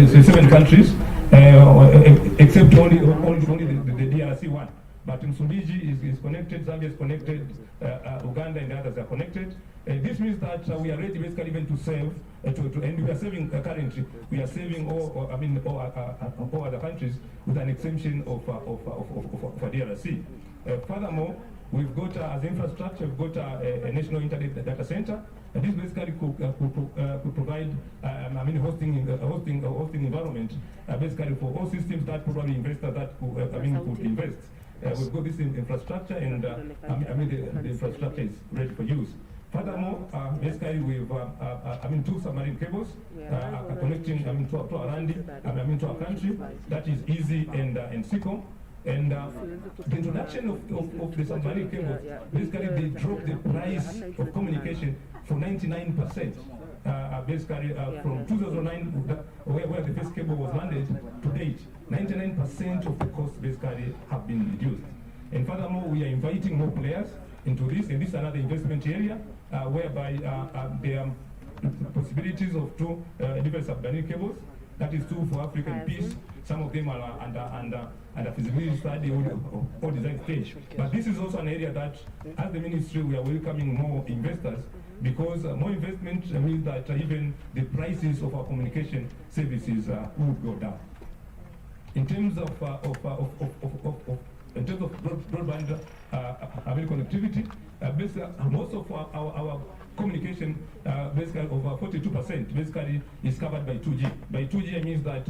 7 countries, except only the DRC one. But Msumbiji is connected, Zambia is connected, Uganda and the others are connected. This means that we are ready basically even to serve, and we are serving currently. We are serving all other countries with an exemption of DRC. Furthermore, we've got as infrastructure, we've got a national internet data center. And this basically could provide, hosting environment, basically for all systems that probably investors that could invest. We've got this infrastructure, and the infrastructure is ready for use. Furthermore, basically we've 2 submarine cables connecting to our land, to our country. That is easy and simple. And the introduction of the submarine cables, basically they dropped the price of communication for 99%. Basically from 2009, where the first cable was landed, to date, 99% of the costs basically have been reduced. And furthermore, we are inviting more players into this, and this is another investment area whereby there are possibilities of 2 different submarine cables. That is 2 for African peace. Some of them are under feasibility study or design stage. But this is also an area that, as the ministry, we are welcoming more investors, because more investment means that even the prices of our communication services will go down. In terms of broadband connectivity, basically most of our communication, basically over 42%, basically is covered by 2G. By 2G, it means that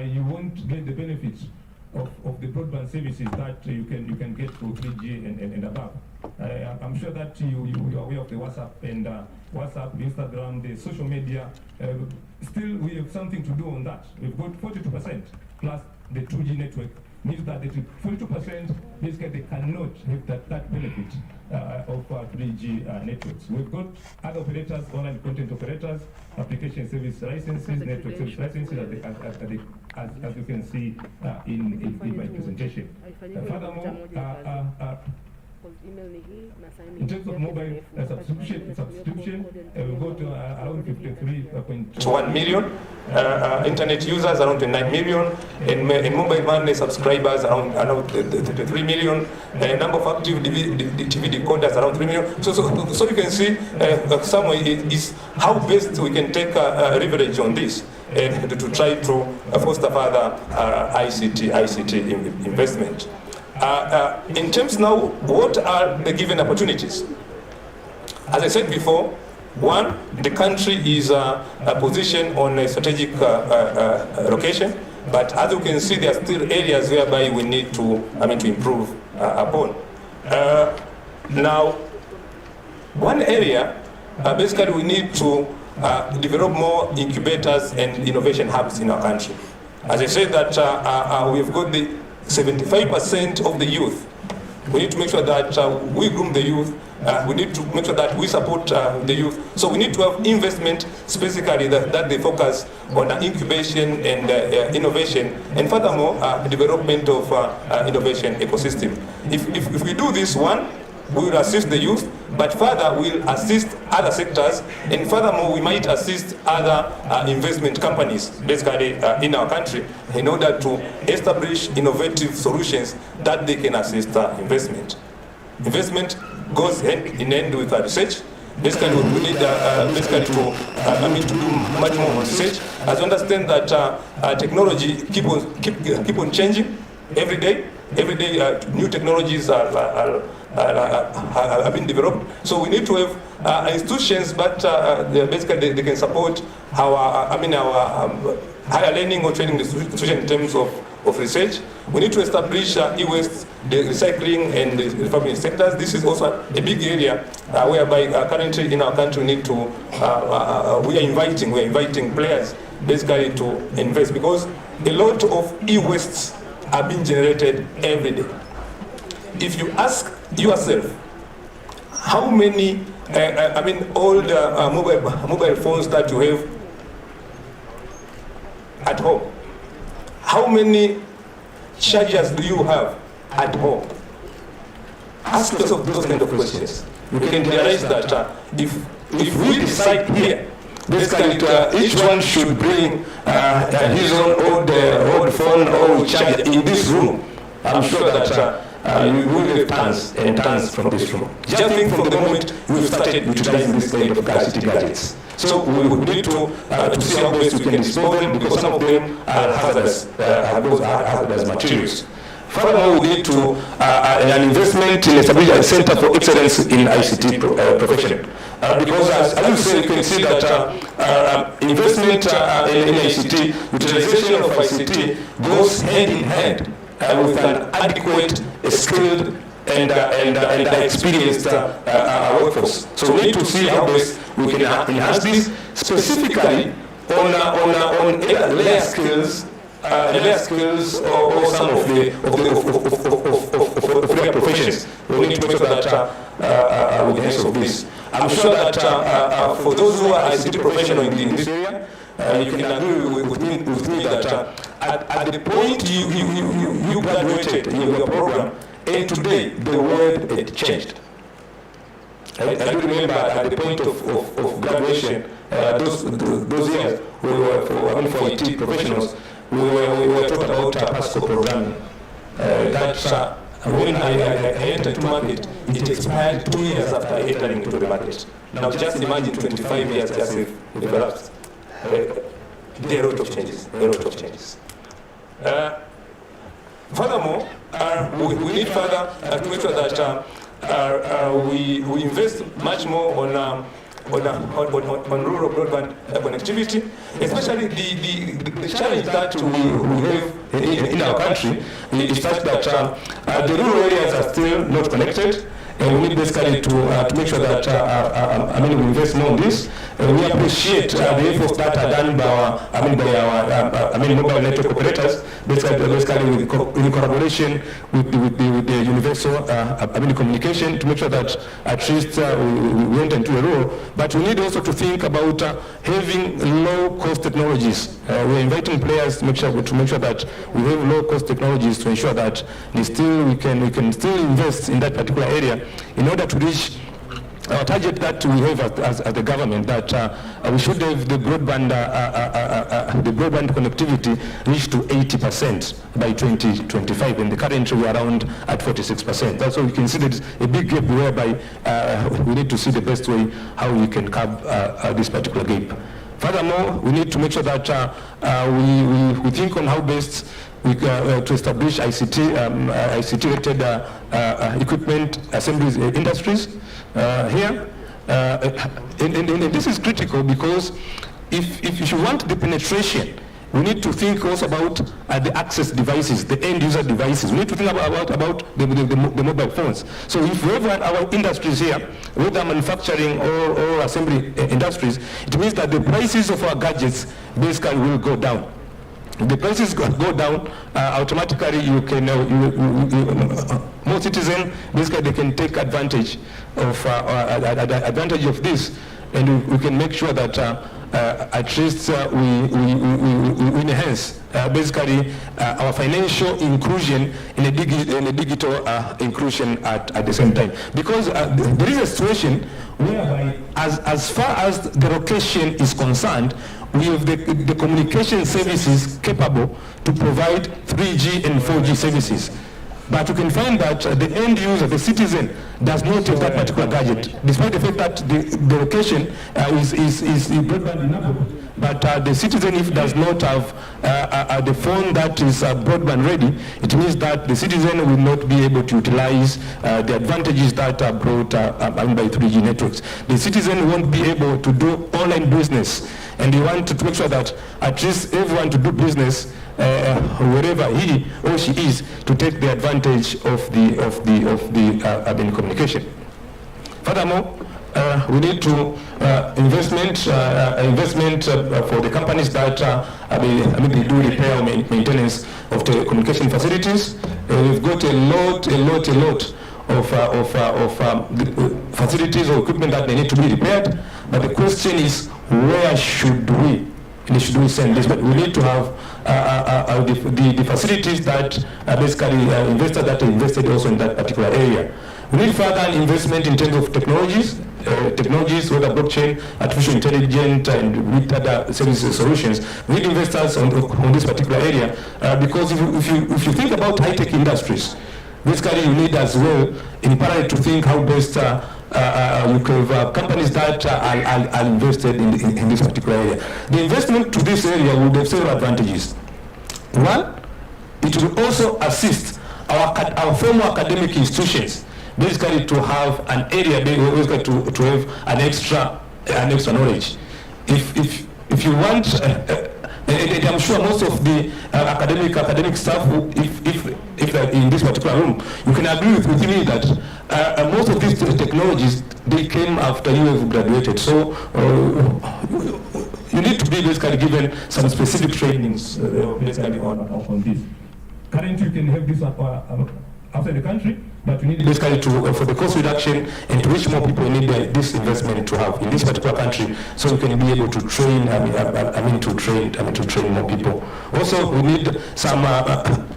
you won't get the benefits of the broadband services that you can get for 3G and above. I'm sure that you are aware of the WhatsApp and WhatsApp, Instagram, the social media. Still, we have something to do on that. We've got 42% plus the 2G network. Means that the 42% basically they cannot have that benefit of 3G networks. We've got other operators, online content operators, application service licenses, network service licenses, as you can see in my presentation. Furthermore, in terms of mobile subscription, we've got around 53.1 million internet users, around 29 million, and mobile money subscribers around 33 million, number of active TV decoders around 3 million. So you can see somewhere is how best we can take leverage on this and to try to foster further ICT investment. In terms now, what are the given opportunities? As I said before, one, the country is positioned on a strategic location, but as you can see, there are still areas whereby we need to improve upon. Now, one area, basically we need to develop more incubators and innovation hubs in our country. As I said that we've got the 75% of the youth. We need to make sure that we groom the youth. We need to make sure that we support the youth. So we need to have investment specifically that they focus on incubation and innovation, and furthermore, development of innovation ecosystem. If we do this one, we will assist the youth, but further we'll assist other sectors, and furthermore we might assist other investment companies basically in our country in order to establish innovative solutions that they can assist investment. Investment goes hand in hand with research. Basically, we need basically to do much more research. As you understand that technology keep on changing every day. Every day, new technologies have been developed. So we need to have institutions, but basically they can support our higher learning or training institution in terms of research. We need to establish e-waste, the recycling and the refurbishing sectors. This is also a big area whereby currently in our country we need to we are inviting players basically to invest, because a lot of e-wastes are being generated every day. If you ask yourself how many old mobile phones that you have at home, how many chargers do you have at home? Ask yourself those kind of questions. You can realize that if we decide here basically each one should bring his own old phone or charger in this room. I'm sure that you will have tons and tons from this room. Just think from the moment we've started utilizing this kind of ICT gadgets. So we need to see how best we can dispose them, because some of them are hazardous, hazardous materials. Furthermore, we need to an investment in establishing a center for excellence in ICT profession. Because as you say, you can see that investment in ICT, utilization of ICT goes hand in hand with an adequate, skilled, and experienced workforce. So we need to see how best we can enhance this, specifically on layer skills. Or some of the professions. We need to make sure that we can solve this. I'm sure that for those who are ICT professionals in this area, you can agree with me that at the point you graduated in your program, and today the world had changed. I do remember at the point of graduation, those years, we were for IT professionals. We were taught about Pasco programming. That when I entered the market, it expired 2 years after entering into the market. Now just imagine 25 years just with elapsed. There are a lot of changes. Furthermore, we need further to make sure that we invest much more on rural broadband connectivity, especially the challenge that we have in our country is such that the rural areas are still not connected, and we need basically to make sure that we invest more on this. We appreciate the efforts that are done by our mobile network operators, basically in collaboration with the universal communication, to make sure that at least we enter into a role. But we need also to think about having low-cost technologies. We're inviting players to make sure that we have low-cost technologies to ensure that we can still invest in that particular area in order to reach our target that we have as the government, that we should have the broadband connectivity reach to 80% by 2025, and currently we are around at 46%. That's why we can see there's a big gap whereby we need to see the best way how we can curb this particular gap. Furthermore, we need to make sure that we think on how best to establish ICT-related equipment assemblies industries here. And this is critical, because if you want the penetration, we need to think also about the access devices, the end user devices. We need to think about the mobile phones. So if we have our industries here, whether manufacturing or assembly industries, it means that the prices of our gadgets basically will go down. If the prices go down, automatically you can more citizens basically they can take advantage of this, and we can make sure that at least we enhance basically our financial inclusion in a digital inclusion at the same time. Because there is a situation whereby as far as the location is concerned, we have the communication services capable to provide 3G and 4G services. But you can find that the end user, the citizen, does not have that particular gadget, despite the fact that the location is broadband enough. But the citizen, if does not have the phone that is broadband ready, it means that the citizen will not be able to utilize the advantages that are brought by 3G networks. The citizen won't be able to do online business, and we want to make sure that at least everyone to do business wherever he or she is, to take the advantage of the communication. Furthermore, we need to investment for the companies that they do repair or maintenance of the communication facilities. We've got a lot of facilities or equipment that they need to be repaired. But the question is, where should we send this? But we need to have the facilities that basically investors that are invested also in that particular area. We need further investment in terms of technologies, technologies, whether blockchain, artificial intelligence, and big data services solutions. We need investors on this particular area because if you think about high-tech industries, basically you need as well, in parallel, to think how best you can have companies that are invested in this particular area. The investment to this area would have several advantages. One, it will also assist our former academic institutions basically to have an area, basically to have an extra knowledge. If you want, and I'm sure most of the academic staff, if they're in this particular room, you can agree with me that most of these technologies, they came after you have graduated. So you need to be basically given some specific trainings basically on this. Currently, you can have this outside the country, but we need basically to for the cost reduction and to reach more people, we need this investment to have in this particular country, so we can be able to train. To train more people. Also, we need some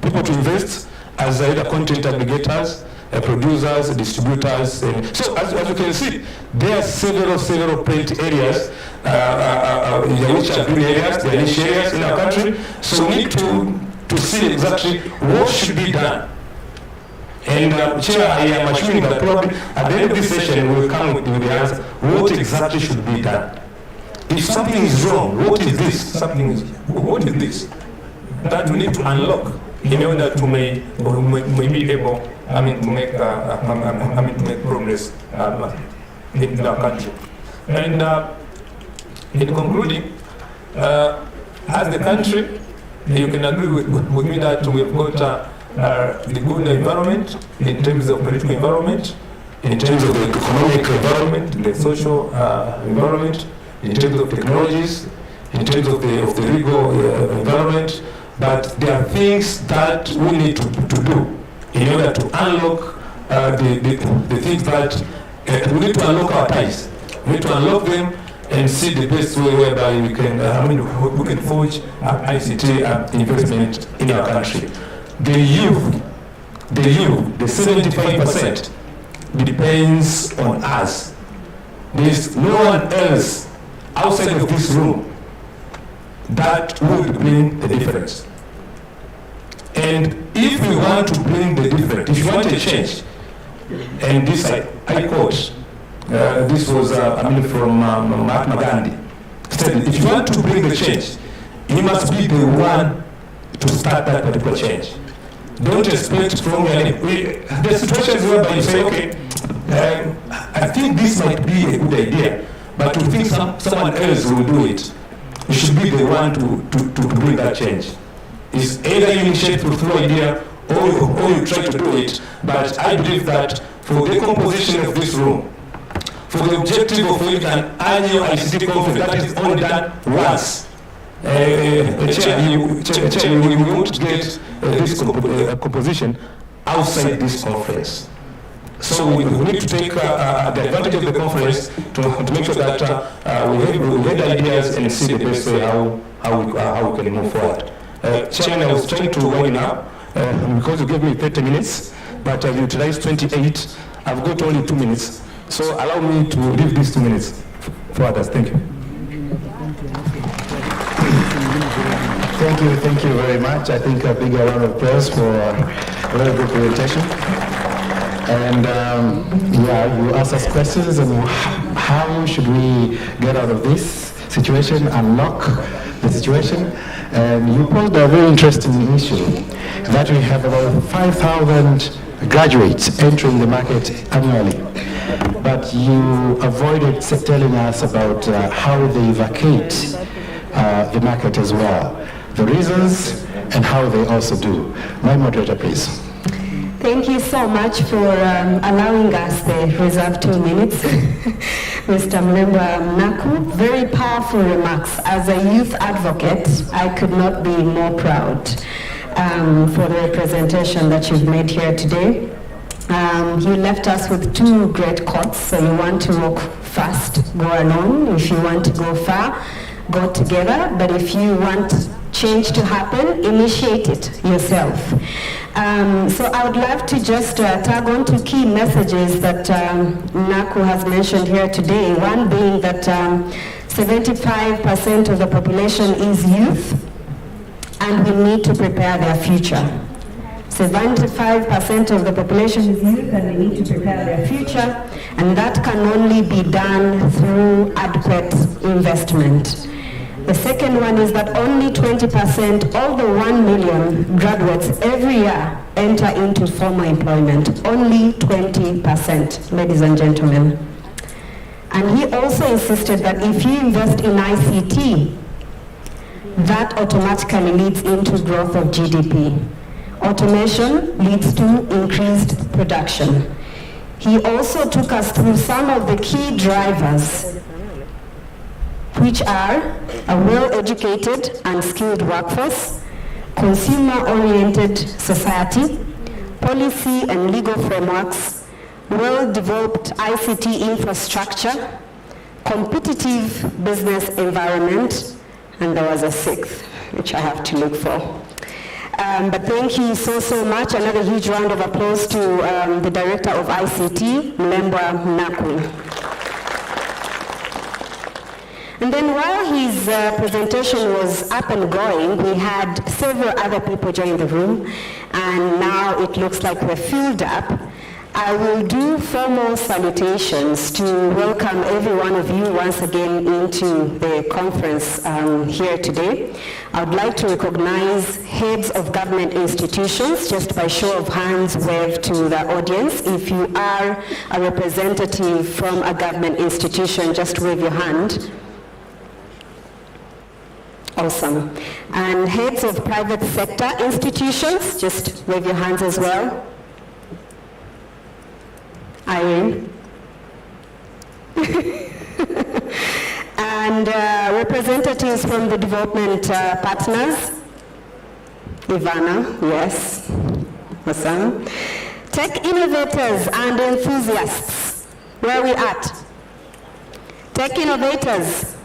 people to invest as either content aggregators, producers, distributors. And so, as you can see, there are several plenty areas which are green areas, they are niche areas in our country. So we need to see exactly what should be done. And Chair, I am assuming that probably at the end of this session we will come with the answer, what exactly should be done. If something is wrong, what is this? What is this? That we need to unlock in order to be able, to make progress in our country. And in concluding, as the country, you can agree with me that we've got the good environment in terms of political environment, in terms of the economic environment, the social environment, in terms of technologies, in terms of the legal environment, but there are things that we need to do in order to unlock the things that we need to unlock our ties. We need to unlock them and see the best way whereby we can we can forge ICT investment in our country. The youth, the 75% depends on us. There is no one else outside of this room that would bring the difference. And if we want to bring the difference, if you want a change, and this I quote, this was from Mahatma Gandhi, said, if you want to bring the change, you must be the one to start that particular change. Don't expect from the situations whereby you say, okay, I think this might be a good idea, but you think someone else will do it. You should be the one to bring that change. It's either you initiate through idea or you try to do it, but I believe that for the composition of this room, for the objective of an annual ICT conference that is only done once, we won't get this composition outside this conference. So we need to take the advantage of the conference to make sure that we get ideas and see the best way how we can move forward. Chairman, I was trying to wind up because you gave me 30 minutes, but I've utilized 28. I've got only 2 minutes. So allow me to leave these 2 minutes for others. Thank you. Thank you very much. I think a big round of applause for a very good presentation. And you asked us questions on how should we get out of this situation, unlock the situation. And you posed a very interesting issue that we have about 5,000 graduates entering the market annually. But you avoided telling us about how they vacate the market as well, the reasons and how they also do. My moderator, please. Thank you so much for allowing us the reserved 2 minutes. Mr. Mlemba Mnaku, very powerful remarks. As a youth advocate, I could not be more proud for the representation that you've made here today. You left us with 2 great quotes. So you want to walk fast, go alone. If you want to go far, go together. But if you want change to happen, initiate it yourself. So I would love to just tag on to key messages that Naku has mentioned here today. One being that 75% of the population is youth, and we need to prepare their future. 75% of the population is youth, and we need to prepare their future, and that can only be done through adequate investment. The second one is that only 20% of the 1 million graduates every year enter into formal employment. Only 20%, ladies and gentlemen. And he also insisted that if you invest in ICT, that automatically leads into growth of GDP. Automation leads to increased production. He also took us through some of the key drivers, which are a well-educated and skilled workforce, consumer-oriented society, policy and legal frameworks, well-developed ICT infrastructure, competitive business environment, and there was a sixth, which I have to look for. But thank you so much. Another huge round of applause to the Director of ICT, Mlembwa Naku. And then while his presentation was up and going, we had several other people join the room, and now it looks like we're filled up. I will do formal salutations to welcome every one of you once again into the conference here today. I would like to recognize heads of government institutions, just by show of hands, wave to the audience. If you are a representative from a government institution, just wave your hand. Awesome. And heads of private sector institutions, just wave your hands as well. Irene. And representatives from the development partners. Ivana, yes. Awesome. Tech innovators and enthusiasts. Where are we at? Tech innovators.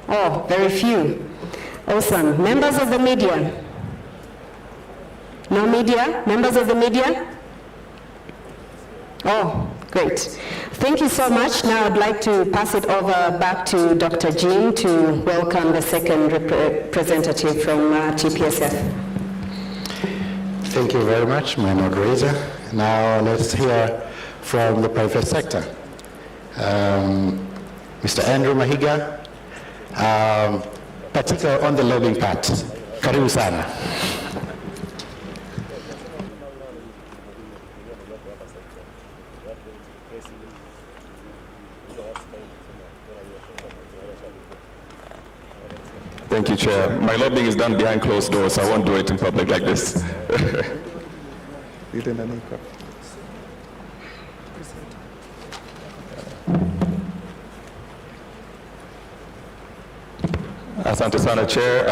Oh, very few. Awesome. Members of the media? No media? Members of the media? Oh, great. Thank you so much. Now I'd like to pass it over back to Dr. Jean to welcome the second representative from TPSF. Thank you very much, my moderator. Now let's hear from the private sector. Mr. Andrew Mahiga, particularly on the lobbying part. Karibu sana. Thank you, Chair. My lobbying is done behind closed doors, so I won't do it in public like this. Asante sana, Chair.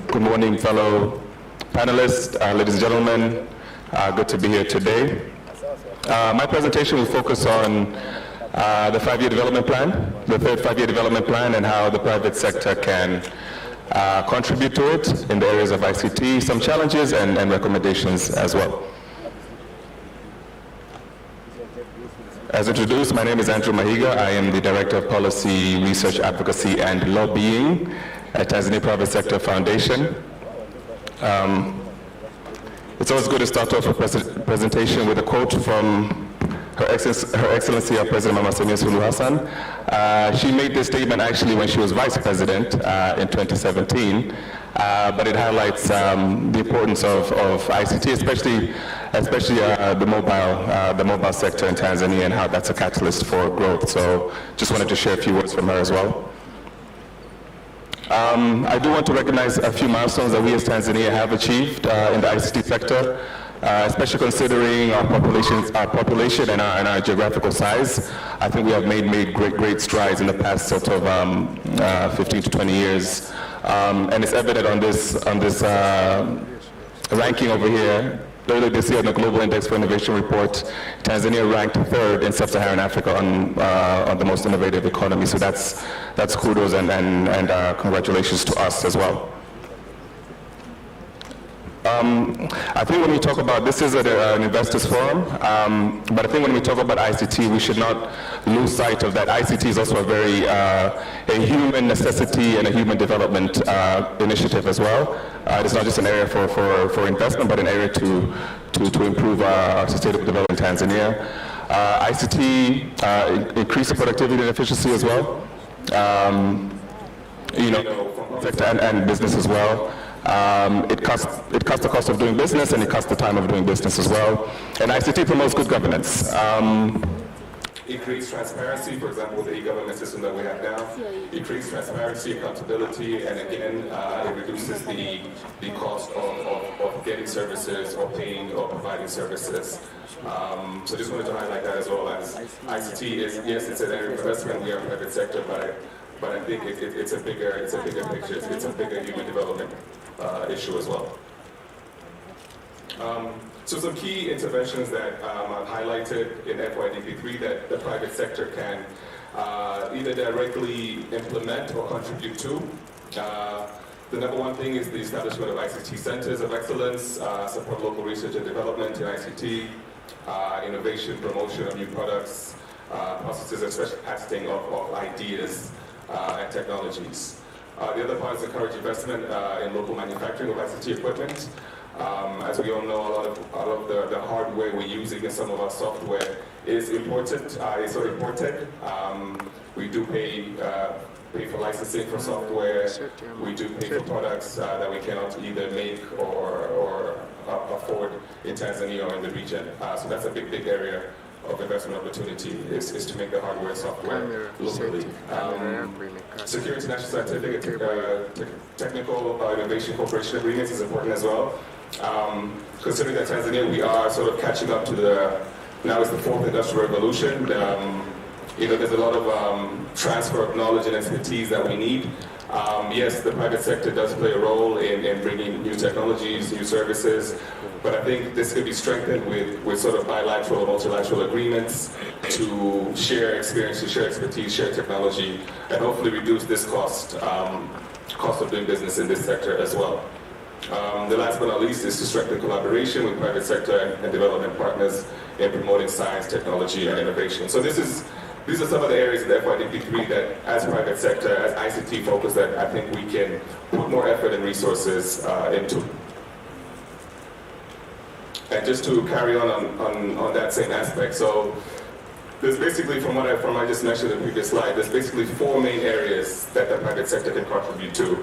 Good morning, fellow panelists, ladies and gentlemen. Good to be here today. My presentation will focus on the 5-year development plan, the third 5-year development plan, and how the private sector can contribute to it in the areas of ICT, some challenges and recommendations as well. As introduced, my name is Andrew Mahiga. I am the Director of Policy, Research, Advocacy, and Lobbying at Tanzania Private Sector Foundation. It's always good to start off a presentation with a quote from Her Excellency President Mama Samia Suluhu Hassan. She made this statement actually when she was Vice President in 2017, but it highlights the importance of ICT, especially the mobile sector in Tanzania, and how that's a catalyst for growth. So just wanted to share a few words from her as well. I do want to recognize a few milestones that we as Tanzania have achieved in the ICT sector. Especially considering our population and our geographical size. I think we have made great strides in the past sort of 15 to 20 years. And it's evident on this ranking over here Earlier this year, in the Global Index for Innovation report, Tanzania ranked 3rd in sub-Saharan Africa on the most innovative economy. So that's kudos and congratulations to us as well. I think when we talk about, this is an investors forum, but I think when we talk about ICT, we should not lose sight of that. ICT is also a human necessity and a human development initiative as well. It's not just an area for investment, but an area to improve our sustainable development in Tanzania. ICT increases productivity and efficiency as well. Sector and business as well. It cuts the cost of doing business, and it cuts the time of doing business as well. And ICT promotes good governance. Increase transparency, for example, the e-government system that we have now. Increase transparency, accountability, and again, it reduces the cost of getting services or paying or providing services. So just wanted to highlight that as well, as ICT is, yes, it's an area of investment, we are private sector, but I think it's a bigger picture, it's a bigger human development issue as well. So some key interventions that I've highlighted in FYDP3 that the private sector can either directly implement or contribute to. The number one thing is the establishment of ICT centers of excellence, support local research and development in ICT, innovation, promotion of new products, processes, especially testing of ideas and technologies. The other part is encourage investment in local manufacturing of ICT equipment. As we all know, a lot of the hardware we're using in some of our software is imported. We do pay for licensing for software. We do pay for products that we cannot either make or afford in Tanzania or in the region. So that's a big area of investment opportunity is to make the hardware software locally. Secure international scientific and technical innovation cooperation agreements is important as well. Considering that Tanzania, we are sort of catching up to now it's the 4th industrial revolution. There's a lot of transfer of knowledge and expertise that we need. Yes, the private sector does play a role in bringing new technologies, new services, but I think this could be strengthened with sort of bilateral or multilateral agreements to share experiences, share expertise, share technology, and hopefully reduce this cost of doing business in this sector as well. The last but not least is to strengthen collaboration with private sector and development partners in promoting science, technology, and innovation. So these are some of the areas of the FYDP3 that, as private sector, as ICT focus, that I think we can put more effort and resources into. And just to carry on that same aspect, so there's basically, from what I just mentioned in the previous slide, there's basically 4 main areas that the private sector can contribute to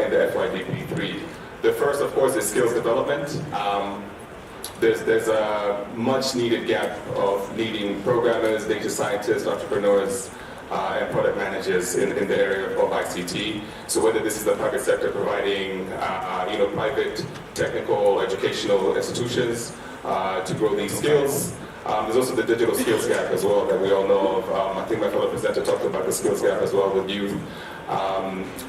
in the FYDP3. The first, of course, is skills development. There's a much needed gap of needing programmers, data scientists, entrepreneurs, and product managers in the area of ICT. So whether this is the private sector providing private technical educational institutions to grow these skills. There's also the digital skills gap as well that we all know of. I think my fellow presenter talked about the skills gap as well with youth.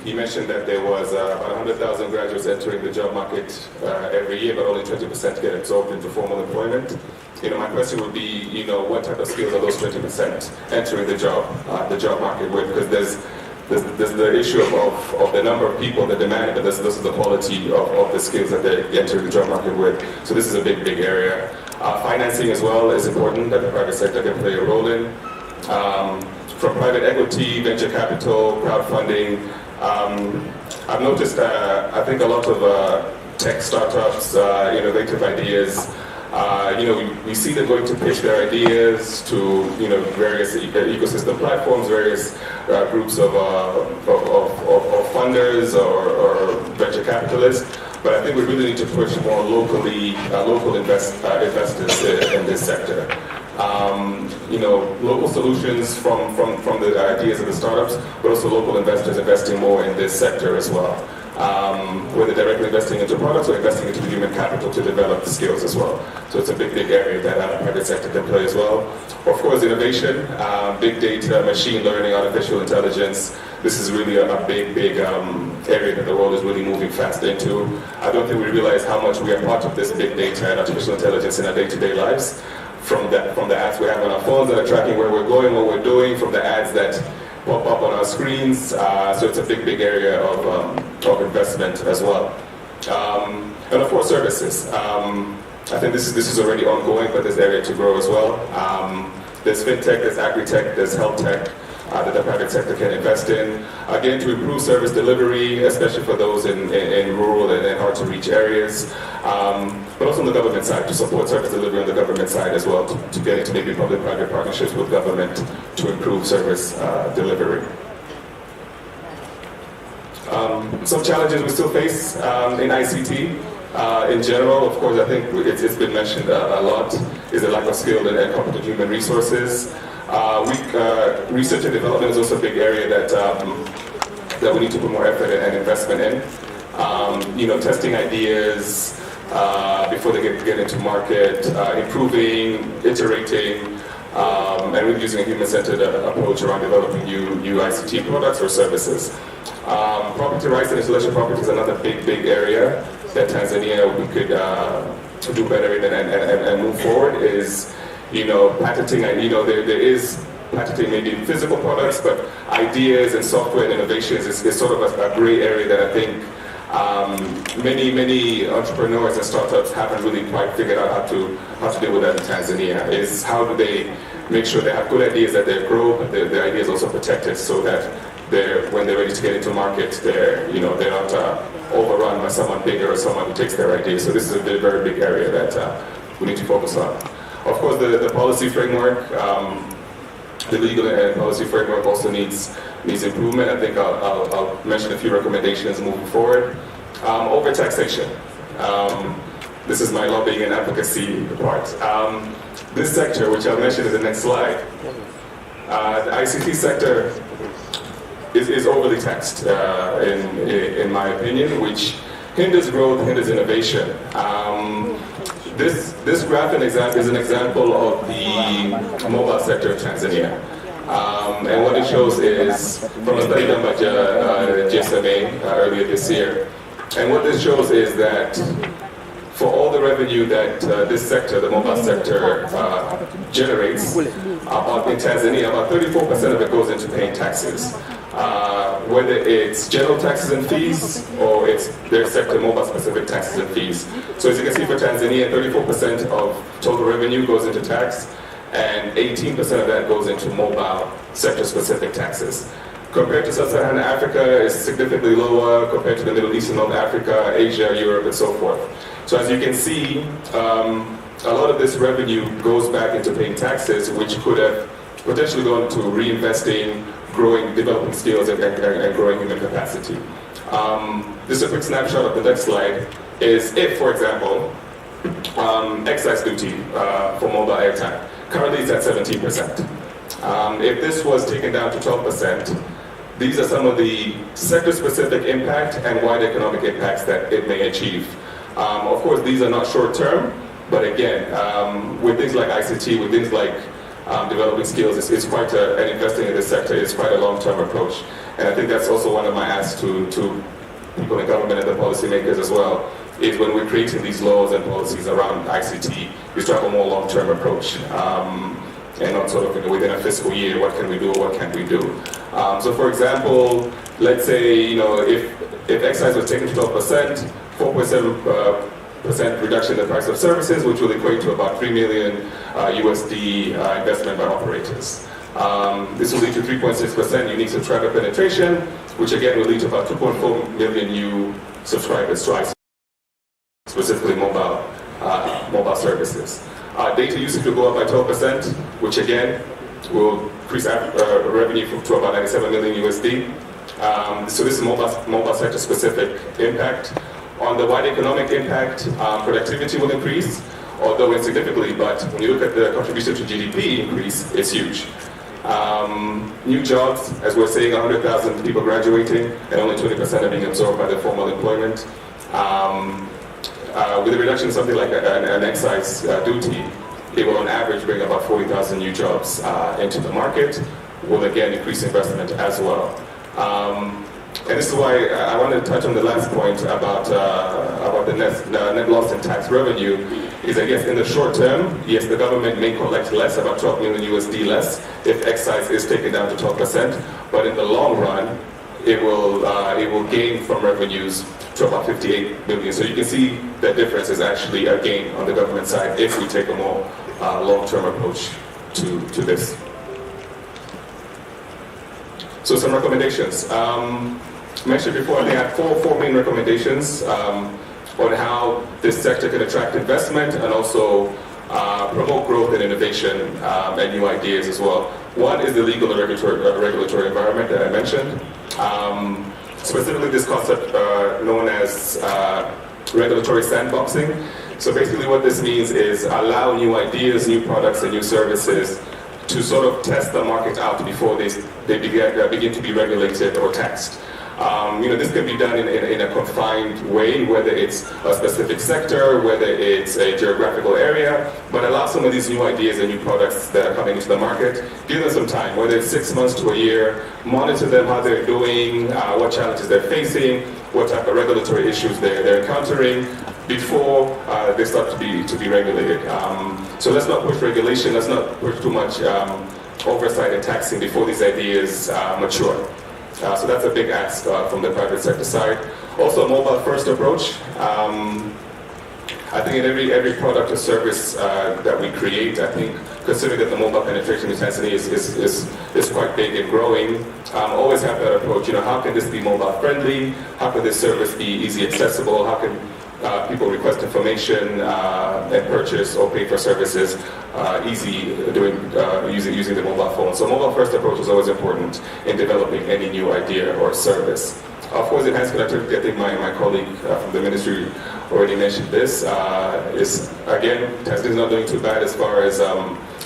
He mentioned that there was about 100,000 graduates entering the job market every year, but only 20% get absorbed into formal employment. My question would be, what type of skills are those 20% entering the job market with? Because there's the issue of the number of people, the demand, but this is the quality of the skills that they enter the job market with. So this is a big area. Financing as well is important that the private sector can play a role in. From private equity, venture capital, crowdfunding, I've noticed I think a lot of tech startups, innovative ideas, we see them going to pitch their ideas to various ecosystem platforms, various groups of funders or venture capitalists. But I think we really need to push more local investors in this sector. Local solutions from the ideas of the startups, but also local investors investing more in this sector as well. whether directly investing into products or investing into human capital to develop the skills as well. So it's a big area that private sector can play as well. Of course, innovation, big data, machine learning, artificial intelligence. This is really a big area that the world is really moving fast into. I don't think we realize how much we are part of this big data and artificial intelligence in our day-to-day lives. From the ads we have on our phones that are tracking where we're going, what we're doing, from the ads that pop up on our screens. So it's a big area of investment as well. And of course, services. I think this is already ongoing, but there's area to grow as well. There's fintech, there's agri-tech, there's health tech that the private sector can invest in. Again, to improve service delivery, especially for those in rural and hard-to-reach areas. But also on the government side, to support service delivery on the government side as well, to get into maybe public-private partnerships with government to improve service delivery. Some challenges we still face in ICT. In general, of course, I think it's been mentioned a lot, is the lack of skilled and competent human resources. Research and development is also a big area that we need to put more effort and investment in. Testing ideas before they get into market, improving, iterating, and really using a human-centered approach around developing new ICT products or services. Property rights and intellectual property is another big area that Tanzania we could do better in and move forward. Is patenting, and there is patenting maybe in physical products, but ideas and software and innovations is sort of a gray area that I think many entrepreneurs and startups haven't really quite figured out how to deal with that in Tanzania. Is how do they make sure they have good ideas that they grow, but their ideas also protected so that when they're ready to get into market, they're not overrun by someone bigger or someone who takes their ideas. So this is a very big area that we need to focus on. Of course, the policy framework, the legal and policy framework also needs improvement. I think I'll mention a few recommendations moving forward. Over taxation. This is my lobbying and advocacy part. This sector, which I'll mention in the next slide, the ICT sector is overly taxed, in my opinion, which hinders growth, hinders innovation. This graph is an example of the mobile sector of Tanzania. And what it shows is from a study done by GSMA earlier this year. And what this shows is that for all the revenue that this sector, the mobile sector, generates, in Tanzania, about 34% of it goes into paying taxes. Whether it's general taxes and fees or it's their sector mobile specific taxes and fees. So as you can see for Tanzania, 34% of total revenue goes into tax and 18% of that goes into mobile sector specific taxes. Compared to Sub-Saharan Africa, it's significantly lower compared to the Middle East and North Africa, Asia, Europe, and so forth. So as you can see, a lot of this revenue goes back into paying taxes, which could have potentially gone to reinvesting, growing, developing skills, and growing human capacity. Just a quick snapshot of the next slide is if, for example, excise duty for mobile airtime, currently it's at 17%. If this was taken down to 12%, these are some of the sector-specific impact and wide economic impacts that it may achieve. Of course, these are not short-term, but again, with things like ICT, with things like developing skills, it's quite and investing in this sector is quite a long-term approach. And I think that's also one of my asks to people in government and the policymakers as well, is when we're creating these laws and policies around ICT, is to have a more long-term approach. And not sort of within a fiscal year, what can we do or what can't we do? So for example, let's say, if excise was taken to 12%, 4.7% reduction in the price of services, which will equate to about $3 million USD investment by operators. This will lead to 3.6% unique subscriber penetration, which again will lead to about 2.4 million new subscribers to ICT, specifically mobile services. Data usage will go up by 12%, which again will increase revenue to about 97 million USD. So this is mobile sector specific impact. On the wide economic impact, productivity will increase, although insignificantly, but when you look at the contribution to GDP increase, it's huge. New jobs, as we're saying, 100,000 people graduating, and only 20% are being absorbed by the formal employment. With a reduction in something like an excise duty, it will on average bring about 40,000 new jobs into the market, will again increase investment as well. And this is why I wanted to touch on the last point about the net loss in tax revenue, is I guess in the short term, yes, the government may collect less, about 12 million USD less, if excise is taken down to 12%, but in the long run, it will gain from revenues to about 58 billion. So you can see that difference is actually a gain on the government side if we take a more long-term approach to this. So some recommendations. Mentioned before, I think I had four main recommendations on how this sector can attract investment and also promote growth and innovation and new ideas as well. One is the legal and regulatory environment that I mentioned. Specifically this concept known as regulatory sandboxing. So basically what this means is allow new ideas, new products, and new services to sort of test the market out before they begin to be regulated or taxed. This can be done in a confined way, whether it's a specific sector, whether it's a geographical area, but allow some of these new ideas and new products that are coming into the market, give them some time, whether it's 6 months to a year, monitor them, how they're doing, what challenges they're facing, what type of regulatory issues they're encountering, before they start to be regulated. So let's not push regulation, let's not push too much oversight and taxing before these ideas mature. So that's a big ask from the private sector side. Also, a mobile-first approach. I think in every product or service that we create, I think considering that the mobile penetration in Tanzania is quite big and growing, always have that approach. How can this be mobile-friendly? How can this service be easy accessible? How can people request information and purchase or pay for services easy using the mobile phone. So mobile-first approach is always important in developing any new idea or service. Of course, enhanced connectivity, I think my colleague from the ministry already mentioned this, is again, Tanzania is not doing too bad as far as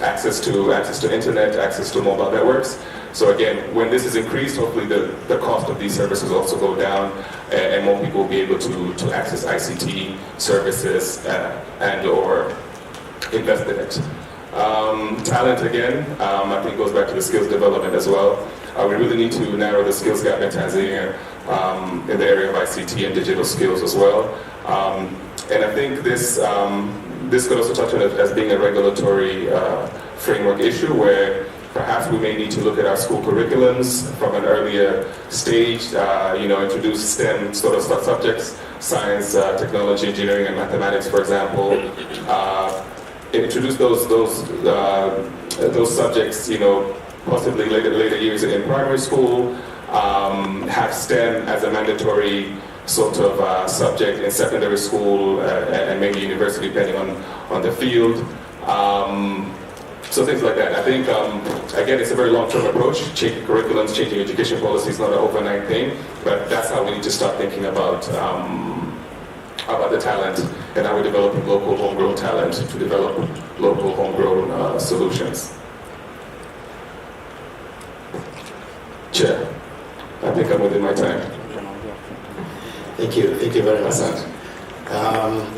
access to internet, access to mobile networks. So again, when this is increased, hopefully the cost of these services also go down and more people will be able to access ICT services and or invest in it. Talent again, I think goes back to the skills development as well. We really need to narrow the skills gap in Tanzania in the area of ICT and digital skills as well. And I think this could also touch on it as being a regulatory framework issue where perhaps we may need to look at our school curriculums from an earlier stage, introduce STEM sort of subjects, science, technology, engineering, and mathematics, for example. Introduce those subjects, possibly later years in primary school. Have STEM as a mandatory sort of subject in secondary school and maybe university, depending on the field. So things like that. I think, again, it's a very long-term approach. Changing curriculums, changing education policy is not an overnight thing, but that's how we need to start thinking about the talent and how we're developing local homegrown talent to develop local homegrown solutions. Chair, I think I'm within my time. Thank you very much.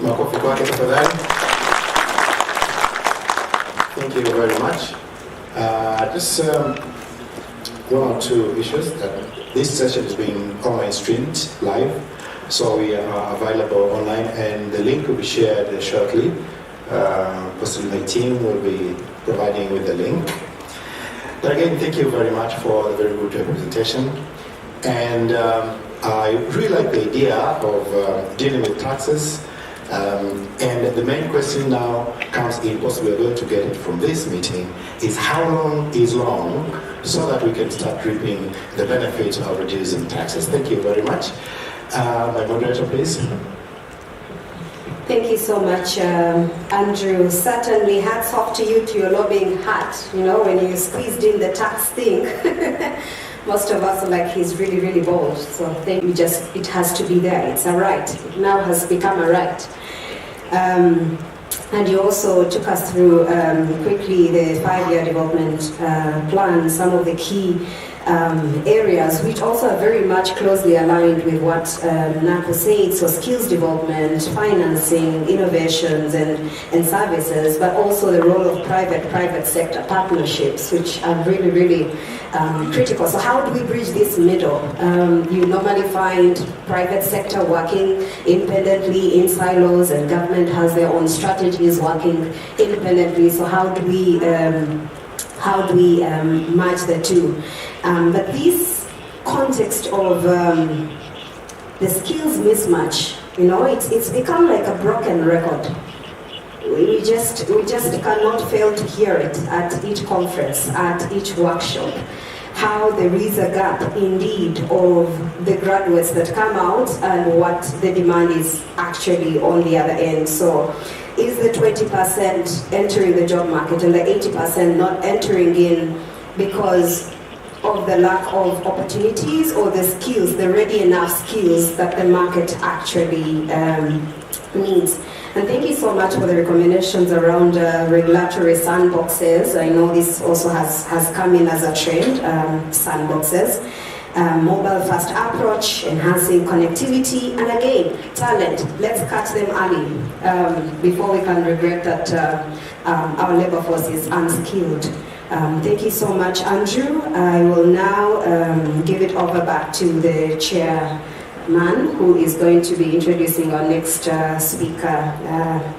Makofi kwake tafadhali. Thank you very much. Just one or two issues. This session is being online streamed live, so we are available online, and the link will be shared shortly. Possibly my team will be providing you with the link. But again, thank you very much for the very good presentation. And I really like the idea of dealing with taxes. And the main question now comes in, also we are going to get it from this meeting, is how long is long so that we can start reaping the benefits of reducing taxes. Thank you very much. My moderator, please. Thank you so much, Andrew. Certainly, hats off to you, to your lobbying hat. When you squeezed in the tax thing, most of us are like, he's really, really bold. So I think it has to be there. It's a right. It now has become a right. And you also took us through quickly the 5-year development plan, some of the key areas which also are very much closely aligned with what NACO said, so skills development, financing, innovations and services, but also the role of private sector partnerships, which are really, really critical. So how do we bridge this middle? You normally find private sector working independently in silos, and government has their own strategies working independently. So how do we match the two? But this context of the skills mismatch, it's become like a broken record. We just cannot fail to hear it at each conference, at each workshop, how there is a gap indeed of the graduates that come out and what the demand is actually on the other end. So is the 20% entering the job market and the 80% not entering in because of the lack of opportunities, or the skills, the ready enough skills that the market actually needs? And thank you so much for the recommendations around regulatory sandboxes. I know this also has come in as a trend, sandboxes. Mobile first approach, enhancing connectivity, and again, talent. Let's catch them early before we can regret that our labor force is unskilled. Thank you so much, Andrew. I will now give it over back to the chairman, who is going to be introducing our next speaker,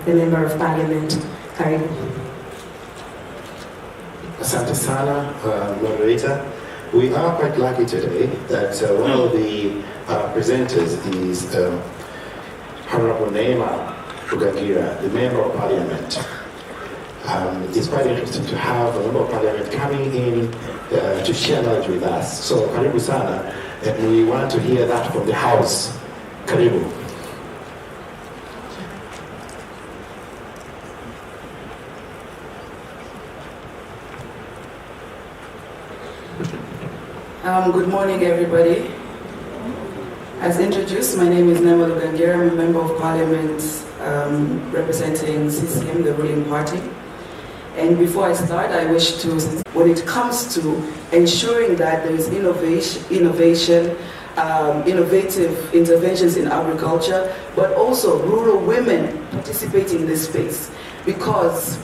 the Member of Parliament, Karibu. Asante sana, moderator. We are quite lucky today that one of the presenters is Honorable Tehama, the Member of Parliament. It's quite interesting to have a Member of Parliament coming in to share knowledge with us. So, karibu sana, and we want to hear that from the House. Karibu. Good morning, everybody. As introduced, my name is Tehama. I'm a Member of Parliament representing CCM, the ruling party. And before I start, I wish to, when it comes to ensuring that there is innovative interventions in agriculture, but also rural women participating in this space, because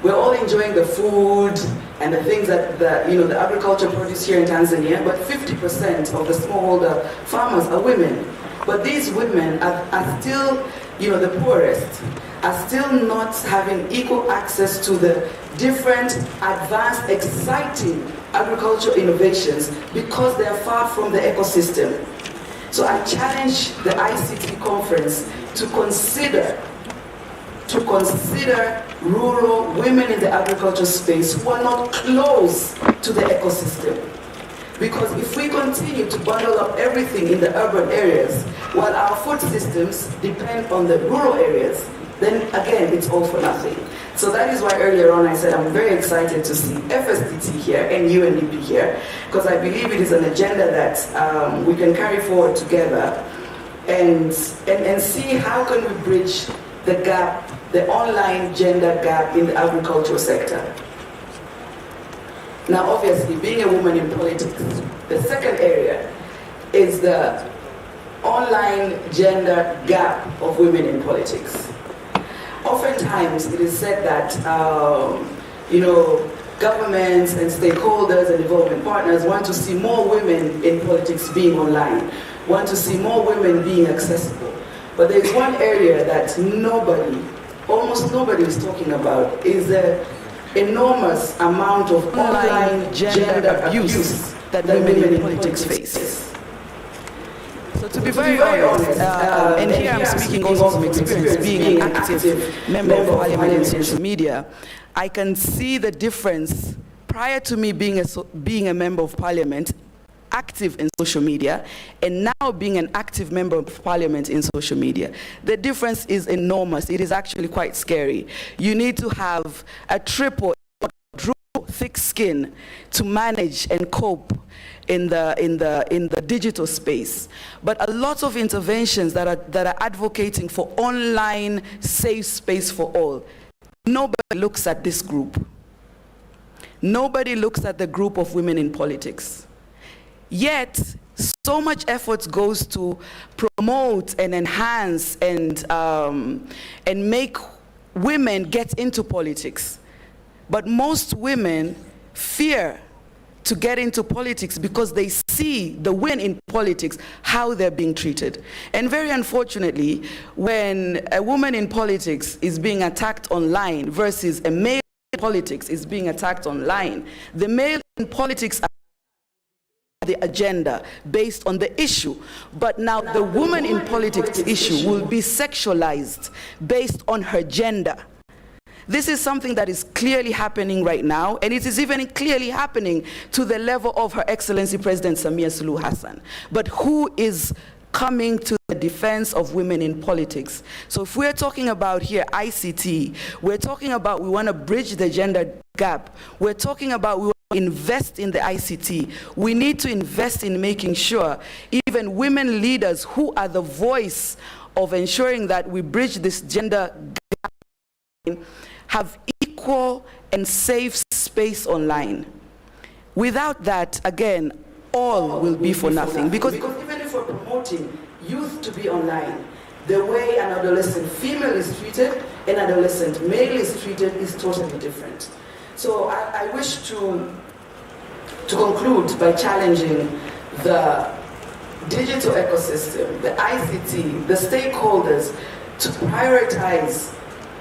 we're all enjoying the food and the things that the agriculture produce here in Tanzania, but 50% of the smallholder farmers are women. But these women are still, the poorest, are still not having equal access to the different, advanced, exciting agricultural innovations because they are far from the ecosystem. So I challenge the ICT conference to consider rural women in the agriculture space who are not close to the ecosystem. Because if we continue to bundle up everything in the urban areas while our food systems depend on the rural areas, then again, it's all for nothing. So that is why earlier on I said I'm very excited to see FSDT here and UNDP here, because I believe it is an agenda that we can carry forward together and see how can we bridge the gap, the online gender gap in the agricultural sector. Now, obviously, being a woman in politics, the second area is the online gender gap of women in politics. Oftentimes, it is said that, governments and stakeholders and development partners want to see more women in politics being online, want to see more women being accessible. But there's one area that almost nobody is talking about, is the enormous amount of online gender abuse that women in politics face. So to be very honest, and here I'm speaking also from experience, being an active member of Parliament in social media, I can see the difference prior to me being a member of Parliament, active in social media, and now being an active member of Parliament in social media. The difference is enormous. It is actually quite scary. You need to have a triple thick skin to manage and cope in the digital space. But a lot of interventions that are advocating for online safe space for all, nobody looks at this group. Nobody looks at the group of women in politics. Yet, so much effort goes to promote and enhance and make women get into politics. But most women fear to get into politics because they see the women in politics, how they're being treated. And very unfortunately, when a woman in politics is being attacked online versus a male in politics is being attacked online, the male in politics the agenda based on the issue, but now the woman in politics issue will be sexualized based on her gender. This is something that is clearly happening right now, and it is even clearly happening to the level of Her Excellency President Samia Suluhu Hassan. But who is coming to the defense of women in politics? So if we're talking about here ICT, we're talking about we want to bridge the gender gap. We're talking about we invest in the ICT. We need to invest in making sure even women leaders who are the voice of ensuring that we bridge this gender gap have equal and safe space online. Without that, again, all will be for nothing. Because even if we're promoting youth to be online, the way an adolescent female is treated, an adolescent male is treated is totally different. So I wish to conclude by challenging the digital ecosystem, the ICT, the stakeholders to prioritize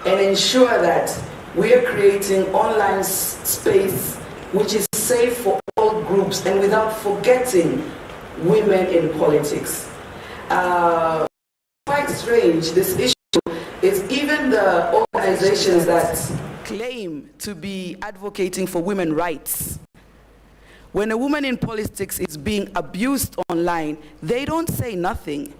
and ensure that we are creating online space which is safe for all groups and without forgetting women in politics. Quite strange, this issue is even the organizations that claim to be advocating for women's rights. When a woman in politics is being abused online, they don't say nothing.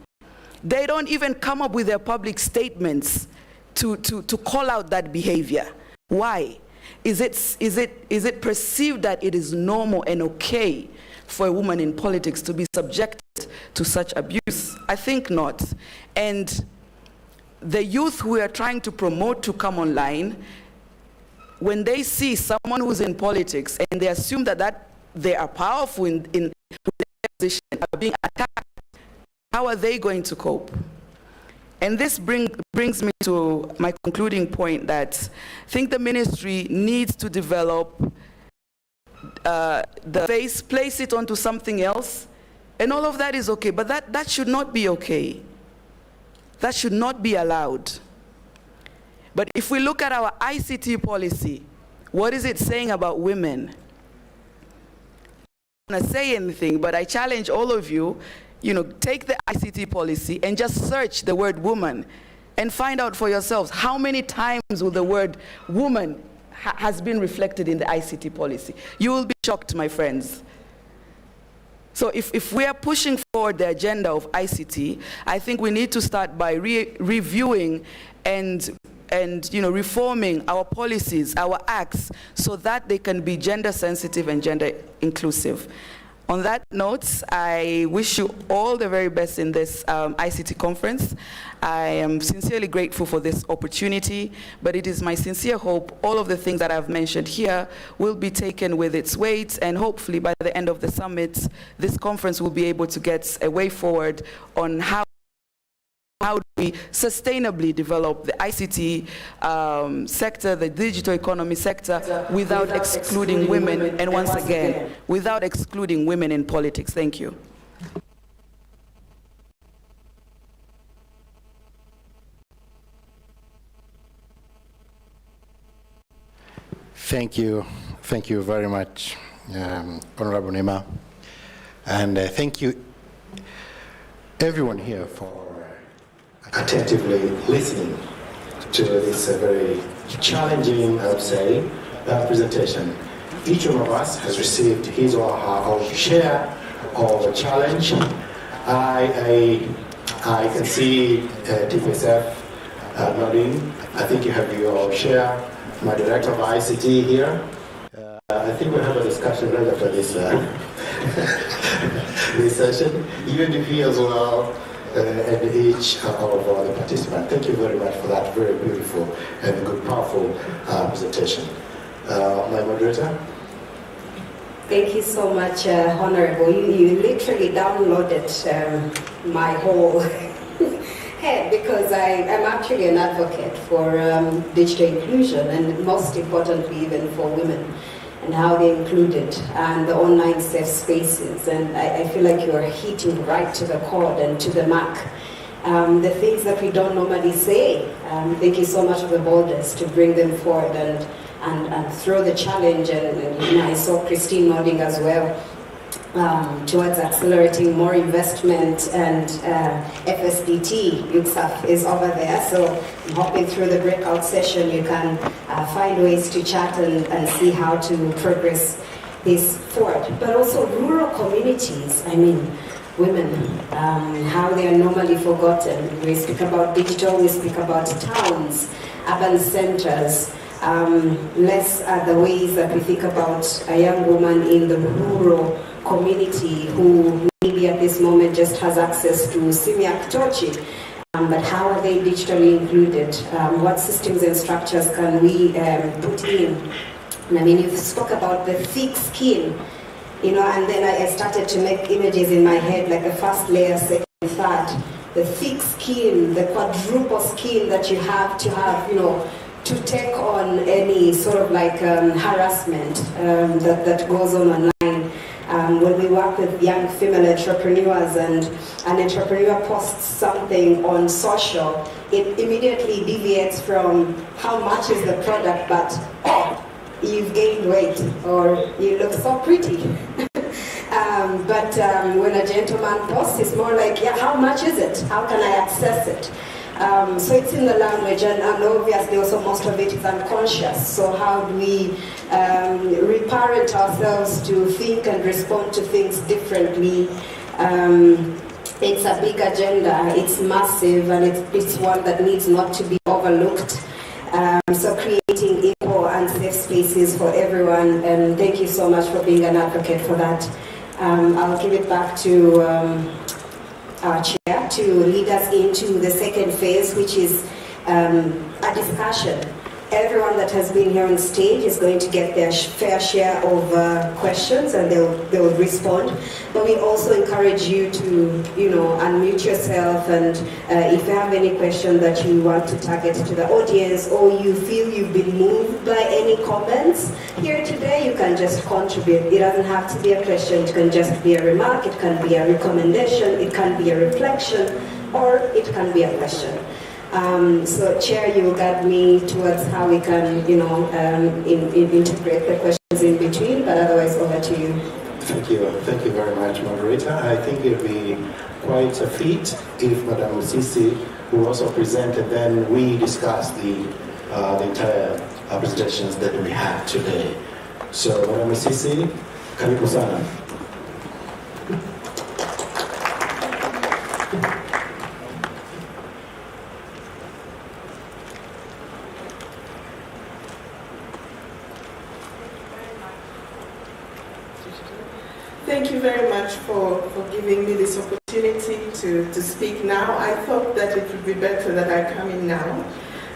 They don't even come up with their public statements to call out that behavior. Why? Is it perceived that it is normal and okay for a woman in politics to be subjected to such abuse? I think not. And the youth who are trying to promote to come online, when they see someone who's in politics and they assume that they are powerful in their position, are being attacked, how are they going to cope? And this brings me to my concluding point that I think the ministry needs to develop the face, place it onto something else, and all of that is okay, but that should not be okay. That should not be allowed. But if we look at our ICT policy, what is it saying about women? I'm not going to say anything, but I challenge all of you, take the ICT policy and just search the word woman and find out for yourselves how many times will the word woman has been reflected in the ICT policy. You will be shocked, my friends. So if we are pushing forward the agenda of ICT, I think we need to start by reviewing and reforming our policies, our acts, so that they can be gender sensitive and gender inclusive. On that note, I wish you all the very best in this ICT conference. I am sincerely grateful for this opportunity, but it is my sincere hope all of the things that I've mentioned here will be taken with its weight, and hopefully by the end of the summit, this conference will be able to get a way forward on how do we sustainably develop the ICT sector, the digital economy sector, without excluding women, and once again, without excluding women in politics. Thank you. Thank you very much, Honorable Nema. And thank you everyone here for attentively listening to this very challenging, I would say, presentation. Each one of us has received his or her own share of a challenge. I can see TPSF nodding. I think you have your share. My director of ICT here. I think we'll have a discussion right after this this session. Even if he as well, and each of the participants. Thank you very much for that very beautiful and good, powerful presentation. My moderator. Thank you so much, Honorable. You literally downloaded my whole head, because I'm actually an advocate for digital inclusion, and most importantly even for women and how they're included and the online safe spaces. And I feel like you're hitting right to the chord and to the mark. The things that we don't normally say. Thank you so much for the boldness to bring them forward and throw the challenge, and I saw Christine nodding as well, towards accelerating more investment, and FSDT UCSAF is over there, so I'm hoping through the breakout session you can find ways to chat and see how to progress this forward. But also rural communities, I mean, women, how they are normally forgotten. We speak about digital, we speak about towns, urban centers. Less are the ways that we think about a young woman in the rural community who maybe at this moment just has access to Simiak Tochi. But how are they digitally included? What systems and structures can we put in? And I mean, you spoke about the thick skin, you know, and then I started to make images in my head, like the first layer, second, third. The thick skin, the quadruple skin that you have, you know, to take on any sort of like harassment that goes on online. When we work with young female entrepreneurs and an entrepreneur posts something on social, it immediately deviates from how much is the product, but oh, you've gained weight, or you look so pretty. But when a gentleman posts, it's more like, yeah, how much is it? How can I access it? So it's in the language, and obviously also most of it is unconscious. So how do we reparent ourselves to think and respond to things differently? It's a big agenda, it's massive, and it's one that needs not to be overlooked. So creating equal and safe spaces for everyone, and thank you so much for being an advocate for that. I'll give it back to our chair to lead us into the second phase, which is a discussion. Everyone that has been here on stage is going to get their fair share of questions, and they'll respond. But we also encourage you to, you know, unmute yourself, and if you have any question that you want to target to the audience, or you feel you've been moved by any comments here today, you can just contribute. It doesn't have to be a question, it can just be a remark, it can be a recommendation, it can be a reflection, or it can be a question. So, Chair, you will guide me towards how we can, you know, integrate the questions in between, but otherwise over to you. Thank you very much, moderator. I think it will be quite a feat if Madam Musisi will also present, and then we discuss the entire presentations that we have today. So, Madam Musisi, karibu sana. Thank you very much for giving me this opportunity to speak now. I thought that it would be better that I come in now,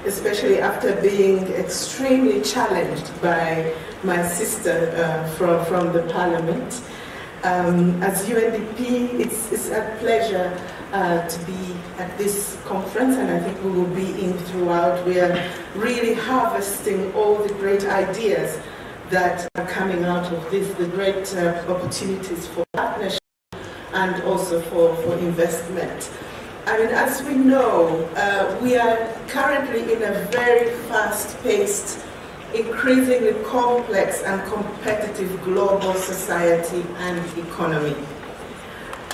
especially after being extremely challenged by my sister from the Parliament. As UNDP, it's a pleasure to be at this conference, and I think we will be in throughout. We are really harvesting all the great ideas that are coming out of this, the great opportunities for partnership and also for investment. I mean, as we know, we are currently in a very fast-paced, increasingly complex and competitive global society and economy.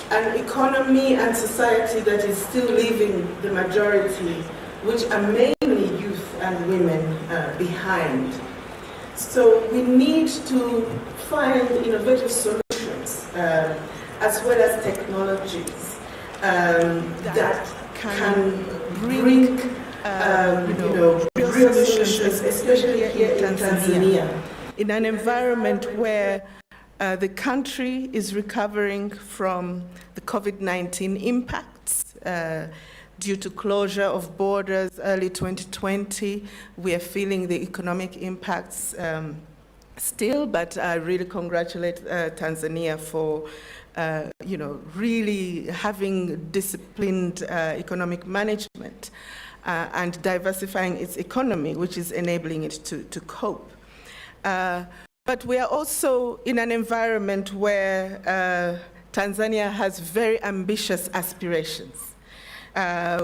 An economy and society that is still leaving the majority, which are mainly youth and women, behind. So we need to find innovative solutions as well as technologies that can bring real solutions, especially here in Tanzania. In an environment where the country is recovering from the COVID-19 impact, impacts due to closure of borders early 2020. We are feeling the economic impacts still, but I really congratulate Tanzania for really having disciplined economic management and diversifying its economy, which is enabling it to cope. But we are also in an environment where Tanzania has very ambitious aspirations,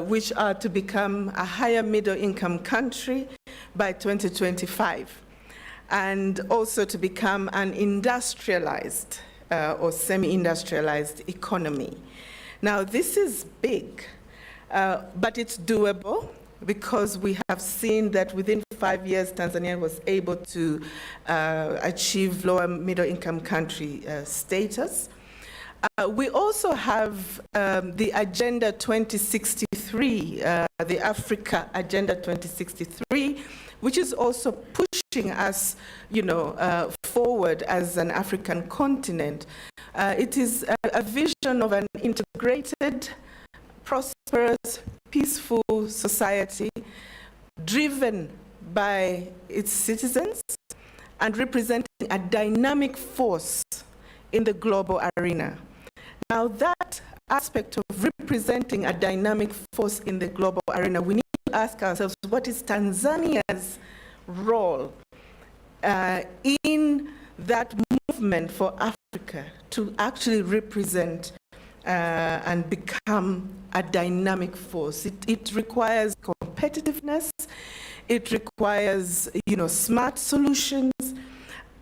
which are to become a higher middle income country by 2025, and also to become an industrialized or semi-industrialized economy. Now, this is big, but it's doable, because we have seen that within 5 years, Tanzania was able to achieve lower middle income country status. We also have the Agenda 2063, the Africa Agenda 2063, which is also pushing us, forward as an African continent. It is a vision of an integrated, prosperous, peaceful society driven by its citizens and representing a dynamic force in the global arena. Now, that aspect of representing a dynamic force in the global arena, we need to ask ourselves, what is Tanzania's role in that movement for Africa to actually represent and become a dynamic force? It requires competitiveness, it requires smart solutions,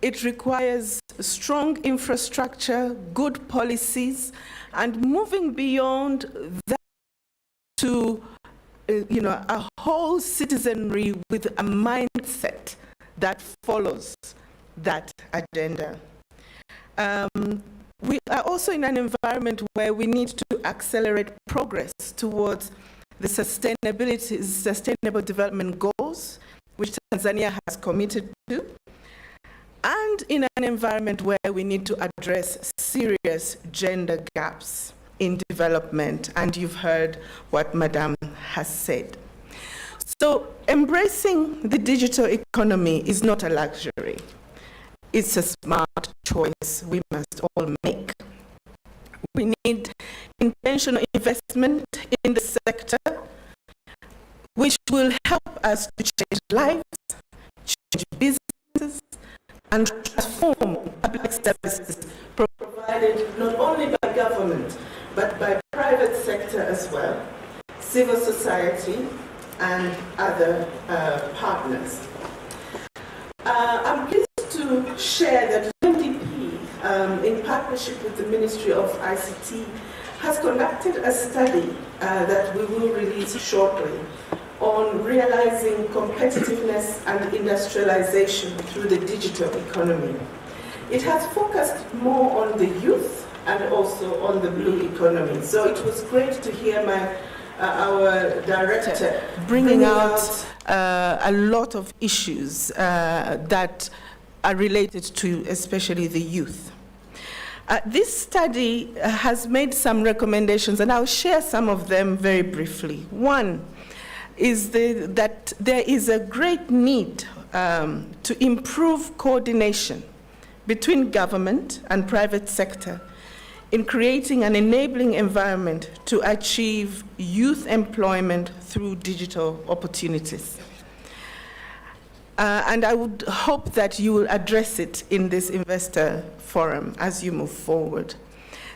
it requires strong infrastructure, good policies, and moving beyond that to a whole citizenry with a mindset that follows that agenda. We are also in an environment where we need to accelerate progress towards the sustainable development goals, which Tanzania has committed to, and in an environment where we need to address serious gender gaps in development, and you've heard what Madame has said. So embracing the digital economy is not a luxury. It's a smart choice we must all make. We need intentional investment in the sector, which will help us to change lives, change businesses, and transform public services provided not only by government, but by private sector as well, civil society, and other partners. I'm pleased to share that UNDP, in partnership with the Ministry of ICT, has conducted a study that we will release shortly on realizing competitiveness and industrialization through the digital economy. It has focused more on the youth and also on the blue economy. So it was great to hear our director bringing out a lot of issues that are related to especially the youth. This study has made some recommendations, and I'll share some of them very briefly. One is that there is a great need to improve coordination between government and private sector in creating an enabling environment to achieve youth employment through digital opportunities. And I would hope that you will address it in this investor forum as you move forward.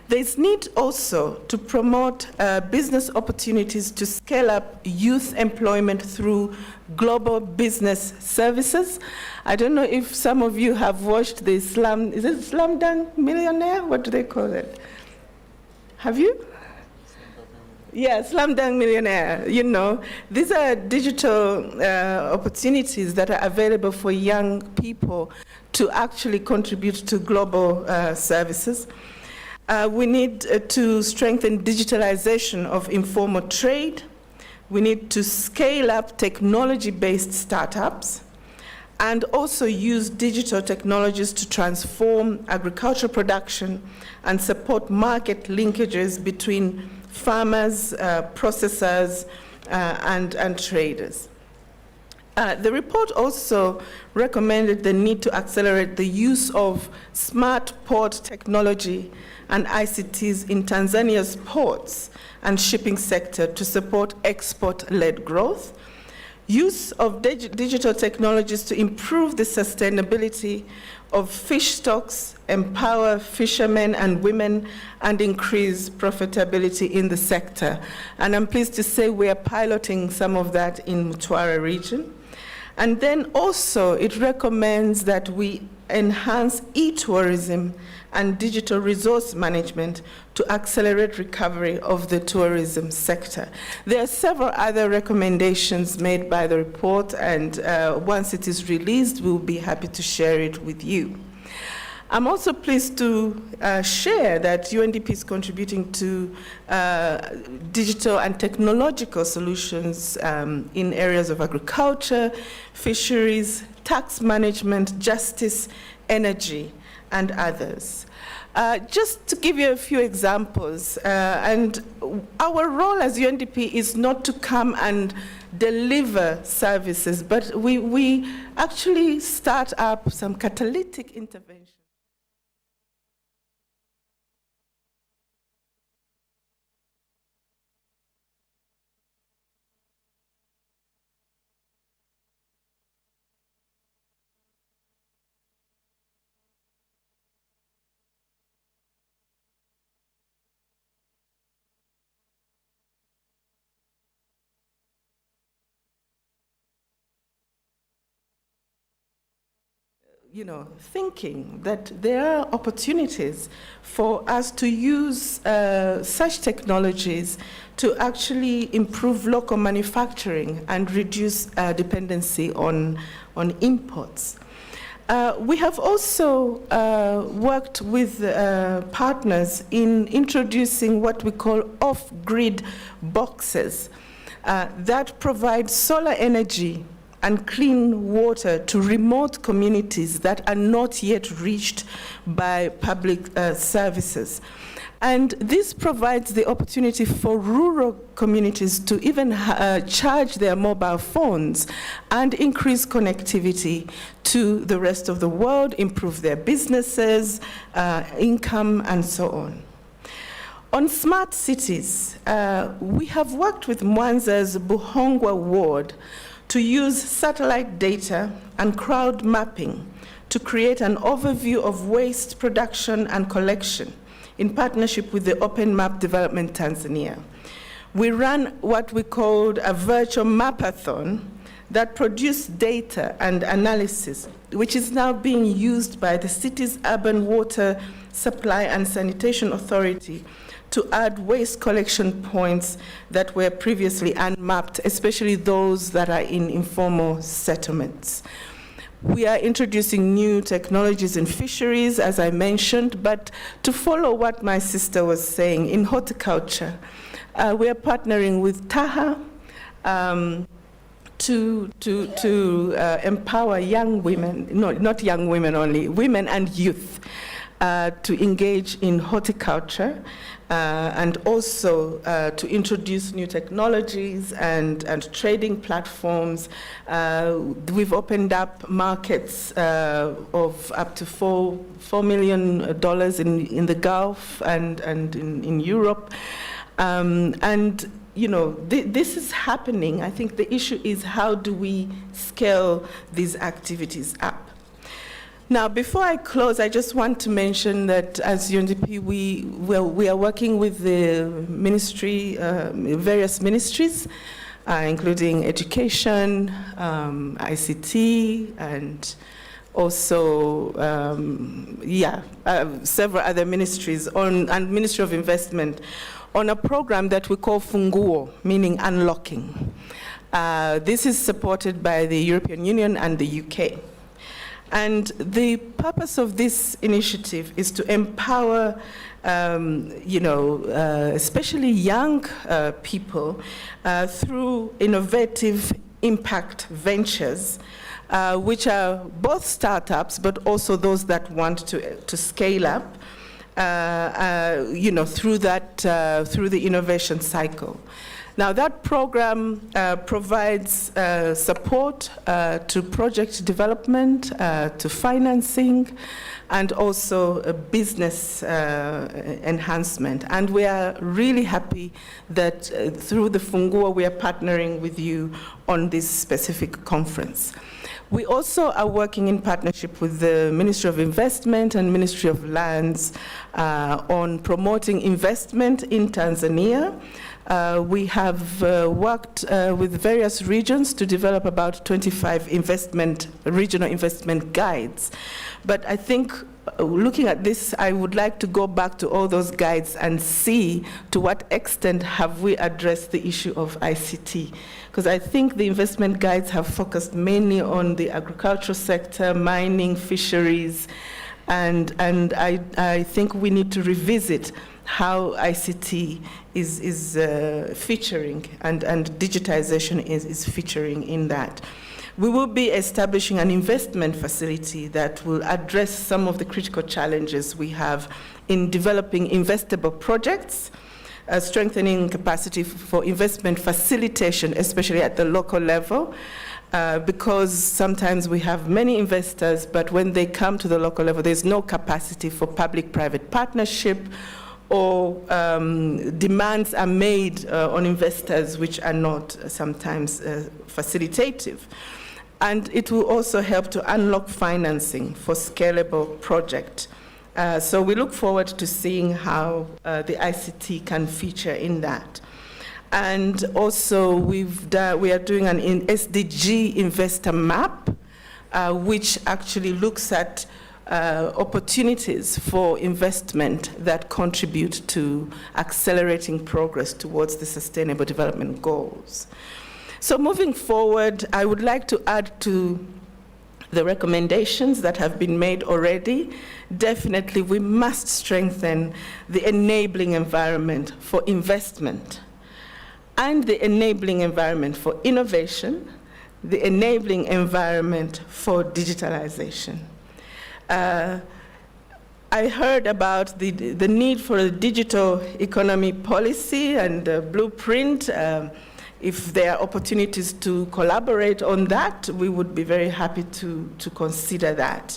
There's need also to promote business opportunities to scale up youth employment through global business services. I don't know if some of you have watched the is it Slam Dunk Millionaire? What do they call it? Have you? Yeah, Slam Dunk Millionaire. These are digital opportunities that are available for young people to actually contribute to global services. We need to strengthen digitalization of informal trade. We need to scale up technology-based startups and also use digital technologies to transform agricultural production and support market linkages between farmers, processors, and traders. The report also recommended the need to accelerate the use of smart port technology and ICTs in Tanzania's ports and shipping sector to support export-led growth, use of digital technologies to improve the sustainability of fish stocks, empower fishermen and women, and increase profitability in the sector. And I'm pleased to say we are piloting some of that in Mtwara region. And then also it recommends that we enhance e-tourism and digital resource management to accelerate recovery of the tourism sector. There are several other recommendations made by the report, and once it is released, we'll be happy to share it with you. I'm also pleased to share that UNDP is contributing to digital and technological solutions in areas of agriculture, fisheries, tax management, justice, energy, and others. Just to give you a few examples, and our role as UNDP is not to come and deliver services, but we actually start up some catalytic interventions. Thinking that there are opportunities for us to use such technologies to actually improve local manufacturing and reduce dependency on imports. We have also worked with partners in introducing what we call off-grid boxes that provide solar energy and clean water to remote communities that are not yet reached by public services. And this provides the opportunity for rural communities to even charge their mobile phones and increase connectivity to the rest of the world, improve their businesses, income, and so on. On smart cities, we have worked with Mwanza's Buhongwa ward to use satellite data and crowd mapping to create an overview of waste production and collection in partnership with the Open Map Development Tanzania. We ran what we called a virtual mapathon that produced data and analysis, which is now being used by the city's Urban Water Supply and Sanitation Authority to add waste collection points that were previously unmapped, especially those that are in informal settlements. We are introducing new technologies in fisheries, as I mentioned, but to follow what my sister was saying, in horticulture, we are partnering with Tehama to empower young women, no, not young women only, women and youth, to engage in horticulture, and also to introduce new technologies and trading platforms. We've opened up markets of up to $4 million in the Gulf and in Europe. This is happening. I think the issue is how do we scale these activities up? Now, before I close, I just want to mention that as UNDP, we are working with the ministry, various ministries, including education, ICT, and also, several other ministries and Ministry of Investment on a program that we call Funguo, meaning unlocking. This is supported by the European Union and the UK. And the purpose of this initiative is to empower, especially young people through innovative impact ventures, which are both startups, but also those that want to scale up. through the innovation cycle. Now that program provides support to project development, to financing, and also a business enhancement. And we are really happy that through the Fungua we are partnering with you on this specific conference. We also are working in partnership with the Ministry of Investment and Ministry of Lands on promoting investment in Tanzania. We have worked with various regions to develop about 25 regional investment guides. But I think looking at this, I would like to go back to all those guides and see to what extent have we addressed the issue of ICT. Because I think the investment guides have focused mainly on the agricultural sector, mining, fisheries, and I think we need to revisit how ICT is featuring and digitization is featuring in that. We will be establishing an investment facility that will address some of the critical challenges we have in developing investable projects, strengthening capacity for investment facilitation, especially at the local level, because sometimes we have many investors, but when they come to the local level, there's no capacity for public-private partnership, or demands are made on investors which are not sometimes facilitative. And it will also help to unlock financing for scalable projects. So we look forward to seeing how the ICT can feature in that. And also we are doing an SDG investor map, which actually looks at opportunities for investment that contribute to accelerating progress towards the Sustainable Development Goals. So moving forward, I would like to add to the recommendations that have been made already. Definitely, we must strengthen the enabling environment for investment and the enabling environment for innovation, the enabling environment for digitalization. I heard about the need for a digital economy policy and a blueprint. If there are opportunities to collaborate on that, we would be very happy to consider that.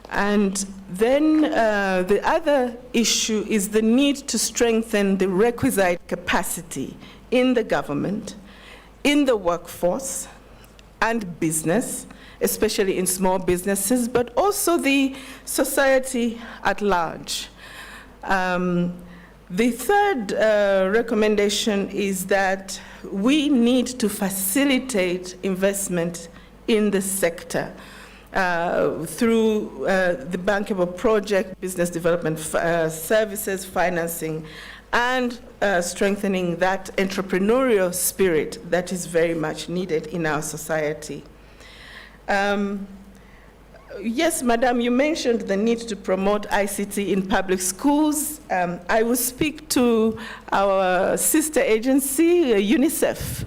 And then the other issue is the need to strengthen the requisite capacity in the government, in the workforce, and business, especially in small businesses, but also the society at large. The third recommendation is that we need to facilitate investment in the sector through the bankable project, business development services, financing, and strengthening that entrepreneurial spirit that is very much needed in our society. Yes, Madam, you mentioned the need to promote ICT in public schools. I will speak to our sister agency, UNICEF,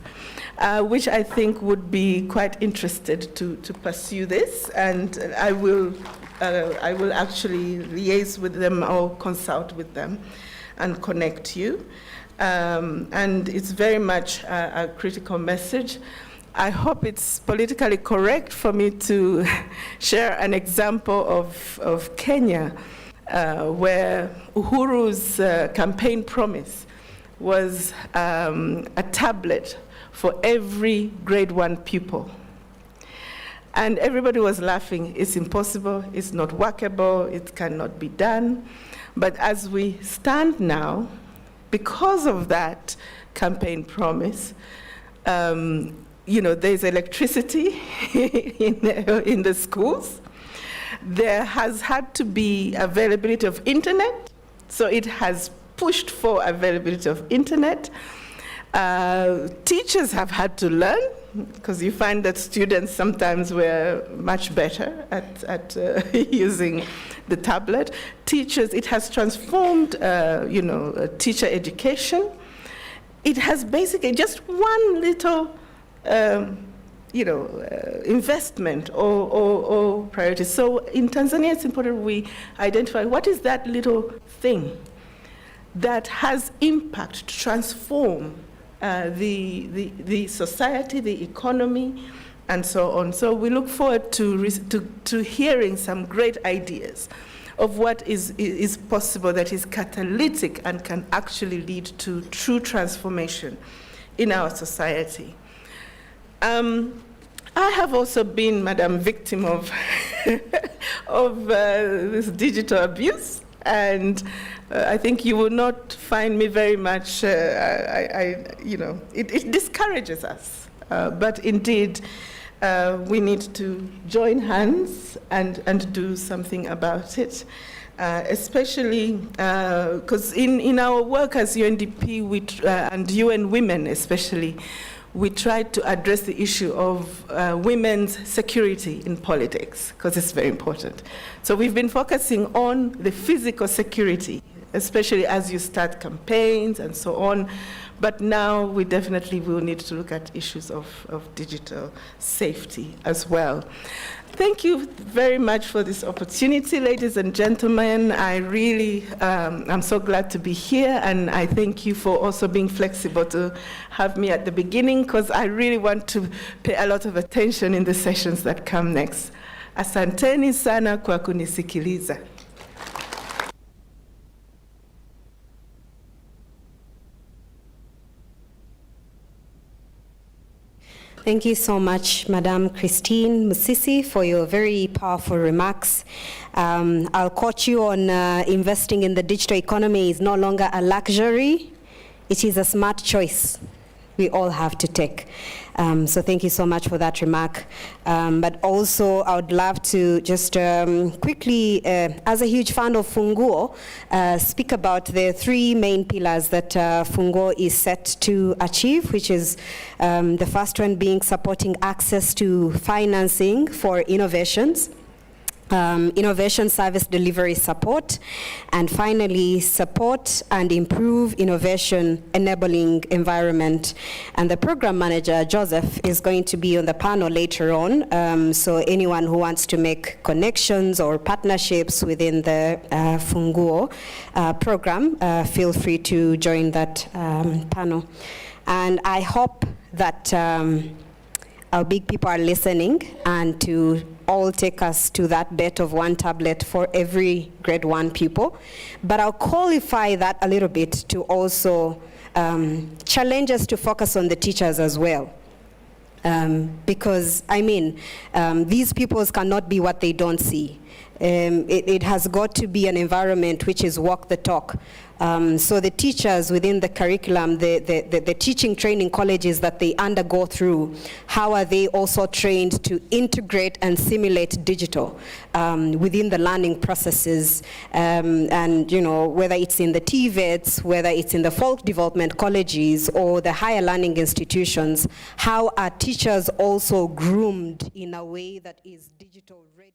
which I think would be quite interested to pursue this, and I will actually liaise with them or consult with them and connect you. And it's very much a critical message. I hope it's politically correct for me to share an example of Kenya, where Uhuru's campaign promise was a tablet for every grade 1 pupil. And everybody was laughing. It's impossible, it's not workable, it cannot be done. But as we stand now, because of that campaign promise, there's electricity in the schools. There has had to be availability of internet, so it has pushed for availability of internet. Teachers have had to learn, because you find that students sometimes were much better at using the tablet. Teachers, it has transformed, teacher education. It has basically just one little investment or priorities. So in Tanzania, it's important we identify what is that little thing that has impact to transform the society, the economy, and so on. So we look forward to hearing some great ideas of what is possible that is catalytic and can actually lead to true transformation in our society. I have also been, Madam, victim of this digital abuse, and I think you will not find me very much. It discourages us, but indeed, we need to join hands and do something about it. Especially because in our work as UNDP and UN Women especially, we tried to address the issue of women's security in politics, because it's very important. So we've been focusing on the physical security, especially as you start campaigns and so on. But now we definitely will need to look at issues of digital safety as well. Thank you very much for this opportunity, ladies and gentlemen. I really am so glad to be here, and I thank you for also being flexible to have me at the beginning, because I really want to pay a lot of attention in the sessions that come next. Asanteni sana kwa kunisikiliza. Thank you so much, Madam Christine Musisi, for your very powerful remarks. I'll quote you on investing in the digital economy is no longer a luxury, it is a smart choice we all have to take. So thank you so much for that remark. But also, I would love to just quickly, as a huge fan of Funguo, speak about the three main pillars that Funguo is set to achieve, which is the first one being supporting access to financing for innovations. Innovation service delivery support, and finally support and improve innovation enabling environment. And the program manager, Joseph, is going to be on the panel later on, so anyone who wants to make connections or partnerships within the Funguo program, feel free to join that panel. And I hope that our big people are listening and to all take us to that bet of 1 tablet for every grade 1 pupil. But I'll qualify that a little bit to also challenge us to focus on the teachers as well. Because, these pupils cannot be what they don't see. It has got to be an environment which is walk the talk. So the teachers within the curriculum, the teaching training colleges that they undergo through, how are they also trained to integrate and simulate digital within the learning processes, and whether it's in the TVETs, whether it's in the folk development colleges or the higher learning institutions, how are teachers also groomed in a way that is digital ready?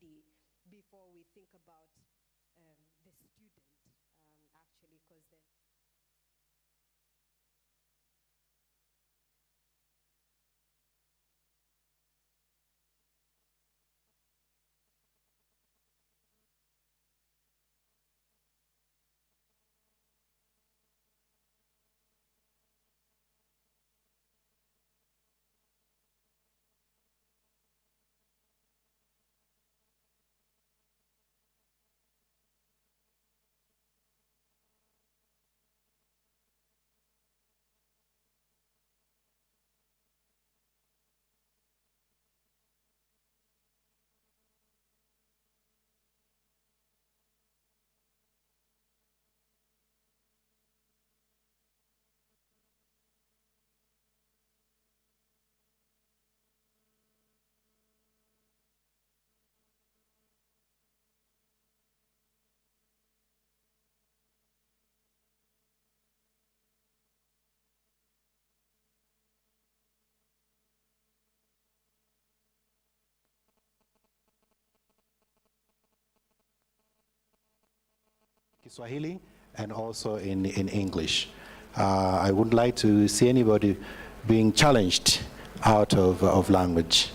Kiswahili and also in English. I wouldn't like to see anybody being challenged out of language.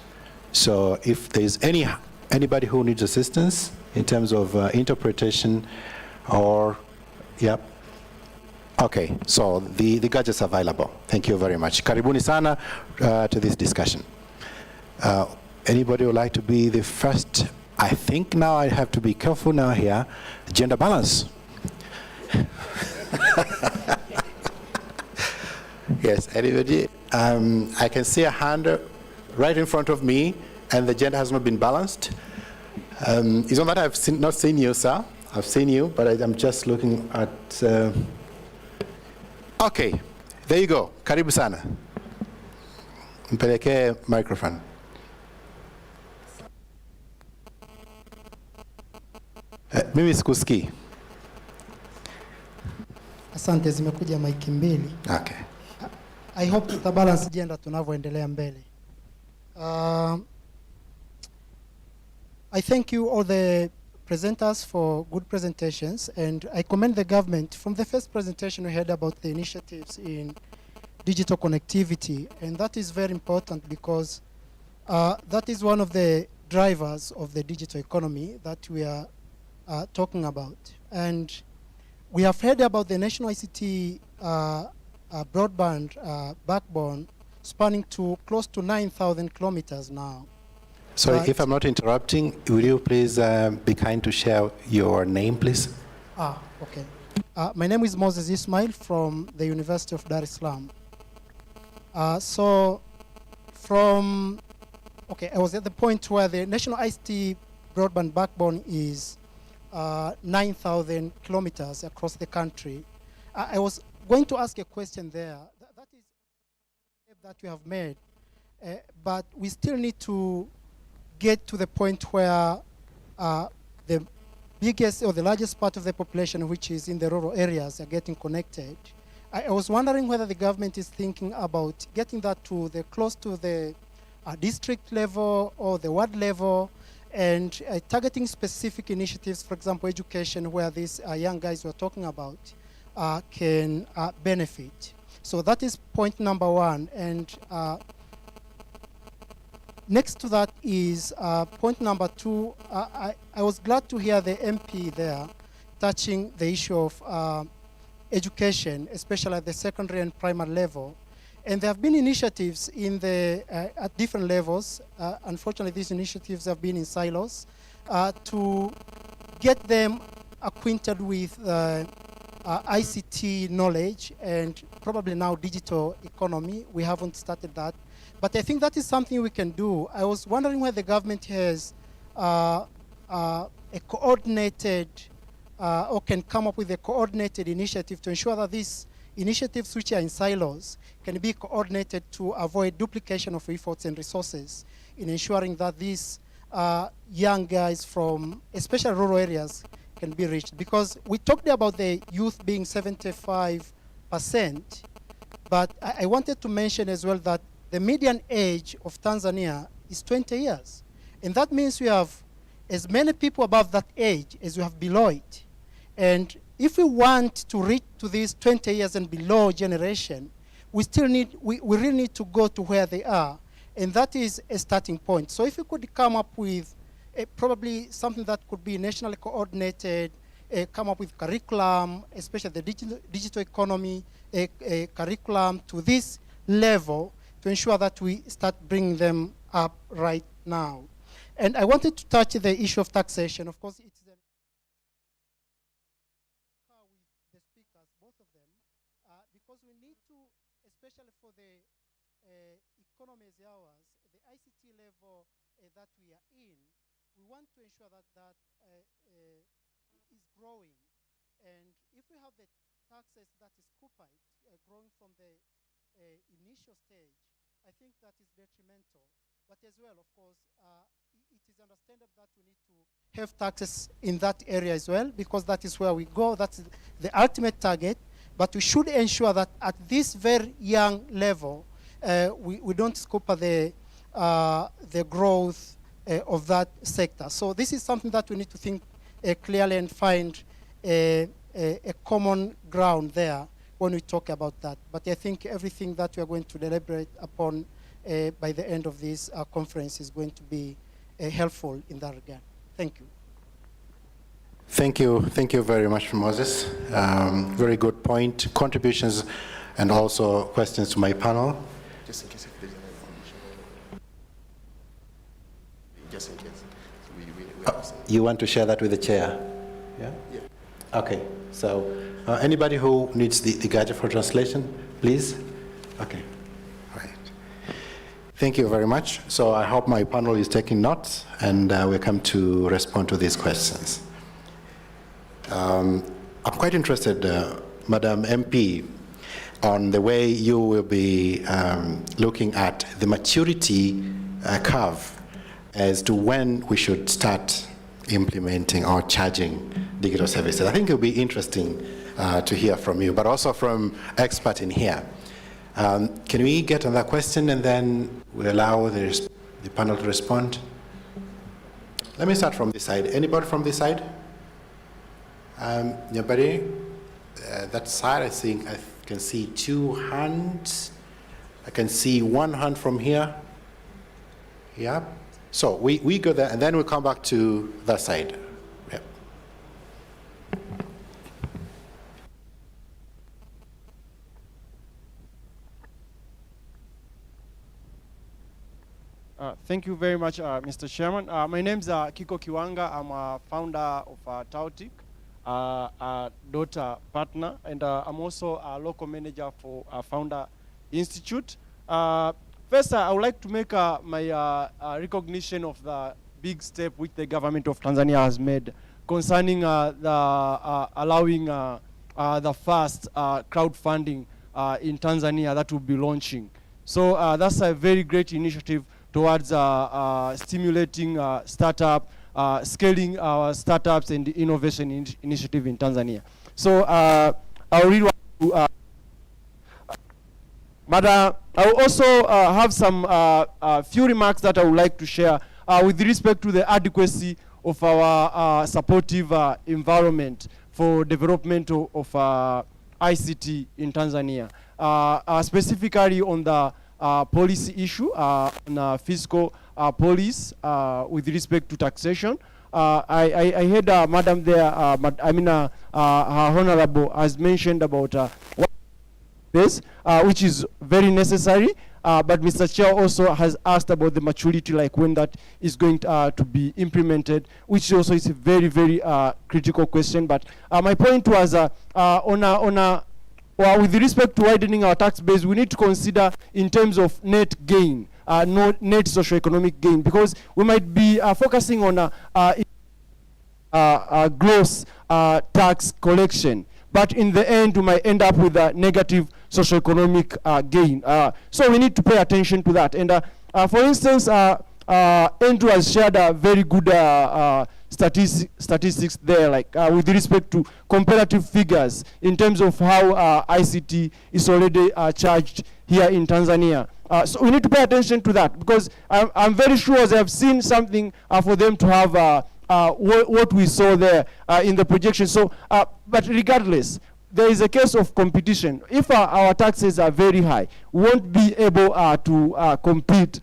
So if there's anybody who needs assistance in terms of interpretation or, yep. Okay, so the gadgets are available. Thank you very much. Karibuni sana to this discussion. Anybody would like to be the first? I think now I have to be careful now here. Gender balance. Yes, anybody? I can see a hand right in front of me, and the gender has not been balanced. It's not that I've not seen you, sir. I've seen you, but I'm just looking at... Okay, there you go. Karibu sana. Mpelekee microphone. Mimi sikusikii. Asante, zimekuja maiki mbili. Okay. I hope tutabalance gender tunavyoendelea mbele. I thank you all the presenters for good presentations, and I commend the government. From the first presentation we heard about the initiatives in digital connectivity, and that is very important because that is one of the drivers of the digital economy that we are talking about. And we have heard about the national ICT broadband backbone spanning to close to 9,000 kilometers now. Sorry, if I'm not interrupting, will you please be kind to share your name, please? Okay. My name is Moses Ismail from the University of Dar es Salaam. I was at the point where the national ICT broadband backbone is 9,000 kilometers across the country. I was going to ask a question there. That is that we have made, but we still need to get to the point where the biggest or the largest part of the population, which is in the rural areas, are getting connected. I was wondering whether the government is thinking about getting that to the close to the district level or the ward level, and targeting specific initiatives, for example, education, where these young guys we're talking about can benefit. So that is point number one. And next to that is point number two. I was glad to hear the MP there touching the issue of education, especially at the secondary and primary level. And there have been initiatives in the, at different levels. Unfortunately, these initiatives have been in silos to get them acquainted with ICT knowledge and probably now digital economy. We haven't started that. But I think that is something we can do. I was wondering whether the government has a coordinated or can come up with a coordinated initiative to ensure that these initiatives which are in silos can be coordinated to avoid duplication of efforts and resources in ensuring that these young guys from especially rural areas can be reached. Because we talked about the youth being 75%, but I wanted to mention as well that the median age of Tanzania is 20 years. And that means we have as many people above that age as we have below it. And if we want to reach to this 20 years and below generation, we really need to go to where they are. And that is a starting point. So if we could come up with probably something that could be nationally coordinated, come up with curriculum, especially the digital economy curriculum to this level to ensure that we start bringing them up right now. And I wanted to touch the issue of taxation. Of course, it's the speakers, both of them, because we need to, especially for the economy as ours, the ICT level that we are in, we want to ensure that that is growing. And if we have the taxes that is coupled, growing from the initial stage, I think that is detrimental. But as well, of course, it is understandable that we need to have taxes in that area as well, because that is where we go. That's the ultimate target. But we should ensure that at this very young level, we don't scupper the growth of that sector. So this is something that we need to think clearly and find a common ground there when we talk about that. But I think everything that we are going to deliberate upon by the end of this conference is going to be helpful in that regard. Thank you. Thank you very much, Moses. Very good point, contributions, and also questions to my panel. Just in case if there's any information. Just in case. You want to share that with the chair? Yeah? Yeah. Okay, so anybody who needs the gadget for translation, please? Okay, all right. Thank you very much. So I hope my panel is taking notes, and we come to respond to these questions. I'm quite interested, Madam MP, on the way you will be looking at the maturity curve as to when we should start implementing or charging digital services. I think it will be interesting to hear from you, but also from experts in here. Can we get on that question and then we allow the panel to respond? Let me start from this side. Anybody from this side? Anybody? That side, I think I can see 2 hands. I can see 1 hand from here. Yeah. So we go there and then we'll come back to that side. Yeah. Thank you very much, Mr. Chairman. My name is Kiko Kiwanga. I'm a founder of Tautic, a daughter partner, and I'm also a local manager for Founder Institute. First, I would like to make my recognition of the big step which the government of Tanzania has made concerning allowing the first crowdfunding in Tanzania that will be launching. So that's a very great initiative towards stimulating startup, scaling our startups and the innovation initiative in Tanzania. So I really want to, but I will also have some few remarks that I would like to share with respect to the adequacy of our supportive environment for development of ICT in Tanzania, specifically on the policy issue, on fiscal policy with respect to taxation. I heard Madam there, her Honorable has mentioned about this, which is very necessary, but Mr. Chair also has asked about the maturity, like when that is going to be implemented, which also is a very, very critical question. But my point was with respect to widening our tax base, we need to consider in terms of net gain, not net socioeconomic gain, because we might be focusing on gross tax collection, but in the end we might end up with a negative socioeconomic gain. So we need to pay attention to that. And for instance, Andrew has shared a very good statistics there, like with respect to comparative figures in terms of how ICT is already charged here in Tanzania. So we need to pay attention to that, because I'm very sure as I've seen something for them to have what we saw there in the projection. So, but regardless, there is a case of competition. If our taxes are very high, we won't be able to compete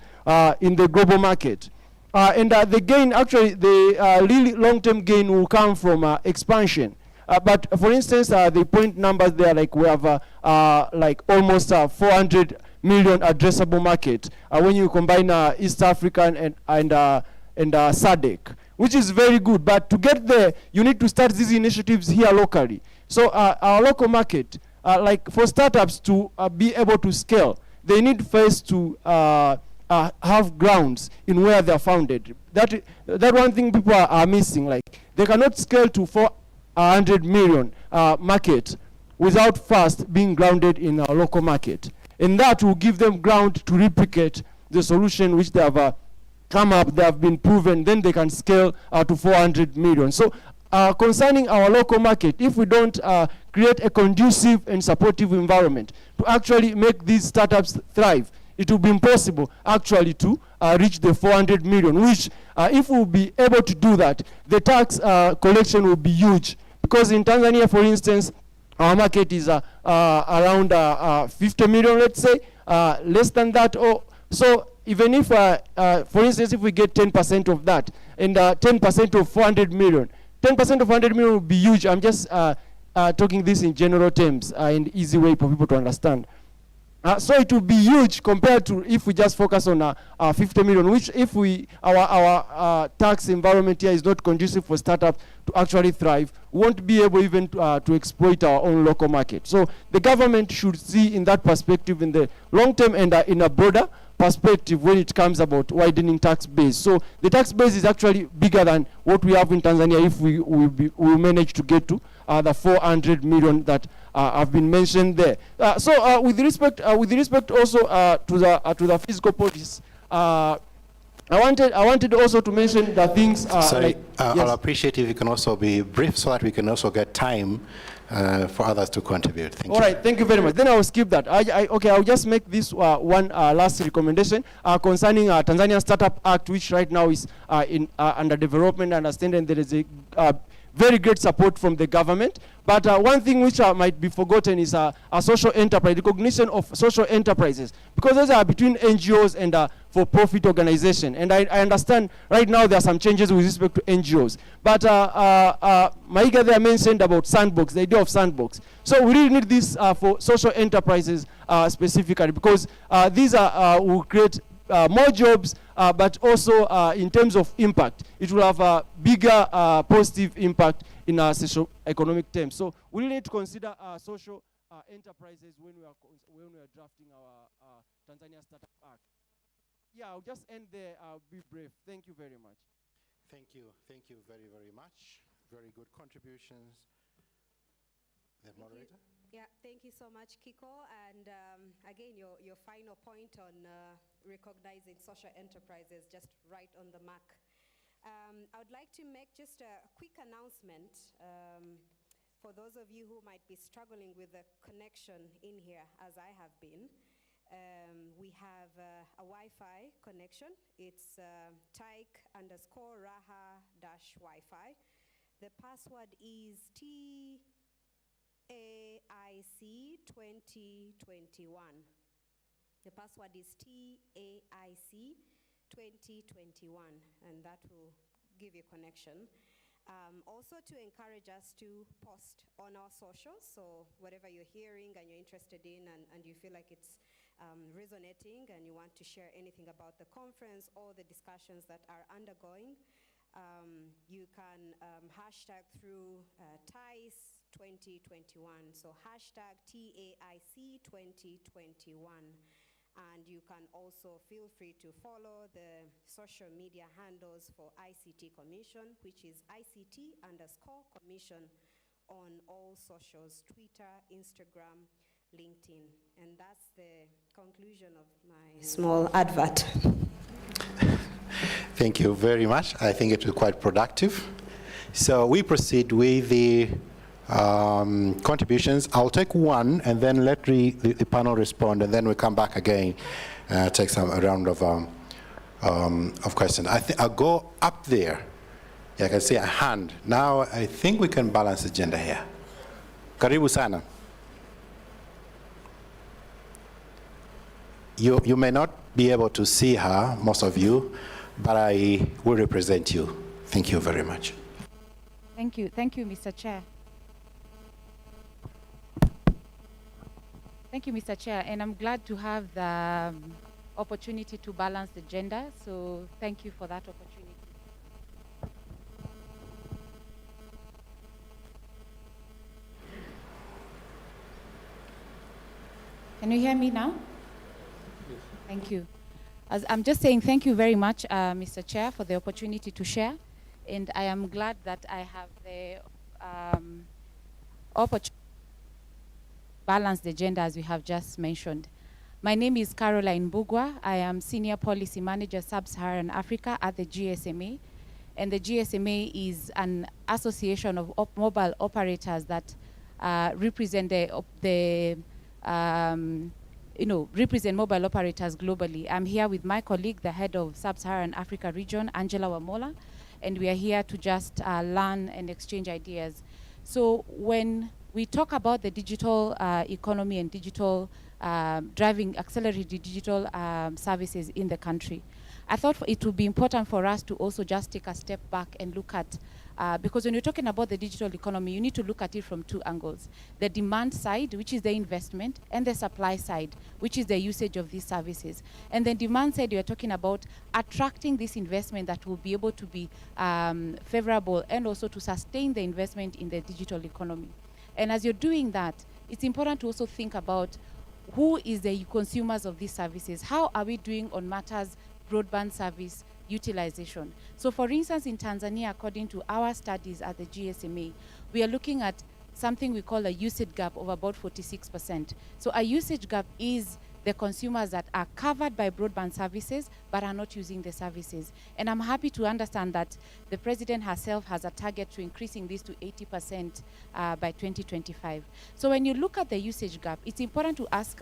in the global market. And the gain, actually, the really long-term gain will come from expansion. But for instance, the point numbers there, like we have like almost 400 million addressable market when you combine East African and SADC, which is very good. But to get there, you need to start these initiatives here locally. So our local market, like for startups to be able to scale, they need first to have grounds in where they're founded. That one thing people are missing. Like they cannot scale to 400 million market without first being grounded in our local market. And that will give them ground to replicate the solution which they have come up, they have been proven, then they can scale to 400 million. So concerning our local market, if we don't create a conducive and supportive environment to actually make these startups thrive, it will be impossible actually to reach the 400 million, which if we'll be able to do that, the tax collection will be huge. Because in Tanzania, for instance, our market is around 50 million, let's say, less than that. So even if, for instance, if we get 10% of that, and 10% of 400 million, 10% of 100 million would be huge. I'm just talking this in general terms, in easy way for people to understand. So it will be huge compared to if we just focus on 50 million, which if our tax environment here is not conducive for startups to actually thrive, we won't be able even to exploit our own local market. So the government should see in that perspective in the long term and in a broader perspective when it comes about widening tax base. So the tax base is actually bigger than what we have in Tanzania if we manage to get to the 400 million that have been mentioned there. So with respect also to the fiscal policy, I wanted also to mention the things. Sorry, like, yes. I'll appreciate if you can also be brief so that we can also get time for others to contribute. Thank you. All right, thank you very much. Then I will skip that. Okay, I'll just make this one last recommendation concerning Tanzania Startup Act, which right now is under development. I understand and there is a very great support from the government. But one thing which might be forgotten is a social enterprise, recognition of social enterprises, because those are between NGOs and for-profit organization. And I understand right now there are some changes with respect to NGOs. But Maiga there mentioned about sandbox, the idea of sandbox. So we really need this for social enterprises specifically, because these will create more jobs, but also in terms of impact, it will have a bigger positive impact in socio-economic terms. So we really need to consider social enterprises when we are drafting our Tanzania Startup Act. Yeah, I'll just end there. I'll be brief. Thank you very much. Thank you very, very much. Very good contributions. The moderator? Yeah, thank you so much, Kiko. And again, your final point on recognizing social enterprises, just right on the mark. I would like to make just a quick announcement for those of you who might be struggling with the connection in here, as I have been. We have a Wi-Fi connection. It's taik_raha-Wi-Fi. The password is TAIC 2021. The password is TAIC 2021, and that will give you connection. Also to encourage us to post on our socials, so whatever you're hearing and you're interested in and you feel like it's resonating and you want to share anything about the conference or the discussions that are undergoing, you can hashtag through TAIC 2021, so hashtag TAIC 2021. And you can also feel free to follow the social media handles for ICT Commission, which is ICT_Commission on all socials, Twitter, Instagram, LinkedIn. And that's the conclusion of my small advert. Thank you very much. I think it was quite productive. So we proceed with the contributions. I'll take one and then let the panel respond, and then we come back again, take a round of questions. I'll go up there. Yeah, I can see a hand. Now I think we can balance the gender here. Karibu sana. You may not be able to see her, most of you, but I will represent you. Thank you very much. Thank you, Mr. Chair. Thank you, Mr. Chair, and I'm glad to have the opportunity to balance the gender, so thank you for that opportunity. Can you hear me now? Yes. Thank you. As I'm just saying thank you very much, Mr. Chair, for the opportunity to share, and I am glad that I have the opportunity balance the gender as we have just mentioned. My name is Caroline Bugwa. I am Senior Policy Manager Sub-Saharan Africa at the GSMA. And the GSMA is an association of mobile operators that represent represent mobile operators globally. I'm here with my colleague, the head of Sub-Saharan Africa region, Angela Wamola, and we are here to just learn and exchange ideas. So when we talk about the digital economy and digital driving accelerated digital services in the country. I thought it would be important for us to also just take a step back and look at, because when you're talking about the digital economy, you need to look at it from two angles. The demand side, which is the investment, and the supply side, which is the usage of these services. And the demand side, you're talking about attracting this investment that will be able to be favorable and also to sustain the investment in the digital economy. And as you're doing that, it's important to also think about who is the consumers of these services. How are we doing on matters broadband service utilization? So for instance, in Tanzania, according to our studies at the GSMA, we are looking at something we call a usage gap of about 46%. So a usage gap is the consumers that are covered by broadband services but are not using the services. And I'm happy to understand that the President herself has a target to increasing this to 80% by 2025. So when you look at the usage gap, it's important to ask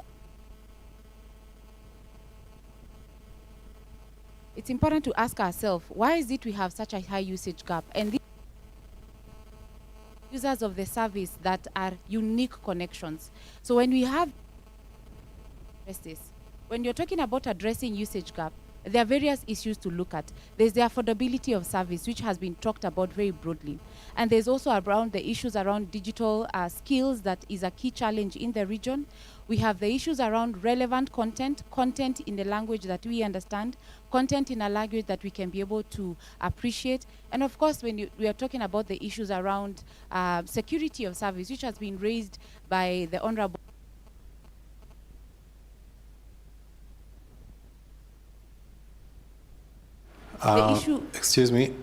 ourselves, why is it we have such a high usage gap? And these users of the service that are unique connections. So when we have this, when you're talking about addressing usage gap, there are various issues to look at. There's the affordability of service, which has been talked about very broadly. And there's also around the issues around digital skills that is a key challenge in the region. We have the issues around relevant content in the language that we understand, content in a language that we can be able to appreciate. And of course, when we are talking about the issues around security of service, which has been raised by the Honorable. Excuse me,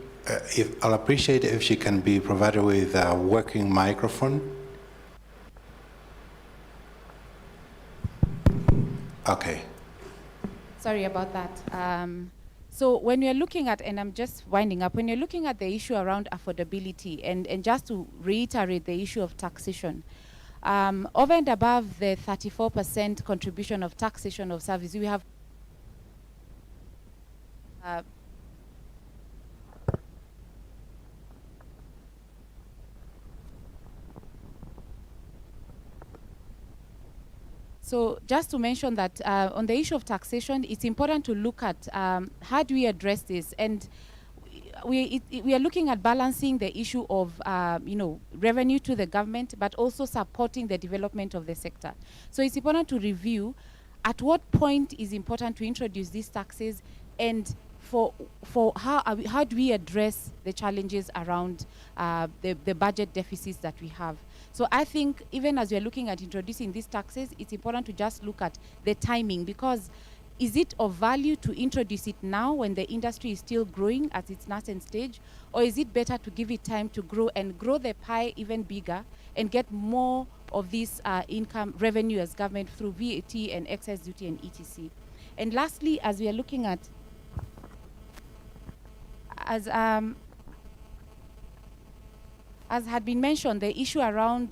I'll appreciate if she can be provided with a working microphone. Okay. Sorry about that. So when you're looking at, and I'm just winding up, when you're looking at the issue around affordability, and just to reiterate the issue of taxation, over and above the 34% contribution of taxation of service, we have so just to mention that on the issue of taxation, it's important to look at how do we address this, and we are looking at balancing the issue of revenue to the government, but also supporting the development of the sector. So it's important to review at what point is important to introduce these taxes, and for how do we address the challenges around the budget deficits that we have. So I think even as we're looking at introducing these taxes, it's important to just look at the timing, because is it of value to introduce it now when the industry is still growing at its nascent stage, or is it better to give it time to grow and grow the pie even bigger and get more of this income revenue as government through VAT and excess duty and etc. And lastly, as we are looking at as had been mentioned, the issue around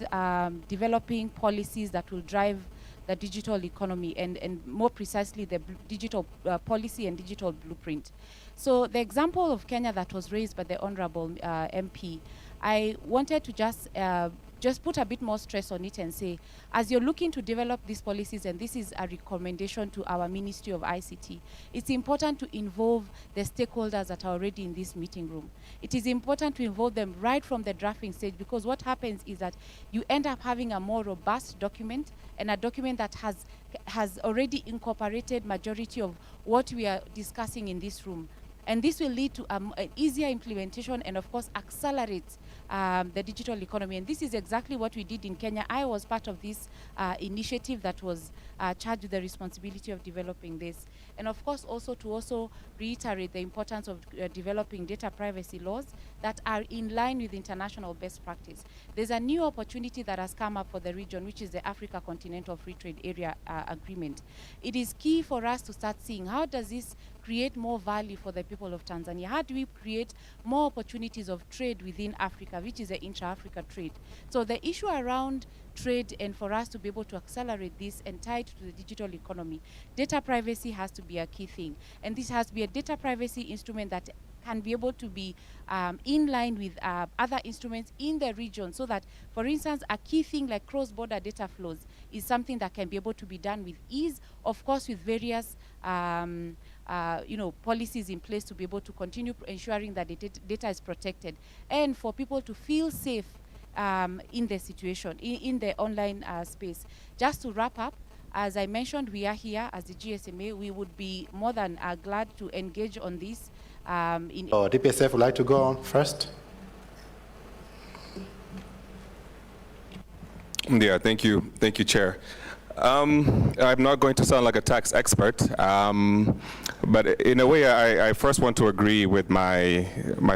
developing policies that will drive the digital economy, and more precisely the digital policy and digital blueprint. So the example of Kenya that was raised by the Honorable MP, I wanted to just put a bit more stress on it and say, as you're looking to develop these policies, and this is a recommendation to our Ministry of ICT, it's important to involve the stakeholders that are already in this meeting room. It is important to involve them right from the drafting stage, because what happens is that you end up having a more robust document, and a document that has already incorporated majority of what we are discussing in this room. And this will lead to an easier implementation and, of course, accelerate the digital economy. And this is exactly what we did in Kenya. I was part of this initiative that was charged with the responsibility of developing this. And, of course, also to reiterate the importance of developing data privacy laws that are in line with international best practice. There's a new opportunity that has come up for the region, which is the Africa Continental Free Trade Area Agreement. It is key for us to start seeing how does this create more value for the people of Tanzania? How do we create more opportunities of trade within Africa, which is the intra-Africa trade? So the issue around trade, and for us to be able to accelerate this and tie it to the digital economy, data privacy has to be a key thing. And this has to be a data privacy instrument that can be able to be in line with other instruments in the region, so that, for instance, a key thing like cross-border data flows is something that can be able to be done with ease, of course with various policies in place to be able to continue ensuring that data is protected, and for people to feel safe in the situation, in the online space. Just to wrap up, as I mentioned, we are here as the GSMA. We would be more than glad to engage on this. DPSF would like to go on first. Yeah, thank you, Chair. I'm not going to sound like a tax expert, but in a way, I first want to agree with my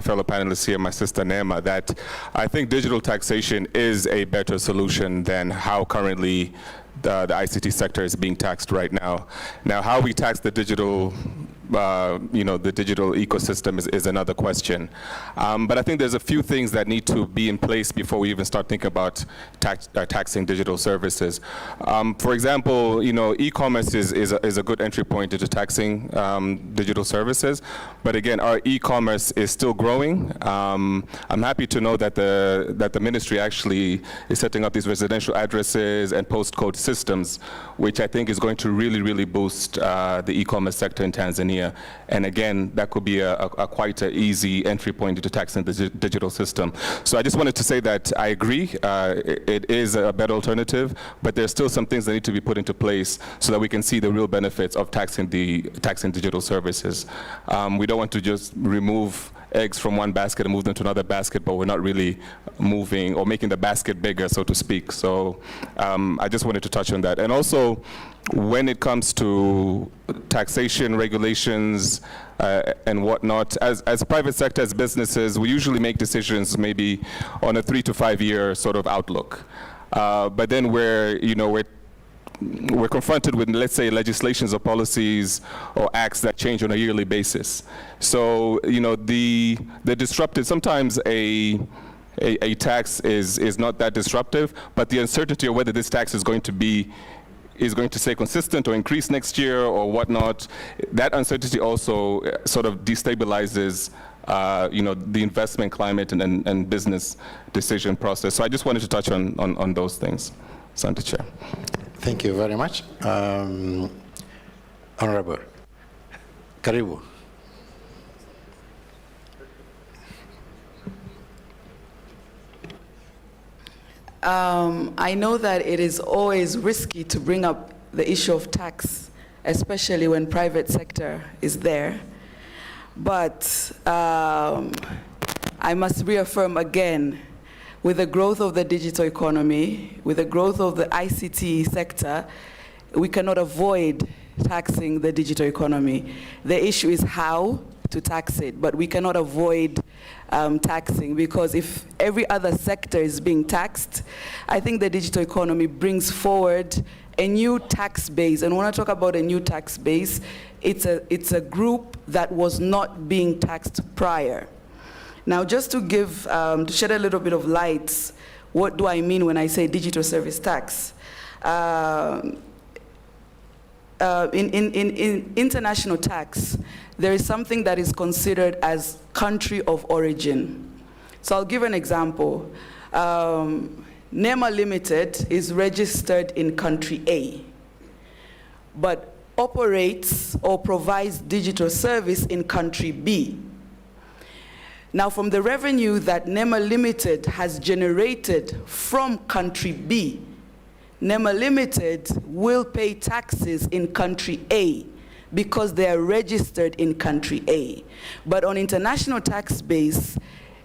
fellow panelists here, my sister Tehama, that I think digital taxation is a better solution than how currently the ICT sector is being taxed right now. Now, how we tax the digital the digital ecosystem is another question. But I think there's a few things that need to be in place before we even start thinking about taxing digital services. For example, e-commerce is a good entry point into taxing digital services. But again, our e-commerce is still growing. I'm happy to know that the ministry actually is setting up these residential addresses and postcode systems, which I think is going to really, really boost the e-commerce sector in Tanzania. And again, that could be a quite an easy entry point into taxing the digital system. So I just wanted to say that I agree, it is a better alternative, but there's still some things that need to be put into place so that we can see the real benefits of taxing digital services. We don't want to just remove eggs from one basket and move them to another basket, but we're not really moving or making the basket bigger, so to speak. So I just wanted to touch on that. And also, when it comes to taxation regulations and whatnot, as private sector, as businesses, we usually make decisions maybe on a 3 to 5 year sort of outlook. But then we're confronted with, let's say, legislations or policies or acts that change on a yearly basis. So, the disruptive, sometimes a tax is not that disruptive, but the uncertainty of whether this tax is going to stay consistent or increase next year or whatnot, that uncertainty also sort of destabilizes the investment climate and business decision process. So I just wanted to touch on those things. Asante Chair. Thank you very much. Honorable, karibu. I know that it is always risky to bring up the issue of tax, especially when private sector is there. But I must reaffirm again, with the growth of the digital economy, with the growth of the ICT sector, we cannot avoid taxing the digital economy. The issue is how to tax it, but we cannot avoid taxing, because if every other sector is being taxed, I think the digital economy brings forward a new tax base. And when I talk about a new tax base, it's a group that was not being taxed prior. Now, just to give, to shed a little bit of light, what do I mean when I say digital service tax? In international tax, there is something that is considered as country of origin. So I'll give an example. Tehama Limited is registered in country A, but operates or provides digital service in country B. Now, from the revenue that Tehama Limited has generated from country B, Tehama Limited will pay taxes in country A because they are registered in country A. But on international tax base,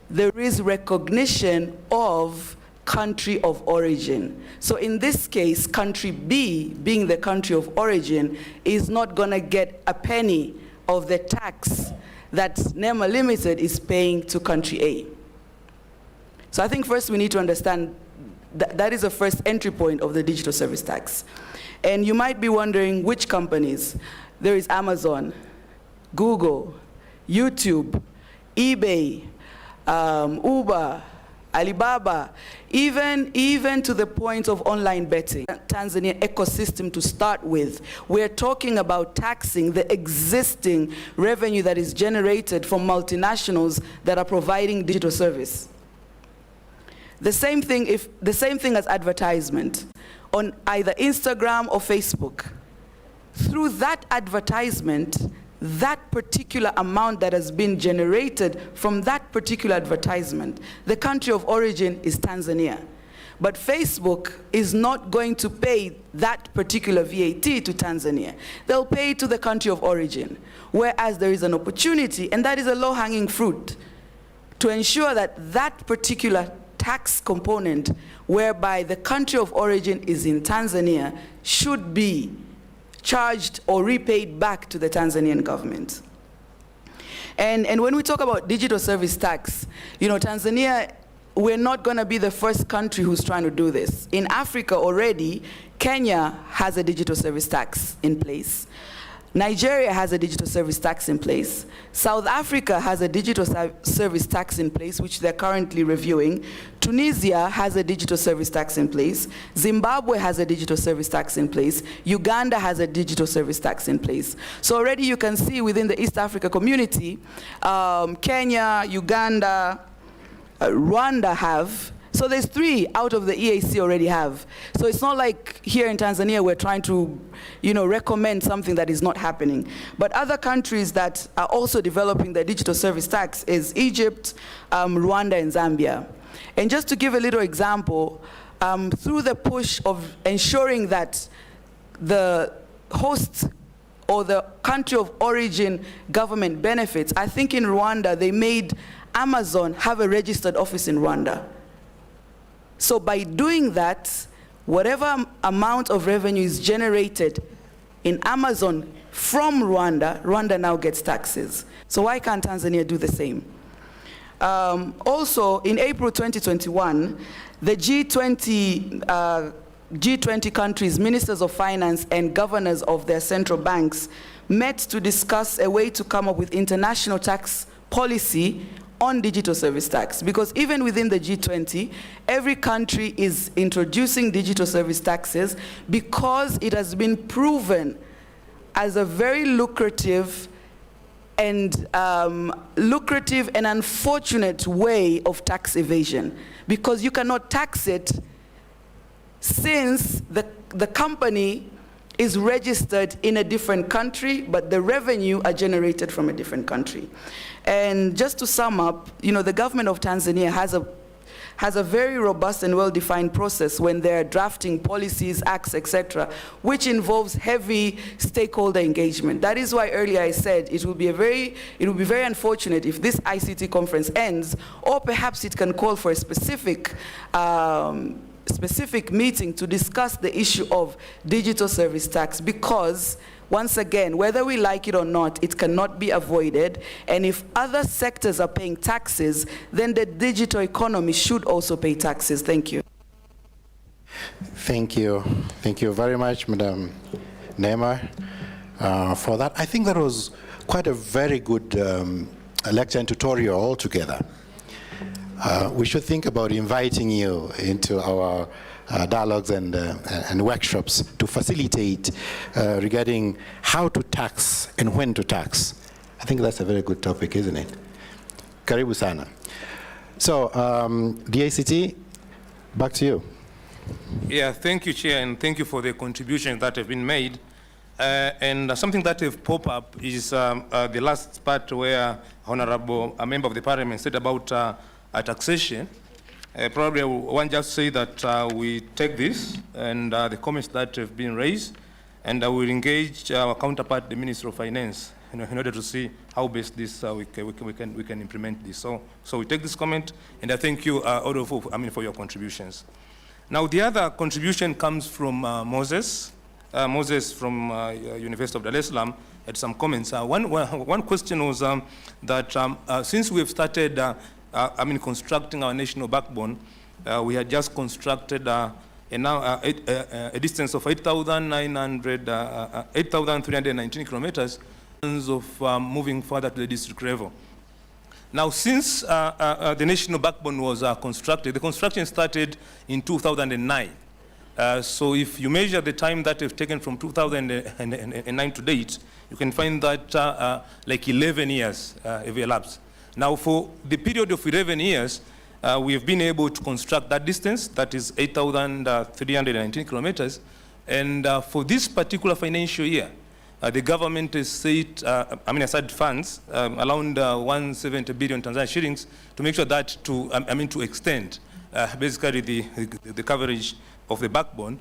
there is recognition of country of origin. So in this case, country B, being the country of origin, is not gonna get a penny of the tax that Tehama Limited is paying to country A. So I think first we need to understand that is the first entry point of the digital service tax. And you might be wondering which companies. There is Amazon, Google, YouTube, eBay, Uber, Alibaba, even to the point of online betting. Tanzania ecosystem to start with. We're talking about taxing the existing revenue that is generated from multinationals that are providing digital service. The same thing as advertisement. on either Instagram or Facebook. Through that advertisement, that particular amount that has been generated from that particular advertisement, the country of origin is Tanzania. But Facebook is not going to pay that particular VAT to Tanzania. They'll pay it to the country of origin, whereas there is an opportunity, and that is a low-hanging fruit, to ensure that that particular tax component whereby the country of origin is in Tanzania should be charged or repaid back to the Tanzanian government. And when we talk about digital service tax, you know, Tanzania, we're not going to be the first country who's trying to do this. In Africa already, Kenya has a digital service tax in place. Nigeria has a digital service tax in place. South Africa has a digital service tax in place, which they're currently reviewing. Tunisia has a digital service tax in place. Zimbabwe has a digital service tax in place. Uganda has a digital service tax in place. So already you can see within the East Africa community, Kenya, Uganda, Rwanda have. So there's 3 out of the EAC already have. So it's not like here in Tanzania we're trying to, you know, recommend something that is not happening. But other countries that are also developing the digital service tax is Egypt, Rwanda, and Zambia. And just to give a little example, through the push of ensuring that the host or the country of origin government benefits, I think in Rwanda they made Amazon have a registered office in Rwanda. So by doing that, whatever amount of revenue is generated in Amazon from Rwanda, Rwanda now gets taxes. So why can't Tanzania do the same? Also, in April 2021, the G20 countries, ministers of finance and governors of their central banks met to discuss a way to come up with international tax policy on digital service tax, because even within the G20, every country is introducing digital service taxes because it has been proven as a very lucrative and unfortunate way of tax evasion, because you cannot tax it since the company is registered in a different country, but the revenue are generated from a different country. And just to sum up, you know, the government of Tanzania has a very robust and well-defined process when they're drafting policies, acts, etc., which involves heavy stakeholder engagement. That is why earlier I said it will be very unfortunate if this ICT conference ends, or perhaps it can call for a specific meeting to discuss the issue of digital service tax, because once again, whether we like it or not, it cannot be avoided. And if other sectors are paying taxes, then the digital economy should also pay taxes. Thank you. Thank you. Thank you very much, Madam Neema, for that. I think that was quite a very good lecture and tutorial altogether. We should think about inviting you into our dialogues and workshops to facilitate regarding how to tax and when to tax. I think that's a very good topic, isn't it? Karibu sana. So, DACT, back to you. Yeah, thank you, Chair, and thank you for the contributions that have been made. And something that have popped up is the last part where a member of the Parliament said about taxation. Probably I want just to say that we take this and the comments that have been raised, and I will engage our counterpart, the Minister of Finance, in order to see how best this we can implement this. So we take this comment, and I thank you all for your contributions. Now the other contribution comes from Moses. Moses from University of Dar es Salaam had some comments. One question was that since we have started constructing our national backbone, we had just constructed a distance of 8,319 kilometers of moving further to the district level. Now, since the national backbone was constructed, the construction started in 2009. So if you measure the time that we've taken from 2009 to date, you can find that like 11 years have elapsed. Now, for the period of 11 years, we have been able to construct that distance, that is 8,319 kilometers. And for this particular financial year, the government has set, aside funds, around 170 billion Tanzania shillings to make sure that to extend basically the coverage of the backbone.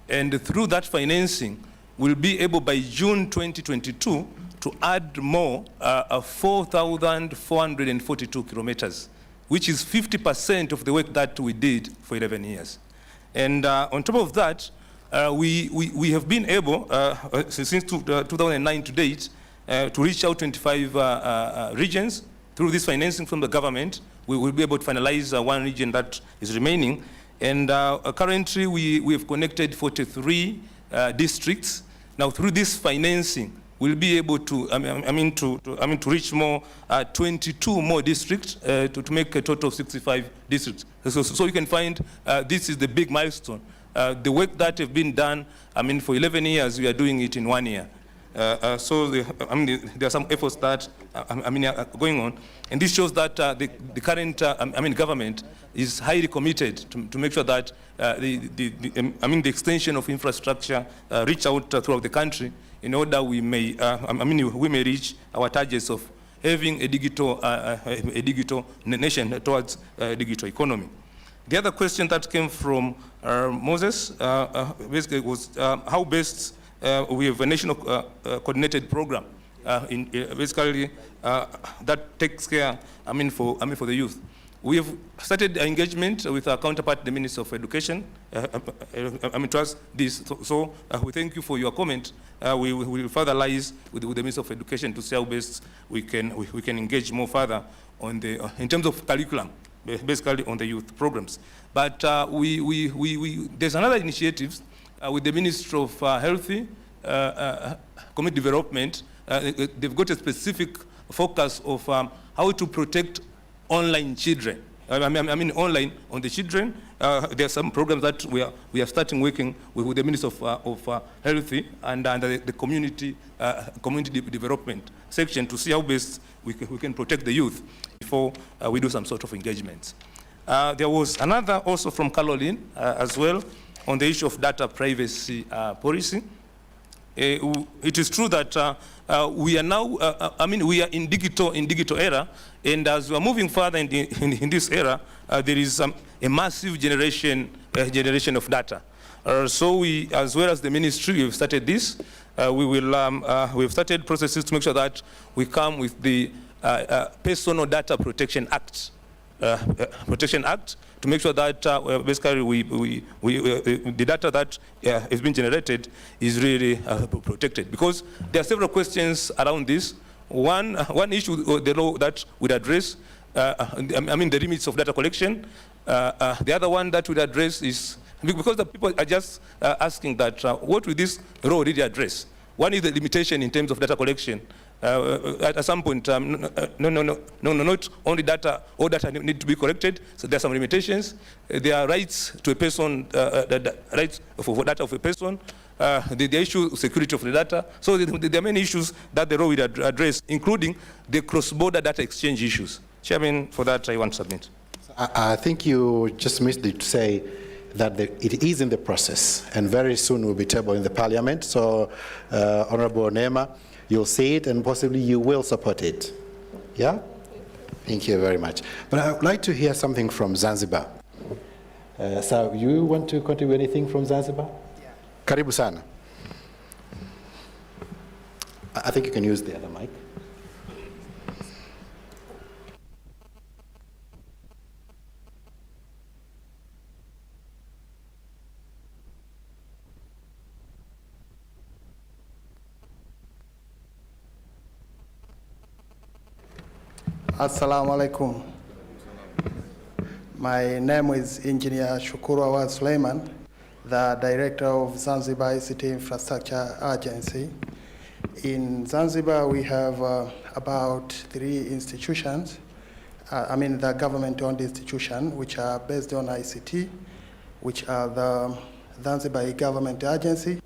And through that financing, we'll be able by June 2022 to add more 4,442 kilometers, which is 50% of the work that we did for 11 years. And on top of that, we have been able, since 2009 to date, to reach out 25 regions. Through this financing from the government, we will be able to finalize one region that is remaining. And currently, we have connected 43 districts. Now, through this financing, we'll be able to, to reach more 22 more districts to make a total of 65 districts. So you can find this is the big milestone. The work that have been done, for 11 years, we are doing it in 1 year. So there are some efforts that are going on, and this shows that the current government is highly committed to make sure that the extension of infrastructure reach out throughout the country in order we may reach our targets of having a digital nation towards a digital economy. The other question that came from Moses basically was how best we have a national coordinated program basically that takes care for the youth. We have started engagement with our counterpart, the Minister of Education, towards this. So we thank you for your comment. We will further liaise with the Minister of Education to see how best we can engage more further on the in terms of curriculum, basically on the youth programs. But there's another initiative with the Ministry of Health, Community Development. They've got a specific focus of how to protect online children. Online on the children. There are some programs that we are starting working with the Ministry of Health and the community development section to see how best we can protect the youth before we do some sort of engagements. There was another also from Caroline as well on the issue of data privacy policy. It is true that we are now, we are in digital era, and as we are moving further in this era, there is a massive generation of data. So we, as well as the ministry, we've started this. We've started processes to make sure that we come with the Personal Data Protection Act. To make sure that basically the data that is being generated is really protected. Because there are several questions around this. One issue, the law that would address, the limits of data collection. The other one that would address is, because the people are just asking that, what will this law really address? One is the limitation in terms of data collection. At some point, not only data, all data need to be collected, so there are some limitations. There are rights to a person, rights for data of a person, the issue of security of the data. So there are many issues that the law will address, including the cross-border data exchange issues. Chairman, for that I want to submit. I think you just missed it to say that it is in the process, and very soon will be tabled in the Parliament. So, Honorable Onema, you'll see it, and possibly you will support it. Yeah? Thank you very much. But I would like to hear something from Zanzibar. So, you want to contribute anything from Zanzibar? Yeah. Karibu sana. I think you can use the other mic. Assalamu alaikum. My name is Engineer Shukuru Awad Suleiman, the Director of Zanzibar ICT Infrastructure Agency. In Zanzibar, we have about 3 institutions, the government-owned institutions, which are based on ICT, which are the Zanzibar Government Agency,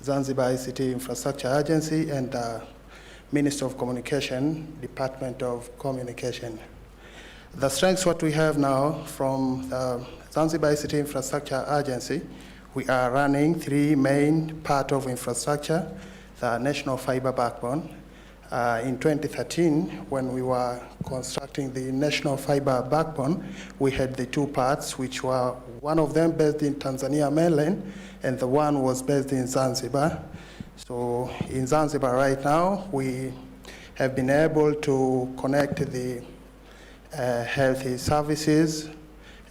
Zanzibar ICT Infrastructure Agency, and the Minister of Communication, Department of Communication. The strengths what we have now from the Zanzibar ICT Infrastructure Agency, we are running 3 main part of infrastructure, the national fiber backbone. In 2013, when we were constructing the national fiber backbone, we had the 2 parts, which were one of them based in Tanzania mainland, and the one was based in Zanzibar. So in Zanzibar right now, we have been able to connect the healthy services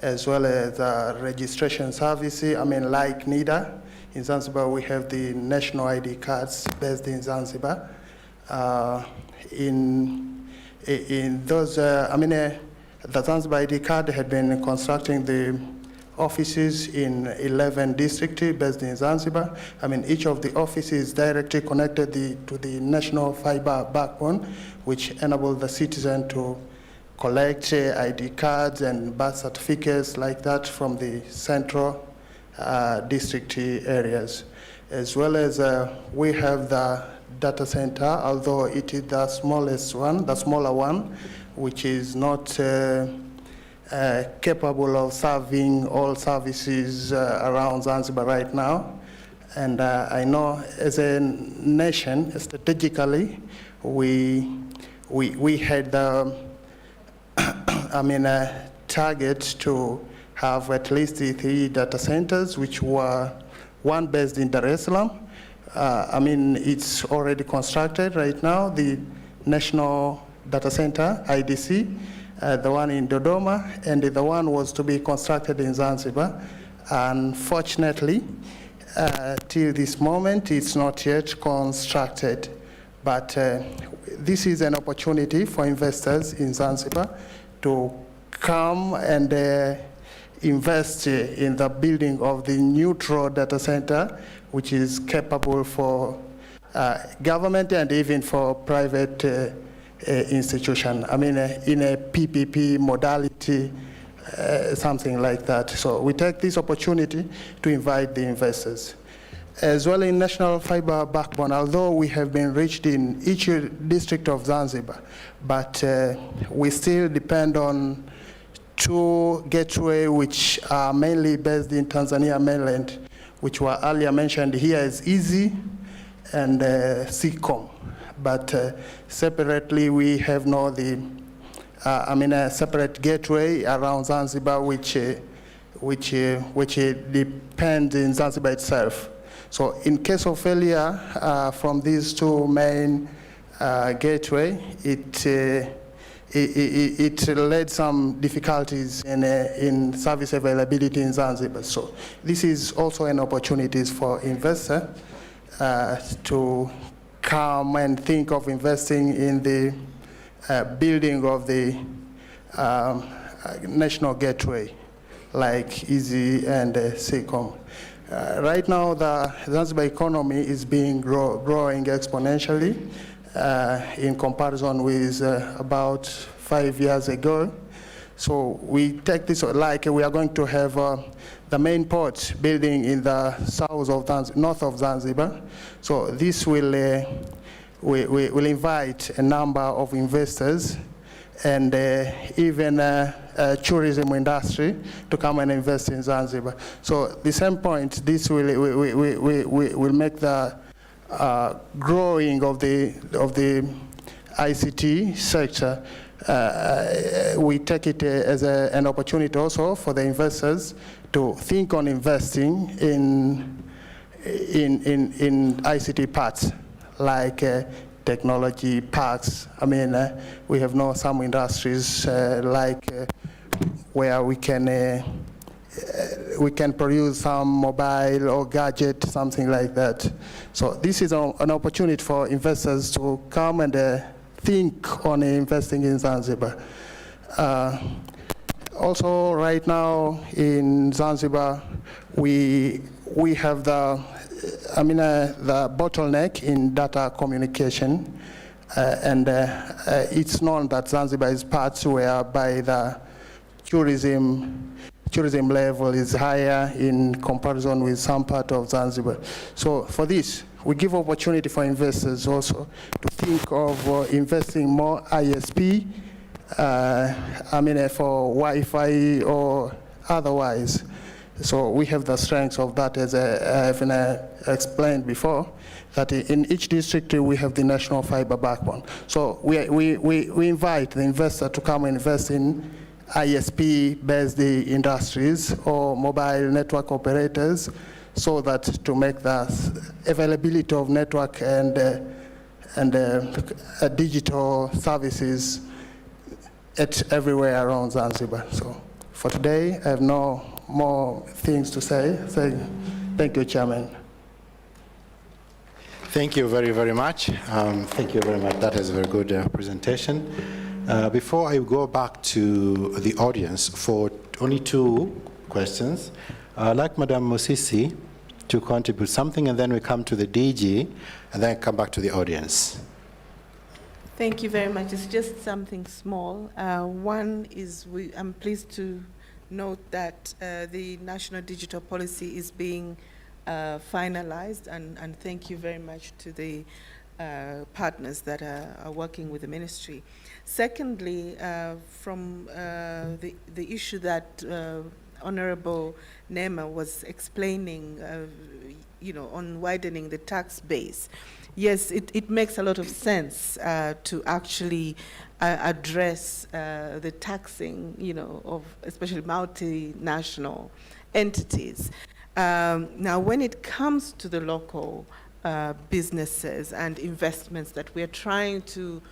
as well as registration services, like NIDA. In Zanzibar, we have the national ID cards based in Zanzibar. In those, the Zanzibar ID card had been constructing the offices in 11 districts based in Zanzibar. Each of the offices directly connected to the national fiber backbone, which enabled the citizen to collect ID cards and birth certificates like that from the central district areas. As well as we have the data center, although it is the smallest one, the smaller one, which is not capable of serving all services around Zanzibar right now. And I know as a nation, strategically, we had the target to have at least 3 data centers, which were one based in Dar es Salaam. It's already constructed right now, the National Data Center, IDC, the one in Dodoma, and the one was to be constructed in Zanzibar. Unfortunately, till this moment, it's not yet constructed. But this is an opportunity for investors in Zanzibar to come and invest in the building of the neutral data center, which is capable for government and even for private institution. In a PPP modality, something like that. So we take this opportunity to invite the investors. As well in national fiber backbone, although we have been reached in each district of Zanzibar, but we still depend on 2 gateways which are mainly based in Tanzania mainland, which were earlier mentioned here as Easy and CCOM. But separately, we have now a separate gateway around Zanzibar, which depends in Zanzibar itself. So in case of failure from these 2 main gateway, it led some difficulties in service availability in Zanzibar. So this is also an opportunity for investors to come and think of investing in the building of the national gateway, like Easy and CCOM. Right now, the Zanzibar economy is being growing exponentially in comparison with about 5 years ago. So we take this like we are going to have the main port building in the north of Zanzibar. So this will invite a number of investors and even tourism industry to come and invest in Zanzibar. So at the same point, this will make the growing of the ICT sector. We take it as an opportunity also for the investors to think on investing in ICT parts like technology parks. We have now some industries where we can produce some mobile or gadget, something like that. So this is an opportunity for investors to come and think on investing in Zanzibar. Also, right now in Zanzibar, we have the bottleneck in data communication, and it's known that Zanzibar is parts whereby the tourism level is higher in comparison with some part of Zanzibar. So for this, we give opportunity for investors also to think of investing more ISP for Wi-Fi or otherwise. So we have the strengths of that, as I have explained before, that in each district we have the national fiber backbone. So we invite the investor to come and invest in ISP-based industries or mobile network operators, so that to make the availability of network and digital services everywhere around Zanzibar. So for today, I have no more things to say. Thank you, Chairman. Thank you very, very much. Thank you very much. That is a very good presentation. Before I go back to the audience for only 2 questions, I'd like Madam Mosisi to contribute something, and then we come to the DG, and then come back to the audience. Thank you very much. It's just something small. One is I'm pleased to note that the National Digital Policy is being finalized, and thank you very much to the partners that are working with the ministry. Secondly, from the issue that Honorable Nema was explaining, on widening the tax base. Yes, it makes a lot of sense to actually address the taxing, of especially multinational entities. Now, when it comes to the local businesses and investments that we're trying to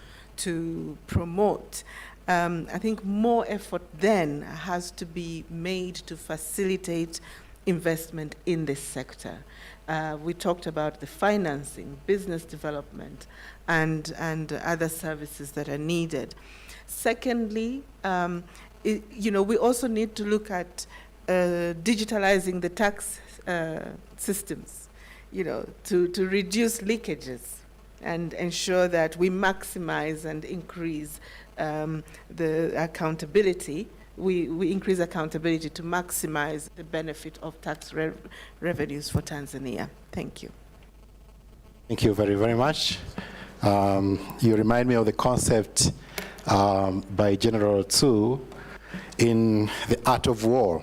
promote, I think more effort then has to be made to facilitate investment in this sector. We talked about the financing, business development, and other services that are needed. Secondly, we also need to look at digitalizing the tax systems, to reduce leakages and ensure that we maximize and increase the accountability. We increase accountability to maximize the benefit of tax revenues for Tanzania. Thank you. Thank you very, very much. You remind me of the concept by General Tsu in The Art of War,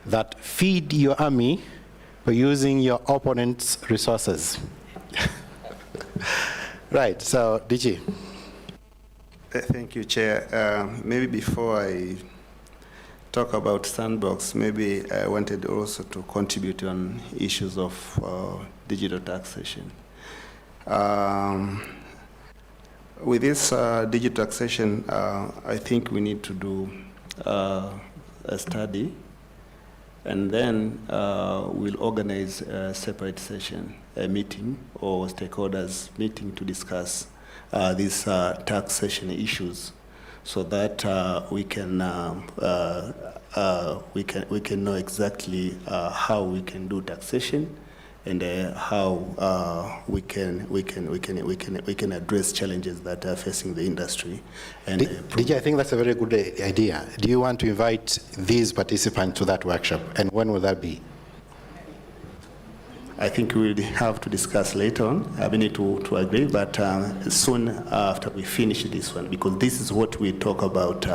that feed your army by using your opponent's resources. Right, so DG. Thank you, Chair. Maybe before I talk about Sandbox, maybe I wanted also to contribute on issues of digital taxation. With this digital taxation, I think we need to do a study, and then we'll organize a separate session, a meeting or stakeholders meeting to discuss these taxation issues, so that we can know exactly how we can do taxation, and how we can address challenges that are facing the industry. And DJ, I think that's a very good idea. Do you want to invite these participants to that workshop, and when will that be? I think we'll have to discuss later on. We need to agree, but soon after we finish this one, because this is what we talk about,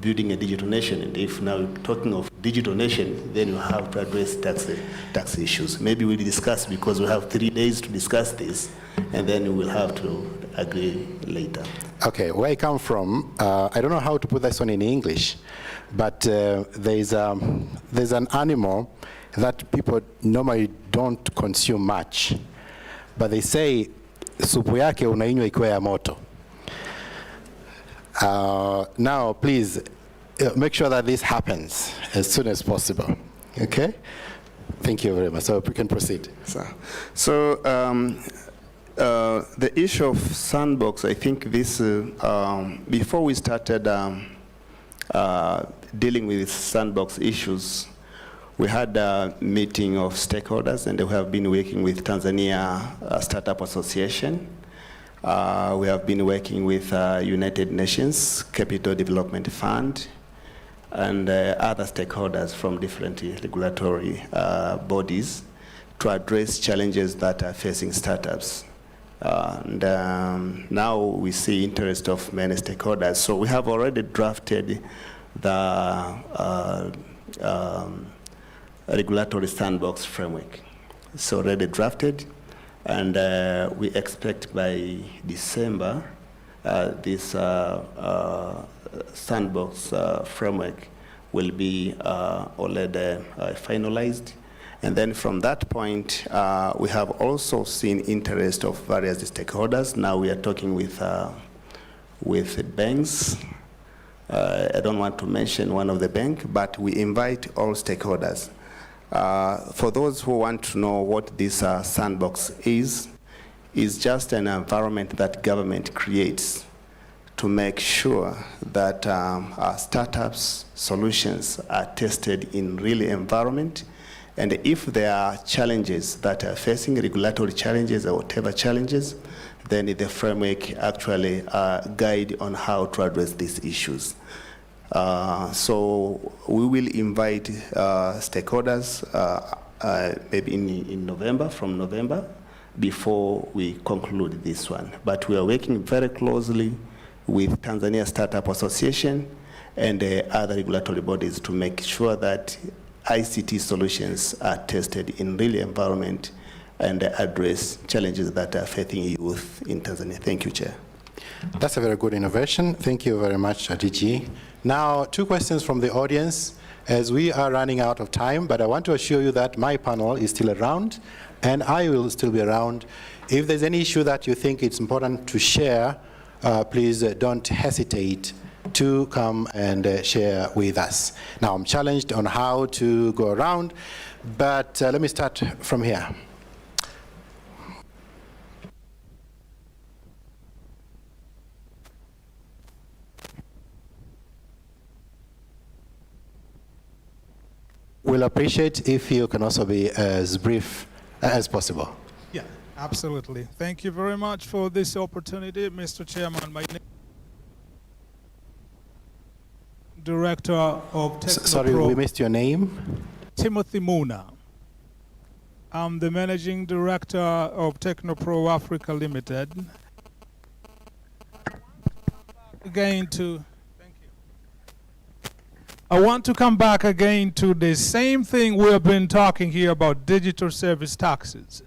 building a digital nation. And if now we're talking of digital nation, then you have to address tax issues. Maybe we'll discuss, because we have 3 days to discuss this, and then we'll have to agree later. Okay, where I come from, I don't know how to put this one in English, but there's an animal that people normally don't consume much, but they say supu yake unainywa ikiwa ya moto. Now, please make sure that this happens as soon as possible. Okay? Thank you very much. So we can proceed. So the issue of Sandbox, I think this, before we started dealing with Sandbox issues, we had a meeting of stakeholders, and we have been working with Tanzania Startup Association. We have been working with United Nations Capital Development Fund, and other stakeholders from different regulatory bodies to address challenges that are facing startups Now we see interest of many stakeholders. So we have already drafted the regulatory sandbox framework. It's already drafted, and we expect by December this sandbox framework will be already finalized. And then from that point, we have also seen interest of various stakeholders. Now we are talking with banks. I don't want to mention one of the bank, but we invite all stakeholders. For those who want to know what this sandbox is just an environment that government creates to make sure that startups' solutions are tested in real environment. And if there are challenges that are facing, regulatory challenges or whatever challenges, then the framework actually guide on how to address these issues. So we will invite stakeholders maybe in November, from November, before we conclude this one. But we are working very closely with Tanzania Startup Association and other regulatory bodies to make sure that ICT solutions are tested in real environment and address challenges that are affecting youth in Tanzania. Thank you, Chair. That's a very good innovation. Thank you very much, DG. Now, 2 questions from the audience, as we are running out of time, but I want to assure you that my panel is still around, and I will still be around. If there's any issue that you think it's important to share, please don't hesitate to come and share with us. Now, I'm challenged on how to go around, but let me start from here. We'll appreciate if you can also be as brief as possible. Yeah, absolutely. Thank you very much for this opportunity, Mr. Chairman. My name Director of Technopro. Sorry, we missed your name. Timothy Muna. I'm the Managing Director of Technopro Africa Limited. I want to come back again to the same thing we have been talking here about digital service taxes.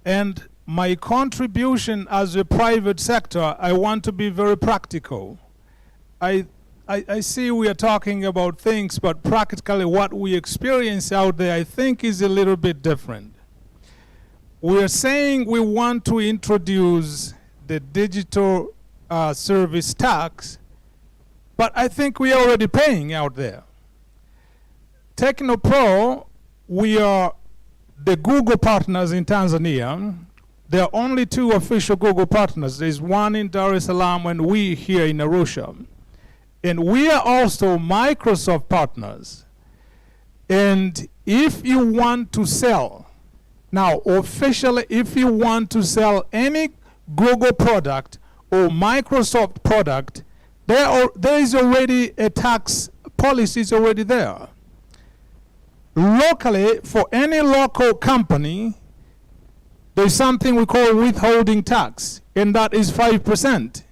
And my contribution as a private sector, I want to be very practical. I see we are talking about things, but practically what we experience out there, I think, is a little bit different. We are saying we want to introduce the digital service tax, but I think we are already paying out there. Technopro, we are the Google partners in Tanzania. There are only 2 official Google partners. There's one in Dar es Salaam and we here in Arusha. And we are also Microsoft partners. And if you want to sell, now officially, if you want to sell any Google product or Microsoft product, there is already a tax policy is already there. Locally, for any local company, there's something we call withholding tax, and that is 5%.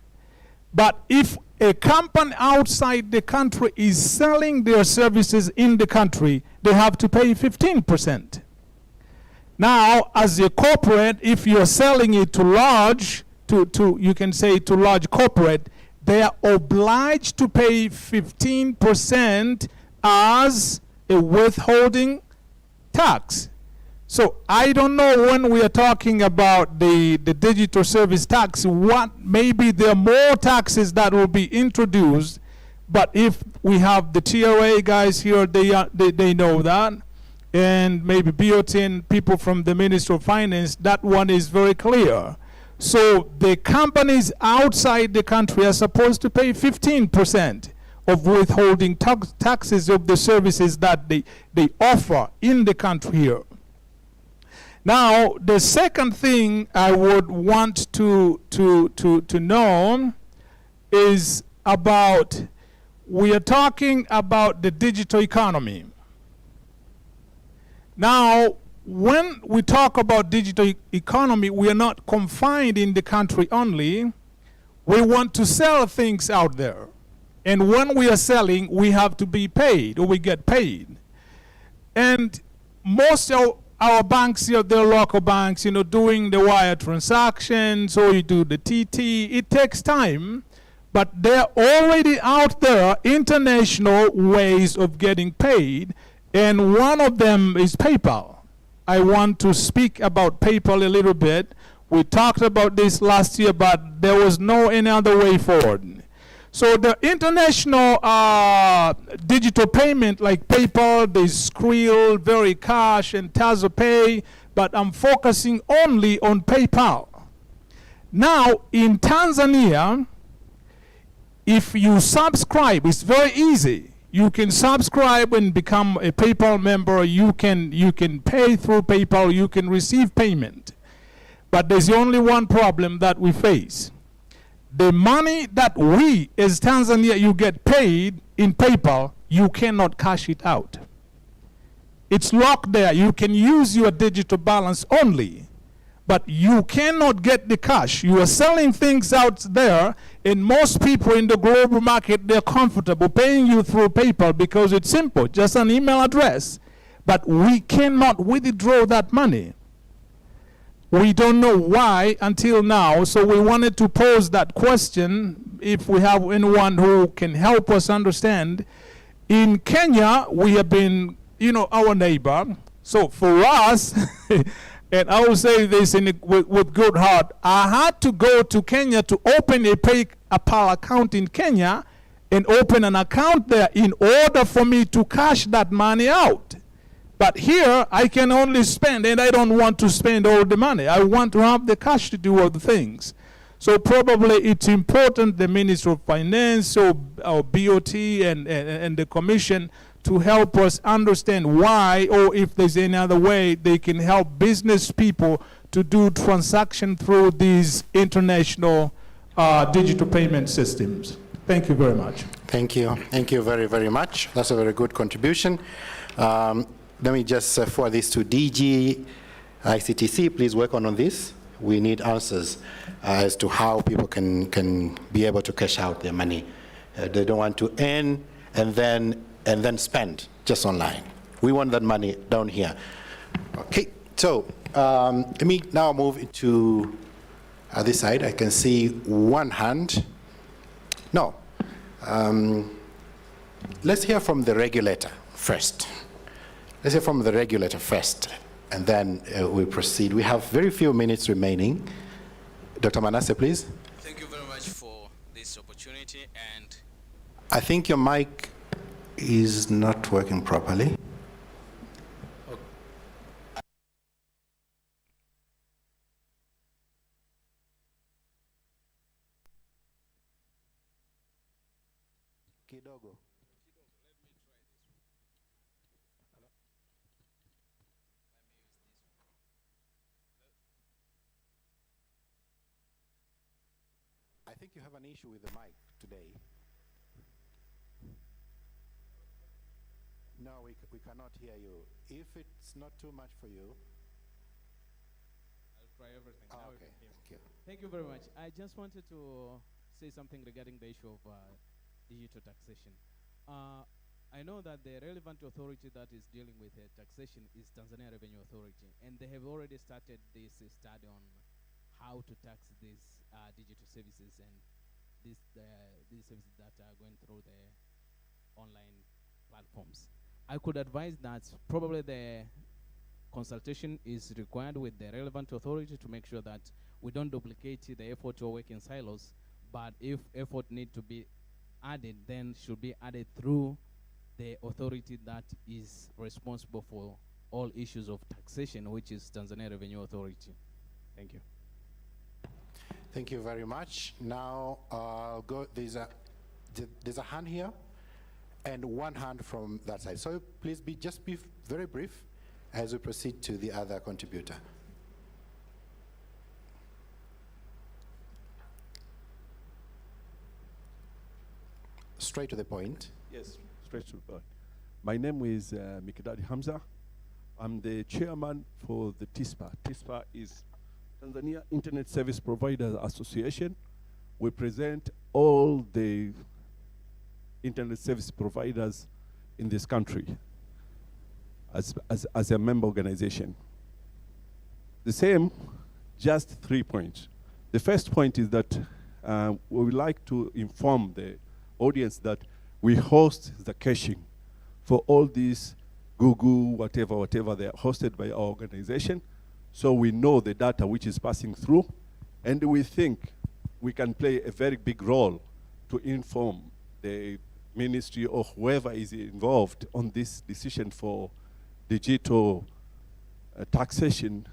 But if a company outside the country is selling their services in the country, they have to pay 15%. Now, as a corporate, if you're selling it to large, you can say to large corporate, they are obliged to pay 15% as a withholding tax. So I don't know, when we are talking about the digital service tax, what maybe there are more taxes that will be introduced, but if we have the TRA guys here, they know that, and maybe BOT and people from the Ministry of Finance, that one is very clear. So the companies outside the country are supposed to pay 15% of withholding taxes of the services that they offer in the country here. Now, the second thing I would want to know is about, we are talking about the digital economy. Now, when we talk about digital economy, we are not confined in the country only. We want to sell things out there. And when we are selling, we have to be paid, or we get paid. And most of our banks, they're local banks, doing the wire transactions, or you do the TT, it takes time, but they're already out there, international ways of getting paid, and one of them is PayPal. I want to speak about PayPal a little bit. We talked about this last year, but there was no any other way forward. So the international digital payment like PayPal, there's Skrill, Vericash, and TazzaPay, but I'm focusing only on PayPal. Now, in Tanzania, if you subscribe, it's very easy. You can subscribe and become a PayPal member. You can pay through PayPal. You can receive payment. But there's only one problem that we face. The money that we, as Tanzania, you get paid in PayPal, you cannot cash it out. It's locked there. You can use your digital balance only, but you cannot get the cash. You are selling things out there, and most people in the global market, they're comfortable paying you through PayPal because it's simple, just an email address. But we cannot withdraw that money. We don't know why until now, so we wanted to pose that question if we have anyone who can help us understand. In Kenya, we have been, our neighbor. So for us, and I will say this with good heart, I had to go to Kenya to open a PayPal account in Kenya and open an account there in order for me to cash that money out. But here, I can only spend, and I don't want to spend all the money. I want to have the cash to do all the things. So probably it's important the Minister of Finance or BOT and the Commission to help us understand why, or if there's any other way they can help business people to do transaction through these international digital payment systems. Thank you very much. Thank you. Thank you very, very much. That's a very good contribution. Let me just forward this to DG ICTC. Please work on this. We need answers as to how people can be able to cash out their money. They don't want to earn and then spend just online. We want that money down here. Okay, so let me now move to this side. I can see one hand. No. Let's hear from the regulator first. Let's hear from the regulator first, and then we proceed. We have very few minutes remaining. Dr. Manasseh, please. Thank you very much for this opportunity. And I think your mic is not working properly. Kidogo. I think you have an issue with the mic today. No, we cannot hear you. If it's not too much for you. I'll try everything. Okay, thank you. Thank you very much. I just wanted to say something regarding the issue of digital taxation. I know that the relevant authority that is dealing with taxation is Tanzania Revenue Authority, and they have already started this study on how to tax these digital services and these services that are going through the online platforms. I could advise that probably the consultation is required with the relevant authority to make sure that we don't duplicate the effort or work in silos, but if effort need to be added, then should be added through the authority that is responsible for all issues of taxation, which is Tanzania Revenue Authority. Thank you. Thank you very much. Now I'll go. There's a hand here, and one hand from that side. So please be very brief as we proceed to the other contributor. Straight to the point. Yes, straight to the point. My name is Mikdadi Hamza. I'm the chairman for the TISPA. TISPA is Tanzania Internet Service Providers Association. We present all the internet service providers in this country as a member organization. The same, just 3 points. The first point is that we would like to inform the audience that we host the caching for all these Google, whatever, they are hosted by our organization. So we know the data which is passing through, and we think we can play a very big role to inform the ministry or whoever is involved on this decision for digital taxation,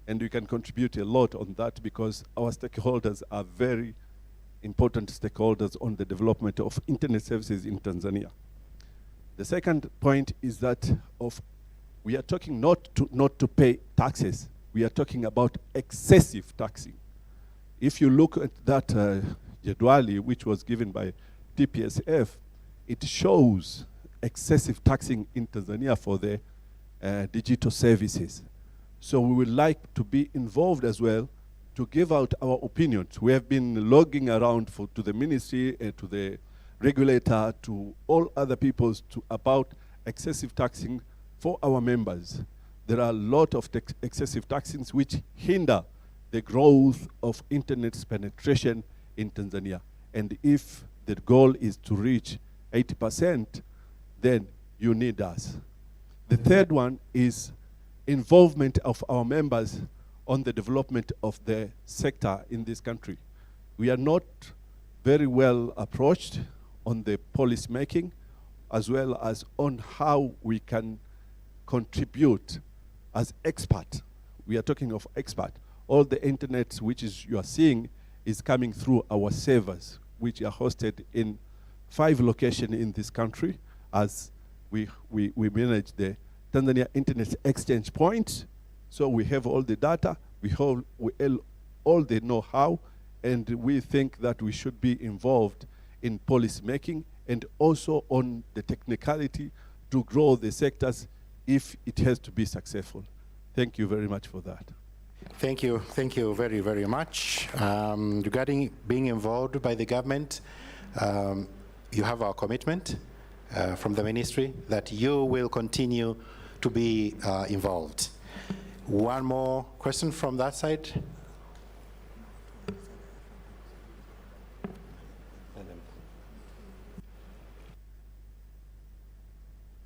and we can contribute a lot on that because our stakeholders are very important stakeholders on the development of internet services in Tanzania. The second point is that we are talking not to pay taxes. We are talking about excessive taxing. If you look at that jadwali, which was given by TPSF, it shows excessive taxing in Tanzania for the digital services. So we would like to be involved as well to give out our opinions. We have been logging around to the ministry, to the regulator, to all other peoples about excessive taxing for our members. There are a lot of excessive taxings which hinder the growth of internet's penetration in Tanzania. And if the goal is to reach 80%, then you need us. The third one is involvement of our members on the development of the sector in this country. We are not very well approached on the policy making, as well as on how we can contribute as expert. We are talking of expert. All the internet which you are seeing is coming through our servers, which are hosted in 5 locations in this country, as we manage the Tanzania Internet Exchange Point. So we have all the data, we have all the know-how, and we think that we should be involved in policy making and also on the technicality to grow the sectors if it has to be successful. Thank you very much for that. Thank you very, very much. Regarding being involved by the government, you have our commitment from the ministry that you will continue to be involved. One more question from that side.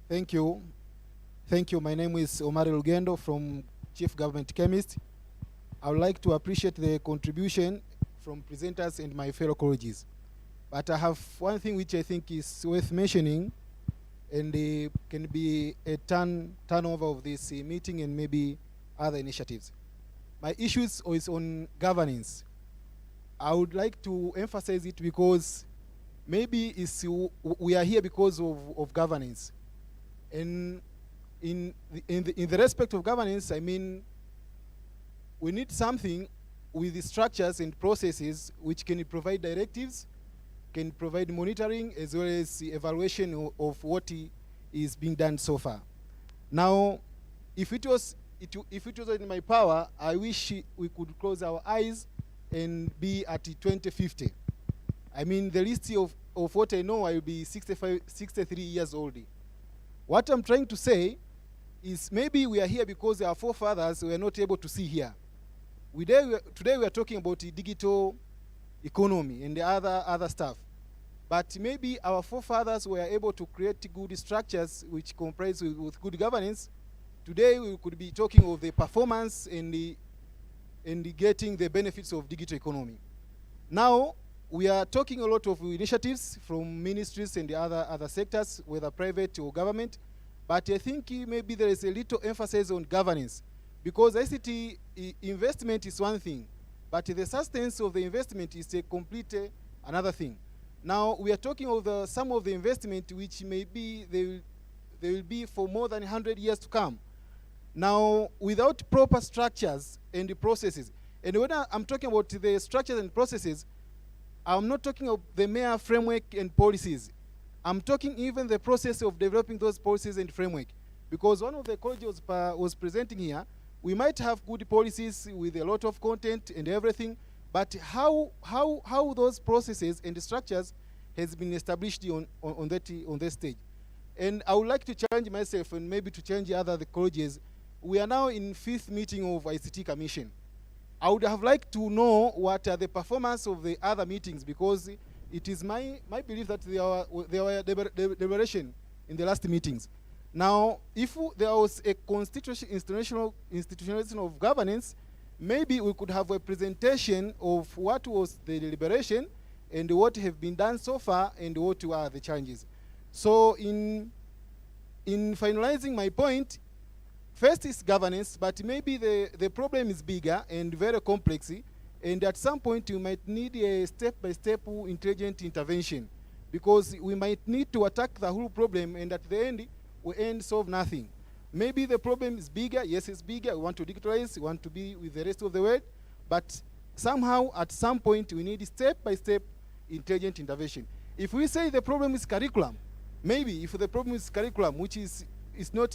Thank you. Thank you. My name is Omar Lugendo from Chief Government Chemist. I would like to appreciate the contribution from presenters and my fellow colleagues. But I have one thing which I think is worth mentioning, and can be a turnover of this meeting and maybe other initiatives. My issues is on governance. I would like to emphasize it because maybe we are here because of governance. And in the respect of governance, I mean, we need something with the structures and processes which can provide directives, can provide monitoring, as well as the evaluation of what is being done so far. Now, if it was in my power, I wish we could close our eyes and be at 2050. I mean, the list of what I know, I will be 63 years old. What I'm trying to say is maybe we are here because our forefathers were not able to see here. Today we are talking about the digital economy and the other stuff. But maybe our forefathers were able to create good structures which comprise with good governance. Today we could be talking of the performance and getting the benefits of digital economy. Now we are talking a lot of initiatives from ministries and the other sectors, whether private or government. But I think maybe there is a little emphasis on governance, because ICT investment is one thing, but the sustenance of the investment is a complete another thing. Now we are talking of some of the investment which maybe they will be for more than 100 years to come. Now, without proper structures and the processes, and when I'm talking about the structures and processes, I'm not talking of the mere framework and policies. I'm talking even the process of developing those policies and framework. Because one of the colleges was presenting here, we might have good policies with a lot of content and everything, but how those processes and structures has been established on that stage. And I would like to challenge myself and maybe to change the colleges. We are now in 5th meeting of ICT Commission. I would have liked to know what are the performance of the other meetings, because it is my belief that there were deliberation in the last meetings. Now, if there was a institutionalization of governance, maybe we could have a presentation of what was the deliberation and what have been done so far and what are the challenges. So in finalizing my point, first is governance, but maybe the problem is bigger and very complex, and at some point you might need a step-by-step intelligent intervention, because we might need to attack the whole problem, and at the end, we solve nothing. Maybe the problem is bigger. Yes, it's bigger. We want to digitalize. We want to be with the rest of the world. But somehow, at some point, we need step-by-step intelligent intervention. If we say the problem is curriculum, maybe if the problem is curriculum, which is not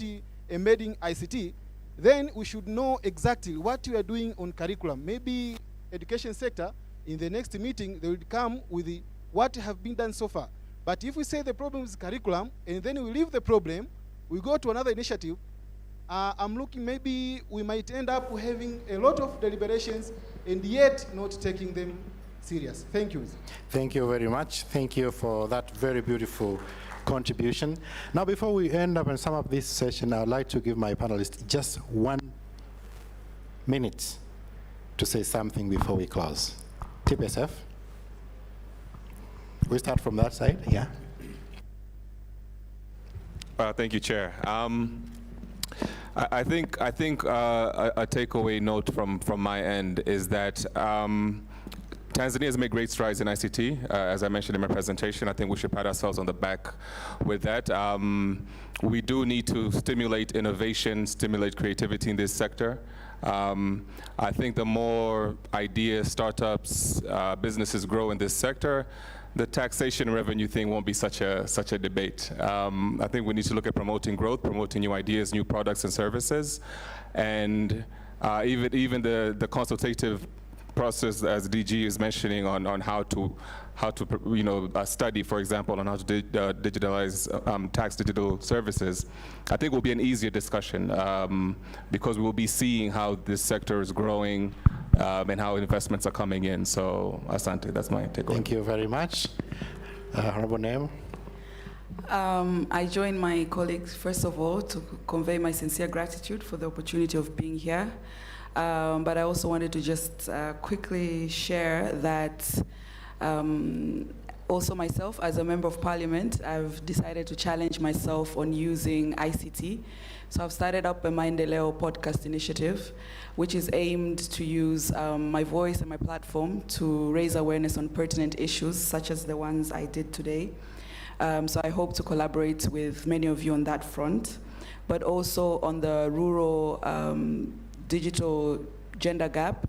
embedding ICT, then we should know exactly what we are doing on curriculum. Maybe education sector, in the next meeting, they will come with what have been done so far. But if we say the problem is curriculum, and then we leave the problem, we go to another initiative, I'm looking maybe we might end up having a lot of deliberations and yet not taking them serious. Thank you. Thank you very much. Thank you for that very beautiful contribution. Now, before we end up and sum up this session, I would like to give my panelists just 1 minute to say something before we close. TPSF. We start from that side, yeah. Thank you, Chair. I think a takeaway note from my end is that Tanzania has made great strides in ICT. As I mentioned in my presentation, I think we should pat ourselves on the back with that. We do need to stimulate innovation, stimulate creativity in this sector. I think the more ideas, startups, businesses grow in this sector, the taxation revenue thing won't be such a debate. I think we need to look at promoting growth, promoting new ideas, new products and services, and even the consultative process, as DG is mentioning, on how to study, for example, on how to digitalize tax digital services. I think will be an easier discussion because we will be seeing how this sector is growing and how investments are coming in. So, Asante, that's my takeaway. Thank you very much. Honorable Name. I join my colleagues, first of all, to convey my sincere gratitude for the opportunity of being here. But I also wanted to just quickly share that also myself, as a member of parliament, I've decided to challenge myself on using ICT. So I've started up a Maendeleo podcast initiative, which is aimed to use my voice and my platform to raise awareness on pertinent issues, such as the ones I did today. So I hope to collaborate with many of you on that front, but also on the rural digital gender gap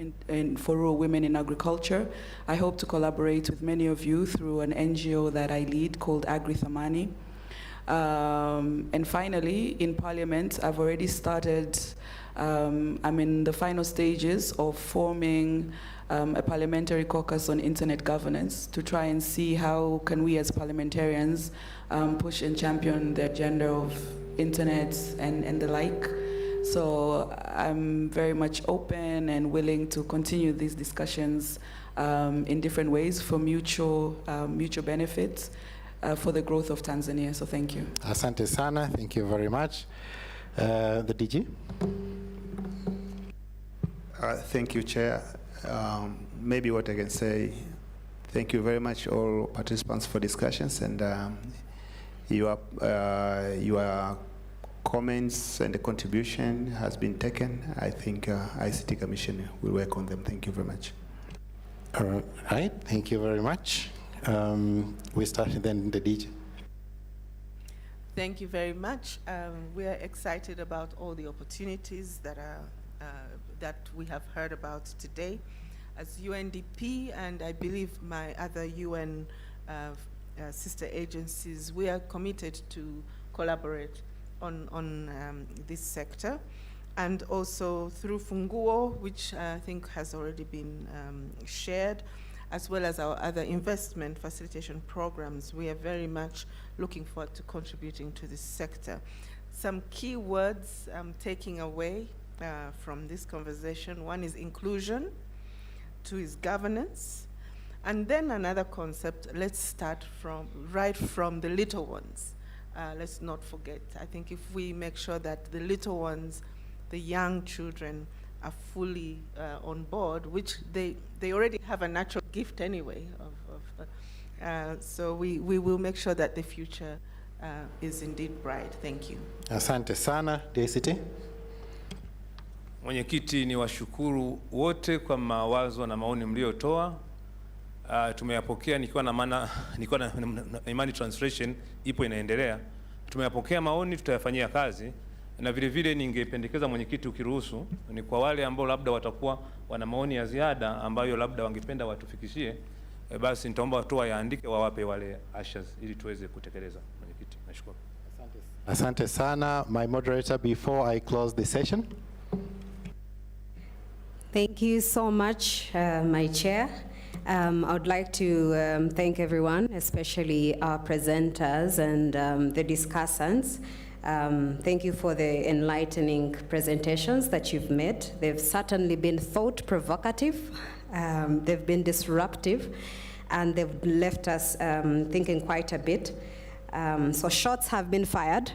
for rural women in agriculture. I hope to collaborate with many of you through an NGO that I lead called Agri-Thamani. And finally, in Parliament, I've already started, I'm in the final stages of forming a parliamentary caucus on internet governance to try and see how can we as parliamentarians push and champion the agenda of internet and the like. So I'm very much open and willing to continue these discussions in different ways for mutual benefits for the growth of Tanzania. So thank you. Asante sana. Thank you very much. The DG. Thank you, Chair. Maybe what I can say, thank you very much all participants for discussions, and your comments and the contribution has been taken. I think ICT Commission will work on them. Thank you very much. All right, thank you very much. We start then the DG. Thank you very much. We are excited about all the opportunities that we have heard about today. As UNDP, and I believe my other UN sister agencies, we are committed to collaborate on this sector, and also through Funguo, which I think has already been shared, as well as our other investment facilitation programs. We are very much looking forward to contributing to this sector. Some key words I'm taking away from this conversation. One is inclusion, two is governance, and then another concept, let's start right from the little ones. Let's not forget. I think if we make sure that the little ones, the young children, are fully on board, which they already have a natural gift anyway. So we will make sure that the future is indeed bright. Thank you. Asante sana, DCT. Mwenyekiti, ni washukuru wote kwa mawazo na maoni mliotoa. Tumeyapokea nikiwa na imani translation ipo inaendelea. Tumeyapokea maoni, tutayafanyia kazi. Na vile vile ningependekeza mwenyekiti, ukiruhusu, ni kwa wale ambao labda watakuwa wana maoni ya ziada ambayo labda wangependa watufikishie, basi nitaomba watu waandike wawape wale ushers ili tuweze kutekeleza. Mwenyekiti, nashukuru. Asante sana. My moderator, before I close the session. Thank you so much, my chair. I would like to thank everyone, especially our presenters and the discussants. Thank you for the enlightening presentations that you've made. They've certainly been thought-provocative, they've been disruptive, and they've left us thinking quite a bit. So shots have been fired,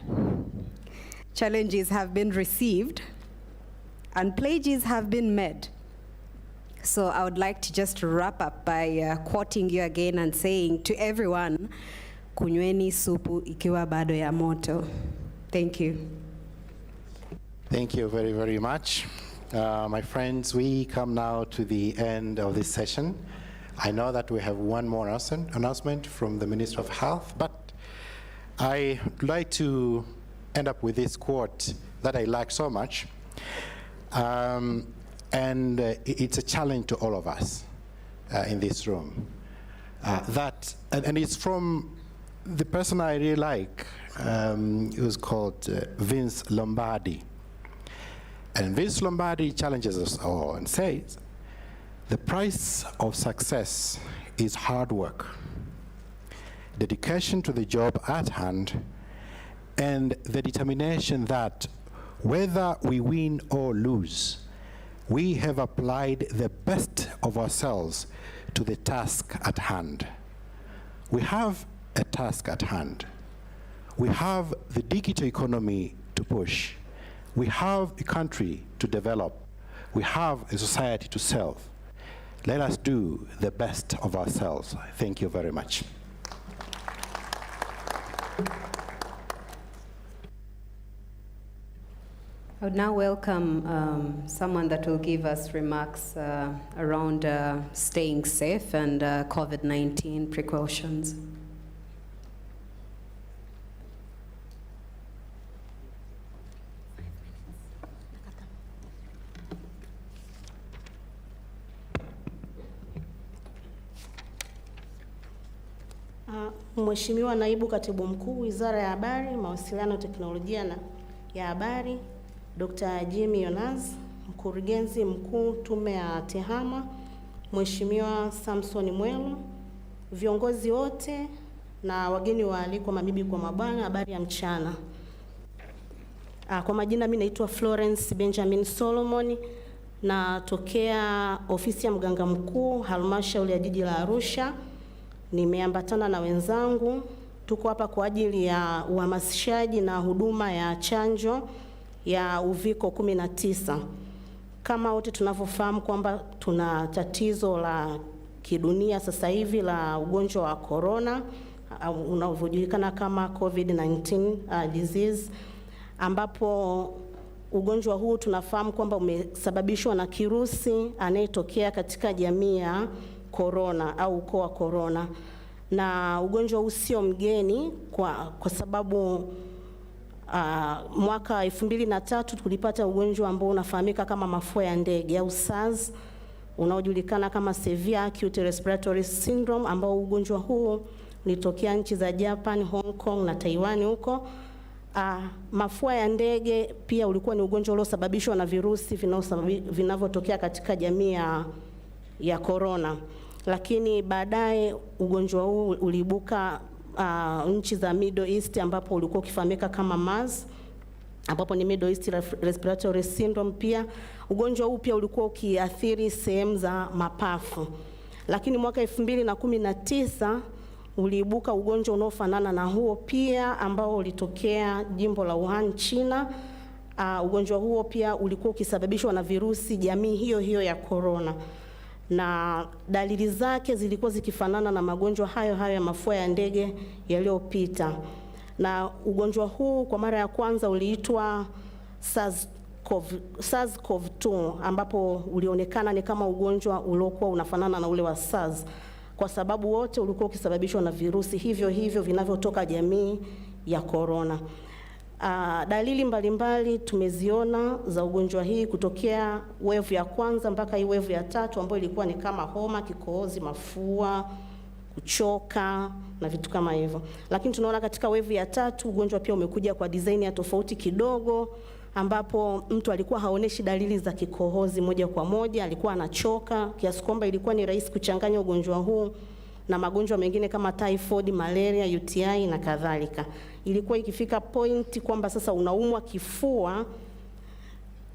challenges have been received, and pledges have been made. So I would like to just wrap up by quoting you again and saying to everyone, kunyweni supu ikiwa bado ya moto. Thank you. Thank you very, very much. My friends, we come now to the end of this session. I know that we have one more announcement from the Minister of Health, but I would like to end up with this quote that I like so much. And it's a challenge to all of us in this room. And it's from the person I really like. It was called Vince Lombardi. And Vince Lombardi challenges us all and says, the price of success is hard work, dedication to the job at hand, and the determination that whether we win or lose, we have applied the best of ourselves to the task at hand. We have a task at hand. We have the digital economy to push. We have a country to develop. We have a society to serve. Let us do the best of ourselves. Thank you very much. I would now welcome someone that will give us remarks around staying safe and COVID-19 precautions. Mheshimiwa Naibu Katibu Mkuu, Wizara ya Habari, Mawasiliano, Teknolojia ya Habari, Dr. Jimmy Yonas, Mkurugenzi Mkuu Tume ya Tehama, Mheshimiwa Samson Mwelo, viongozi wote na wageni waalikwa, mabibi kwa mabwana, habari ya mchana. Kwa majina mimi naitwa Florence Benjamin Solomon, natokea ofisi ya mganga mkuu halmashauri ya jiji la Arusha. Nimeambatana na wenzangu, tuko hapa kwa ajili ya uhamasishaji na huduma ya chanjo ya uviko 19. Kama wote tunavyofahamu kwamba tuna tatizo la kidunia sasa hivi la ugonjwa wa corona unaojulikana kama COVID-19 disease, ambapo ugonjwa huu tunafahamu kwamba umesababishwa na kirusi anayetokea katika jamii ya corona au ukoo wa corona. Na ugonjwa huu sio mgeni kwa sababu mwaka 2003 tulipata ugonjwa ambao unafahamika kama mafua ya ndege au SARS, unaojulikana kama Severe Acute Respiratory Syndrome, ambao ugonjwa huu ulitokea nchi za Japan, Hong Kong na Taiwan huko, Mafua ya ndege pia ulikuwa ni ugonjwa uliosababishwa na virusi vinavyotokea katika jamii ya corona. Lakini baadaye ugonjwa huu uliibuka nchi za Middle East ambapo ulikuwa ukifahamika kama MERS, ambapo ni Middle East Respiratory Syndrome. Pia ugonjwa huu pia ulikuwa ukiathiri sehemu za mapafu. Lakini mwaka 2019 uliibuka ugonjwa unaofanana na huo pia ambao ulitokea jimbo la Wuhan, China. Ugonjwa huo pia ulikuwa ukisababishwa na virusi jamii hiyo ya corona. Na dalili zake zilikuwa zikifanana na magonjwa hayo ya mafua ya ndege yaliyopita. Na ugonjwa huu kwa mara ya kwanza uliitwa SARS-CoV-2 ambapo ulionekana ni kama ugonjwa uliokuwa unafanana na ule wa SARS kwa sababu wote ulikuwa ukisababishwa na virusi hivyo vinavyotoka jamii ya corona. Dalili mbalimbali tumeziona za ugonjwa hii kutokea wave ya kwanza mpaka hii wave ya 3 ambayo ilikuwa ni kama homa, kikohozi, mafua, kuchoka na vitu kama hivyo. Lakini tunaona katika wave ya 3 ugonjwa pia umekuja kwa design ya tofauti kidogo, ambapo mtu alikuwa haoneshi dalili za kikohozi moja kwa moja, alikuwa anachoka kiasi kwamba ilikuwa ni rahisi kuchanganya ugonjwa huu na magonjwa mengine kama typhoid, malaria, UTI na kadhalika. Ilikuwa ikifika point kwamba sasa unaumwa kifua,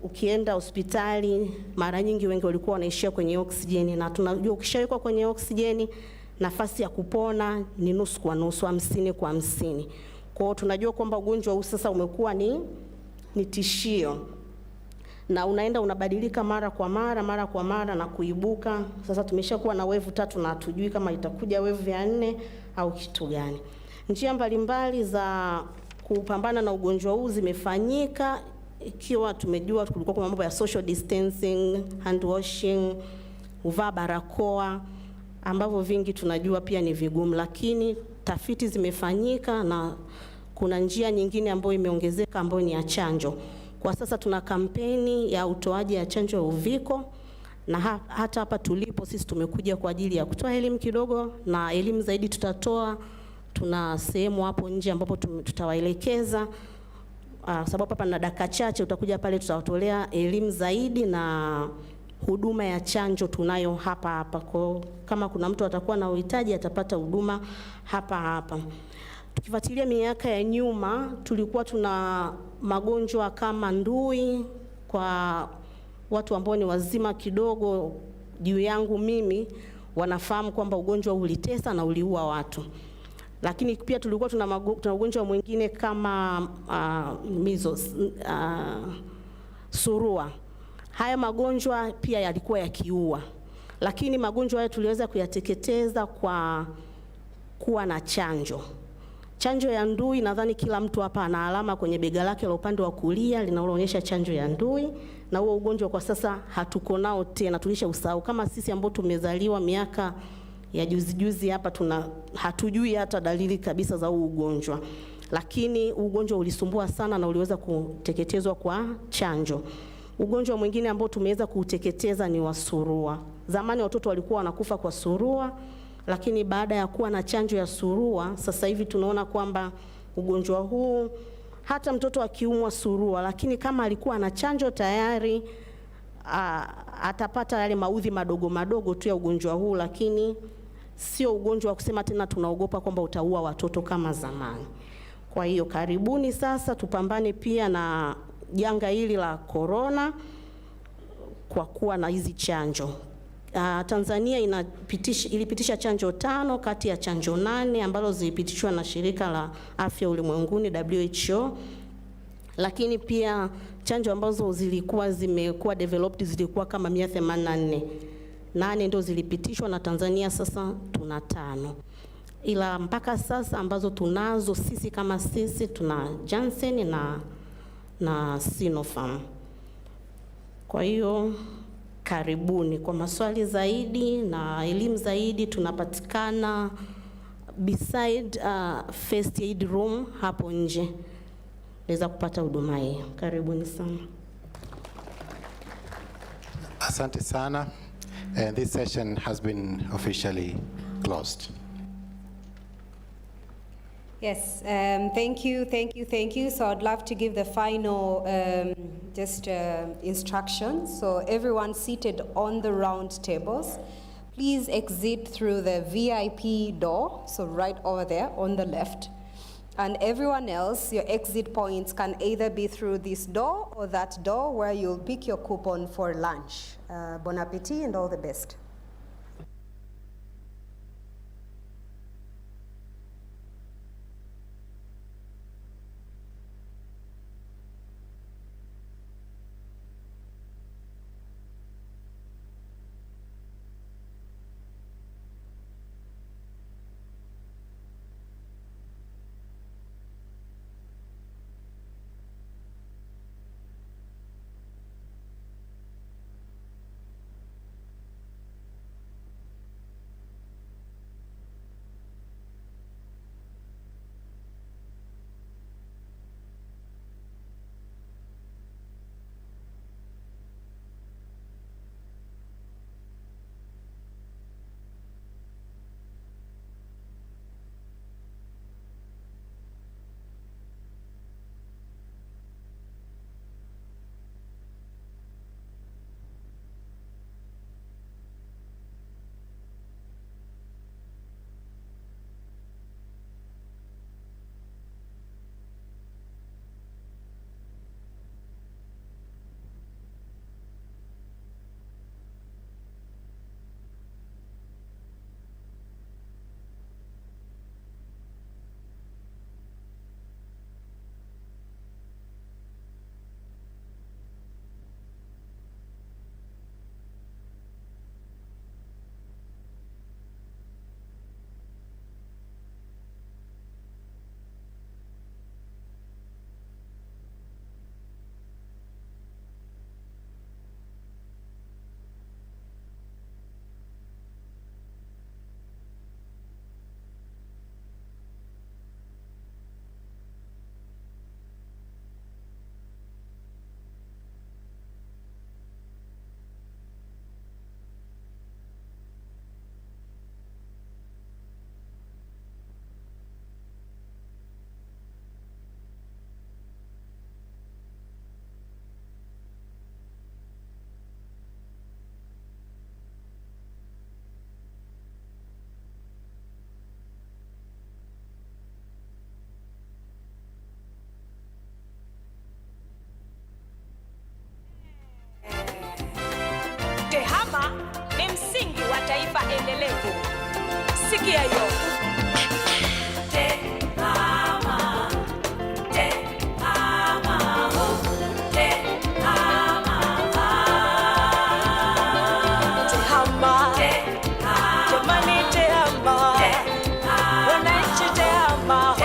ukienda hospitali mara nyingi wengi walikuwa wanaishia kwenye oksijeni, na tunajua ukishawekwa kwenye oksijeni nafasi ya kupona ni nusu kwa nusu, 50 kwa 50. Kwa hiyo tunajua kwamba ugonjwa huu sasa umekuwa ni tishio, na unaenda unabadilika mara kwa mara na kuibuka. Sasa tumeshakuwa na wave 3 na hatujui kama itakuja wave ya 4 au kitu gani. Njia mbalimbali za kupambana na ugonjwa huu zimefanyika, ikiwa tumejua kulikuwa kuna mambo ya social distancing, hand washing, kuvaa barakoa, ambavyo vingi tunajua pia ni vigumu, lakini tafiti zimefanyika na kuna njia nyingine ambayo imeongezeka ambayo ni ya chanjo. Kwa sasa tuna kampeni ya utoaji ya chanjo ya uviko, na hata hapa tulipo sisi tumekuja kwa ajili ya kutoa elimu kidogo, na elimu zaidi tutatoa. Tuna sehemu hapo nje ambapo tutawaelekeza, sababu hapa na dakika chache utakuja pale, tutawatolea elimu zaidi, na huduma ya chanjo tunayo hapa. Kwa kama kuna mtu atakuwa na uhitaji atapata huduma hapa. Tukifuatilia miaka ya nyuma, tulikuwa tuna magonjwa kama ndui kwa watu ambao ni wazima kidogo juu yangu mimi, wanafahamu kwamba ugonjwa ulitesa na uliua watu. Lakini pia tulikuwa tuna ugonjwa mwingine kama measles, surua. Haya magonjwa pia yalikuwa yakiua, lakini magonjwa haya tuliweza kuyateketeza kwa kuwa na chanjo. Chanjo ya ndui, nadhani kila mtu hapa ana alama kwenye bega lake la upande wa kulia linaloonyesha chanjo ya ndui, na huo ugonjwa kwa sasa hatuko nao tena, tulishausahau. Kama sisi ambao tumezaliwa miaka ya juzi hapa hatujui hata dalili kabisa za huu ugonjwa. Lakini ugonjwa ulisumbua sana na uliweza kuteketezwa kwa chanjo. Ugonjwa mwingine ambao tumeweza kuuteketeza ni wa surua. Zamani watoto walikuwa wanakufa kwa surua, lakini baada ya kuwa na chanjo ya surua, sasa hivi tunaona kwamba ugonjwa huu hata mtoto akiumwa surua, lakini kama alikuwa na chanjo tayari, atapata yale maudhi madogo tu ya ugonjwa huu, lakini sio ugonjwa wa kusema tena tunaogopa kwamba utaua watoto kama zamani. Kwa hiyo karibuni sasa tupambane pia na janga hili la corona kwa kuwa na hizi chanjo. Tanzania ilipitisha chanjo 5 kati ya chanjo 8 ambazo zilipitishwa na Shirika la Afya Ulimwenguni WHO. Lakini pia chanjo ambazo zimekuwa developed zilikuwa kama 184. 8 ndio zilipitishwa na Tanzania sasa tuna 5. Ila mpaka sasa ambazo tunazo sisi kama sisi tuna Janssen na Sinopharm. Kwa hiyo karibuni kwa maswali zaidi na elimu zaidi. Tunapatikana beside first aid room hapo nje, naweza kupata huduma hii. Karibuni sana. Asante sana. And this session has been officially closed. Yes, thank you. So I'd love to give the final instructions. So everyone seated on the round tables, please exit through the VIP door, so right over there on the left. And everyone else, your exit points can either be through this door or that door where you'll pick your coupon for lunch. Bon appetit and all the best. Tehama ni msingi wa taifa endelevu. Sikia hiyo. Tehama, Tehama, Tehama, Tehama, jamani Tehama, wananchi Tehama,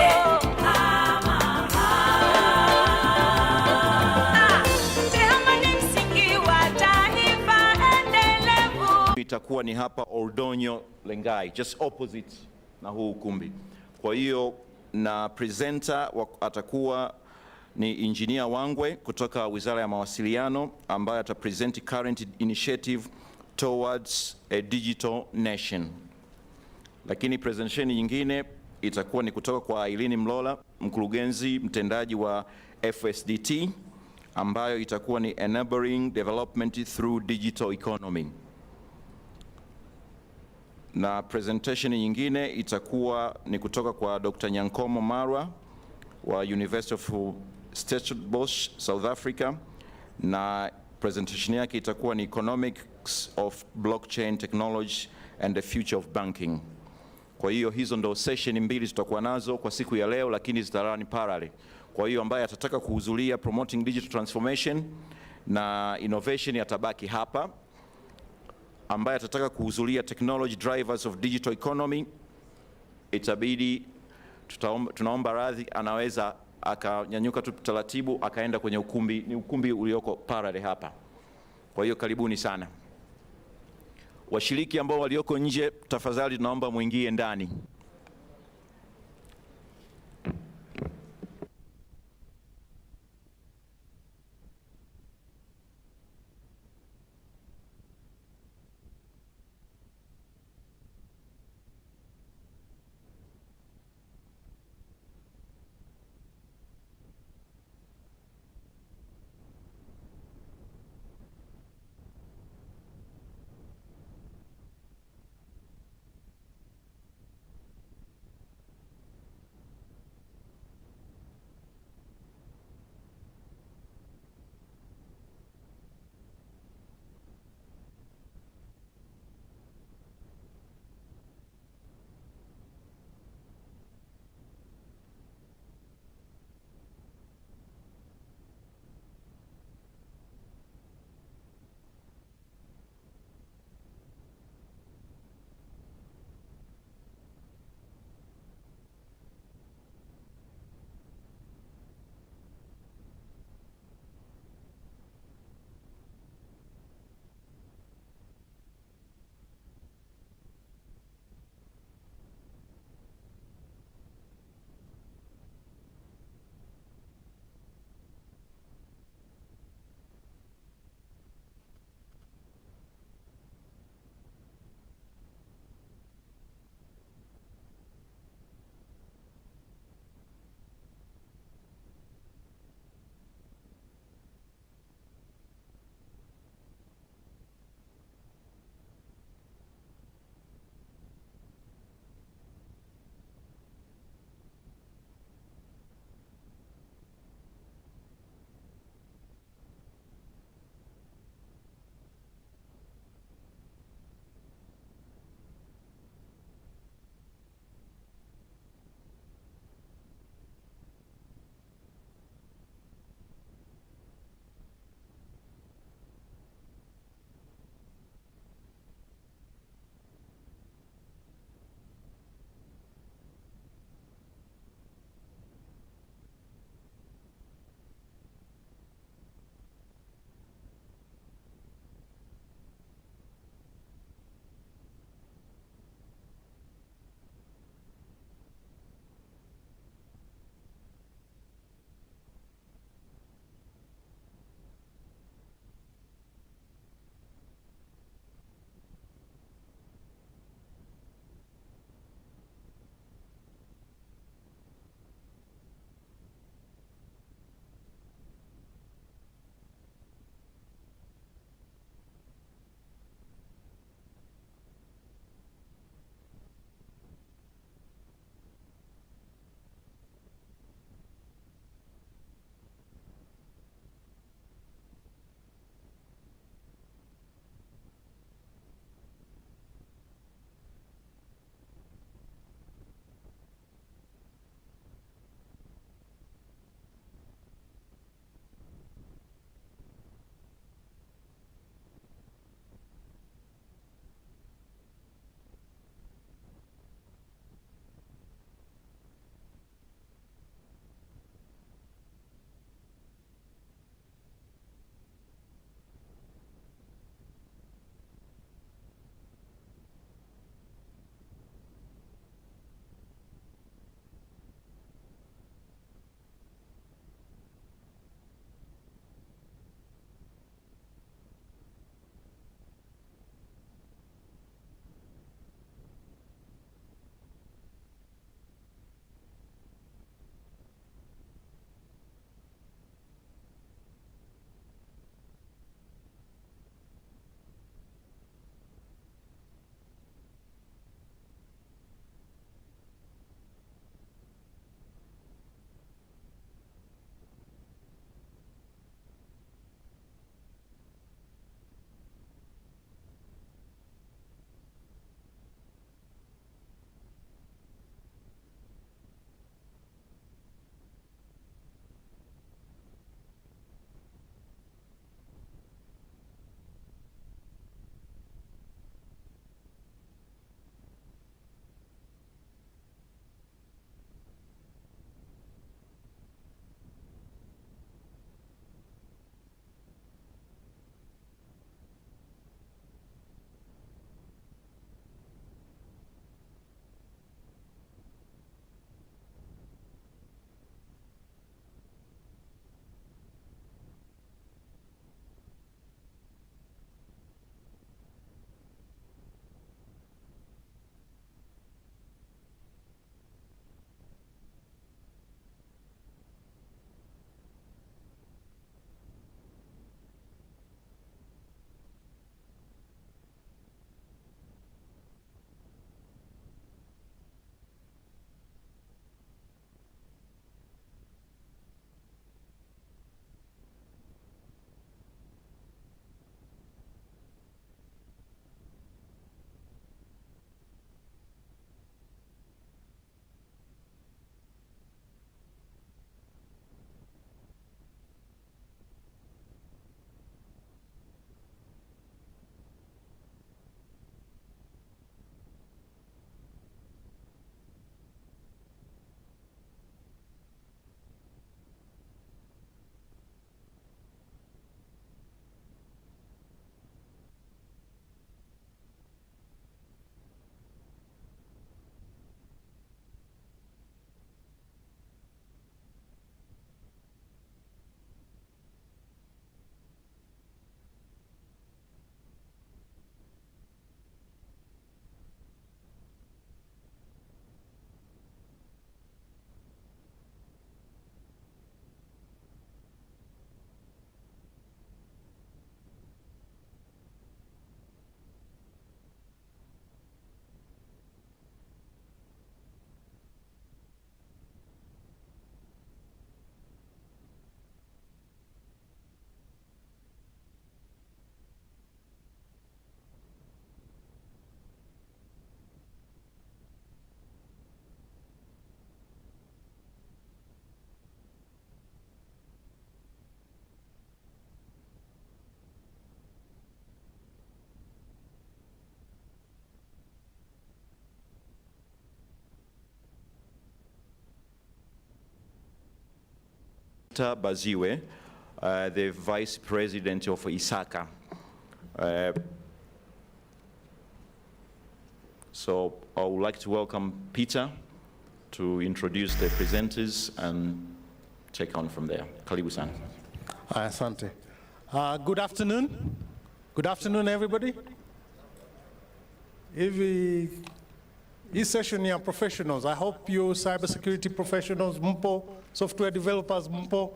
Tehama ni msingi wa taifa endelevu. Itakuwa ni hapa Ordonyo Lengai, just opposite na huu ukumbi. Kwa hiyo na presenter atakuwa ni Engineer Wangwe kutoka Wizara ya Mawasiliano ambaye atapresent current initiative towards a digital nation. Lakini presentation nyingine itakuwa ni kutoka kwa Eileen Mlola, mkurugenzi mtendaji wa FSDT, ambayo itakuwa ni enabling development through digital economy. Na presentation nyingine itakuwa ni kutoka kwa Dr. Nyankomo Marwa wa University of Stellenbosch, South Africa, na presentation yake itakuwa ni Economics of Blockchain Technology and the Future of Banking. Kwa hiyo hizo ndo session mbili tutakuwa nazo kwa siku ya leo, lakini zitarani parallel. Kwa hiyo ambaye atataka kuhudhuria promoting digital transformation na innovation atabaki hapa. Ambaye atataka kuhudhuria technology drivers of digital economy itabidi tunaomba radhi, anaweza akanyanyuka tu taratibu akaenda kwenye ukumbi, ni ukumbi ulioko parallel hapa. Kwa hiyo karibuni sana. Washiriki ambao walioko nje, tafadhali tunaomba muingie ndani. Baziwe, the Vice President of ISACA. So I would like to welcome Peter to introduce the presenters and take on from there. Karibu-san. Asante. Good afternoon. Good afternoon, everybody. Hii session ya professionals. I hope you cybersecurity professionals, mpo, software developers, mpo.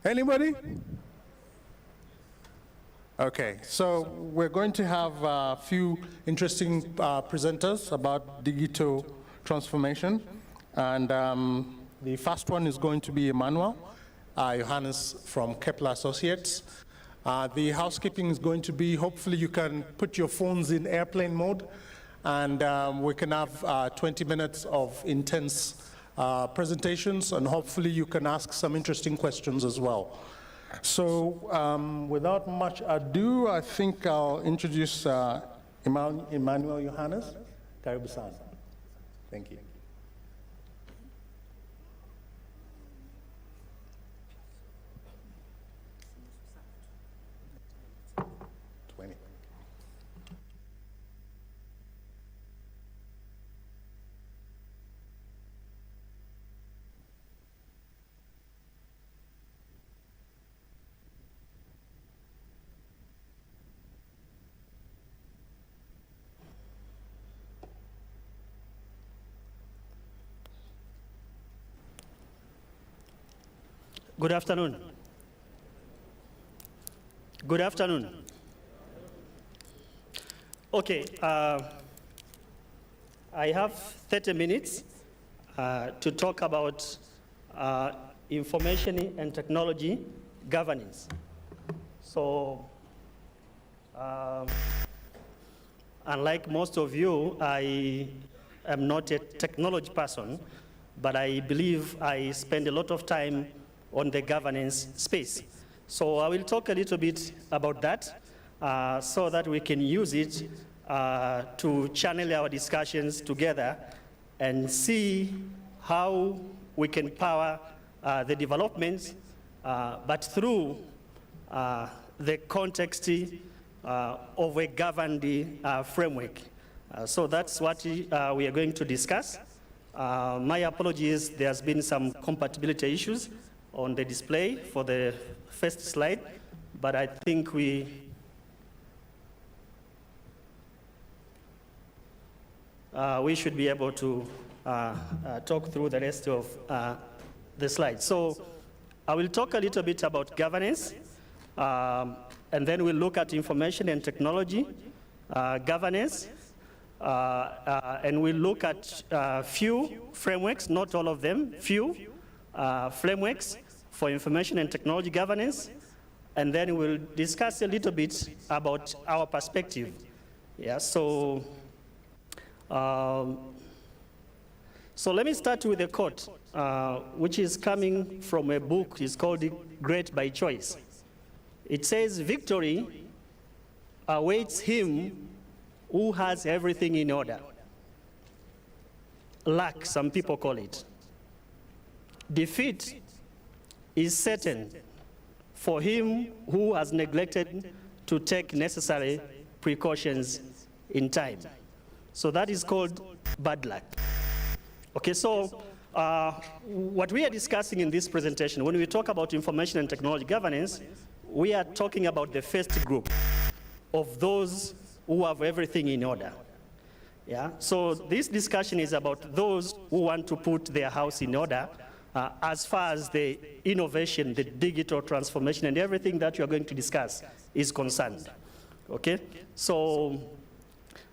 Anybody? Okay, so we're going to have a few interesting presenters about digital transformation. And the first one is going to be Emmanuel Johannes from Kepler Associates. The housekeeping is going to be, hopefully you can put your phones in airplane mode, and we can have 20 minutes of intense presentations, and hopefully you can ask some interesting questions as well. So without much ado, I think I'll introduce Emmanuel Johannes. Karibu-san. Thank you. Good afternoon. Good afternoon. Okay, I have 30 minutes to talk about information and technology governance. So, unlike most of you, I am not a technology person, but I believe I spend a lot of time on the governance space. So I will talk a little bit about that so that we can use it to channel our discussions together and see how we can power the developments, but through the context of a governed framework. So that's what we are going to discuss. My apologies, there's been some compatibility issues on the display for the first slide, but I think we should be able to talk through the rest of the slides. So I will talk a little bit about governance, and then we'll look at information and technology governance, and we'll look at few frameworks, not all of them, few frameworks for information and technology governance, and then we'll discuss a little bit about our perspective. Yeah, so let me start with a quote, which is coming from a book. It's called Great by Choice. It says, "Victory awaits him who has everything in order. Luck, some people call it. Defeat is certain for him who has neglected to take necessary precautions in time." So that is called bad luck. Okay, so what we are discussing in this presentation, when we talk about information and technology governance, we are talking about the first group of those who have everything in order. Yeah, so this discussion is about those who want to put their house in order as far as the innovation, the digital transformation, and everything that you are going to discuss is concerned. Okay, so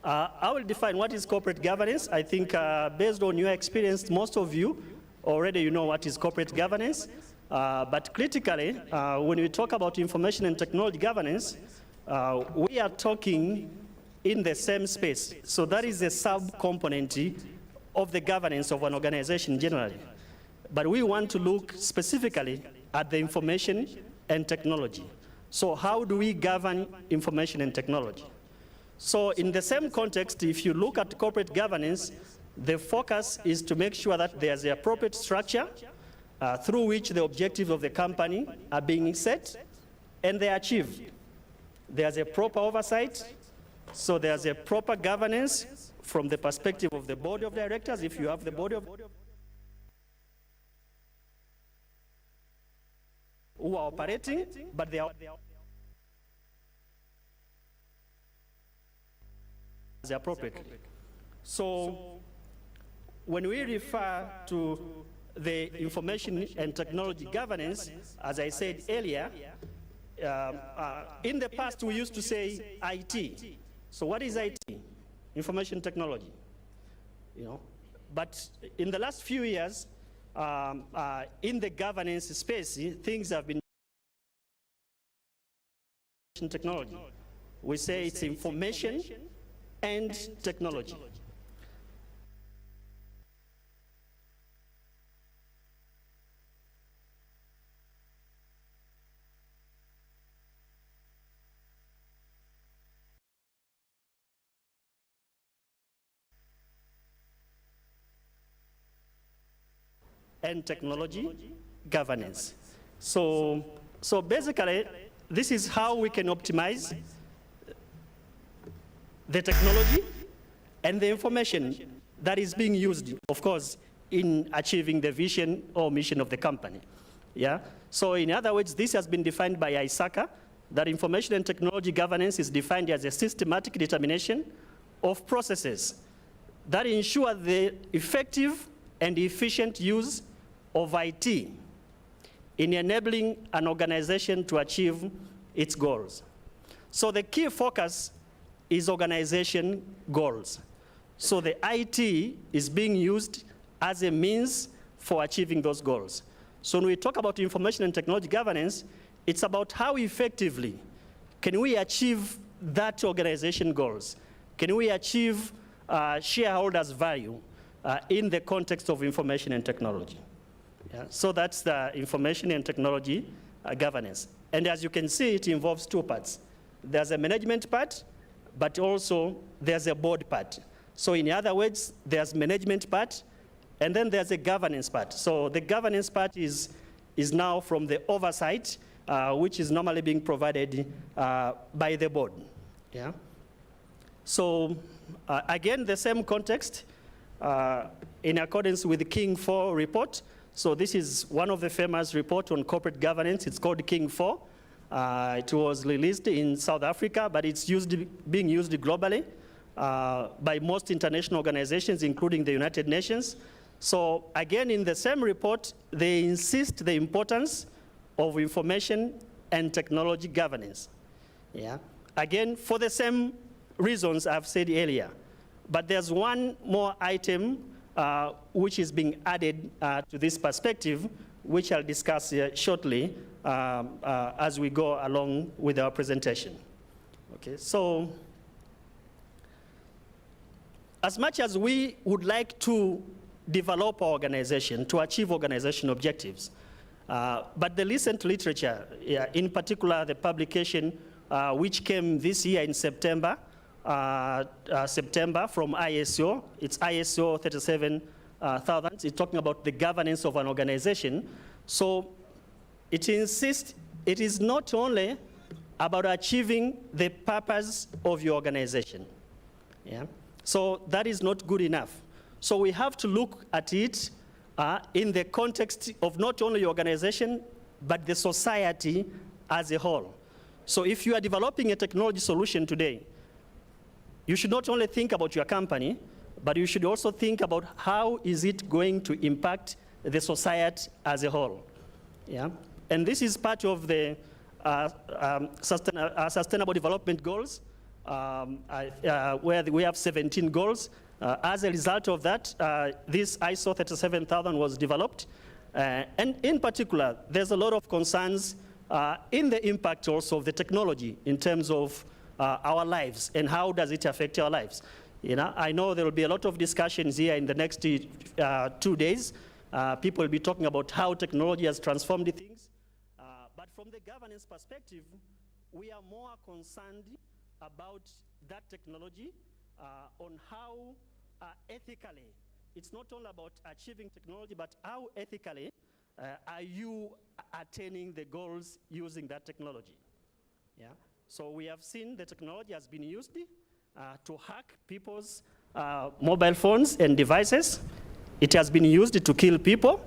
I will define what is corporate governance. I think based on your experience, most of you already know what is corporate governance. But critically, when we talk about information and technology governance, we are talking in the same space. So that is a sub-component of the governance of an organization generally. But we want to look specifically at the information and technology. So how do we govern information and technology? So in the same context, if you look at corporate governance, the focus is to make sure that there's the appropriate structure, through which the objectives of the company are being set and they are achieved. There's a proper oversight, so there's a proper governance from the perspective of the board of directors, if you have the board of who are operating, but they are appropriately. So when we refer to the information and technology governance, as I said earlier, in the past we used to say IT. So what is IT? Information technology. You know, but in the last few years, in the governance space, things have been technology. We say it's information and technology. And technology governance. So basically, this is how we can optimize the technology and the information that is being used, of course, in achieving the vision or mission of the company. Yeah. So in other words, this has been defined by ISACA, that information and technology governance is defined as a systematic determination of processes that ensure the effective and efficient use of IT in enabling an organization to achieve its goals. So the key focus is organization goals. So the IT is being used as a means for achieving those goals. So when we talk about information and technology governance, it's about how effectively can we achieve that organization goals? Can we achieve shareholders' value in the context of information and technology? Yeah, so that's the information and technology governance. And as you can see, it involves two parts. There's a management part, but also there's a board part. So in other words, there's management part, and then there's a governance part. So the governance part is now from the oversight, which is normally being provided by the board. Yeah. So again, the same context, in accordance with the King 4 report. So this is one of the famous reports on corporate governance. It's called King 4. It was released in South Africa, but it's being used globally by most international organizations, including the United Nations. So again, in the same report, they insist the importance of information and technology governance. Yeah. Again, for the same reasons I've said earlier. But there's one more item which is being added to this perspective, which I'll discuss shortly as we go along with our presentation. Okay, so as much as we would like to develop our organization to achieve organization objectives, but the recent literature, in particular the publication which came this year in September from ISO. It's ISO 37000. It's talking about the governance of an organization. So it insists it is not only about achieving the purpose of your organization. Yeah? So that is not good enough. So we have to look at it in the context of not only your organization, but the society as a whole. So if you are developing a technology solution today, you should not only think about your company, but you should also think about how is it going to impact the society as a whole. Yeah? And this is part of the sustainable development goals, where we have 17 goals. As a result of that, this ISO 37000 was developed. And in particular, there's a lot of concerns in the impact also of the technology in terms of our lives and how does it affect our lives. You know, I know there will be a lot of discussions here in the next 2 days. People will be talking about how technology has transformed things. But from the governance perspective, we are more concerned about that technology on how ethically, it's not only about achieving technology, but how ethically are you attaining the goals using that technology? Yeah. So we have seen the technology has been used to hack people's mobile phones and devices. It has been used to kill people,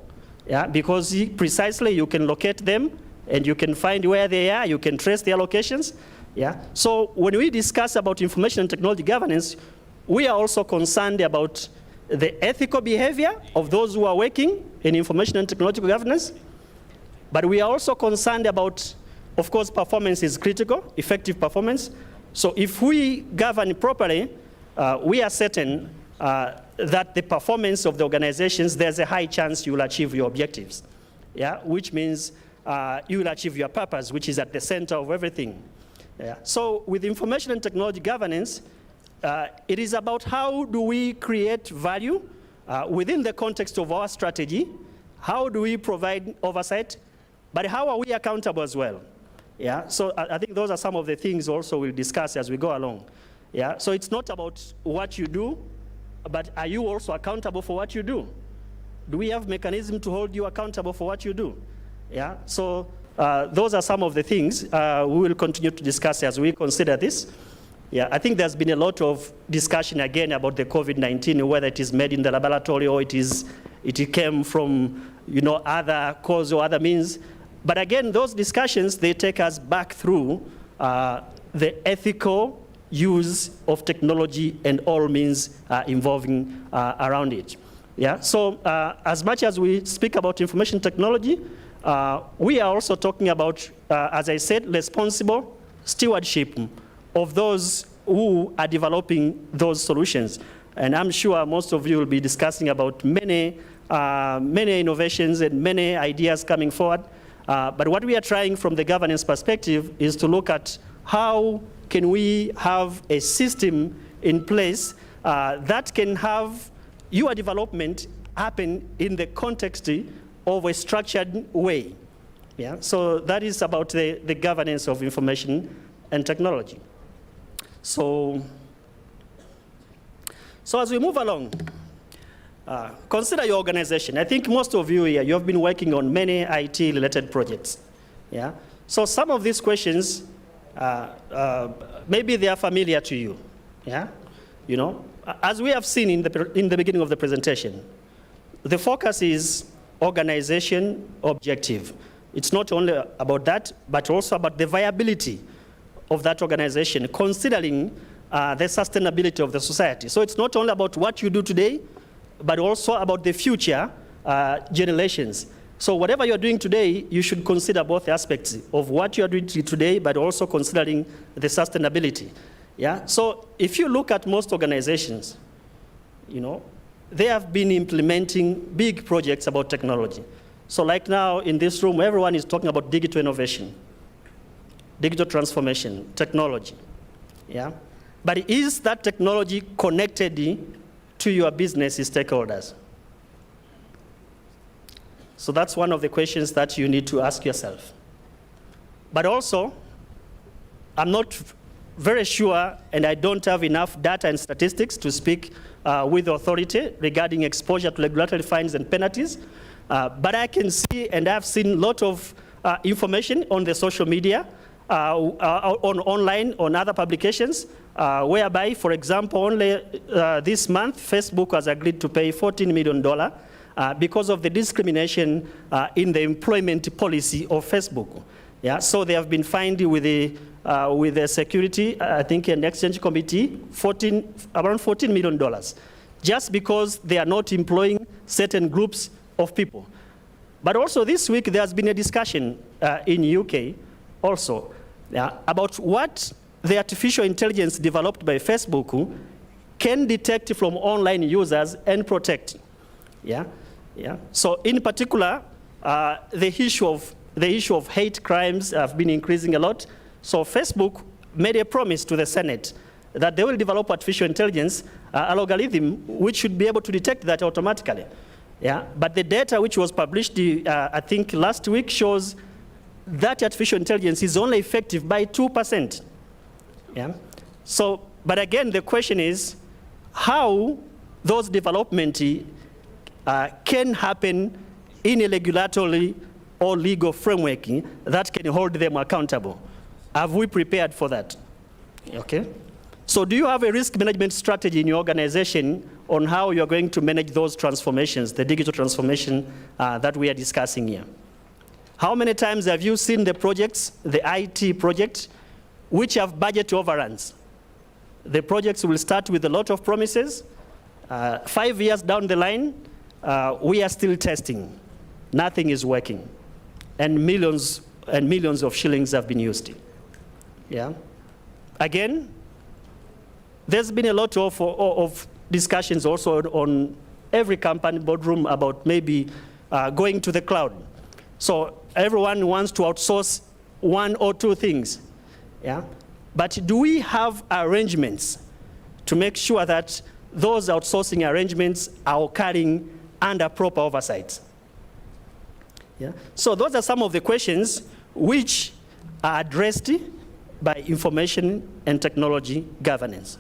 yeah, because precisely you can locate them and you can find where they are, you can trace their locations. Yeah. So when we discuss about information and technology governance, we are also concerned about the ethical behavior of those who are working in information and technological governance. But we are also concerned about, of course, performance is critical, effective performance. So if we govern properly, we are certain that the performance of the organizations, there's a high chance you will achieve your objectives. Yeah, which means you will achieve your purpose, which is at the center of everything. Yeah. So with information and technology governance, it is about how do we create value within the context of our strategy, how do we provide oversight, but how are we accountable as well? Yeah, so I think those are some of the things also we'll discuss as we go along. Yeah, so it's not about what you do, but are you also accountable for what you do? Do we have mechanism to hold you accountable for what you do? Yeah, so those are some of the things we will continue to discuss as we consider this. Yeah, I think there's been a lot of discussion again about the COVID-19, whether it is made in the laboratory or it came from, you know, other cause or other means. But again, those discussions, they take us back through the ethical use of technology and all means involving around it. Yeah, so as much as we speak about information technology, we are also talking about, as I said, responsible stewardship of those who are developing those solutions. And I'm sure most of you will be discussing about many innovations and many ideas coming forward. But what we are trying from the governance perspective is to look at how can we have a system in place that can have your development happen in the context of a structured way. Yeah? So that is about the governance of information and technology. So as we move along, consider your organization. I think most of you here, you have been working on many IT-related projects. Yeah? So some of these questions, maybe they are familiar to you. Yeah? You know, as we have seen in the beginning of the presentation, the focus is organization objective. It's not only about that, but also about the viability of that organization, considering the sustainability of the society. So it's not only about what you do today, but also about the future generations. So whatever you're doing today, you should consider both aspects of what you're doing today, but also considering the sustainability. Yeah? So if you look at most organizations, you know, they have been implementing big projects about technology. So like now in this room, everyone is talking about digital innovation, digital transformation, technology. Yeah? But is that technology connected to your business stakeholders? So that's one of the questions that you need to ask yourself. But also, I'm not very sure, and I don't have enough data and statistics to speak with authority regarding exposure to regulatory fines and penalties. But I can see, and I've seen a lot of information on the social media, online, on other publications, whereby, for example, only this month, Facebook has agreed to pay $14 million because of the discrimination in the employment policy of Facebook. Yeah, so they have been fined with the security, I think, and exchange committee, around $14 million, just because they are not employing certain groups of people. But also this week, there has been a discussion in UK also about what the artificial intelligence developed by Facebook can detect from online users and protect. Yeah, yeah. So in particular, the issue of hate crimes have been increasing a lot. So Facebook made a promise to the Senate that they will develop artificial intelligence, a algorithm which should be able to detect that automatically. Yeah, but the data which was published, I think last week, shows that artificial intelligence is only effective by 2%. Yeah. So, but again, the question is how those development can happen any regulatory or legal framework that can hold them accountable. Have we prepared for that? Okay. So do you have a risk management strategy in your organization on how you're going to manage those transformations, the digital transformation that we are discussing here? How many times have you seen the projects, the IT project, which have budget overruns? The projects will start with a lot of promises. 5 years down the line, we are still testing. Nothing is working. And millions of shillings have been used. Yeah. Again, there's been a lot of discussions also on every company boardroom about maybe going to the cloud. So everyone wants to outsource one or two things. Yeah? But do we have arrangements to make sure that those outsourcing arrangements are occurring under proper oversight? Yeah? So those are some of the questions which are addressed by information and technology governance.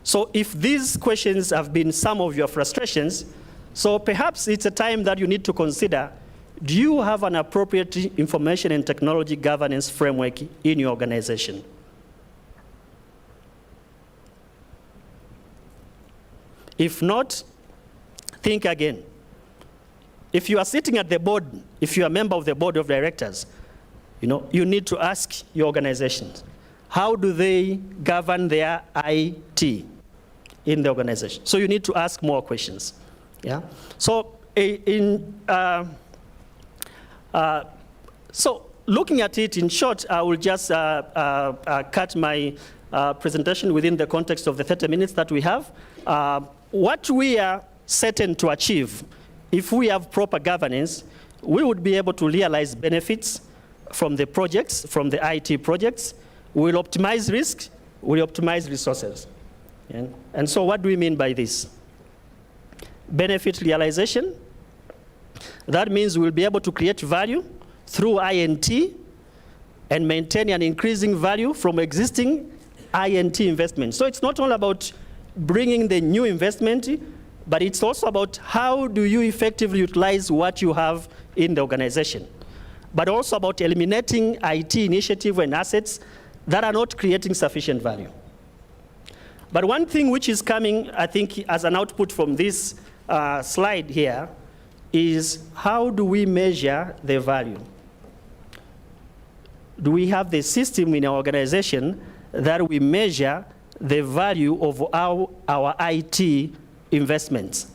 So if these questions have been some of your frustrations, so perhaps it's a time that you need to consider, do you have an appropriate information and technology governance framework in your organization? If not, think again. If you are sitting at the board, if you are a member of the board of directors, you need to ask your organizations, how do they govern their IT in the organization? So you need to ask more questions. Yeah. So so looking at it in short, I will just cut my presentation within the context of the 30 minutes that we have. What we are certain to achieve, if we have proper governance, we would be able to realize benefits from the projects, from the IT projects. We'll optimize risk, we'll optimize resources. And so what do we mean by this? Benefit realization. That means we'll be able to create value through INT and maintain an increasing value from existing INT investment. So it's not all about bringing the new investment, but it's also about how do you effectively utilize what you have in the organization. But also about eliminating IT initiative and assets that are not creating sufficient value. But one thing which is coming, I think, as an output from this slide here is how do we measure the value? Do we have the system in our organization that we measure the value of our IT investments?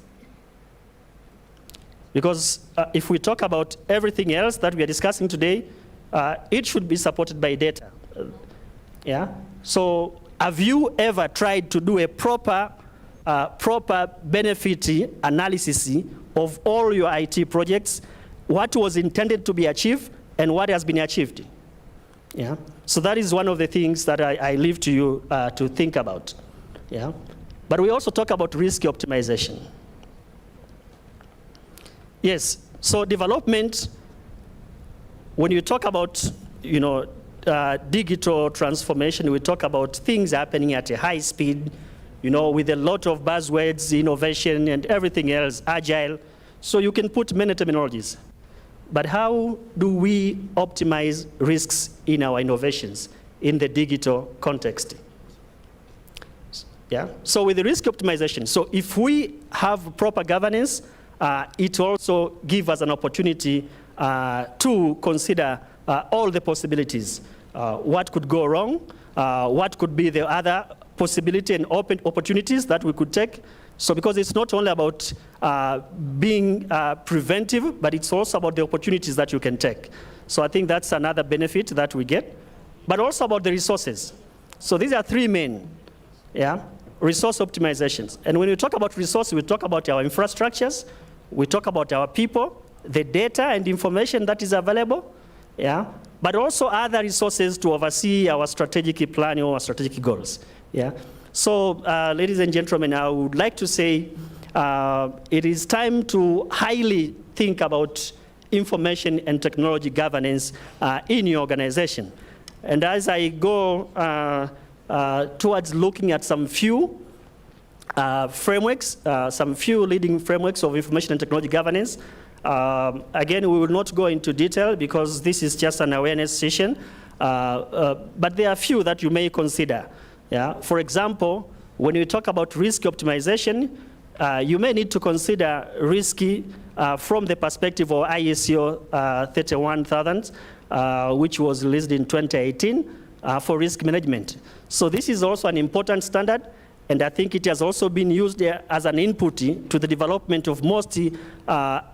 Because if we talk about everything else that we are discussing today, it should be supported by data. Yeah? So have you ever tried to do a proper benefit analysis of all your IT projects, what was intended to be achieved and what has been achieved? Yeah? So that is one of the things that I leave to you to think about. Yeah? But we also talk about risk optimization. Yes, so development, when you talk about digital transformation, we talk about things happening at a high speed, with a lot of buzzwords, innovation and everything else, agile. So you can put many terminologies. But how do we optimize risks in our innovations in the digital context? Yeah. So with the risk optimization, so if we have proper governance, it also gives us an opportunity to consider all the possibilities. What could go wrong? What could be the other possibility and open opportunities that we could take? So because it's not only about being preventive, but it's also about the opportunities that you can take. So I think that's another benefit that we get. But also about the resources. So these are three main, resource optimizations. And when we talk about resources, we talk about our infrastructures, we talk about our people, the data and information that is available, but also other resources to oversee our strategic planning or our strategic goals. So, ladies and gentlemen, I would like to say it is time to highly think about information and technology governance in your organization. And as I go towards looking at some few frameworks, some few leading frameworks of information and technology governance, Again, we will not go into detail because this is just an awareness session, but there are a few that you may consider. Yeah? For example, when you talk about risk optimization, you may need to consider risky from the perspective of ISO 31000, which was released in 2018 for risk management. So this is also an important standard, and I think it has also been used as an input to the development of most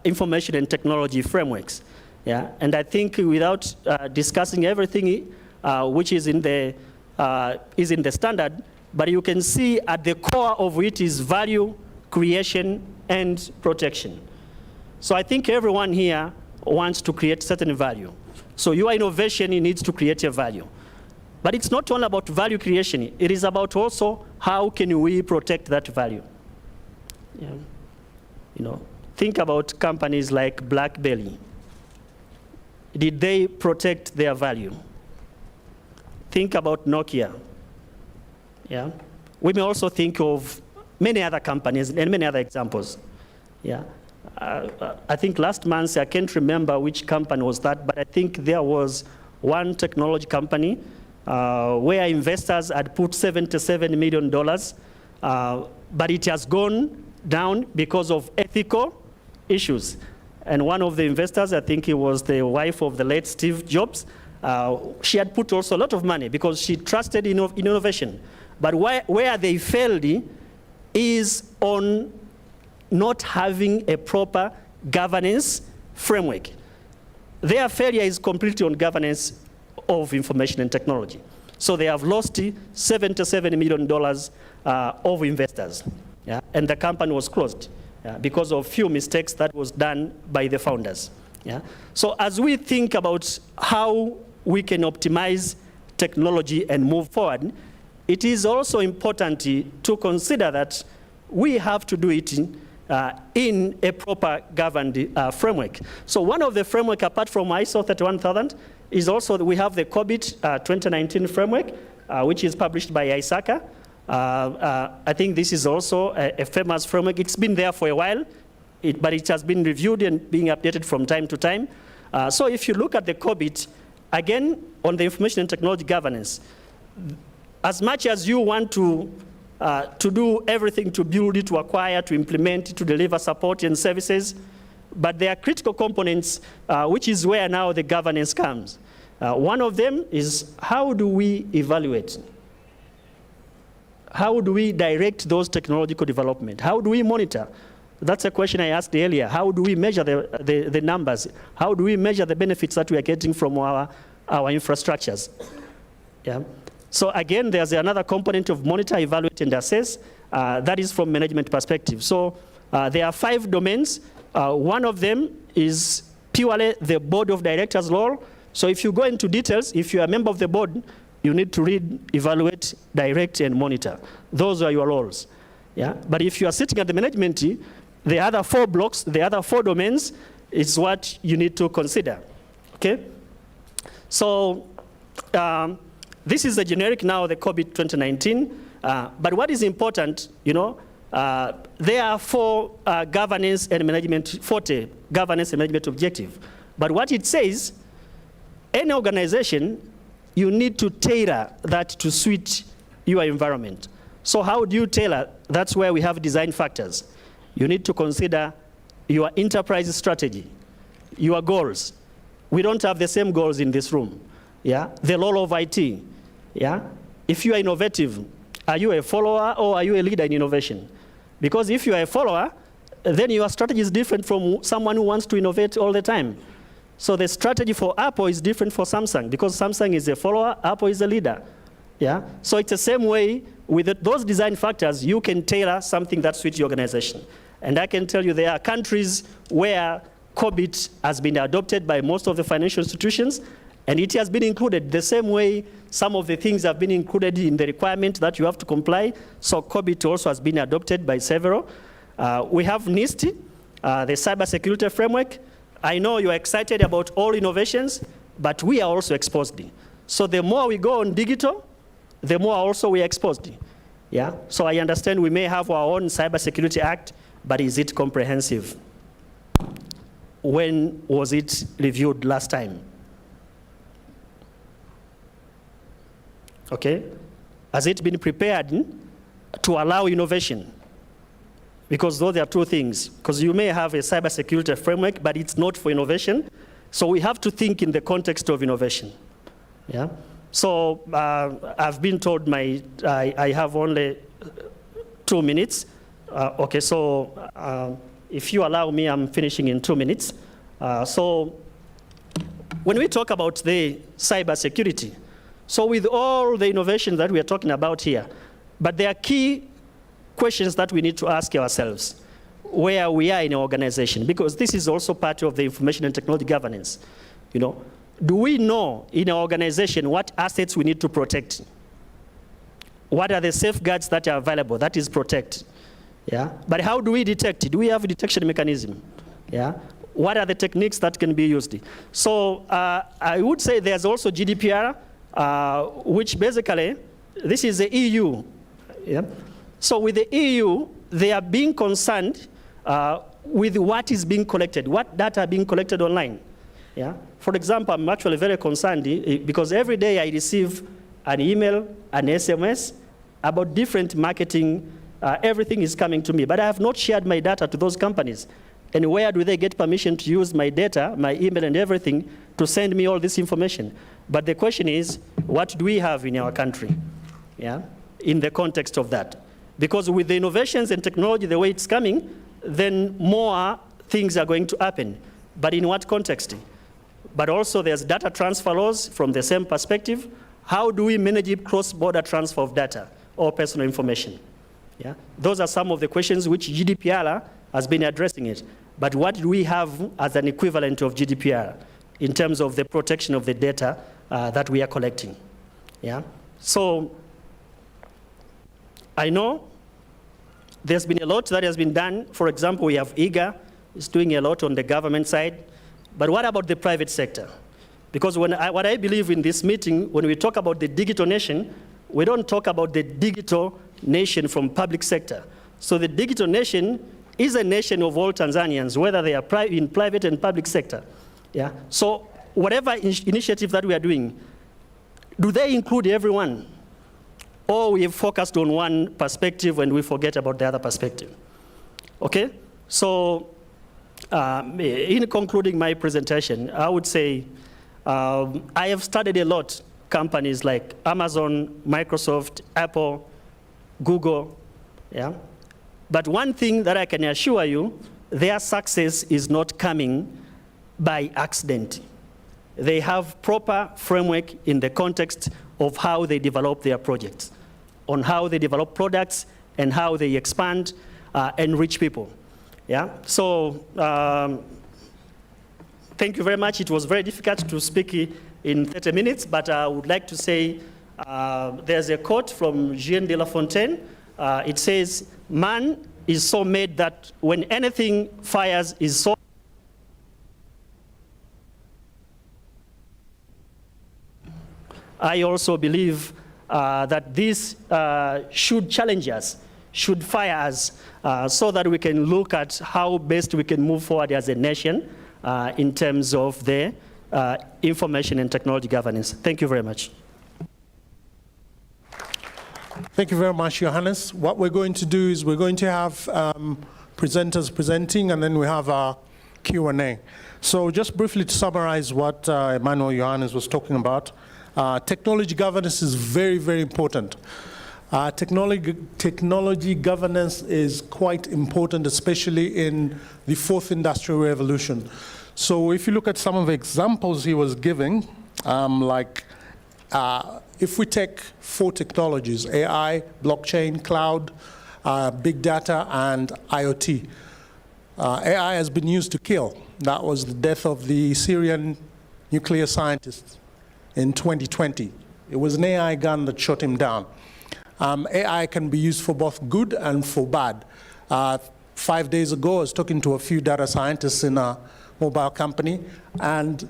information and technology frameworks. Yeah? And I think without discussing everything which is in the standard, but you can see at the core of it is value, creation, and protection. So I think everyone here wants to create certain value. So your innovation needs to create a value. But it's not only about value creation, it is about also how can we protect that value. Yeah. You know, think about companies like BlackBerry. Did they protect their value? Think about Nokia. Yeah. We may also think of many other companies and many other examples. Yeah. I think last month, I can't remember which company was that, but I think there was one technology company where investors had put $77 million, but it has gone down because of ethical issues. And one of the investors, I think it was the wife of the late Steve Jobs, she had put also a lot of money because she trusted in innovation. But where they failed is on not having a proper governance framework. Their failure is completely on governance of information and technology. So they have lost $77 million of investors. Yeah? And the company was closed because of few mistakes that was done by the founders. Yeah? So as we think about how we can optimize technology and move forward, it is also important to consider that we have to do it in a proper governed framework. So one of the framework, apart from ISO 31000, is also that we have the COVID 2019 framework, which is published by ISACA. I think this is also a famous framework. It's been there for a while, but it has been reviewed and being updated from time to time. So if you look at the COVID, again, on the information and technology governance, as much as you want to do everything to build it, to acquire, to implement, to deliver support and services, but there are critical components, which is where now the governance comes. One of them is how do we evaluate? How do we direct those technological development? How do we monitor? That's a question I asked earlier. How do we measure the numbers? How do we measure the benefits that we are getting from our infrastructures? Yeah. So again, there's another component of monitor, evaluate, and assess. That is from management perspective. So there are 5 domains. One of them is purely the board of directors role. So if you go into details, if you're a member of the board, you need to read, evaluate, direct, and monitor. Those are your roles. Yeah? But if you are sitting at the management, the other 4 blocks, the other 4 domains is what you need to consider. Okay? So this is the generic now, the COVID 2019. But what is important, you know, there are 4 governance and management, 40 governance and management objectives. But what it says, any organization, you need to tailor that to suit your environment. So how do you tailor? That's where we have design factors. You need to consider your enterprise strategy, your goals. We don't have the same goals in this room. Yeah? The role of IT. Yeah? If you are innovative, are you a follower or are you a leader in innovation? Because if you are a follower, then your strategy is different from someone who wants to innovate all the time. So the strategy for Apple is different for Samsung because Samsung is a follower, Apple is a leader. Yeah? So it's the same way with those design factors, you can tailor something that suits your organization. And I can tell you there are countries where COVID has been adopted by most of the financial institutions, and it has been included the same way some of the things have been included in the requirement that you have to comply. So COVID also has been adopted by several. We have NIST, the cybersecurity framework. I know you're excited about all innovations, but we are also exposed. So the more we go on digital, the more also we are exposed. Yeah? So I understand we may have our own cybersecurity act, but is it comprehensive? when was it reviewed last time? Okay? Has it been prepared to allow innovation? Because those are two things. Because you may have a cybersecurity framework, but it's not for innovation. So we have to think in the context of innovation. Yeah? So I've been told I have only 2 minutes. Okay, so if you allow me, I'm finishing in 2 minutes. So when we talk about the cybersecurity, so with all the innovation that we are talking about here, but there are key questions that we need to ask ourselves where we are in our organization, because this is also part of the information and technology governance. You know, do we know in our organization what assets we need to protect? What are the safeguards that are available that is protected? Yeah, but how do we detect it? Do we have a detection mechanism? Yeah, what are the techniques that can be used? So I would say there's also GDPR, which basically, this is the EU. Yeah? So with the EU, they are being concerned with what is being collected, what data are being collected online. Yeah? For example, I'm actually very concerned because every day I receive an email, an SMS about different marketing. Everything is coming to me, but I have not shared my data to those companies. And where do they get permission to use my data, my email and everything, to send me all this information? But the question is, what do we have in our country? Yeah? In the context of that. Because with the innovations and technology, the way it's coming, then more things are going to happen. But in what context? But also there's data transfer laws from the same perspective. How do we manage cross-border transfer of data or personal information? Yeah? Those are some of the questions which GDPR has been addressing it. But what do we have as an equivalent of GDPR in terms of the protection of the data that we are collecting? Yeah? So I know there's been a lot that has been done. For example, we have IGA, is doing a lot on the government side. But what about the private sector? Because what I believe in this meeting, when we talk about the digital nation, we don't talk about the digital nation from public sector. So the digital nation is a nation of all Tanzanians, whether they are in private and public sector. Yeah? So whatever initiative that we are doing, do they include everyone? Or we have focused on one perspective and we forget about the other perspective? Okay? So in concluding my presentation, I would say I have studied a lot companies like Amazon, Microsoft, Apple, Google, yeah? But one thing that I can assure you, their success is not coming by accident. They have proper framework in the context of how they develop their projects, on how they develop products and how they expand and reach people. Yeah? So thank you very much. It was very difficult to speak in 30 minutes, but I would like to say there's a quote from Jean de La Fontaine. It says, man is so made that when anything fires is so. I also believe that this should challenge us, should fire us, so that we can look at how best we can move forward as a nation in terms of the information and technology governance. Thank you very much. Thank you very much, Johannes. What we're going to do is we're going to have presenters presenting, and then we have our Q&A. So just briefly to summarize what Emmanuel Johannes was talking about, technology governance is very, very important. Technology governance is quite important, especially in the fourth industrial revolution. So if you look at some of the examples he was giving, if we take 4 technologies, AI, blockchain, cloud, big data, and IoT. AI has been used to kill. That was the death of the Syrian nuclear scientist in 2020. It was an AI gun that shot him down. AI can be used for both good and for bad. 5 days ago, I was talking to a few data scientists in a mobile company, and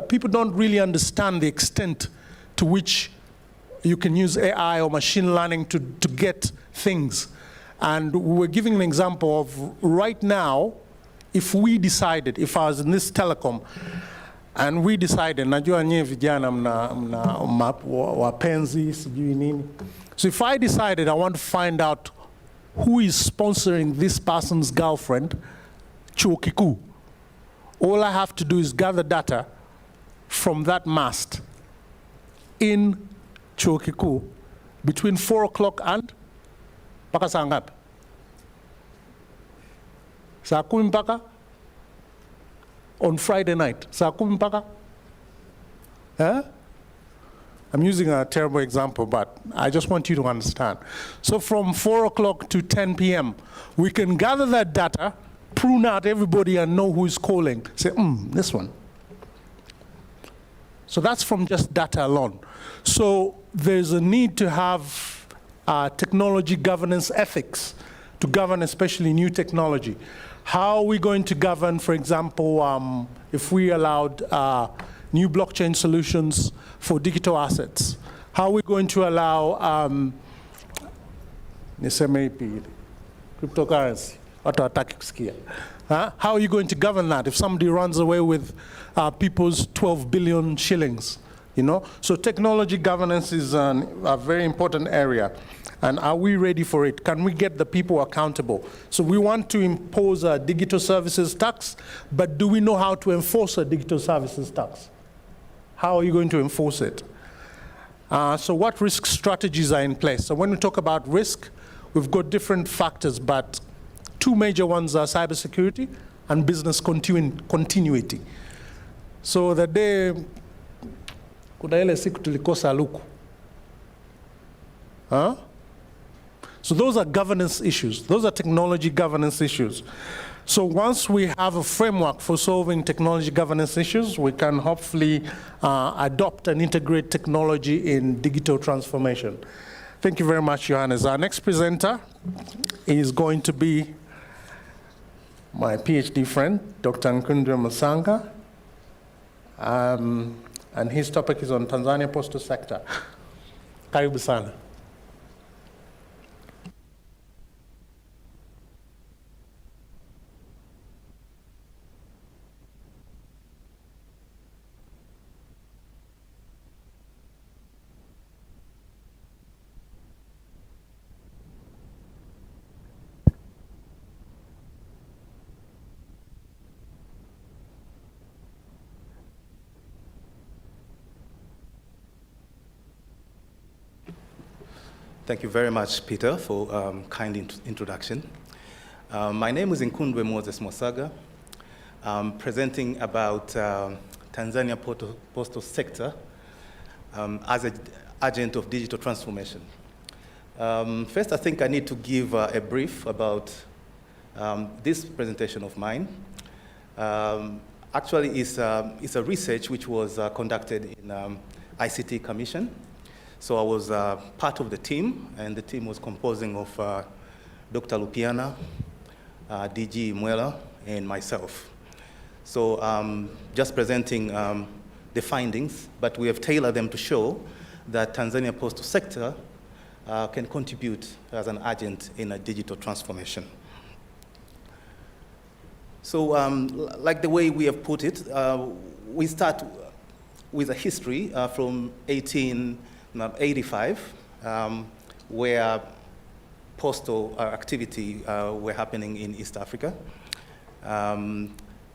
people don't really understand the extent to which you can use AI or machine learning to get things. And we're giving an example of right now, if we decided, if I was in this telecom, and we decided, najua nye vijana mna wapenzi, sijui nini. So if I decided I want to find out who is sponsoring this person's girlfriend, chuo kikuu, all I have to do is gather data from that mast in chuo kikuu between 4 o'clock and mpaka saa ngapi? Saa 10 mpaka on Friday night. Saa 10 mpaka? I'm using a terrible example, but I just want you to understand. So from 4 o'clock to 10 p.m., we can gather that data, prune out everybody and know who is calling. Say, this one. So that's from just data alone. So there's a need to have technology governance ethics to govern especially new technology. How are we going to govern, for example, if we allowed new blockchain solutions for digital assets? How are we going to allow cryptocurrency? How are you going to govern that if somebody runs away with people's 12 billion shillings? You know? So technology governance is a very important area. And are we ready for it? Can we get the people accountable? So we want to impose a digital services tax, but do we know how to enforce a digital services tax? How are you going to enforce it? So what risk strategies are in place? So when we talk about risk, we've got different factors, but two major ones are cybersecurity and business continuity. So the day, kuna ile siku tulikosa luku. So those are governance issues. Those are technology governance issues. So once we have a framework for solving technology governance issues, we can hopefully adopt and integrate technology in digital transformation. Thank you very much, Johannes. Our next presenter is going to be my PhD friend, Dr. Nkundwe Musanga. And his topic is on Tanzania postal sector. Karibu sana. Thank you very much, Peter, for kind introduction. My name is Nkundwe Moses Mosaga. I'm presenting about Tanzania postal sector as an agent of digital transformation. First, I think I need to give a brief about this presentation of mine. Actually, it's a research which was conducted in ICT Commission. So I was part of the team, and the team was composing of Dr. Lupiana, DG Mwela, and myself. So just presenting the findings, but we have tailored them to show that Tanzania postal sector can contribute as an agent in a digital transformation. So like the way we have put it, we start with a history from 1885, where postal activity were happening in East Africa.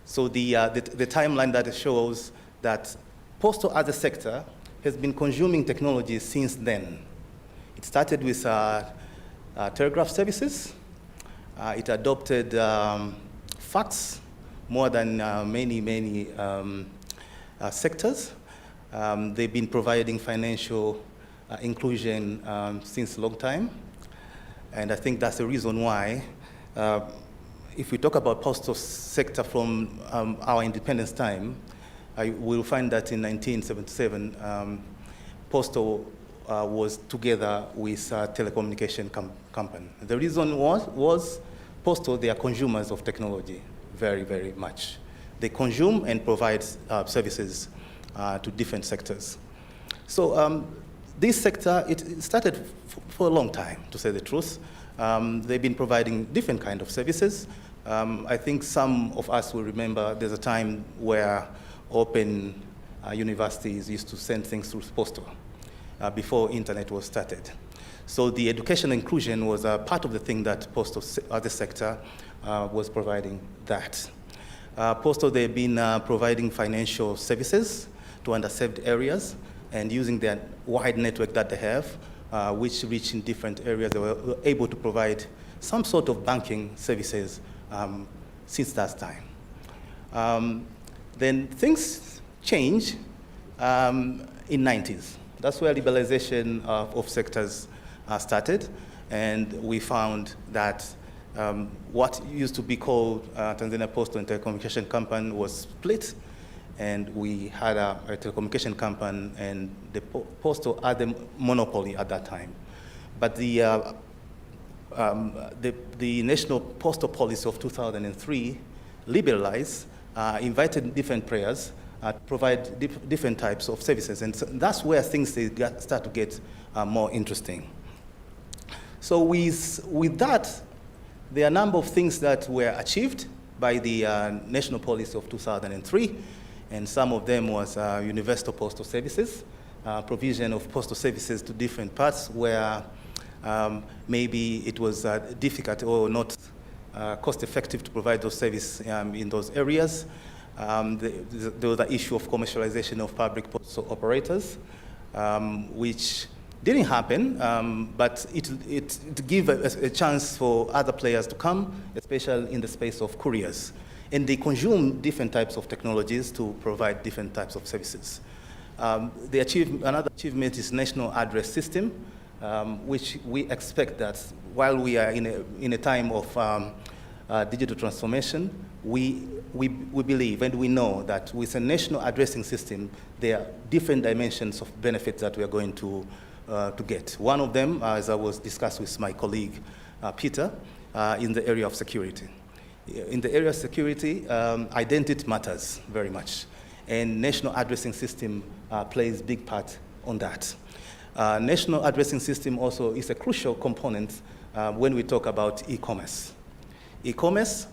So the timeline that shows that postal as a sector has been consuming technology since then. It started with telegraph services. It adopted fax more than many sectors. They've been providing financial inclusion since a long time. And I think that's the reason why, if we talk about postal sector from our independence time, we'll find that in 1977, postal was together with a telecommunication company. The reason was postal, they are consumers of technology, very much. They consume and provide services to different sectors. So this sector, it started for a long time, to say the truth. They've been providing different kind of services, I think some of us will remember there's a time where open universities used to send things through postal before internet was started. So the education inclusion was a part of the thing that postal other sector was providing that. Postal, they've been providing financial services to underserved areas and using their wide network that they have, which reach in different areas. They were able to provide some sort of banking services since that time. Then things change in 90s. That's where liberalization of sectors started, and we found that what used to be called Tanzania Postal and Telecommunication Company was split, and we had a telecommunication company, and the postal had the monopoly at that time. But the National Postal Policy of 2003 liberalized, invited different players to provide different types of services, and so that's where things start to get more interesting. So with that, there are a number of things that were achieved by the National Policy of 2003, and some of them was universal postal services, provision of postal services to different parts where maybe it was difficult or not cost-effective to provide those services in those areas. There was the issue of commercialization of public postal operators, which didn't happen, but it gave a chance for other players to come, especially in the space of couriers. And they consume different types of technologies to provide different types of services. Another achievement is national address system, which we expect that while we are in a time of digital transformation, we believe and we know that with a national addressing system, there are different dimensions of benefits that we are going to get. One of them, as I was discussed with my colleague Peter, in the area of security. In the area of security, identity matters very much, and national addressing system plays a big part on that. National addressing system also is a crucial component when we talk about e-commerce. E-commerce,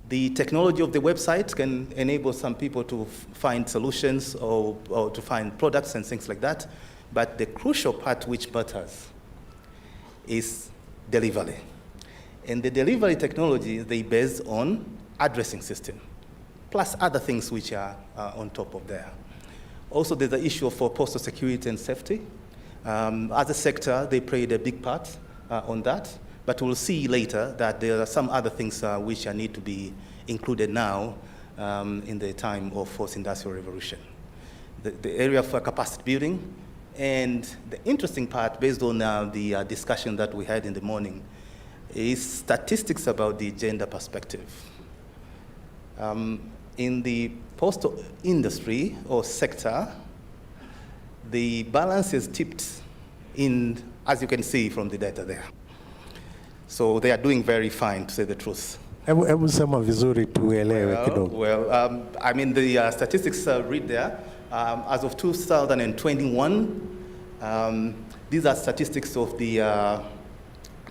the technology of the website can enable some people to find solutions or to find products and things like that. But the crucial part which matters is delivery. And the delivery technology, they base on addressing system, plus other things which are on top of there. Also, there's the issue of postal security and safety. As a sector, they played a big part on that. But we'll see later that there are some other things which need to be included now in the time of fourth industrial revolution. The area of capacity building, and the interesting part, based on the discussion that we had in the morning, is statistics about the gender perspective. In the postal industry or sector, the balance is tipped in, as you can see from the data there. So they are doing very fine, to say the truth. Hebu sema vizuri tuelewe kidogo. Well, I mean, the statistics read there. As of 2021, these are statistics of the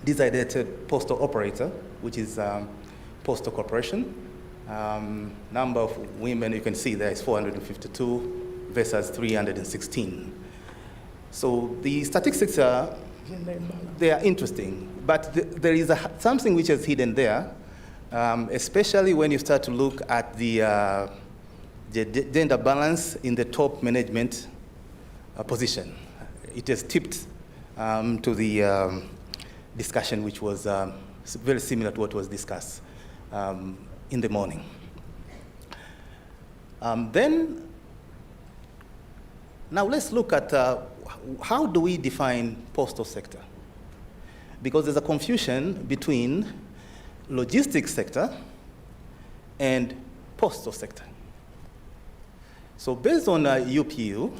designated postal operator, which is Postal Corporation. Number of women, you can see there is 452 versus 316. So the statistics they are interesting, but there is something which is hidden there, especially when you start to look at the gender balance in the top management position. It is tipped to the discussion which was very similar to what was discussed in the morning. Now let's look at how do we define postal sector? Because there's a confusion between logistics sector and postal sector. So based on UPU,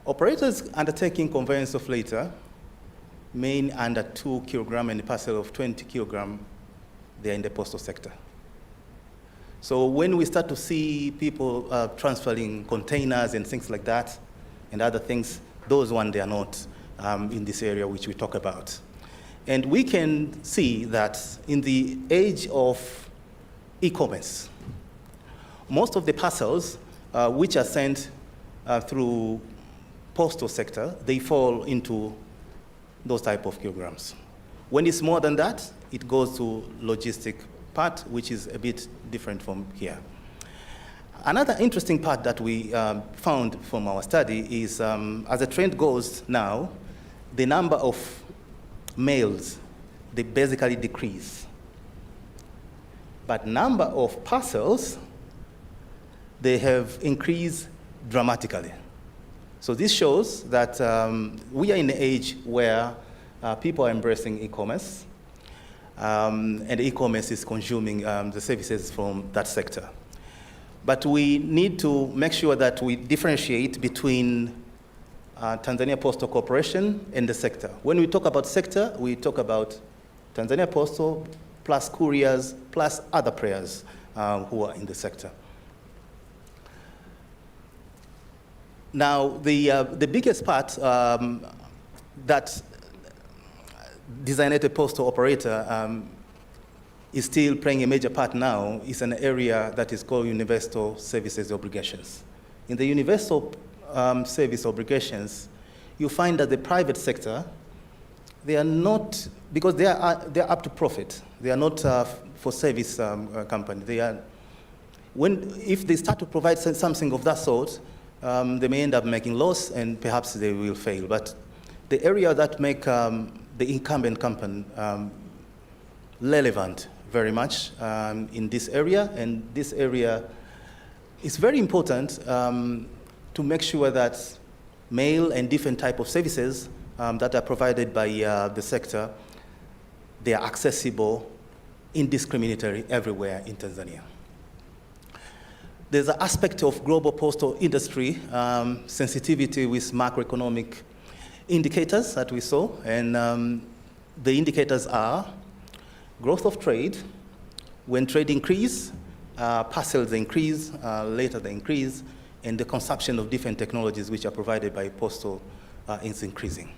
operators undertaking conveyance of later, main under 2 kilogram and a parcel of 20 kilogram, they're in the postal sector. So when we start to see people transferring containers and things like that, and other things, those ones, they are not in this area which we talk about. And we can see that in the age of e-commerce, most of the parcels which are sent through postal sector, they fall into those type of kilograms. When it's more than that, it goes to logistic part, which is a bit different from here. Another interesting part that we found from our study is, as the trend goes now, the number of mails, they basically decrease. But number of parcels, they have increased dramatically. So this shows that we are in an age where people are embracing e-commerce, and e-commerce is consuming the services from that sector. But we need to make sure that we differentiate between Tanzania Postal Corporation and the sector. When we talk about sector, we talk about Tanzania Postal plus couriers plus other players who are in the sector. Now, the biggest part that designated postal operator is still playing a major part now is an area that is called universal services obligations. In the universal service obligations, you find that the private sector, they are not, because they are up to profit. They are not for service company. They are, if they start to provide something of that sort, they may end up making loss and perhaps they will fail. But the area that make the incumbent company relevant very much in this area, and this area is very important to make sure that mail and different type of services that are provided by the sector, they are accessible, indiscriminatory everywhere in Tanzania. There's an aspect of global postal industry sensitivity with macroeconomic indicators that we saw, and the indicators are growth of trade. When trade increase, parcels increase, later they increase, and the consumption of different technologies which are provided by postal is increasing.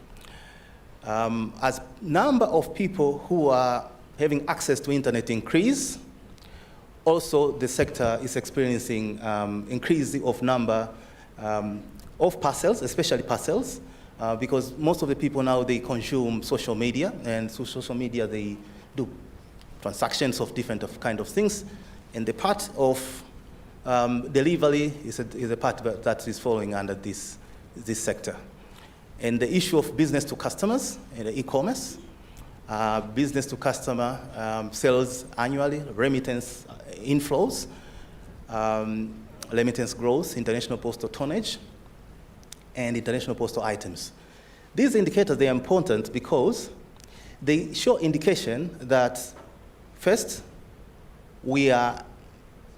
As number of people who are having access to internet increase, also the sector is experiencing increase of number of parcels, especially parcels, because most of the people now, they consume social media, and through social media they do transactions of different kind of things, and the part of delivery is a part that is falling under this sector. And the issue of business to customers and e-commerce, business to customer sales annually, remittance inflows, remittance growth, international postal tonnage, and international postal items. These indicators, they are important because they show indication that first, we are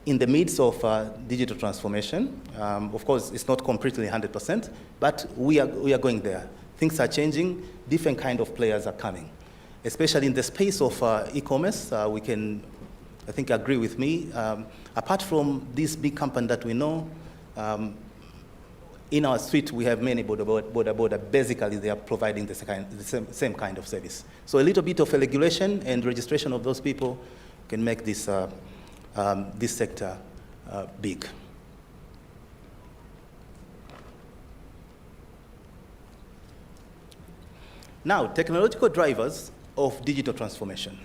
in the midst of digital transformation. Of course, it's not completely 100%, but we are going there. Things are changing, different kind of players are coming. Especially in the space of e-commerce, we can, I think, agree with me. Apart from this big company that we know, in our suite, we have many border. Basically, they are providing the same kind of service. So a little bit of a regulation and registration of those people can make this, this sector big. Now, technological drivers of digital transformation.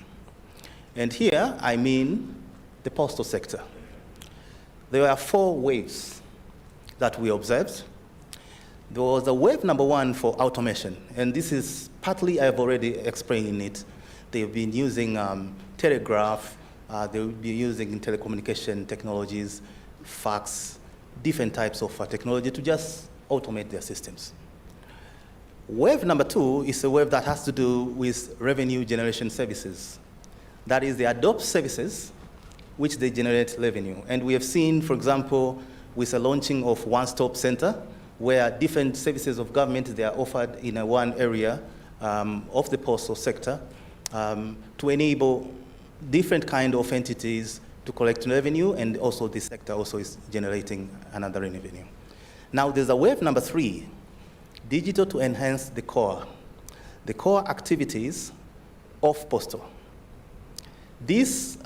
And here, I mean the postal sector. There are 4 waves that we observed. There was a wave number 1 for automation, and this is partly I've already explained it. They've been using telegraph, they'll be using telecommunication technologies, fax, different types of technology to just automate their systems. Wave number 2 is a wave that has to do with revenue generation services. That is, they adopt services which they generate revenue. And we have seen, for example, with the launching of one-stop center, where different services of government, they are offered in one area of the postal sector to enable different kind of entities to collect revenue, and also this sector also is generating another revenue. Now there's a wave number 3, digital to enhance the core. The core activities of postal. This,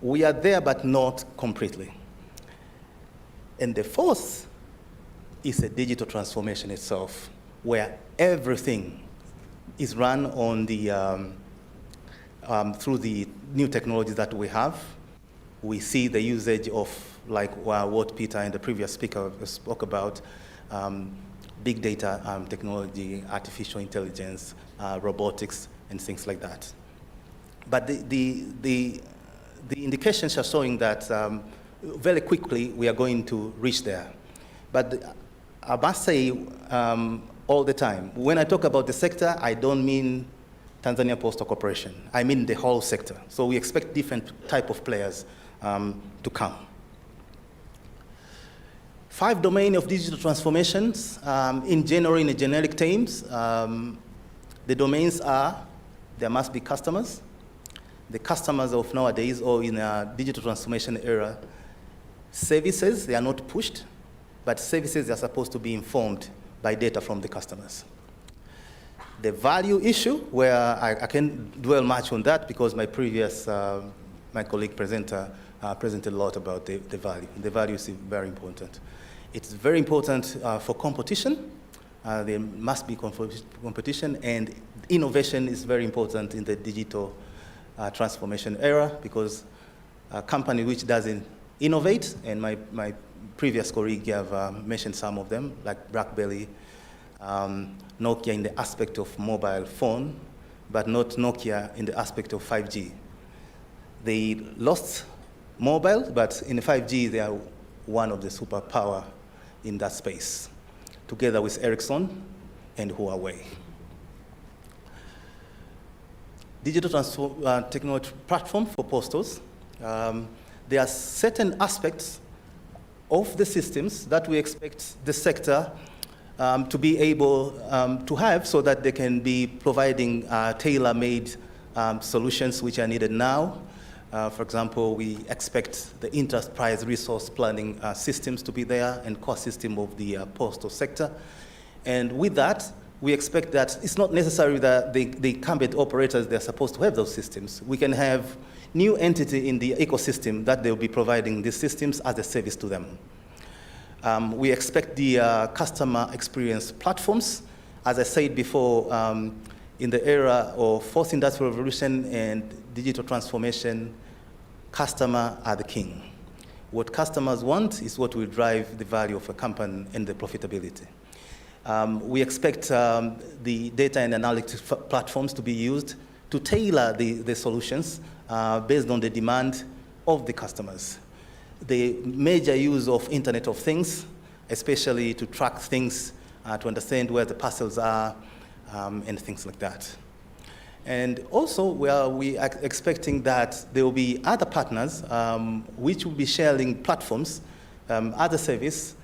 we are there, but not completely. And the fourth is a digital transformation itself, where everything is run on the, through the new technologies that we have. We see the usage of, like what Peter and the previous speaker spoke about, big data technology, artificial intelligence, robotics, and things like that. But the indications are showing that very quickly we are going to reach there. But I must say all the time, when I talk about the sector, I don't mean Tanzania Postal Corporation. I mean the whole sector. So we expect different type of players to come. 5 domains of digital transformations. In general, in the generic terms, the domains are, there must be customers. The customers of nowadays, or in a digital transformation era, services, they are not pushed, but services are supposed to be informed by data from the customers. The value issue, where I can dwell much on that because my previous, my colleague presenter presented a lot about the value. The value is very important. It's very important for competition. There must be competition, and innovation is very important in the digital transformation era, because a company which doesn't innovate, and my previous colleague have mentioned some of them, like BlackBerry, Nokia in the aspect of mobile phone, but not Nokia in the aspect of 5G. They lost mobile, but in 5G they are one of the superpower in that space, together with Ericsson and Huawei. Digital technology platform for postals. There are certain aspects of the systems that we expect the sector to be able to have, so that they can be providing tailor-made solutions which are needed now. For example, we expect the enterprise resource planning systems to be there, and core system of the postal sector. And with that, we expect that it's not necessary that the incumbent operators, they're supposed to have those systems. We can have new entity in the ecosystem that they'll be providing these systems as a service to them. We expect the customer experience platforms. As I said before, in the era of fourth industrial revolution and digital transformation, customers are the king. What customers want is what will drive the value of a company and the profitability. We expect the data and analytics platforms to be used to tailor the solutions based on the demand of the customers. The major use of Internet of Things, especially to track things, to understand where the parcels are, and things like that. And also, we are expecting that there will be other partners which will be sharing platforms, other service,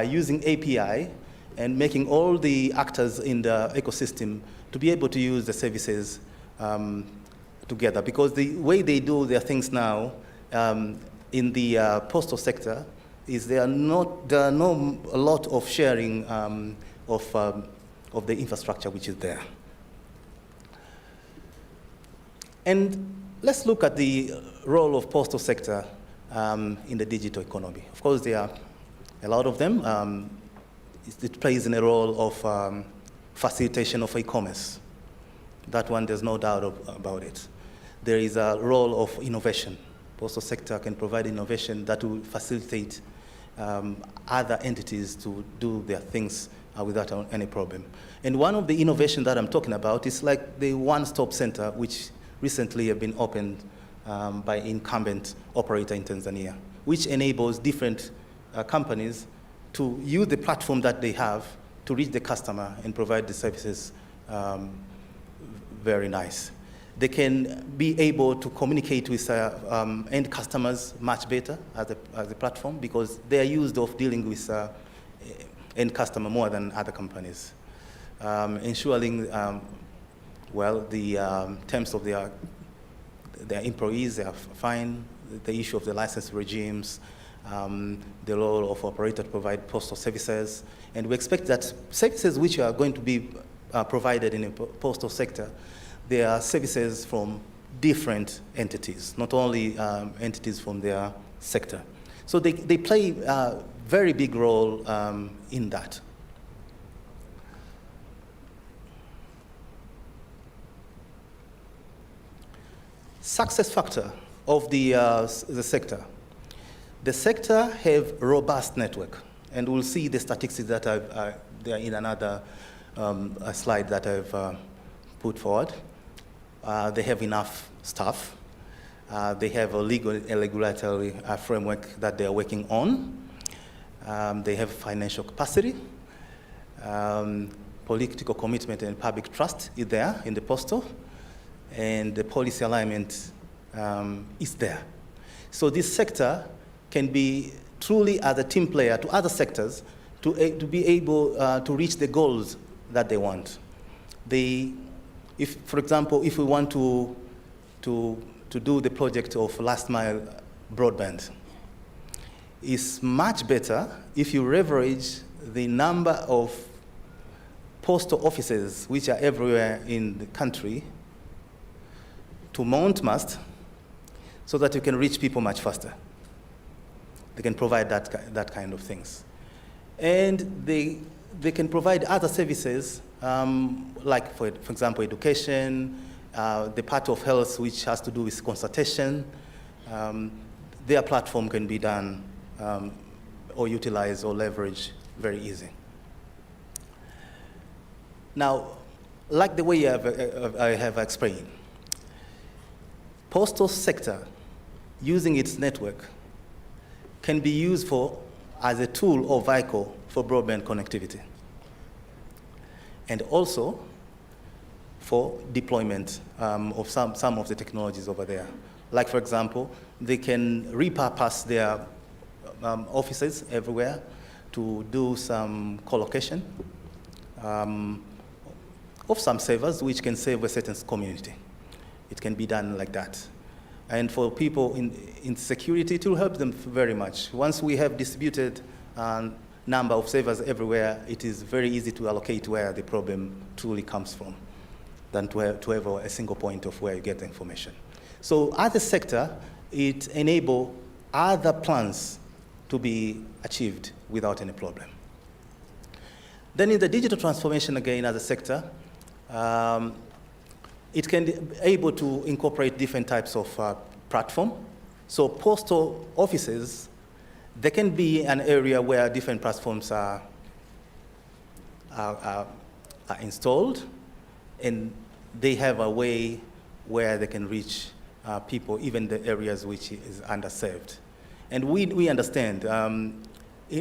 using API, and making all the actors in the ecosystem to be able to use the services together. Because the way they do their things now in the postal sector is there are not a lot of sharing of the infrastructure which is there. And let's look at the role of postal sector in the digital economy. Of course, there are a lot of them. It plays in a role of facilitation of e-commerce. That one, there's no doubt about it. There is a role of innovation. Postal sector can provide innovation that will facilitate other entities to do their things without any problem. And one of the innovations that I'm talking about is like the one-stop center, which recently have been opened by incumbent operator in Tanzania, which enables different companies to use the platform that they have to reach the customer and provide the services very nice. They can be able to communicate with end customers much better as a platform, because they are used of dealing with end customer more than other companies. Ensuring, well, the terms of their employees, they are fine, the issue of the license regimes, the role of operator to provide postal services. And we expect that services which are going to be provided in the postal sector, there are services from different entities, not only entities from their sector. So they play a very big role in that. Success factor of the sector. The sector have robust network, and we'll see the statistics that they are in another slide that I've put forward. They have enough staff. They have a legal and regulatory framework that they are working on. They have financial capacity. Political commitment and public trust is there in the postal, and the policy alignment is there. So this sector can be truly as a team player to other sectors to be able to reach the goals that they want. If, for example, if we want to do the project of last mile broadband, it's much better if you leverage the number of postal offices which are everywhere in the country to mount mast so that you can reach people much faster. They can provide that kind of things. And they can provide other services, like, for example, education, the part of health which has to do with consultation. Their platform can be done or utilized or leveraged very easy. Now, like the way I have explained, postal sector using its network can be used as a tool or vehicle for broadband connectivity, and also for deployment of some of the technologies over there. Like, for example, they can repurpose their offices everywhere to do some co-location of some servers which can serve a certain community. It can be done like that. And for people in security, it will help them very much. Once we have distributed number of servers everywhere, it is very easy to allocate where the problem truly comes from than to have a single point of where you get the information. So as a sector, it enables other plans to be achieved without any problem. Then in the digital transformation, again, as a sector, it can be able to incorporate different types of platform. So postal offices, there can be an area where different platforms are installed, and they have a way where they can reach people, even the areas which is underserved. And we understand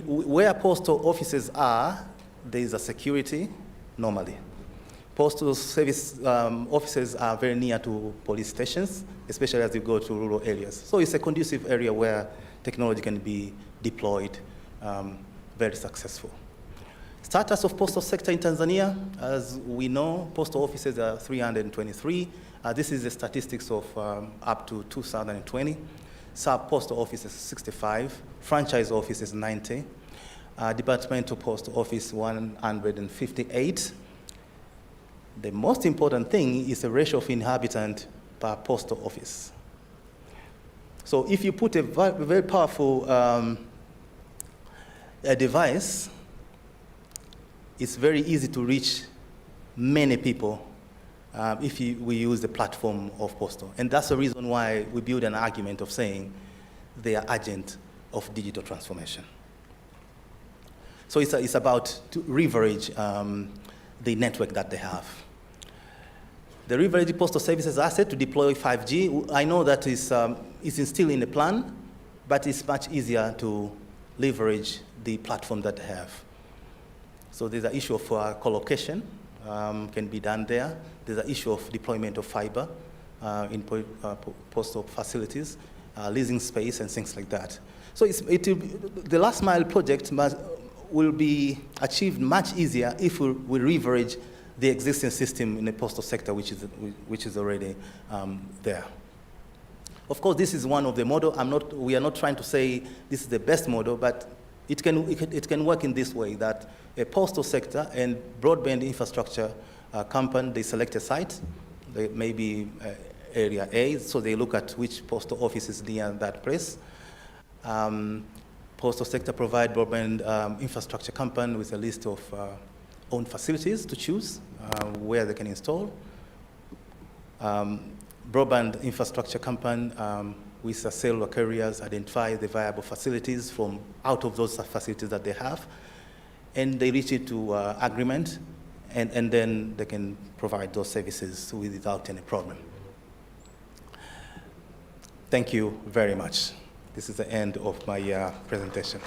where postal offices are, there is a security normally. Postal service offices are very near to police stations, especially as you go to rural areas. So it's a conducive area where technology can be deployed very successful. Status of postal sector in Tanzania, as we know, postal offices are 323. This is the statistics of up to 2020. Sub-postal offices 65, franchise offices 90, departmental postal office 158. The most important thing is the ratio of inhabitants per postal office. So if you put a very powerful device, it's very easy to reach many people if we use the platform of postal. And that's the reason why we build an argument of saying they are agent of digital transformation. So it's about to leverage the network that they have. The leverage postal services asset to deploy 5G. I know that is still in the plan, but it's much easier to leverage the platform that they have. So there's an issue of co-location, can be done there. There's an issue of deployment of fiber in postal facilities, leasing space and things like that. So the last mile project will be achieved much easier if we leverage the existing system in the postal sector, which is already there. Of course, this is one of the model. We are not trying to say this is the best model, but it can work in this way, that a postal sector and broadband infrastructure company, they select a site, maybe area A, so they look at which postal office is near that place. Postal sector provide broadband infrastructure company with a list of owned facilities to choose where they can install. Broadband infrastructure company with the cellular carriers identify the viable facilities from out of those facilities that they have, and they reach into agreement, and then they can provide those services without any problem. Thank you very much. This is the end of my presentation.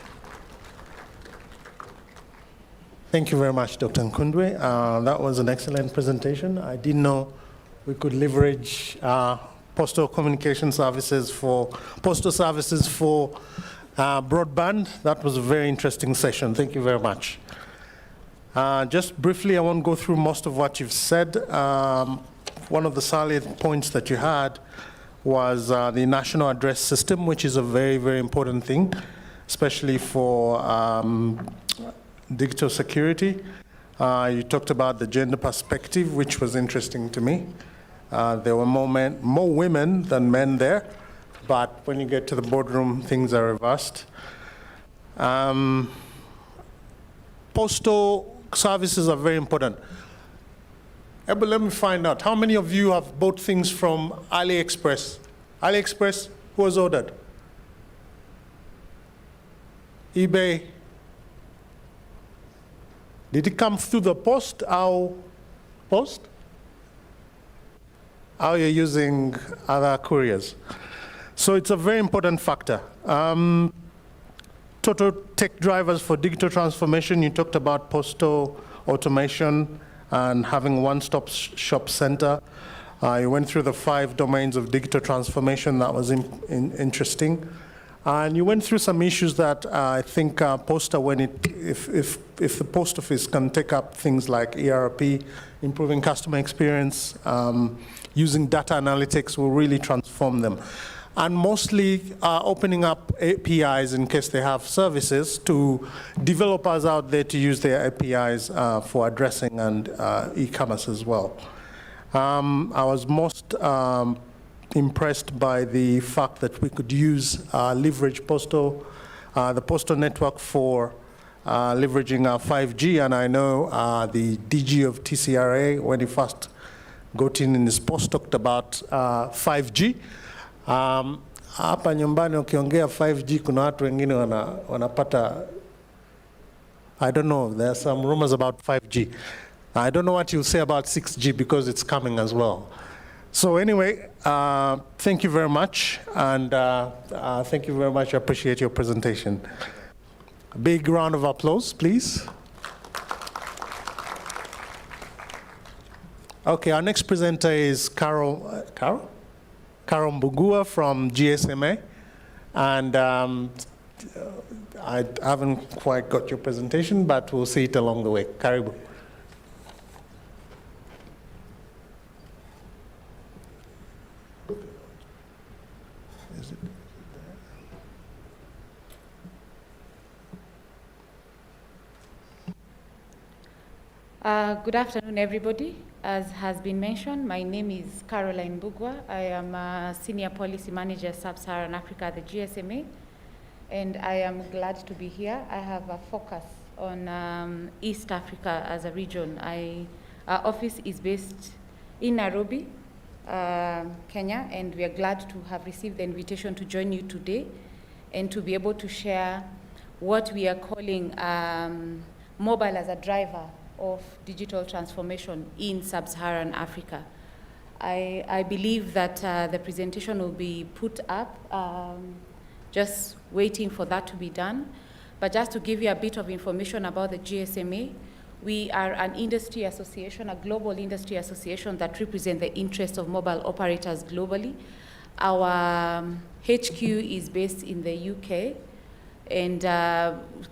Thank you very much, Dr. Nkundwe. That was an excellent presentation. I didn't know we could leverage postal communication services for broadband. That was a very interesting session. Thank you very much. Just briefly, I won't go through most of what you've said. One of the salient points that you had was the national address system, which is a very, very important thing, especially for digital security. You talked about the gender perspective, which was interesting to me. There were more women than men there, but when you get to the boardroom, things are reversed. Postal services are very important. But let me find out, how many of you have bought things from AliExpress? AliExpress, who has ordered? eBay? Did it come through the post? Our post? How you're using other couriers? So it's a very important factor. Total tech drivers for digital transformation, you talked about postal automation and having one-stop shop center. You went through the 5 domains of digital transformation. That was interesting. And you went through some issues that I think Posta, if the post office can take up things like ERP, improving customer experience, using data analytics will really transform them. And mostly opening up APIs in case they have services to developers out there to use their APIs for addressing and e-commerce as well. I was most impressed by the fact that we could use leverage the postal network for leveraging our 5G, and I know the DG of TCRA, when he first got in his post, talked about 5G. Hapa nyumbani ukiongea 5G kuna watu wengine wanapata, I don't know, there are some rumors about 5G. I don't know what you'll say about 6G because it's coming as well. So anyway, thank you very much, and thank you very much. I appreciate your presentation. A big round of applause, please. Okay, our next presenter is Carol Mbugua from GSMA, and I haven't quite got your presentation, but we'll see it along the way. Karibu. Good afternoon, everybody. As has been mentioned, my name is Caroline Mbugua. I am a Senior Policy Manager, Sub-Saharan Africa at the GSMA, and I am glad to be here. I have a focus on East Africa as a region. Our office is based in Nairobi, Kenya, and we are glad to have received the invitation to join you today and to be able to share what we are calling mobile as a driver of digital transformation in Sub-Saharan Africa. I believe that the presentation will be put up, just waiting for that to be done. But just to give you a bit of information about the GSMA, we are an industry association, a global industry association that represents the interests of mobile operators globally. Our HQ is based in the UK, and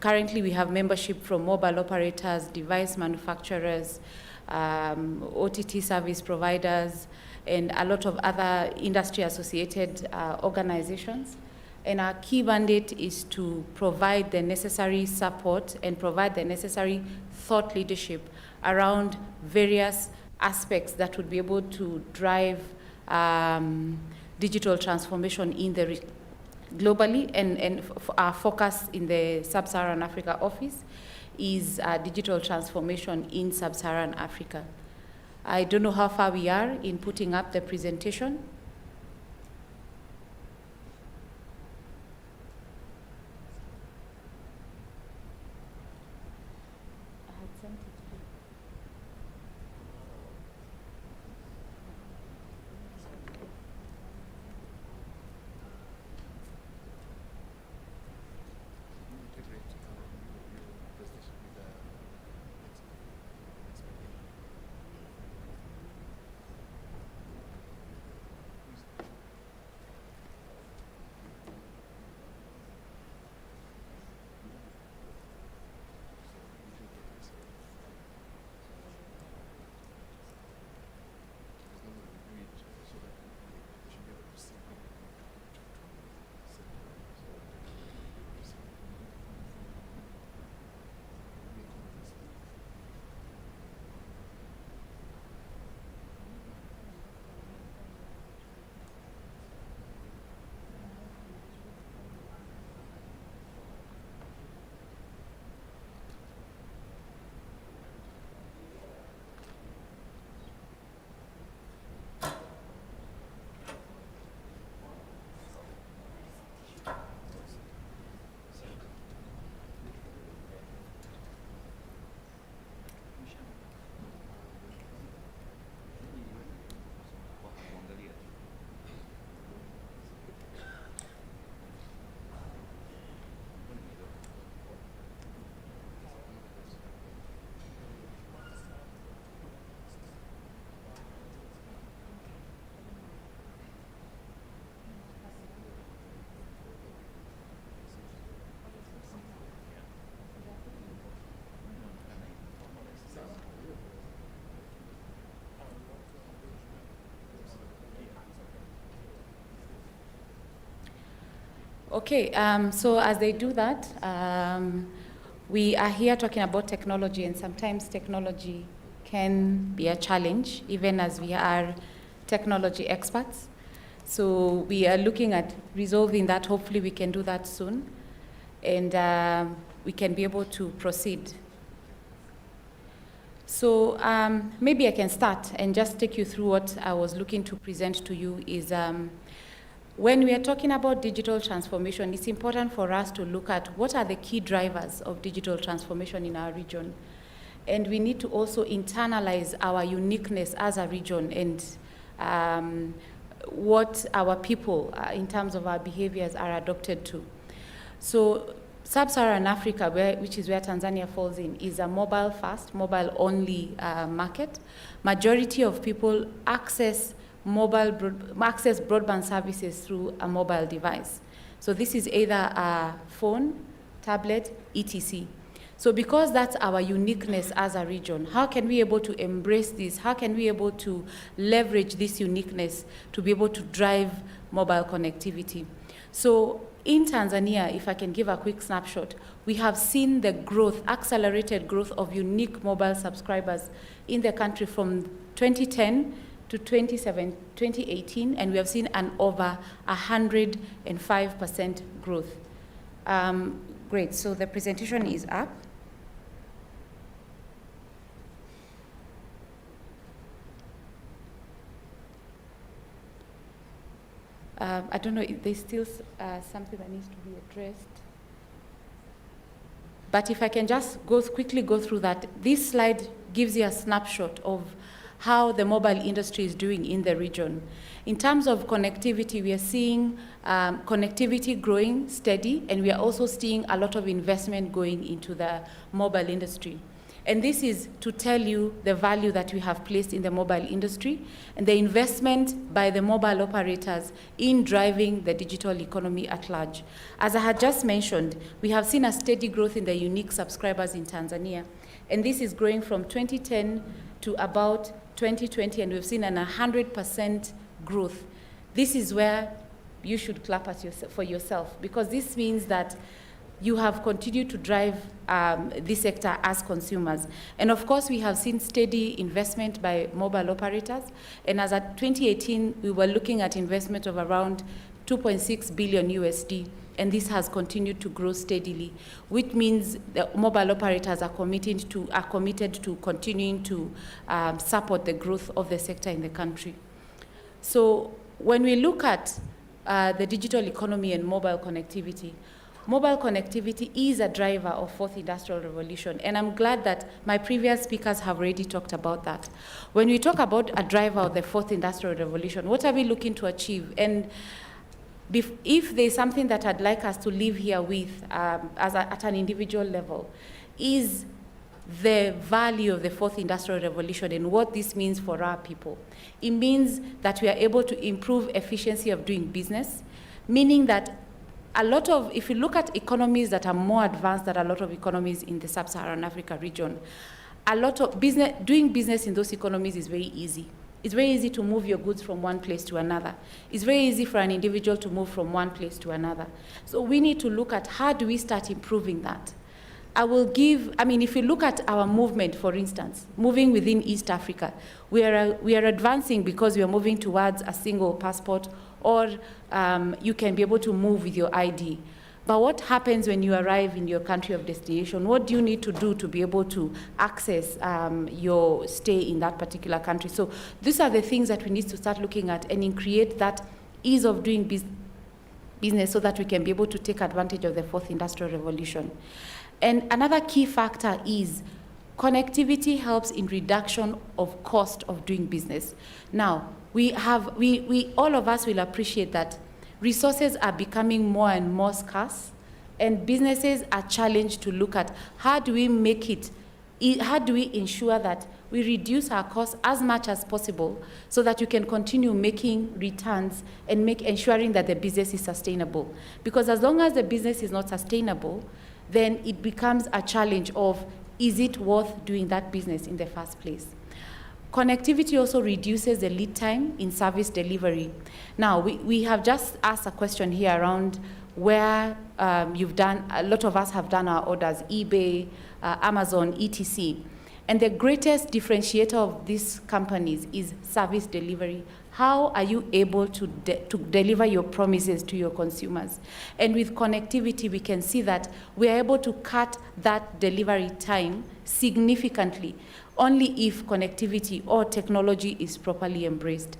currently we have membership from mobile operators, device manufacturers, OTT service providers, and a lot of other industry-associated organizations. And our key mandate is to provide the necessary support and provide the necessary thought leadership around various aspects that would be able to drive digital transformation in the globally, and our focus in the Sub-Saharan Africa office is digital transformation in Sub-Saharan Africa. I don't know how far we are in putting up the presentation. Okay, so as they do that, we are here talking about technology, and sometimes technology can be a challenge, even as we are technology experts. So we are looking at resolving that. Hopefully we can do that soon, and we can be able to proceed. So maybe I can start and just take you through what I was looking to present to you is when we are talking about digital transformation, it's important for us to look at what are the key drivers of digital transformation in our region. And we need to also internalize our uniqueness as a region and what our people, in terms of our behaviors, are adopted to. So Sub-Saharan Africa, which is where Tanzania falls in, is a mobile-first, mobile-only market. Majority of people access broadband services through a mobile device. So this is either a phone, tablet, etc. So because that's our uniqueness as a region, how can we be able to embrace this? How can we be able to leverage this uniqueness to be able to drive mobile connectivity? So in Tanzania, if I can give a quick snapshot, we have seen the growth, accelerated growth of unique mobile subscribers in the country from 2010 to 2018, and we have seen an over 105% growth. Great, so the presentation is up. I don't know if there's still something that needs to be addressed. But if I can just quickly go through that, this slide gives you a snapshot of how the mobile industry is doing in the region. In terms of connectivity, we are seeing connectivity growing steady, and we are also seeing a lot of investment going into the mobile industry. And this is to tell you the value that we have placed in the mobile industry and the investment by the mobile operators in driving the digital economy at large. As I had just mentioned, we have seen a steady growth in the unique subscribers in Tanzania. And this is growing from 2010 to about 2020, and we've seen an 100% growth. This is where you should clap for yourself, because this means that you have continued to drive this sector as consumers. And of course, we have seen steady investment by mobile operators. And as at 2018, we were looking at investment of around 2.6 billion USD. And this has continued to grow steadily, which means the mobile operators are committed to continuing to support the growth of the sector in the country. So when we look at the digital economy and mobile connectivity is a driver of fourth industrial revolution. And I'm glad that my previous speakers have already talked about that. When we talk about a driver of the fourth industrial revolution, what are we looking to achieve? And if there's something that I'd like us to live here with at an individual level, is the value of the fourth industrial revolution and what this means for our people. It means that we are able to improve efficiency of doing business, meaning that if you look at economies that are more advanced than a lot of economies in the sub-Saharan Africa region, doing business in those economies is very easy. It's very easy to move your goods from one place to another. It's very easy for an individual to move from one place to another. So we need to look at how do we start improving that. If you look at our movement, for instance, moving within East Africa, we are advancing because we are moving towards a single passport, or you can be able to move with your ID. But what happens when you arrive in your country of destination? What do you need to do to be able to access your stay in that particular country? So these are the things that we need to start looking at and create that ease of doing business so that we can be able to take advantage of the fourth industrial revolution. And another key factor is connectivity helps in reduction of cost of doing business. Now, all of us will appreciate that resources are becoming more and more scarce, and businesses are challenged to look at how do we ensure that we reduce our costs as much as possible so that you can continue making returns and ensuring that the business is sustainable. Because as long as the business is not sustainable, then it becomes a challenge of, is it worth doing that business in the first place? Connectivity also reduces the lead time in service delivery. Now, we have just asked a question here around where a lot of us have done our orders, eBay, Amazon, etc. And the greatest differentiator of these companies is service delivery. How are you able to deliver your promises to your consumers? And with connectivity, we can see that we are able to cut that delivery time significantly, only if connectivity or technology is properly embraced.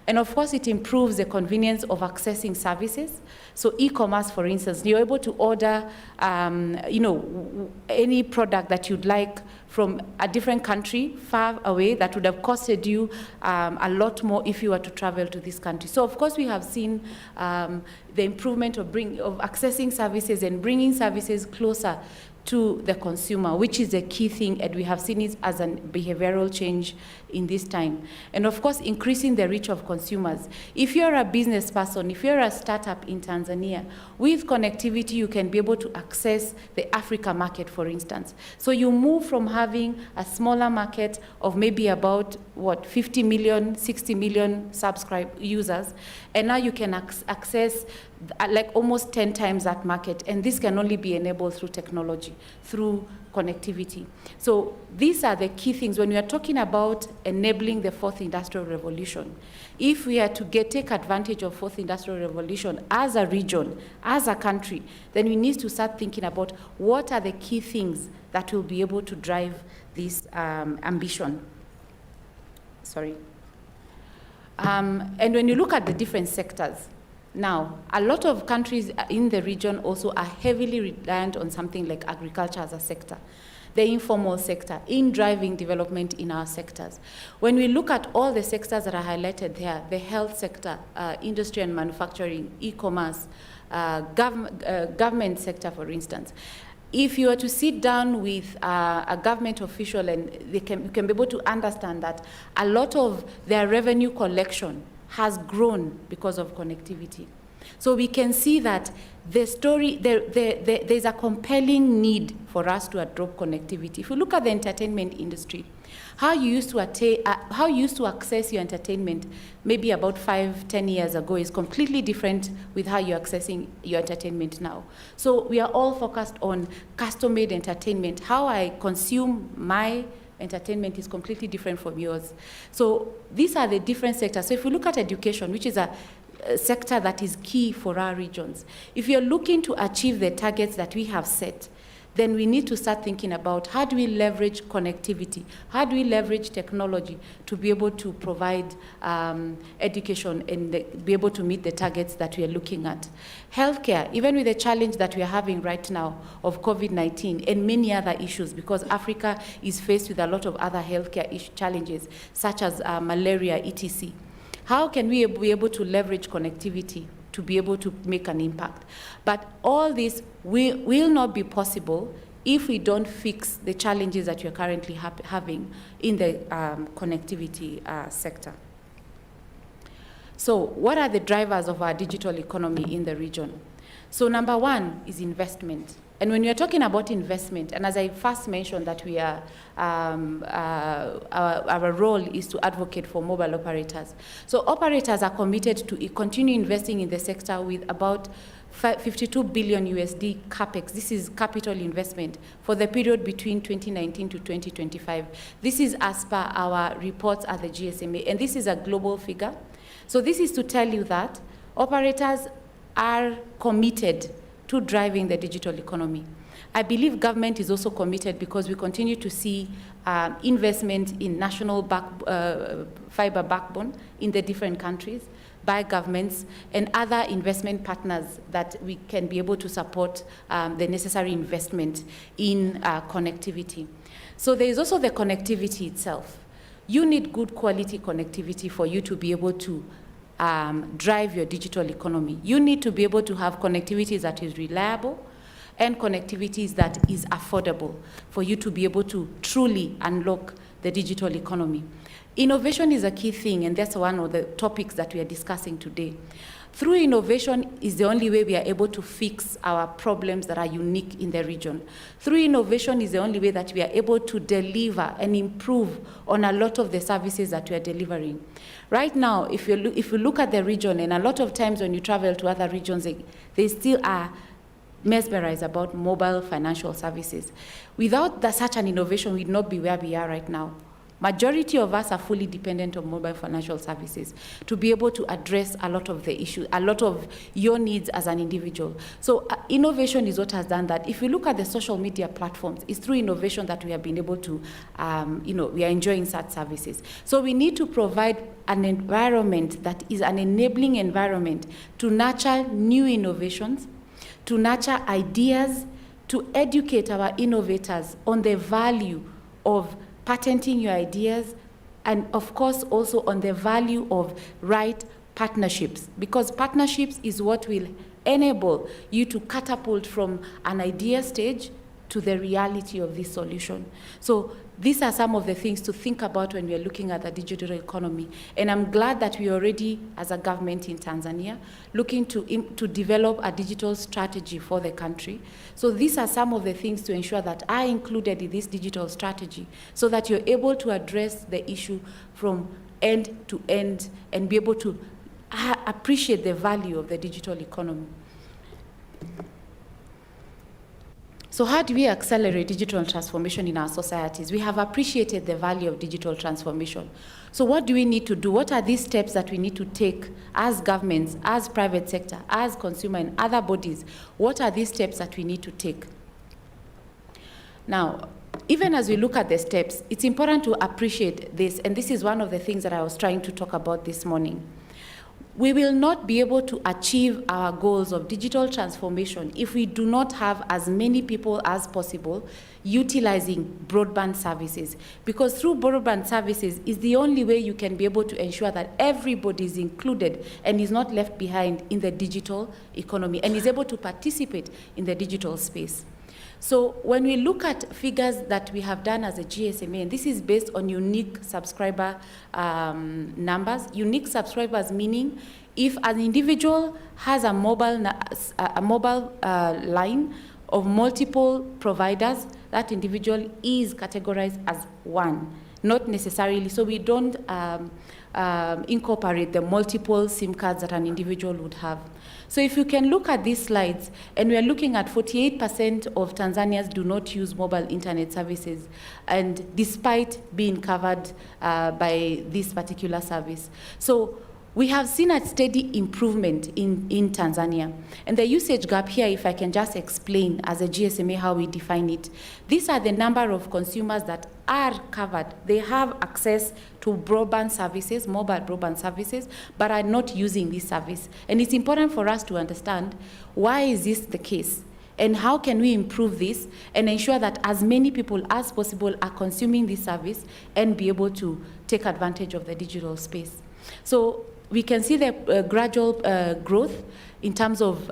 And of course, it improves the convenience of accessing services. So e-commerce, for instance, you're able to order any product that you'd like from a different country far away that would have costed you a lot more if you were to travel to this country. So of course, we have seen the improvement of accessing services and bringing services closer to the consumer, which is a key thing, and we have seen it as a behavioral change in this time. And of course, increasing the reach of consumers. If you're a business person, if you're a startup in Tanzania, with connectivity, you can be able to access the Africa market, for instance. So you move from having a smaller market of maybe about, 50 million, 60 million users, and now you can access like almost 10 times that market, and this can only be enabled through technology, through connectivity. So these are the key things when we are talking about enabling the fourth industrial revolution. If we are to take advantage of fourth industrial revolution as a region, as a country, then we need to start thinking about what are the key things that will be able to drive this ambition. And when you look at the different sectors, now, a lot of countries in the region also are heavily reliant on something like agriculture as a sector, the informal sector, in driving development in our sectors. When we look at all the sectors that are highlighted here, the health sector, industry and manufacturing, e-commerce, government sector, for instance, if you were to sit down with a government official, and you can be able to understand that a lot of their revenue collection has grown because of connectivity. So we can see that the story, there's a compelling need for us to adopt connectivity. If you look at the entertainment industry, how you used to access your entertainment maybe about 5-10 years ago is completely different with how you're accessing your entertainment now. So we are all focused on custom-made entertainment. How I consume my entertainment is completely different from yours. So these are the different sectors. So if we look at education, which is a sector that is key for our regions, if you're looking to achieve the targets that we have set, then we need to start thinking about how do we leverage connectivity? How do we leverage technology to be able to provide education and be able to meet the targets that we are looking at? Healthcare, even with the challenge that we are having right now of COVID-19 and many other issues, because Africa is faced with a lot of other healthcare challenges, such as malaria, etc. How can we be able to leverage connectivity to be able to make an impact? But all this will not be possible if we don't fix the challenges that we're currently having in the connectivity sector. So what are the drivers of our digital economy in the region? So number one is investment. And when we are talking about investment, and as I first mentioned that we are, our role is to advocate for mobile operators. So operators are committed to continue investing in the sector with about 52 billion USD capex. This is capital investment for the period between 2019 to 2025. This is as per our reports at the GSMA, and this is a global figure. So this is to tell you that operators are committed to driving the digital economy. I believe government is also committed because we continue to see investment in national fiber backbone in the different countries by governments and other investment partners that we can be able to support the necessary investment in connectivity. So there is also the connectivity itself. You need good quality connectivity for you to be able to drive your digital economy. You need to be able to have connectivity that is reliable and connectivity that is affordable for you to be able to truly unlock the digital economy. Innovation is a key thing, and that's one of the topics that we are discussing today. Through innovation is the only way we are able to fix our problems that are unique in the region. Through innovation is the only way that we are able to deliver and improve on a lot of the services that we are delivering. Right now, if you look at the region, and a lot of times when you travel to other regions, they still are mesmerized about mobile financial services. Without such an innovation, we'd not be where we are right now. Majority of us are fully dependent on mobile financial services to be able to address a lot of the issues, a lot of your needs as an individual. So innovation is what has done that. If you look at the social media platforms, it's through innovation that we have been able to, we are enjoying such services. So we need to provide an environment that is an enabling environment to nurture new innovations, to nurture ideas, to educate our innovators on the value of patenting your ideas, and of course also on the value of right partnerships, because partnerships is what will enable you to catapult from an idea stage to the reality of this solution. So these are some of the things to think about when we are looking at the digital economy. And I'm glad that we already, as a government in Tanzania, looking to develop a digital strategy for the country. So these are some of the things to ensure that are included in this digital strategy so that you're able to address the issue from end to end and be able to appreciate the value of the digital economy. So how do we accelerate digital transformation in our societies? We have appreciated the value of digital transformation. So what do we need to do? What are these steps that we need to take as governments, as private sector, as consumer and other bodies? What are these steps that we need to take? Now, even as we look at the steps, it's important to appreciate this, and this is one of the things that I was trying to talk about this morning. We will not be able to achieve our goals of digital transformation if we do not have as many people as possible utilizing broadband services. Because through broadband services is the only way you can be able to ensure that everybody is included and is not left behind in the digital economy and is able to participate in the digital space. So when we look at figures that we have done as a GSMA, and this is based on unique subscriber numbers. Unique subscribers meaning if an individual has a mobile line of multiple providers, that individual is categorized as one, not necessarily. So we don't incorporate the multiple SIM cards that an individual would have. So if you can look at these slides, and we are looking at 48% of Tanzanians do not use mobile internet services, and despite being covered by this particular service. So we have seen a steady improvement in Tanzania. And the usage gap here, if I can just explain as a GSMA how we define it, these are the number of consumers that are covered. They have access to broadband services, mobile broadband services, but are not using this service. And it's important for us to understand why is this the case, and how can we improve this and ensure that as many people as possible are consuming this service and be able to take advantage of the digital space. So we can see the gradual growth in terms of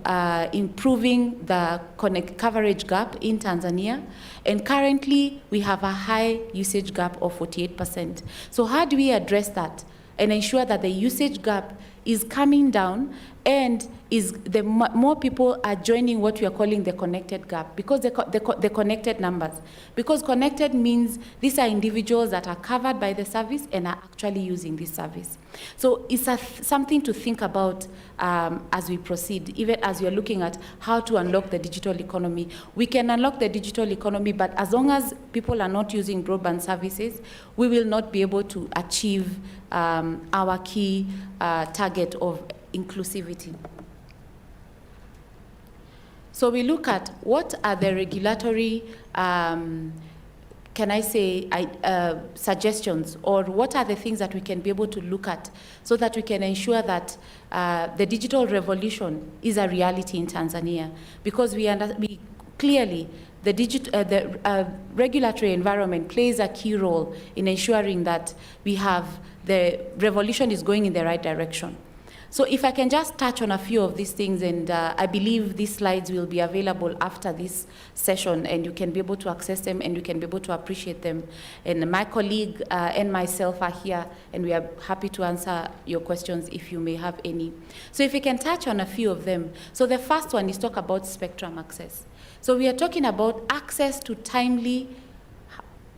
improving the coverage gap in Tanzania. And currently, we have a high usage gap of 48%. So how do we address that and ensure that the usage gap is coming down and more people are joining what we are calling the connected gap, because the connected numbers. Because connected means these are individuals that are covered by the service and are actually using this service. So it's something to think about as we proceed, even as we are looking at how to unlock the digital economy. We can unlock the digital economy, but as long as people are not using broadband services, we will not be able to achieve our key target of inclusivity. So we look at what are the regulatory, suggestions, or what are the things that we can be able to look at so that we can ensure that the digital revolution is a reality in Tanzania. Because we clearly, the regulatory environment plays a key role in ensuring that the revolution is going in the right direction. So if I can just touch on a few of these things, and I believe these slides will be available after this session, and you can be able to access them and you can be able to appreciate them. And my colleague and myself are here, and we are happy to answer your questions if you may have any. So if we can touch on a few of them. So the first one is talk about spectrum access. So we are talking about access to timely,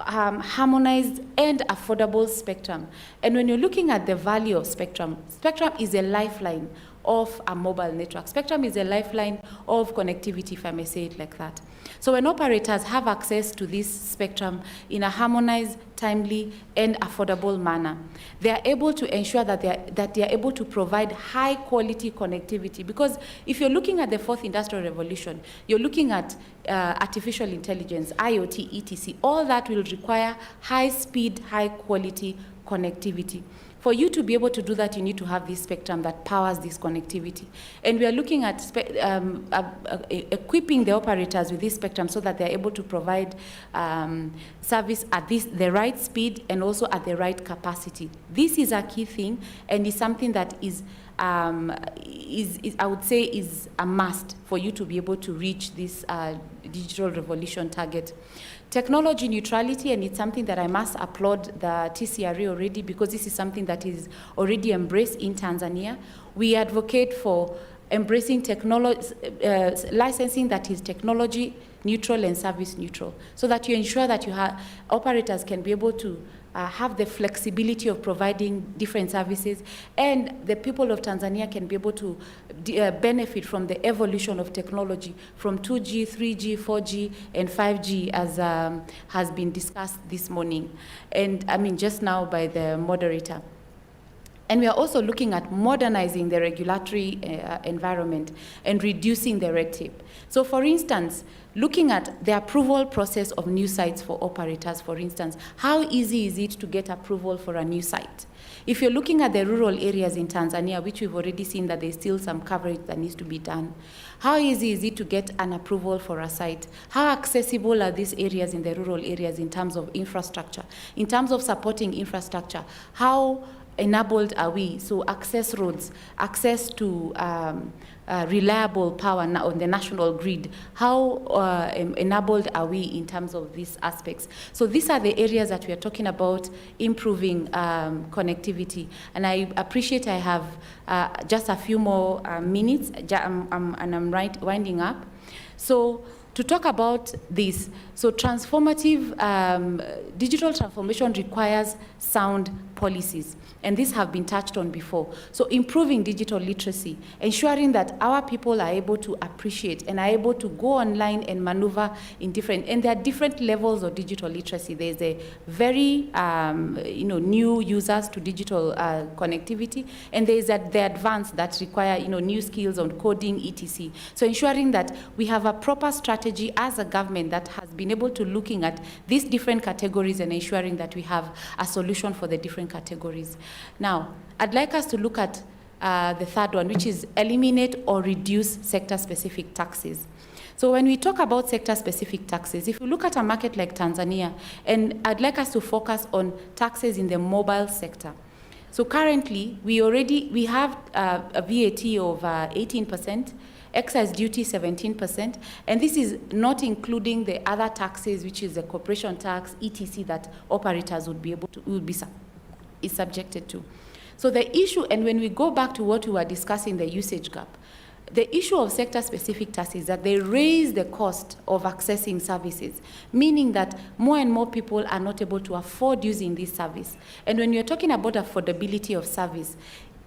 harmonized and affordable spectrum. And when you're looking at the value of spectrum, spectrum is a lifeline of a mobile network. Spectrum is a lifeline of connectivity, if I may say it like that. So when operators have access to this spectrum in a harmonized, timely, and affordable manner, they are able to ensure that they are able to provide high-quality connectivity. Because if you're looking at the fourth industrial revolution, you're looking at artificial intelligence, IoT, etc. All that will require high-speed, high-quality connectivity. For you to be able to do that, you need to have this spectrum that powers this connectivity. And we are looking at equipping the operators with this spectrum so that they're able to provide service at the right speed and also at the right capacity. This is a key thing, and is something that is I would say is a must for you to be able to reach this digital revolution target. Technology neutrality, and it's something that I must applaud the TCRA already, because this is something that is already embraced in Tanzania. We advocate for embracing licensing that is technology neutral and service neutral, so that you ensure that operators can be able to have the flexibility of providing different services, and the people of Tanzania can be able to benefit from the evolution of technology from 2G, 3G, 4G, and 5G, as has been discussed this morning, and I mean just now by the moderator. And we are also looking at modernizing the regulatory environment and reducing the red tape. So for instance, looking at the approval process of new sites for operators, for instance, how easy is it to get approval for a new site? If you're looking at the rural areas in Tanzania, which we've already seen that there's still some coverage that needs to be done, how easy is it to get an approval for a site? How accessible are these areas in the rural areas in terms of infrastructure, in terms of supporting infrastructure? How enabled are we? So access roads, access to reliable power on the national grid. How enabled are we in terms of these aspects? So these are the areas that we are talking about improving connectivity. And I appreciate I have just a few more minutes, and I'm winding up. So to talk about this, so transformative, digital transformation requires sound policies, and these have been touched on before. So improving digital literacy, ensuring that our people are able to appreciate and are able to go online and maneuver in and there are different levels of digital literacy. There's a very, new users to digital connectivity, and there's the advanced that require, new skills on coding, etc. So ensuring that we have a proper strategy as a government that has been able to looking at these different categories and ensuring that we have a solution for the different categories. Now, I'd like us to look at the third one, which is eliminate or reduce sector-specific taxes. So when we talk about sector-specific taxes, if you look at a market like Tanzania, and I'd like us to focus on taxes in the mobile sector. So currently, we have a VAT of 18%, excise duty 17%, and this is not including the other taxes, which is the corporation tax, etc., that operators would be is subjected to. So the issue, and when we go back to what we were discussing, the usage gap, the issue of sector-specific taxes is that they raise the cost of accessing services, meaning that more and more people are not able to afford using this service. And when you're talking about affordability of service,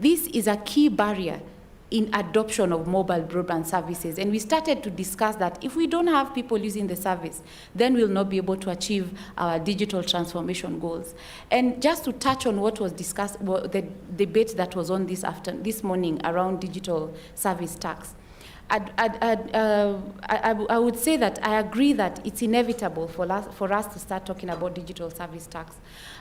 this is a key barrier in adoption of mobile broadband services. And we started to discuss that if we don't have people using the service, then we'll not be able to achieve our digital transformation goals. And just to touch on what was discussed, the debate that was on this morning around digital service tax, I would say that I agree that it's inevitable for us to start talking about digital service tax,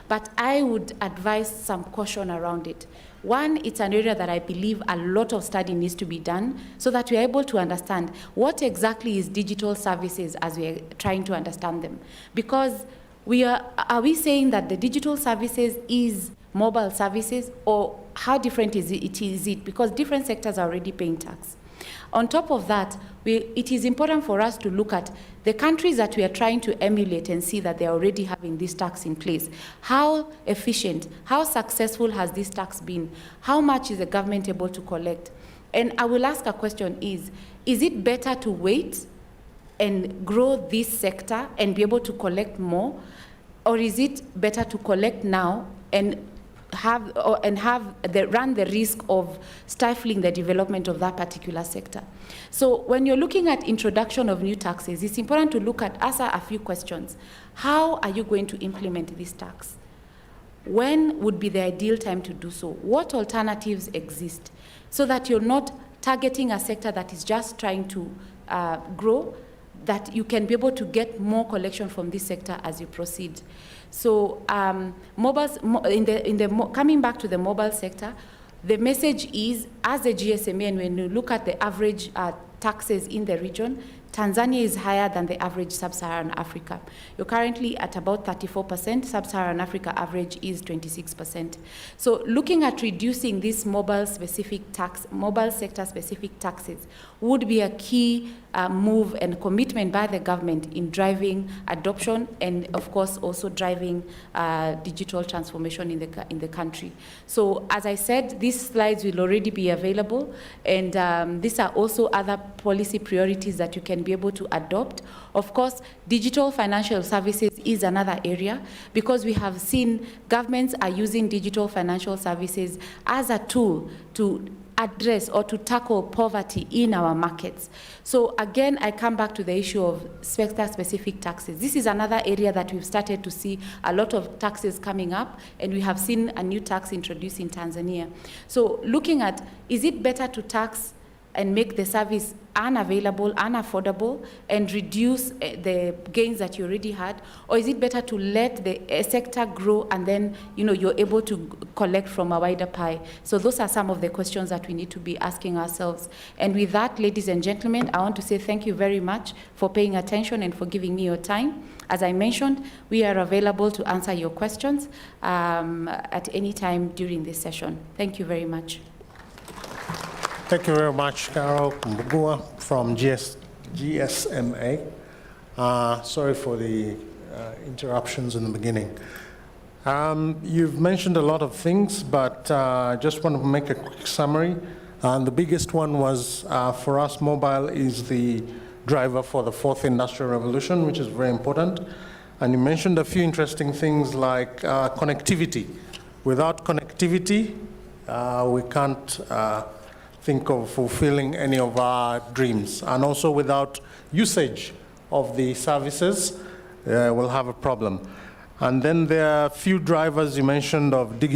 but I would advise some caution around it. One, it's an area that I believe a lot of study needs to be done so that we are able to understand what exactly is digital services as we are trying to understand them. Because are we saying that the digital services is mobile services, or how different is it? Because different sectors are already paying tax. On top of that, it is important for us to look at the countries that we are trying to emulate and see that they are already having this tax in place. How efficient, how successful has this tax been? How much is the government able to collect? And I will ask a question is it better to wait and grow this sector and be able to collect more? Or is it better to collect now and run the risk of stifling the development of that particular sector? So when you're looking at introduction of new taxes, it's important to answer a few questions. How are you going to implement this tax? When would be the ideal time to do so? What alternatives exist? So that you're not targeting a sector that is just trying to grow, that you can be able to get more collection from this sector as you proceed. So coming back to the mobile sector, the message is, as a GSMA, and when you look at the average taxes in the region, Tanzania is higher than the average sub-Saharan Africa. You're currently at about 34%, sub-Saharan Africa average is 26%. So looking at reducing this mobile sector-specific taxes would be a key move and commitment by the government in driving adoption and, of course, also driving digital transformation in the country. So, as I said, these slides will already be available, and these are also other policy priorities that you can be able to adopt. Of course, digital financial services is another area, because we have seen governments are using digital financial services as a tool to address or to tackle poverty in our markets. So again, I come back to the issue of sector-specific taxes. This is another area that we've started to see a lot of taxes coming up, and we have seen a new tax introduced in Tanzania. So looking at, is it better to tax and make the service unavailable, unaffordable, and reduce the gains that you already had? Or is it better to let the sector grow and then you're able to collect from a wider pie? So those are some of the questions that we need to be asking ourselves. And with that, ladies and gentlemen, I want to say thank you very much for paying attention and for giving me your time. As I mentioned, we are available to answer your questions at any time during this session. Thank you very much. Thank you very much, Carol Mbugua from GSMA. Sorry for the interruptions in the beginning. You've mentioned a lot of things, but just want to make a quick summary. And the biggest one was, for us, mobile is the driver for the fourth industrial revolution, which is very important. And you mentioned a few interesting things like connectivity. Without connectivity, we can't think of fulfilling any of our dreams. And also without usage of the services, we'll have a problem. And then there are a few drivers you mentioned of the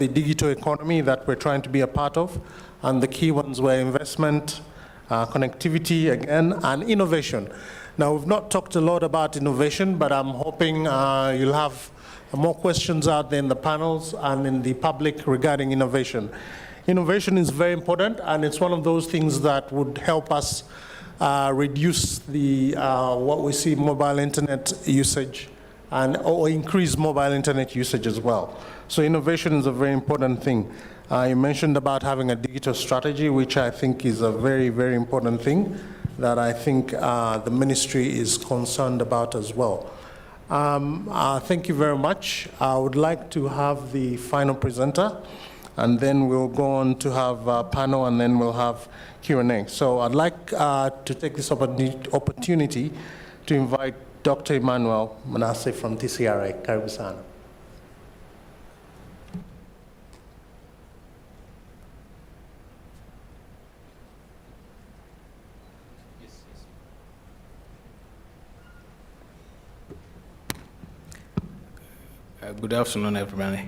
digital economy that we're trying to be a part of. And the key ones were investment, connectivity again, and innovation. Now, we've not talked a lot about innovation, but I'm hoping you'll have more questions out there in the panels and in the public regarding innovation. Innovation is very important, and it's one of those things that would help us reduce the what we see mobile internet usage or increase mobile internet usage as well. So innovation is a very important thing. You mentioned about having a digital strategy, which I think is a very, very important thing that I think the ministry is concerned about as well. Thank you very much. I would like to have the final presenter, and then we'll go on to have a panel, and then we'll have Q&A. So I'd like to take this opportunity to invite Dr. Emmanuel Manasseh from TCRA. Karibu sana. Good afternoon, everybody.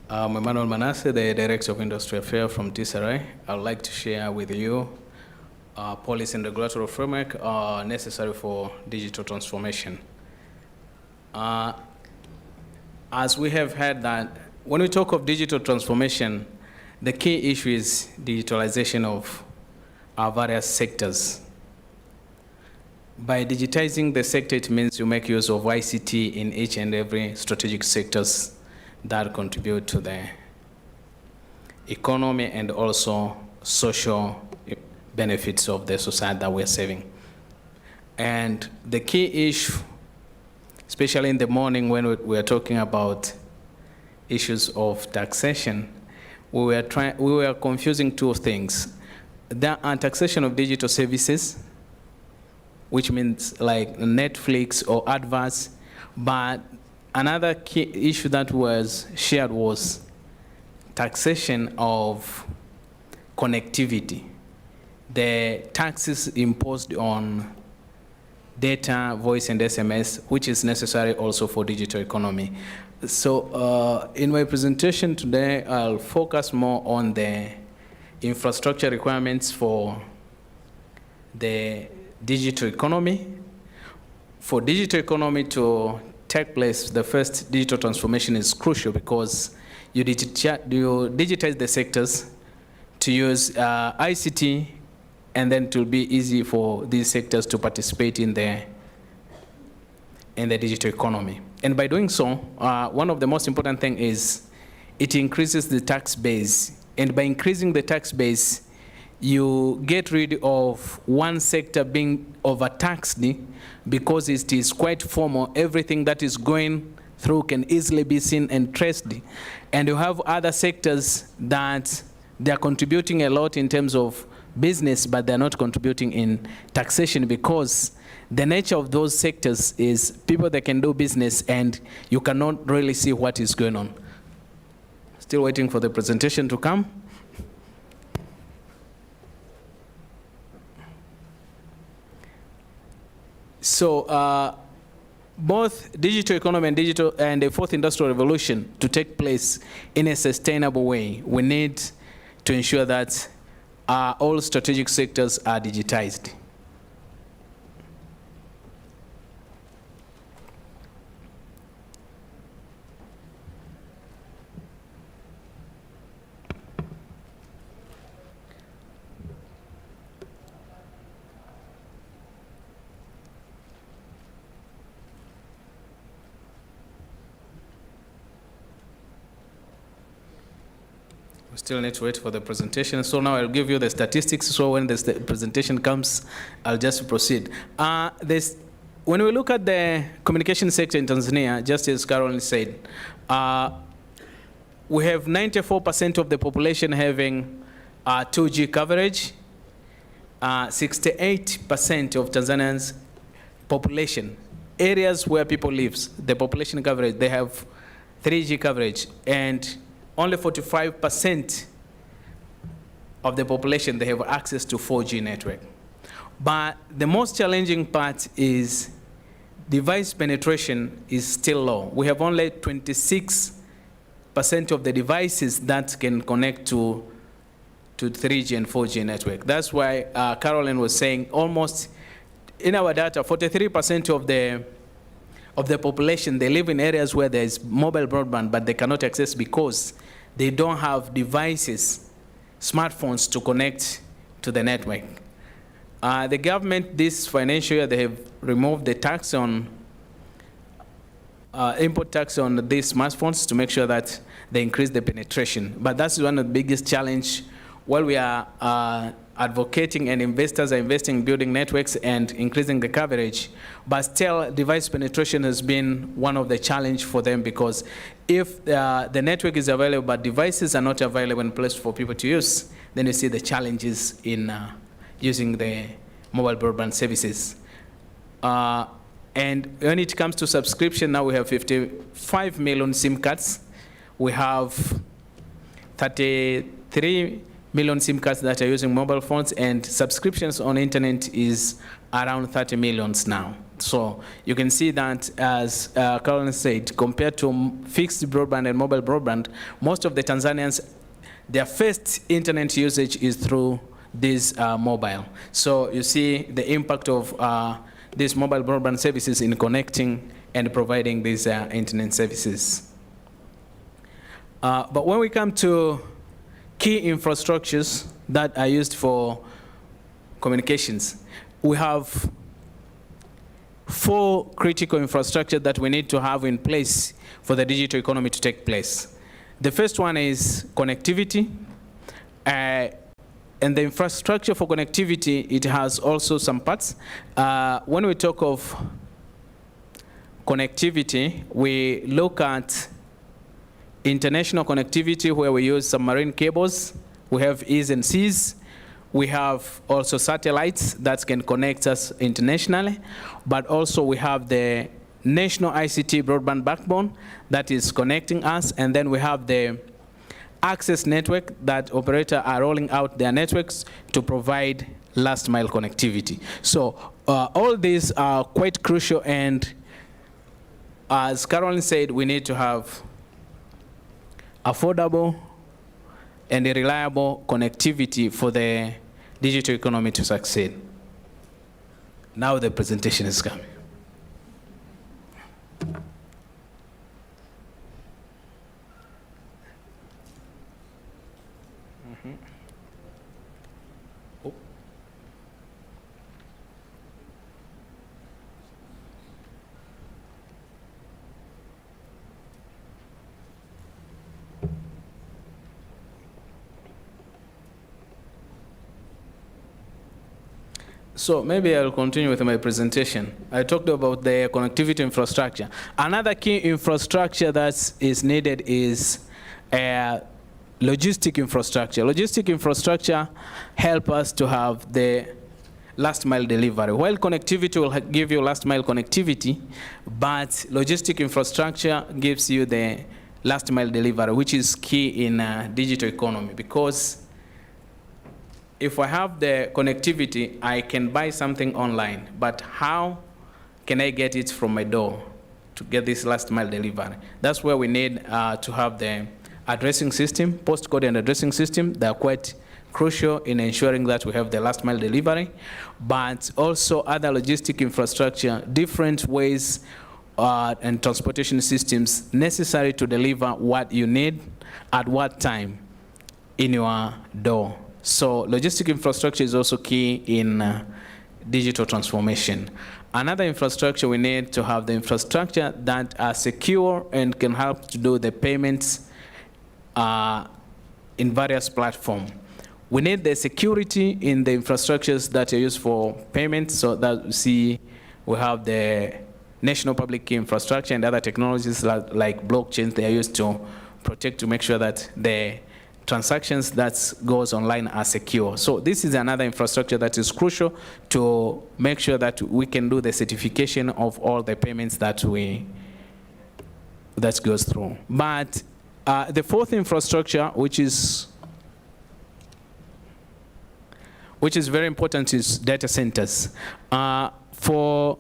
I'm Emmanuel Manasseh, the Director of Industry Affairs from TCRA. I would like to share with you policy and regulatory framework necessary for digital transformation. As we have heard that when we talk of digital transformation, the key issue is digitalization of our various sectors. By digitizing the sector, it means you make use of ICT in each and every strategic sectors that contribute to the economy and also social benefits of the society that we're serving. And the key issue, especially in the morning when we're talking about issues of taxation, we were confusing two things. There are taxation of digital services, which means like Netflix or adverts, but another key issue that was shared was taxation of connectivity. The taxes imposed on data, voice, and SMS, which is necessary also for digital economy. So in my presentation today, I'll focus more on the infrastructure requirements for the digital economy. For digital economy to take place, the first digital transformation is crucial because you digitize the sectors to use ICT, and then it will be easy for these sectors to participate in the digital economy. And by doing so, one of the most important things is it increases the tax base. And by increasing the tax base, you get rid of one sector being overtaxed because it is quite formal. Everything that is going through can easily be seen and traced. And you have other sectors that they are contributing a lot in terms of business, but they're not contributing in taxation because the nature of those sectors is people that can do business and you cannot really see what is going on. Still waiting for the presentation to come. So both digital economy and the fourth industrial revolution to take place in a sustainable way, we need to ensure that all strategic sectors are digitized. We still need to wait for the presentation. So now I'll give you the statistics. So when the presentation comes, I'll just proceed. When we look at the communication sector in Tanzania, just as Caroline said, we have 94% of the population having 2G coverage. 68% of Tanzanians' population, areas where people live, the population coverage, they have 3G coverage. And only 45% of the population, they have access to 4G network. But the most challenging part is device penetration is still low. We have only 26% of the devices that can connect to 3G and 4G network. That's why Caroline was saying almost, in our data, 43% of the population, they live in areas where there is mobile broadband, but they cannot access because they don't have devices, smartphones to connect to the network. The government, this financial year, they have removed the tax on, import tax on these smartphones to make sure that they increase the penetration. But that's one of the biggest challenge while we are advocating and investors are investing in building networks and increasing the coverage, but still device penetration has been one of the challenge for them, because if the network is available but devices are not available in place for people to use, then you see the challenges in using the mobile broadband services. And when it comes to subscription, now we have 55 million SIM cards. We have 33 million SIM cards that are using mobile phones, and subscriptions on internet is around 30 million now. So you can see that, as Caroline said, compared to fixed broadband and mobile broadband, most of the Tanzanians, their first internet usage is through this mobile. So you see the impact of these mobile broadband services in connecting and providing these internet services. But when we come to key infrastructures that are used for communications, we have 4 critical infrastructure that we need to have in place for the digital economy to take place. The first one is connectivity. And the infrastructure for connectivity, it has also some parts. When we talk of connectivity, we look at international connectivity, where we use submarine cables. We have E's and C's. We have also satellites that can connect us internationally, but also we have the national ICT broadband backbone that is connecting us, and then we have the access network that operators are rolling out their networks to provide last mile connectivity. So all these are quite crucial, and as Caroline said, we need to have affordable and reliable connectivity for the digital economy to succeed. Now the presentation is coming. So maybe I'll continue with my presentation. I talked about the connectivity infrastructure. Another key infrastructure that is needed is logistic infrastructure. Logistic infrastructure help us to have the last mile delivery. While connectivity will give you last mile connectivity, but logistic infrastructure gives you the last mile delivery, which is key in digital economy, because if I have the connectivity, I can buy something online, but how can I get it from my door to get this last mile delivery? That's where we need to have the addressing system, postcode and addressing system. They are quite crucial in ensuring that we have the last mile delivery, but also other logistic infrastructure, different ways and transportation systems necessary to deliver what you need at what time in your door. So logistic infrastructure is also key in digital transformation. Another infrastructure, we need to have the infrastructure that are secure and can help to do the payments in various platforms. We need the security in the infrastructures that are used for payments, so that we see we have the national public key infrastructure and other technologies like blockchains they are used to protect, to make sure that the transactions that goes online are secure. So this is another infrastructure that is crucial to make sure that we can do the certification of all the payments that goes through. But the fourth infrastructure, which is very important, is data centers. For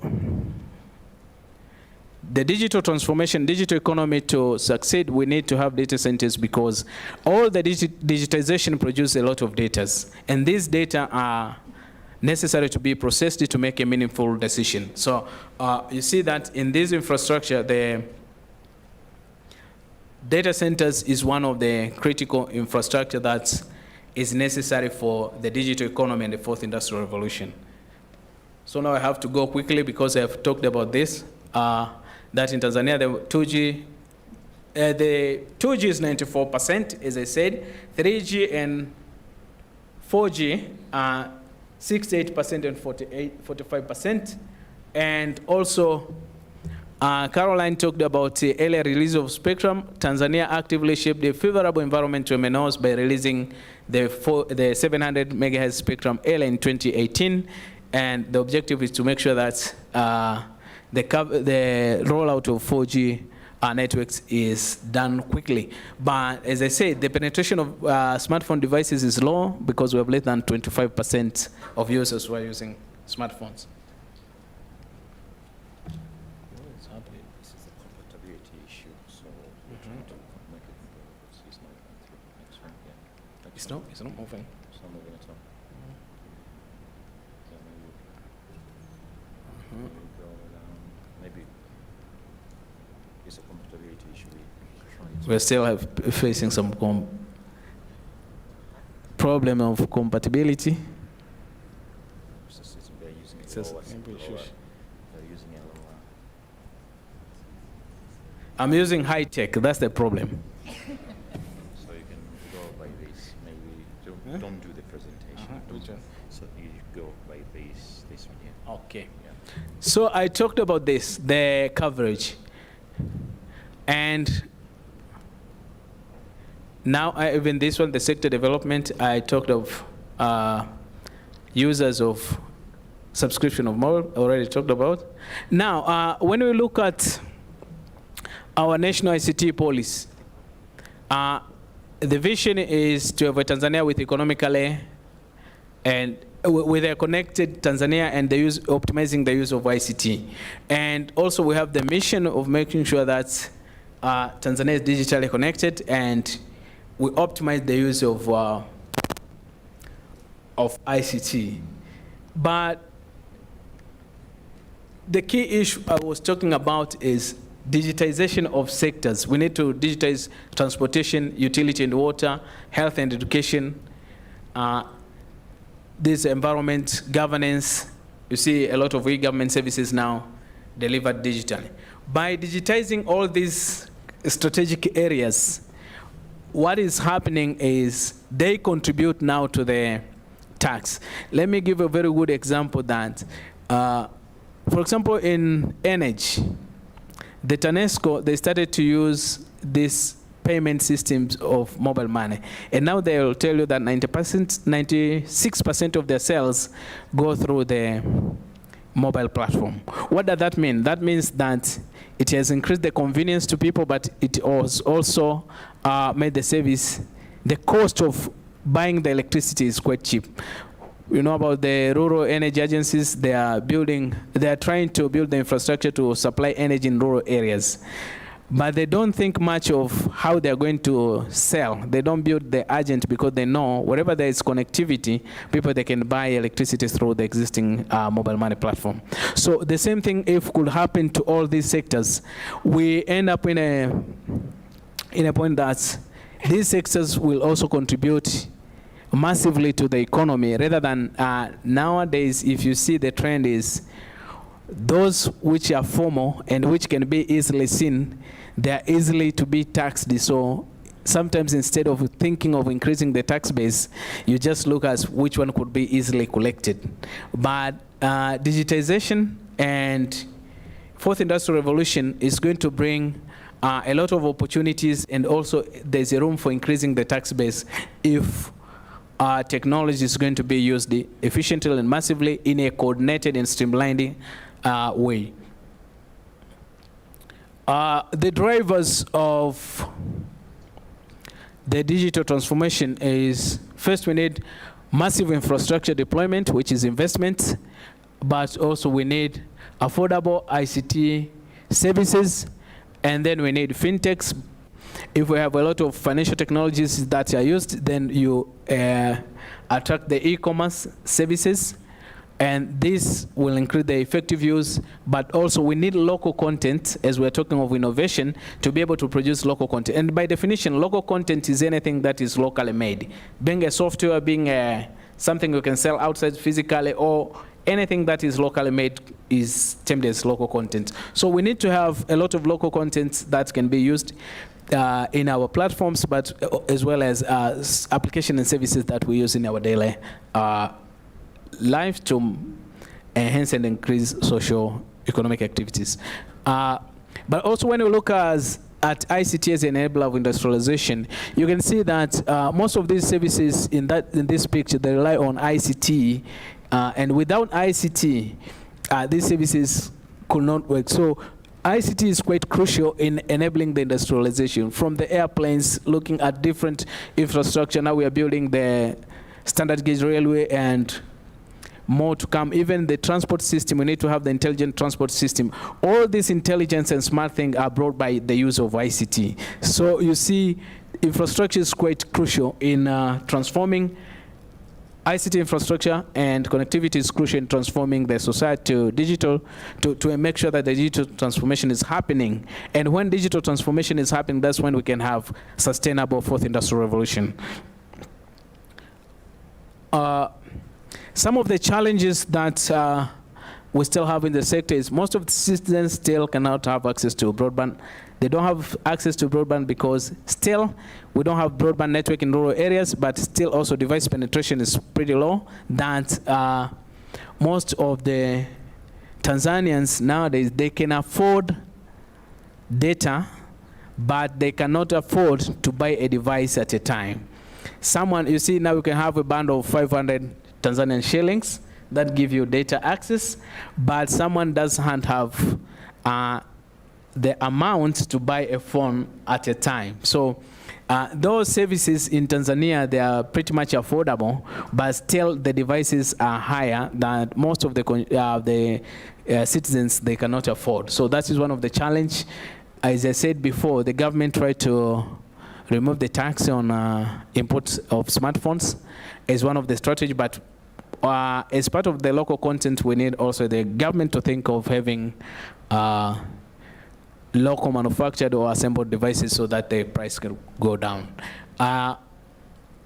the digital transformation, digital economy to succeed, we need to have data centers, because all the digitization produces a lot of data, and these data are necessary to be processed to make a meaningful decision. So you see that in this infrastructure, the data centers is one of the critical infrastructure that is necessary for the digital economy and the fourth industrial revolution. So now I have to go quickly because I've talked about this. That in Tanzania, the 2G is 94%, as I said. 3G and 4G are 68% and 45%. And also, Caroline talked about the earlier release of spectrum. Tanzania actively shaped a favorable environment to MNOs by releasing the 700 megahertz spectrum early in 2018. And the objective is to make sure that the rollout of 4G networks is done quickly. But as I said, the penetration of smartphone devices is low because we have less than 25% of users who are using smartphones. This is a compatibility issue, so we're trying to make it it's not next one. Yeah. It's not moving. It's not moving at all. Maybe it's a compatibility issue. We're still facing some problem of compatibility. They're using it I'm using high tech, that's the problem. So you can go by this, maybe don't do the presentation. Which one? So you go by this one here. Okay. Yeah. So I talked about this, the coverage. And now even this one, the sector development, I talked of users of subscription of mobile, already talked about. Now, when we look at our national ICT policy, the vision is to have a Tanzania with economically and with a connected Tanzania and optimizing the use of ICT. And also we have the mission of making sure that Tanzania is digitally connected and we optimize the use of ICT. But the key issue I was talking about is digitization of sectors. We need to digitize transportation, utility and water, health and education, this environment, governance. You see a lot of e-government services now delivered digitally. By digitizing all these strategic areas, what is happening is they contribute now to the tax. Let me give a very good example that, for example, in energy, the TANESCO, they started to use these payment systems of mobile money. And now they will tell you that 96% of their sales go through the mobile platform. What does that mean? That means that it has increased the convenience to people, but it has also made the service, the cost of buying the electricity is quite cheap. You know about the rural energy agencies, they are trying to build the infrastructure to supply energy in rural areas. but they don't think much of how they're going to sell. They don't build the agent because they know wherever there is connectivity, people, they can buy electricity through the existing mobile money platform. So the same thing if could happen to all these sectors, we end up in a point that these sectors will also contribute massively to the economy, rather than nowadays, if you see the trend is those which are formal and which can be easily seen, they are easily to be taxed. So sometimes instead of thinking of increasing the tax base, you just look at which one could be easily collected. But digitization and fourth industrial revolution is going to bring a lot of opportunities, and also there's a room for increasing the tax base if technology is going to be used efficiently and massively in a coordinated and streamlined way. The drivers of the digital transformation is, first we need massive infrastructure deployment, which is investment, but also we need affordable ICT services, and then we need fintechs. If we have a lot of financial technologies that are used, then you attract the e-commerce services, and this will increase the effective use. But also we need local content, as we're talking of innovation, to be able to produce local content. And by definition, local content is anything that is locally made. Being a software, being something you can sell outside physically, or anything that is locally made is termed as local content. So we need to have a lot of local content that can be used in our platforms, but as well as application and services that we use in our daily life to enhance and increase social economic activities. But also when we look at ICT as an enabler of industrialization, you can see that most of these services in this picture, they rely on ICT, and without ICT, these services could not work. So ICT is quite crucial in enabling the industrialization. From the airplanes, looking at different infrastructure, now we are building the standard gauge railway and more to come. Even the transport system, we need to have the intelligent transport system. All this intelligence and smart things are brought by the use of ICT. So you see, infrastructure is quite crucial in transforming ICT infrastructure, and connectivity is crucial in transforming the society to digital, to make sure that the digital transformation is happening. And when digital transformation is happening, that's when we can have sustainable fourth industrial revolution. Some of the challenges that we still have in the sector is most of the citizens still cannot have access to broadband. They don't have access to broadband because still we don't have broadband network in rural areas, but still also device penetration is pretty low. That most of the Tanzanians nowadays, they can afford data, but they cannot afford to buy a device at a time. Someone, you see now you can have a bundle of 500 Tanzanian shillings that give you data access, but someone doesn't have the amount to buy a phone at a time. So those services in Tanzania, they are pretty much affordable, but still the devices are higher than most of the citizens they cannot afford. So that is one of the challenge. As I said before, the government tried to remove the tax on imports of smartphones as one of the strategies, but as part of the local content, we need also the government to think of having local manufactured or assembled devices so that the price can go down.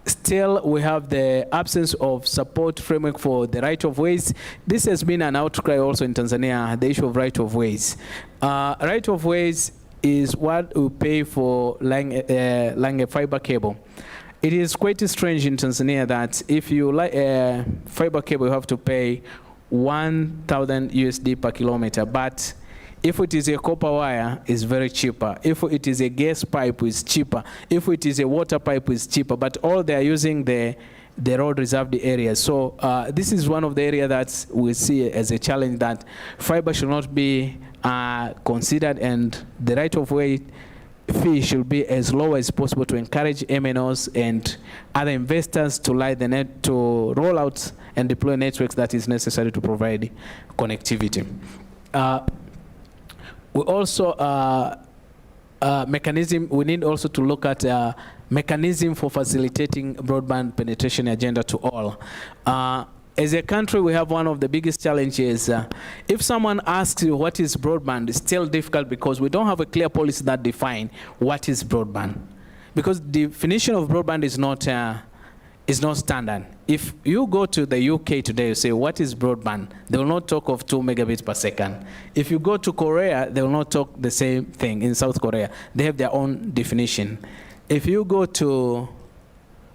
Still, we have the absence of support framework for the right of ways. This has been an outcry also in Tanzania, the issue of right of ways. Right of ways is what we pay for laying a fiber cable. It is quite strange in Tanzania that if you lay a fiber cable, you have to pay 1,000 USD per kilometer, but if it is a copper wire, it's very cheaper. If it is a gas pipe, it's cheaper. If it is a water pipe, it's cheaper. But all they are using the road reserved areas. So this is one of the areas that we see as a challenge, that fiber should not be considered, and the right of way fee should be as low as possible to encourage MNOs and other investors to lie the net, to roll out and deploy networks that is necessary to provide connectivity. We also mechanism, we need also to look at mechanism for facilitating broadband penetration agenda to all. As a country, we have one of the biggest challenges. If someone asks you what is broadband, it's still difficult because we don't have a clear policy that defines what is broadband. Because the definition of broadband is not standard. If you go to the UK today, you say, what is broadband? They will not talk of 2 megabits per second. If you go to Korea, they will not talk the same thing. In South Korea, they have their own definition. If you go to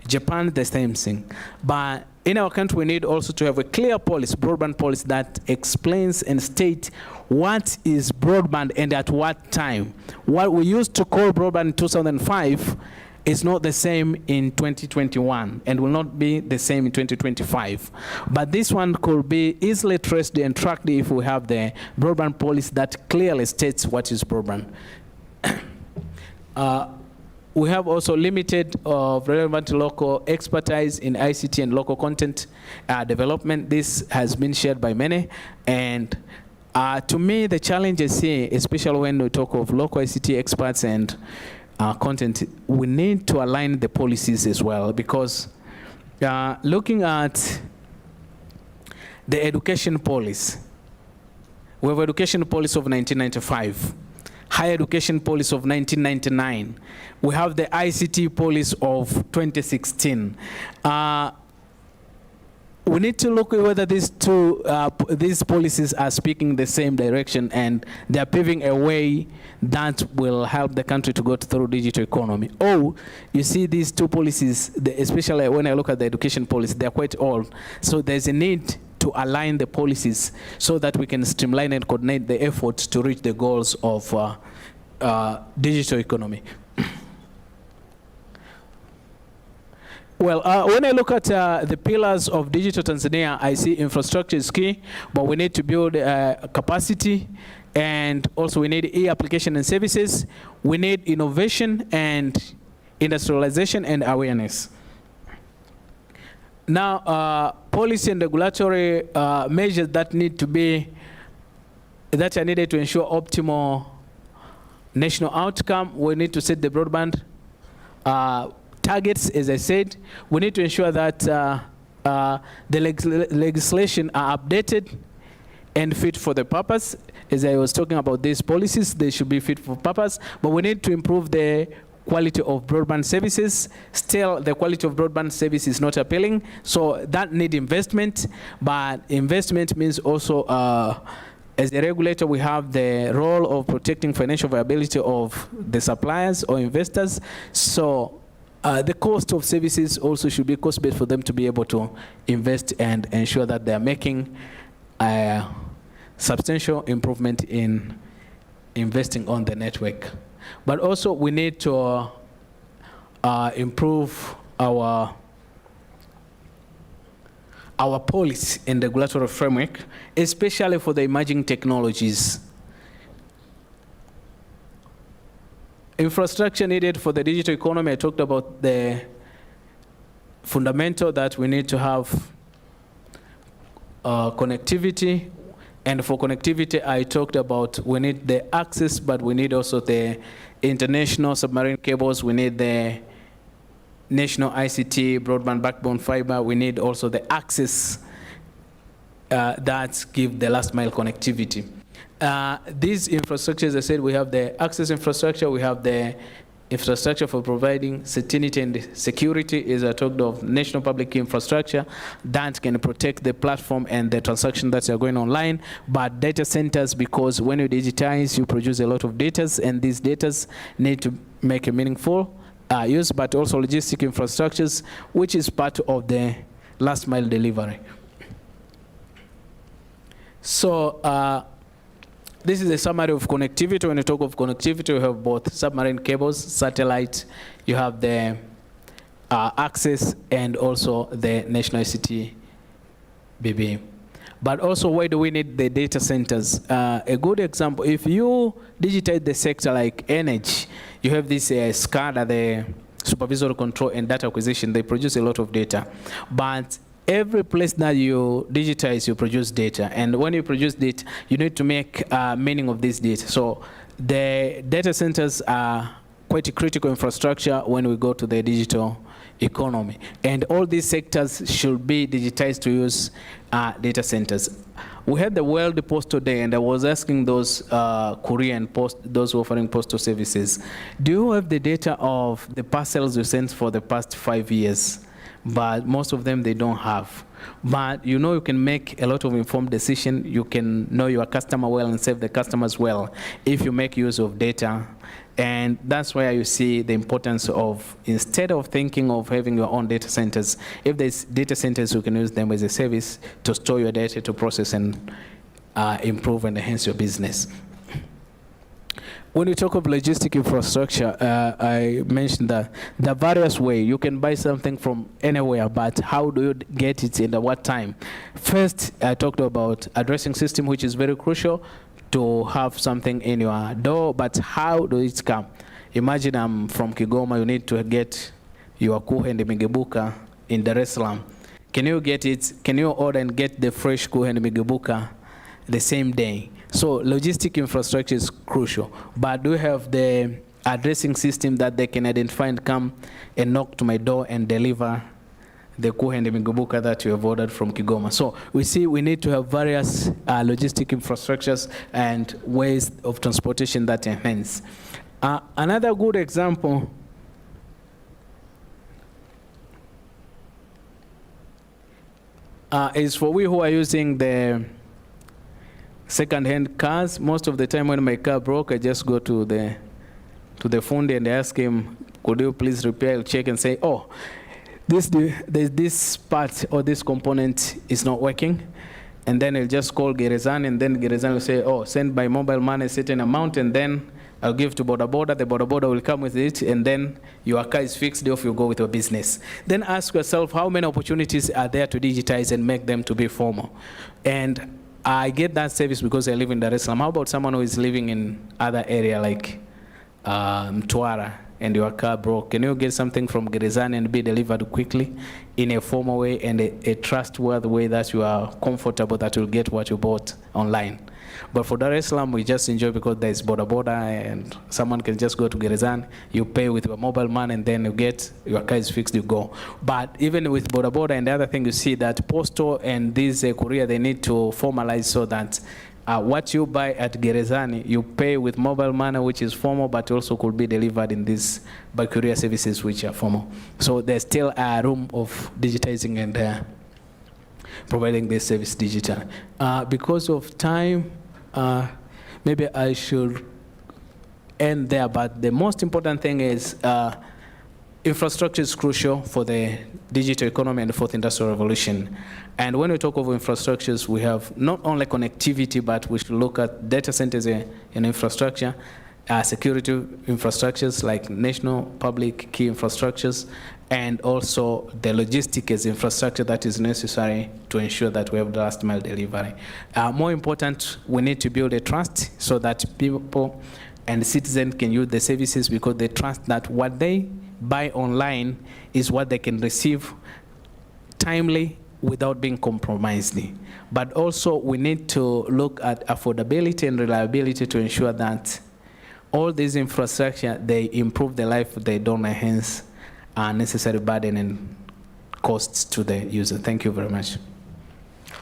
Japan, the same thing. But in our country, we need also to have a clear policy, broadband policy, that explains and states what is broadband and at what time. What we used to call broadband in 2005 is not the same in 2021 and will not be the same in 2025. But this one could be easily traced and tracked if we have the broadband policy that clearly states what is broadband. We have also limited relevant local expertise in ICT and local content development. This has been shared by many. And to me, the challenges here, especially when we talk of local ICT experts and content, we need to align the policies as well, because looking at the education policy, we have education policy of 1995, higher education policy of 1999, we have the ICT policy of 2016. We need to look at whether these policies are speaking the same direction and they are paving a way that will help the country to go through digital economy. Or you see these two policies, especially when I look at the education policy, they're quite old. So there's a need to align the policies so that we can streamline and coordinate the efforts to reach the goals of digital economy. Well, when I look at the pillars of Digital Tanzania, I see infrastructure is key, but we need to build capacity, and also we need e-application and services. We need innovation and industrialization and awareness. Now, policy and regulatory measures that are needed to ensure optimal national outcome. We need to set the broadband targets, as I said. We need to ensure that the legislation are updated and fit for the purpose. As I was talking about these policies, they should be fit for purpose, but we need to improve the quality of broadband services. Still, the quality of broadband service is not appealing, so that need investment, but investment means also as a regulator, we have the role of protecting financial viability of the suppliers or investors. So the cost of services also should be cost-based for them to be able to invest and ensure that they're making a substantial improvement in investing on the network. But also we need to improve our policy and regulatory framework, especially for the emerging technologies. Infrastructure needed for the digital economy. I talked about the fundamental that we need to have connectivity. And for connectivity, I talked about we need the access, but we need also the international submarine cables. We need the national ICT, broadband backbone fiber. We need also the access that give the last mile connectivity. These infrastructures, as I said, we have the access infrastructure, we have the infrastructure for providing certainty and security, as I talked of national public infrastructure that can protect the platform and the transaction that are going online. But data centers, because when you digitize, you produce a lot of data, and these data need to make a meaningful use, but also logistic infrastructures, which is part of the last mile delivery. So this is a summary of connectivity. When you talk of connectivity, you have both submarine cables, satellite, you have the access, and also the national ICT BB. But also, why do we need the data centers? A good example, if you digitize the sector like energy, you have this SCADA, the supervisory control and data acquisition. They produce a lot of data. But every place that you digitize, you produce data. And when you produce data, you need to make meaning of this data. So the data centers are quite a critical infrastructure when we go to the digital economy. And all these sectors should be digitized to use data centers. We had the World Postal Day, and I was asking those those offering postal services, do you have the data of the parcels you sent for the past 5 years? But most of them, they don't have. But you know, you can make a lot of informed decision. You can know your customer well and serve the customers well if you make use of data. And that's where you see the importance of, instead of thinking of having your own data centers, if there's data centers, you can use them as a service to store your data, to process and improve and enhance your business. When we talk of logistic infrastructure, I mentioned that the various ways you can buy something from anywhere, but how do you get it in what time? First, I talked about addressing system, which is very crucial to have something in your door, but how do it come? Imagine I'm from Kigoma, you need to get your kuhe and migebuka in Dar es Salaam. Can you get it? Can you order and get the fresh kuhe and migebuka the same day? So logistic infrastructure is crucial, but do you have the addressing system that they can identify and come and knock to my door and deliver the kuhe and migebuka that you have ordered from Kigoma? So we see we need to have various logistic infrastructures and ways of transportation that enhance. Another good example is for we who are using the second-hand cars. Most of the time when my car broke, I just go to the fundi and ask him, could you please repair? I'll check and say, oh, this part or this component is not working. And then I'll just call Gerezan, and then Gerezan will say, oh, send by mobile money a certain amount, and then I'll give to Boda Boda. The Boda Boda will come with it, and then your car is fixed, off you go with your business. Then ask yourself, how many opportunities are there to digitize and make them to be formal? And I get that service because I live in Dar es Salaam. How about someone who is living in other area like Mtwara, and your car broke? Can you get something from Gerezani and be delivered quickly in a formal way and a trustworthy way that you are comfortable that you'll get what you bought online? But for Dar es Salaam, we just enjoy because there's Boda Boda, and someone can just go to Gerezani, you pay with your mobile money, and then you get, your car is fixed, you go. But even with Boda Boda and the other thing, you see that postal and this courier, they need to formalize so that what you buy at Gerezani, you pay with mobile money, which is formal, but also could be delivered in these by courier services, which are formal. So there's still a room of digitizing and providing this service digital. Because of time, maybe I should end there, but the most important thing is infrastructure is crucial for the digital economy and the fourth industrial revolution. And when we talk of infrastructures, we have not only connectivity, but we should look at data centers in infrastructure, security infrastructures like national public key infrastructures, and also the logistics infrastructure that is necessary to ensure that we have the last mile delivery. More important, we need to build a trust so that people and citizens can use the services because they trust that what they buy online is what they can receive timely without being compromised. But also we need to look at affordability and reliability to ensure that all these infrastructure, they improve the life, they don't enhance unnecessary burden and costs to the user. Thank you very much.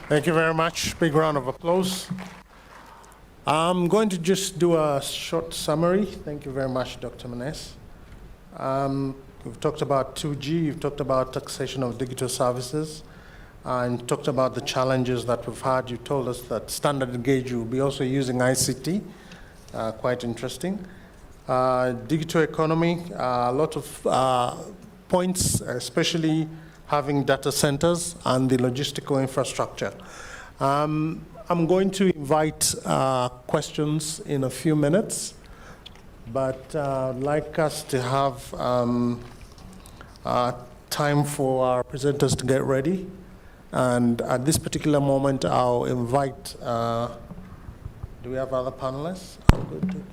Thank you very much. Big round of applause. I'm going to just do a short summary. Thank you very much, Dr. Manes. We've talked about 2G, you've talked about taxation of digital services, and talked about the challenges that we've had. You told us that standard gauge will be also using ICT, quite interesting. Digital economy, a lot of points, especially having data centers and the logistical infrastructure. I'm going to invite questions in a few minutes, but I'd like us to have time for our presenters to get ready. And at this particular moment, I'll invite, do we have other panelists? I'm going to.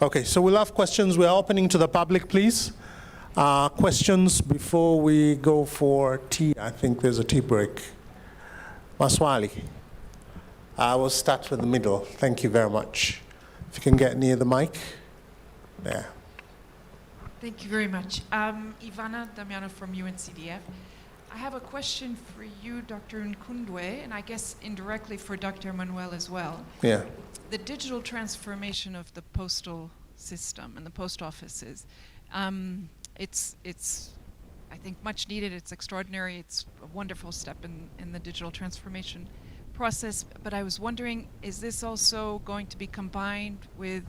Okay, so we'll have questions. We're opening to the public, please. Questions before we go for tea? I think there's a tea break. Maswali. I will start with the middle. Thank you very much. If you can get near the mic. There. Thank you very much. Ivana Damiano from UNCDF. I have a question for you, Dr. Nkundwe, and I guess indirectly for Dr. Manuel as well. Yeah. The digital transformation of the postal system and the post offices, it's I think much needed, it's extraordinary, it's a wonderful step in the digital transformation process, but I was wondering, is this also going to be combined with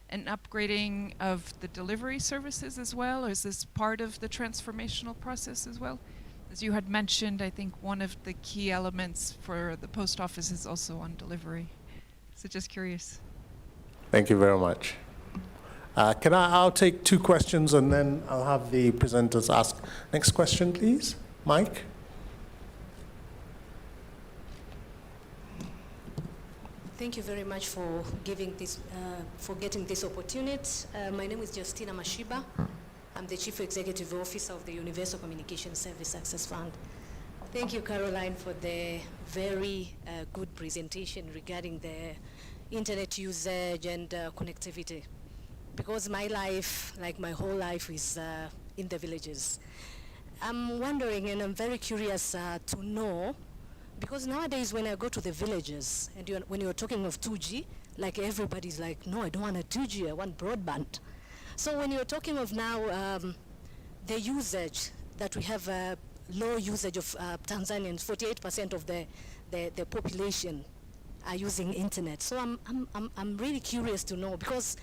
an upgrading of the delivery services as well, or is this part of the transformational process as well? As you had mentioned, I think one of the key elements for the post office is also on delivery. So just curious. Thank you very much. I'll take 2 questions and then I'll have the presenters ask. Next question, please. Mike? Thank you very much for giving this, for getting this opportunity. My name is Justina Mashiba. I'm the Chief Executive Officer of the Universal Communication Service Access Fund. Thank you, Caroline, for the very good presentation regarding the internet usage and connectivity. Because my life, like my whole life, is in the villages. I'm wondering, and I'm very curious to know, because nowadays when I go to the villages, and when you're talking of 2G, like everybody's like, no, I don't want a 2G, I want broadband. So when you're talking of now the usage, that we have a low usage of Tanzanians, 48% of the population are using internet. So I'm really curious to know, because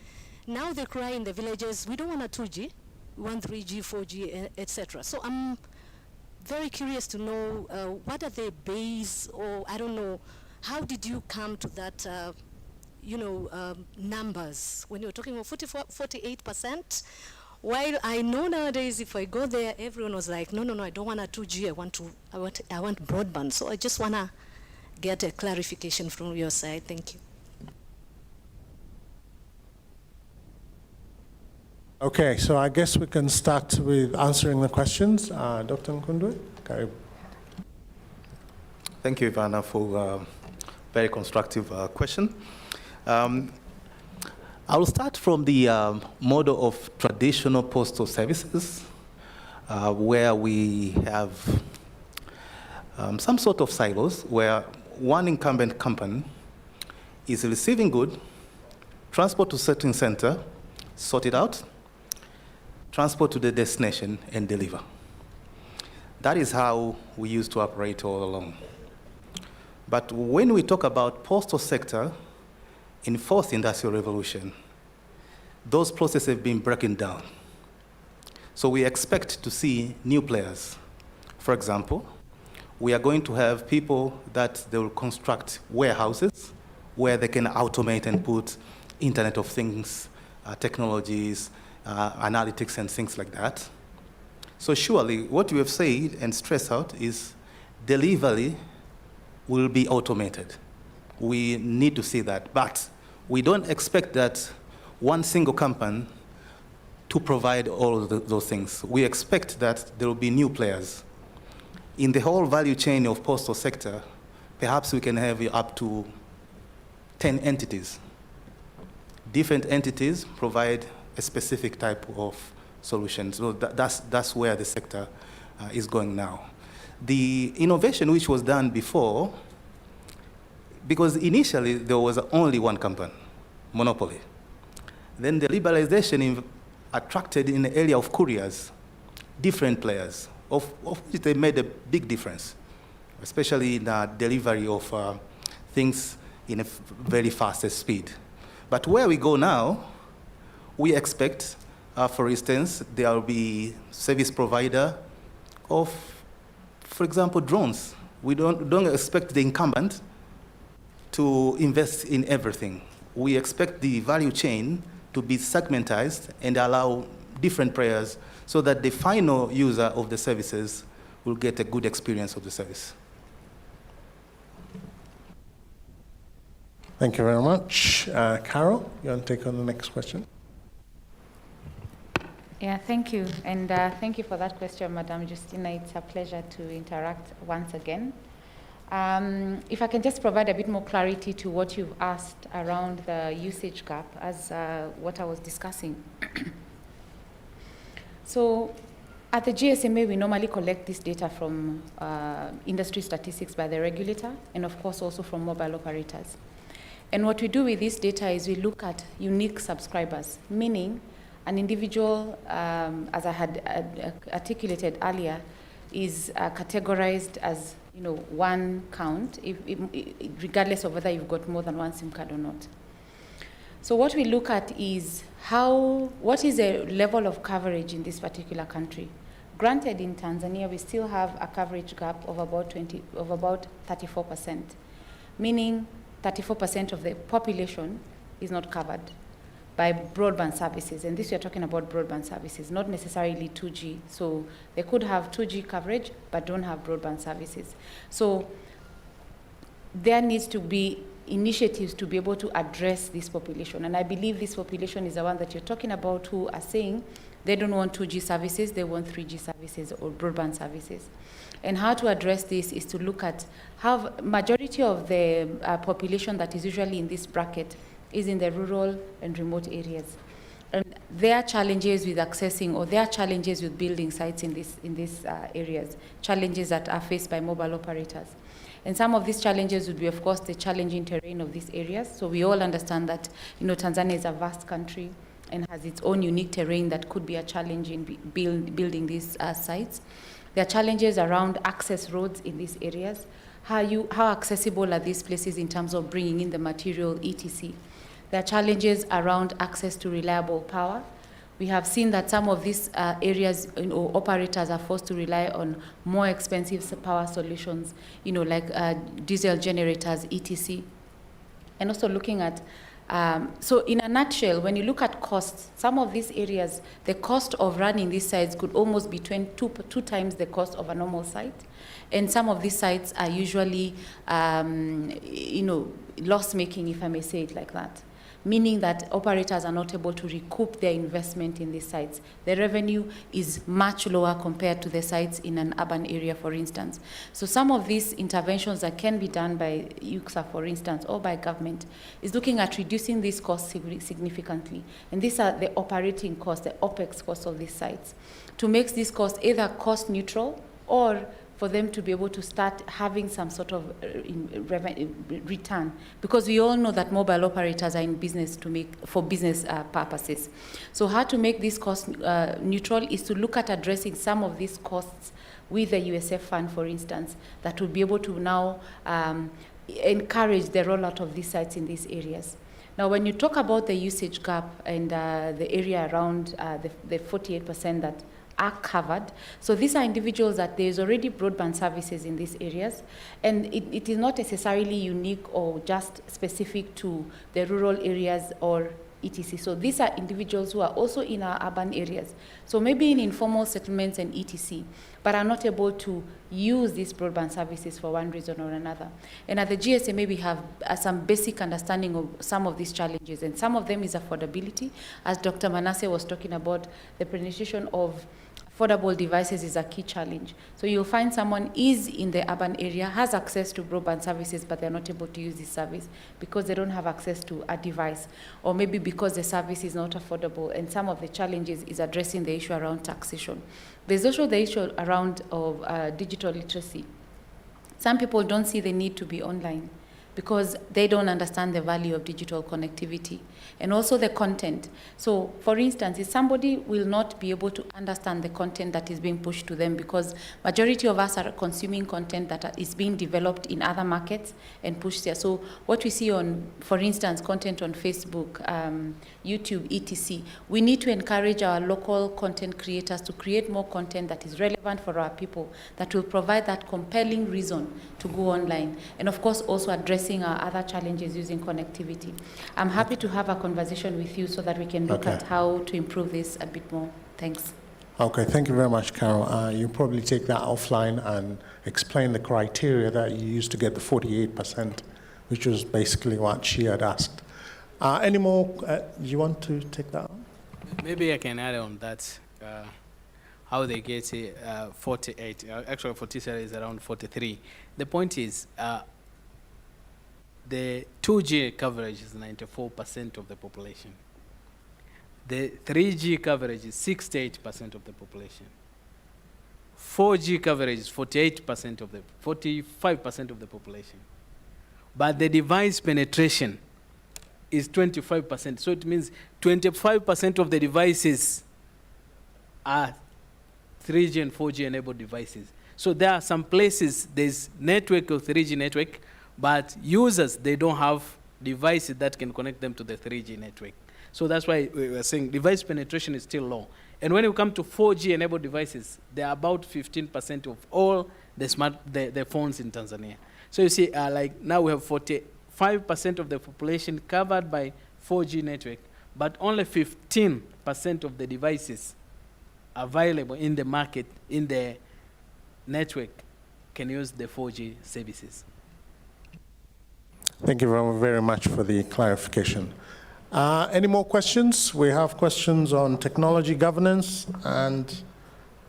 now they cry in the villages, we don't want a 2G, we want 3G, 4G, etc. So I'm very curious to know what are the base, or I don't know, how did you come to that numbers when you're talking about 48%, while I know nowadays if I go there, everyone was like, no, I don't want a 2G, I want broadband. So I just want to get a clarification from your side. Thank you. Okay, so I guess we can start with answering the questions. Dr. Nkundwe? Okay. Thank you, Ivana, for a very constructive question. I will start from the model of traditional postal services, where we have some sort of silos where one incumbent company is receiving good, transport to certain center, sort it out, transport to the destination, and deliver. That is how we used to operate all along. But when we talk about postal sector in fourth industrial revolution, those processes have been broken down. So we expect to see new players. For example, we are going to have people that they will construct warehouses where they can automate and put Internet of Things, technologies, analytics and things like that. So surely what you have said and stressed out is delivery will be automated. We need to see that, but we don't expect that one single company to provide all of those things. We expect that there will be new players. In the whole value chain of postal sector, perhaps we can have up to 10 entities. Different entities provide a specific type of solution. So that's where the sector is going now. The innovation which was done before, because initially there was only one company, monopoly. Then the liberalization attracted in the area of couriers, different players, of which they made a big difference, especially in the delivery of things in a very fast speed. But where we go now, we expect, for instance, there will be service provider of, for example, drones. We don't expect the incumbent to invest in everything. We expect the value chain to be segmentized and allow different players so that the final user of the services will get a good experience of the service. Thank you very much. Carol, you want to take on the next question? Yeah, thank you. And thank you for that question, Madam Justina. It's a pleasure to interact once again. If I can just provide a bit more clarity to what you've asked around the usage gap as what I was discussing. So at the GSMA, we normally collect this data from industry statistics by the regulator, and of course also from mobile operators. And what we do with this data is we look at unique subscribers, meaning an individual, as I had articulated earlier, is categorized as one count, regardless of whether you've got more than one SIM card or not. So what we look at is what is the level of coverage in this particular country. Granted, in Tanzania, we still have a coverage gap of about 34%, meaning 34% of the population is not covered by broadband services. And this we are talking about broadband services, not necessarily 2G. So they could have 2G coverage, but don't have broadband services. So there needs to be initiatives to be able to address this population. And I believe this population is the one that you're talking about, who are saying they don't want 2G services, they want 3G services or broadband services. And how to address this is to look at how majority of the population that is usually in this bracket is in the rural and remote areas. And there are challenges with accessing, or there are challenges with building sites in these areas, challenges that are faced by mobile operators. And some of these challenges would be, of course, the challenging terrain of these areas. So we all understand that, Tanzania is a vast country and has its own unique terrain that could be a challenge in building these sites. There are challenges around access roads in these areas. How accessible are these places in terms of bringing in the material, etc. There are challenges around access to reliable power. We have seen that some of these areas, operators are forced to rely on more expensive power solutions, like diesel generators, etc. And also looking at, so in a nutshell, when you look at costs, some of these areas, the cost of running these sites could almost be two times the cost of a normal site. And some of these sites are usually, loss-making, if I may say it like that, meaning that operators are not able to recoup their investment in these sites. The revenue is much lower compared to the sites in an urban area, for instance. So some of these interventions that can be done by UCSA, for instance, or by government, is looking at reducing these costs significantly. And these are the operating costs, the OPEX costs of these sites, to make these costs either cost neutral or for them to be able to start having some sort of return, because we all know that mobile operators are in business for business purposes. So how to make this cost neutral is to look at addressing some of these costs with the USF fund, for instance, that will be able to now encourage the rollout of these sites in these areas. Now, when you talk about the usage gap and the area around the 48% that are covered. So these are individuals that there's already broadband services in these areas, and it is not necessarily unique or just specific to the rural areas or etc. So these are individuals who are also in our urban areas, so maybe in informal settlements and etc., but are not able to use these broadband services for one reason or another. And at the GSMA, we have some basic understanding of some of these challenges, and some of them is affordability. As Dr. Manasseh was talking about, the penetration of affordable devices is a key challenge. So you'll find someone is in the urban area, has access to broadband services, but they're not able to use this service because they don't have access to a device, or maybe because the service is not affordable. And some of the challenges is addressing the issue around taxation. There's also the issue around digital literacy. Some people don't see the need to be online because they don't understand the value of digital connectivity, and also the content. So, for instance, if somebody will not be able to understand the content that is being pushed to them, because majority of us are consuming content that is being developed in other markets and pushed there. So what we see on, for instance, content on Facebook, YouTube, etc., we need to encourage our local content creators to create more content that is relevant for our people, that will provide that compelling reason to go online. And of course, also addressing our other challenges using connectivity. I'm happy to have a conversation with you so that we can look at how to improve this a bit more. Thanks. Okay, thank you very much, Carol. You probably take that offline and explain the criteria that you used to get the 48%, which was basically what she had asked. Any more? Do you want to take that on? Maybe I can add on that. how they get 48. Actually, for TCRA is around 43. The point is, the 2G coverage is 94% of the population. The 3G coverage is 68% of the population. 4G coverage is 45% of the population. But the device penetration is 25%. So it means 25% of the devices are 3G and 4G enabled devices. So there are some places there's network or 3G network, but users, they don't have devices that can connect them to the 3G network. So that's why we were saying device penetration is still low. And when you come to 4G enabled devices, they're about 15% of all the phones in Tanzania. So you see, like now we have 45% of the population covered by 4G network, but only 15% of the devices available in the market, in the network, can use the 4G services. Thank you very much for the clarification. Any more questions? We have questions on technology governance and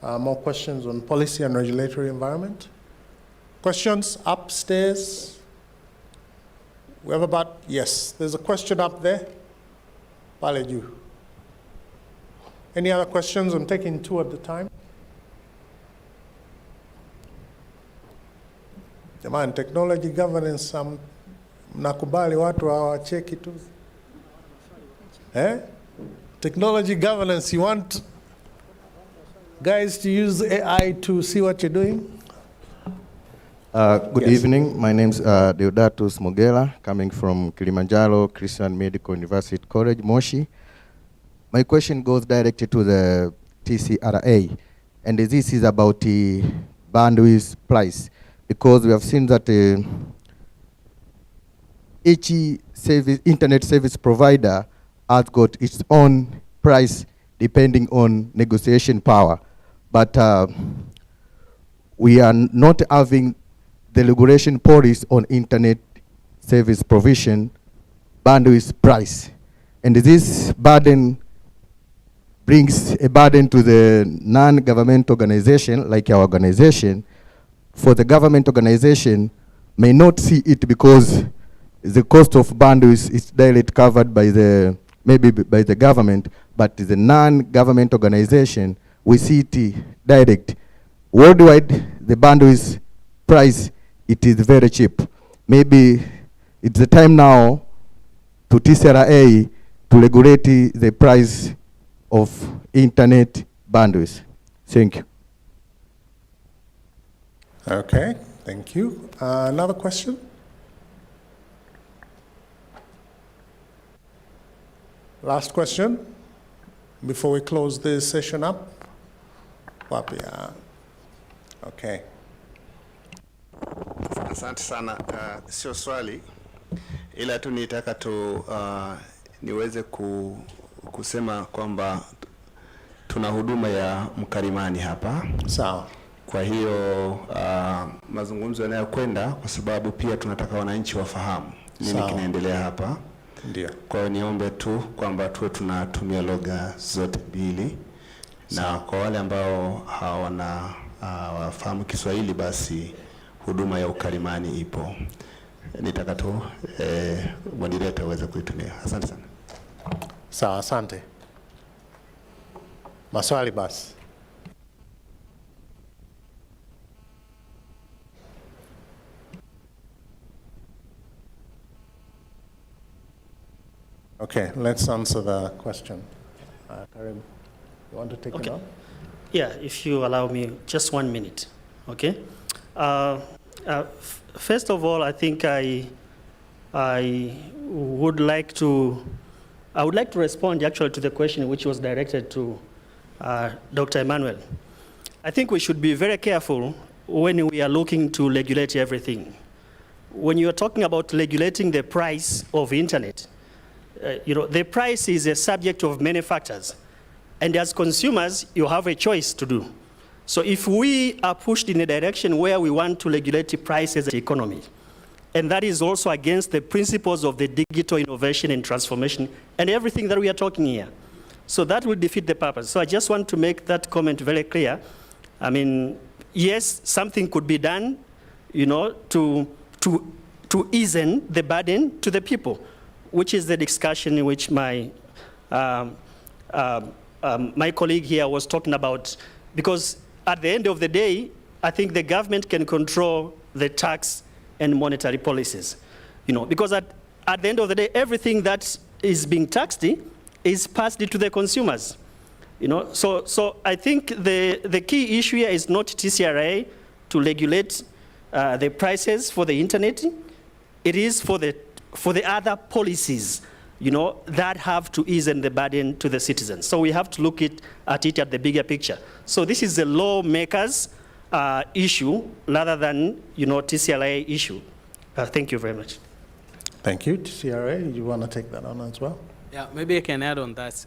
more questions on policy and regulatory environment. Questions upstairs? We have about, yes, there's a question up there. Pale juu. Any other questions? I'm taking two at the time. Jamani, technology governance, mnakubali watu hawacheki tu. Technology governance, you want guys to use AI to see what you're doing? Good evening. My name is Deodatus Mogela, coming from Kilimanjaro Christian Medical University College, Moshi. My question goes directly to the TCRA, and this is about the bandwidth price, because we have seen that each internet service provider has got its own price depending on negotiation power. But we are not having the regulation policy on internet service provision bandwidth price. And this burden brings a burden to the non-government organization, like our organization. For the government organization, may not see it because the cost of bandwidth is directly covered by the, maybe by the government, but the non-government organization, we see it direct. Worldwide, the bandwidth price, it is very cheap. Maybe it's the time now to TCRA to regulate the price of internet bandwidth. Thank you. Okay, thank you. Another question? Last question before we close this session up. Wapi? Okay. Asante sana. Sio swali, ila tu nitaka tu niweze kusema kwamba tuna huduma ya mkalimani hapa. Sawa. Kwa hiyo mazungumzo yanayokwenda, kwa sababu pia tunataka wananchi wafahamu nini kinaendelea hapa. Ndio. Kwa hiyo niombe tu kwamba tuwe tunatumia lugha zote mbili, na kwa wale ambao hawafahamu Kiswahili, basi huduma ya ukalimani ipo. Nitaka tu moderator uweze kuitumia. Asante sana. Sawa, asante. Maswali basi. Okay, let's answer the question. Karim, you want to take it on? Yeah, if you allow me just 1 minute, okay? First of all, I think I would like to respond actually to the question which was directed to Dr. Emmanuel. I think we should be very careful when we are looking to regulate everything. When you are talking about regulating the price of internet, the price is a subject of many factors. And as consumers, you have a choice to do. So if we are pushed in a direction where we want to regulate the prices of the economy, and that is also against the principles of the digital innovation and transformation and everything that we are talking here, So that will defeat the purpose. So I just want to make that comment very clear. I mean, yes, something could be done, you know, to ease the burden to the people, which is the discussion in which my colleague here was talking about. Because at the end of the day, I think the government can control the tax and monetary policies, you know, because at the end of the day, everything that is being taxed is passed to the consumers, you know. So I think the key issue here is not TCRA to regulate the prices for the internet. It is for the other policies, you know, that have to ease the burden to the citizens. So we have to look at it at the bigger picture. So this is a lawmakers' issue rather than, you know, TCRA issue. Thank you very much. Thank you. TCRA, you want to take that on as well? Yeah, maybe I can add on that.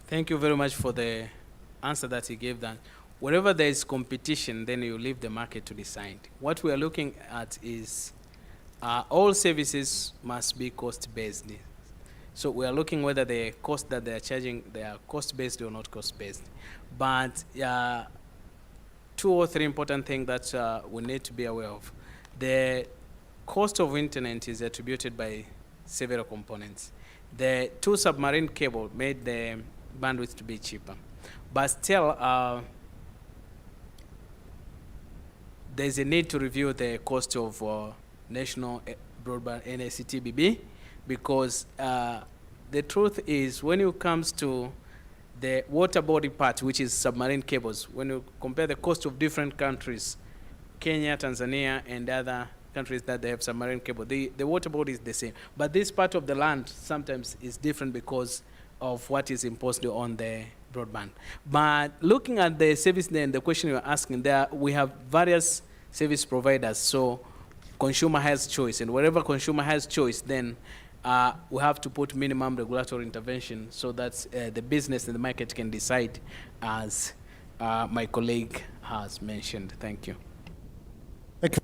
Thank you very much for the answer that you gave that. Wherever there is competition, then you leave the market to decide. What we are looking at is all services must be cost-based. So we are looking whether the cost that they are charging, they are cost-based or not cost-based. But 2 or 3 important things that we need to be aware of. The cost of internet is attributed by several components. The 2 submarine cable made the bandwidth to be cheaper. But still, there's a need to review the cost of national broadband NACTBB, because the truth is, when it comes to the water body part, which is submarine cables, when you compare the cost of different countries, Kenya, Tanzania, and other countries that they have submarine cable, the water body is the same. But this part of the land sometimes is different because of what is imposed on the broadband. But looking at the service then, the question you're asking there, we have various service providers, so consumer has choice, and wherever consumer has choice, then we have to put minimum regulatory intervention so that the business and the market can decide, as my colleague has mentioned. Thank you. Thank you.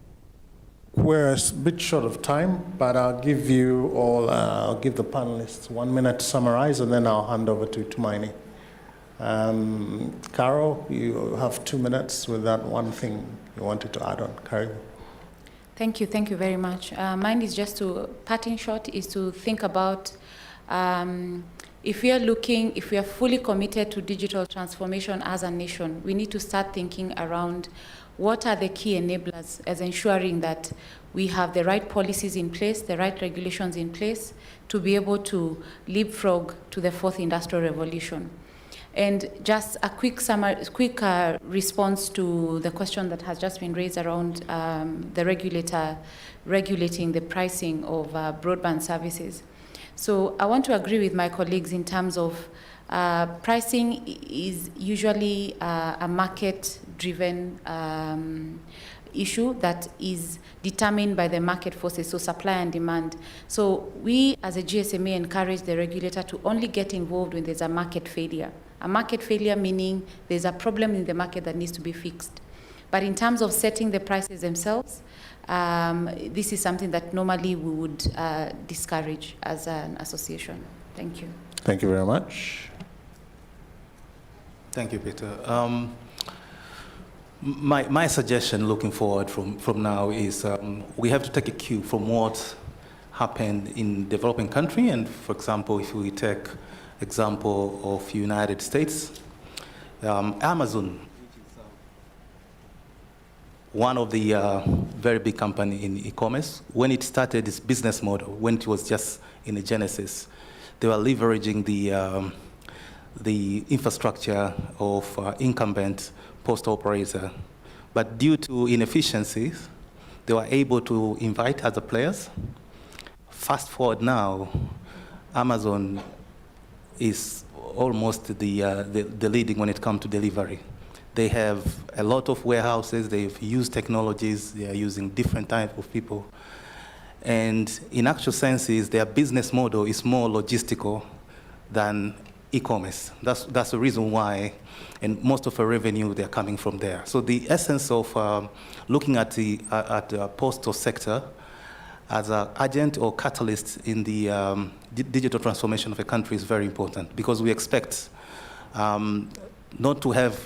We're a bit short of time, but I'll give you all, I'll give the panelists 1 minute to summarize, and then I'll hand over to Tumaini. Carol, you have 2 minutes with that one thing you wanted to add on. Carol. Thank you very much. Mine is just to, parting shot, is to think about if we are fully committed to digital transformation as a nation, we need to start thinking around what are the key enablers as ensuring that we have the right policies in place, the right regulations in place to be able to leapfrog to the 4th industrial revolution. And just a quick response to the question that has just been raised around the regulator regulating the pricing of broadband services. So I want to agree with my colleagues in terms of pricing is usually a market-driven issue that is determined by the market forces, so supply and demand. So we as a GSMA encourage the regulator to only get involved when there's a market failure. A market failure meaning there's a problem in the market that needs to be fixed. But in terms of setting the prices themselves, this is something that normally we would discourage as an association. Thank you. Thank you very much. Thank you, Peter. My suggestion looking forward from now is we have to take a cue from what happened in developing country. And for example, if we take example of United States, Amazon, one of the very big company in e-commerce, when it started its business model, when it was just in the genesis, they were leveraging the infrastructure of incumbent postal operator. But due to inefficiencies, they were able to invite other players. Fast forward now, Amazon is almost the leading when it comes to delivery. They have a lot of warehouses, they've used technologies, they are using different types of people. And in actual senses, their business model is more logistical than e-commerce. That's the reason why, and most of our revenue, they're coming from there. So the essence of looking at the postal sector as an agent or catalyst in the digital transformation of a country is very important, because we expect not to have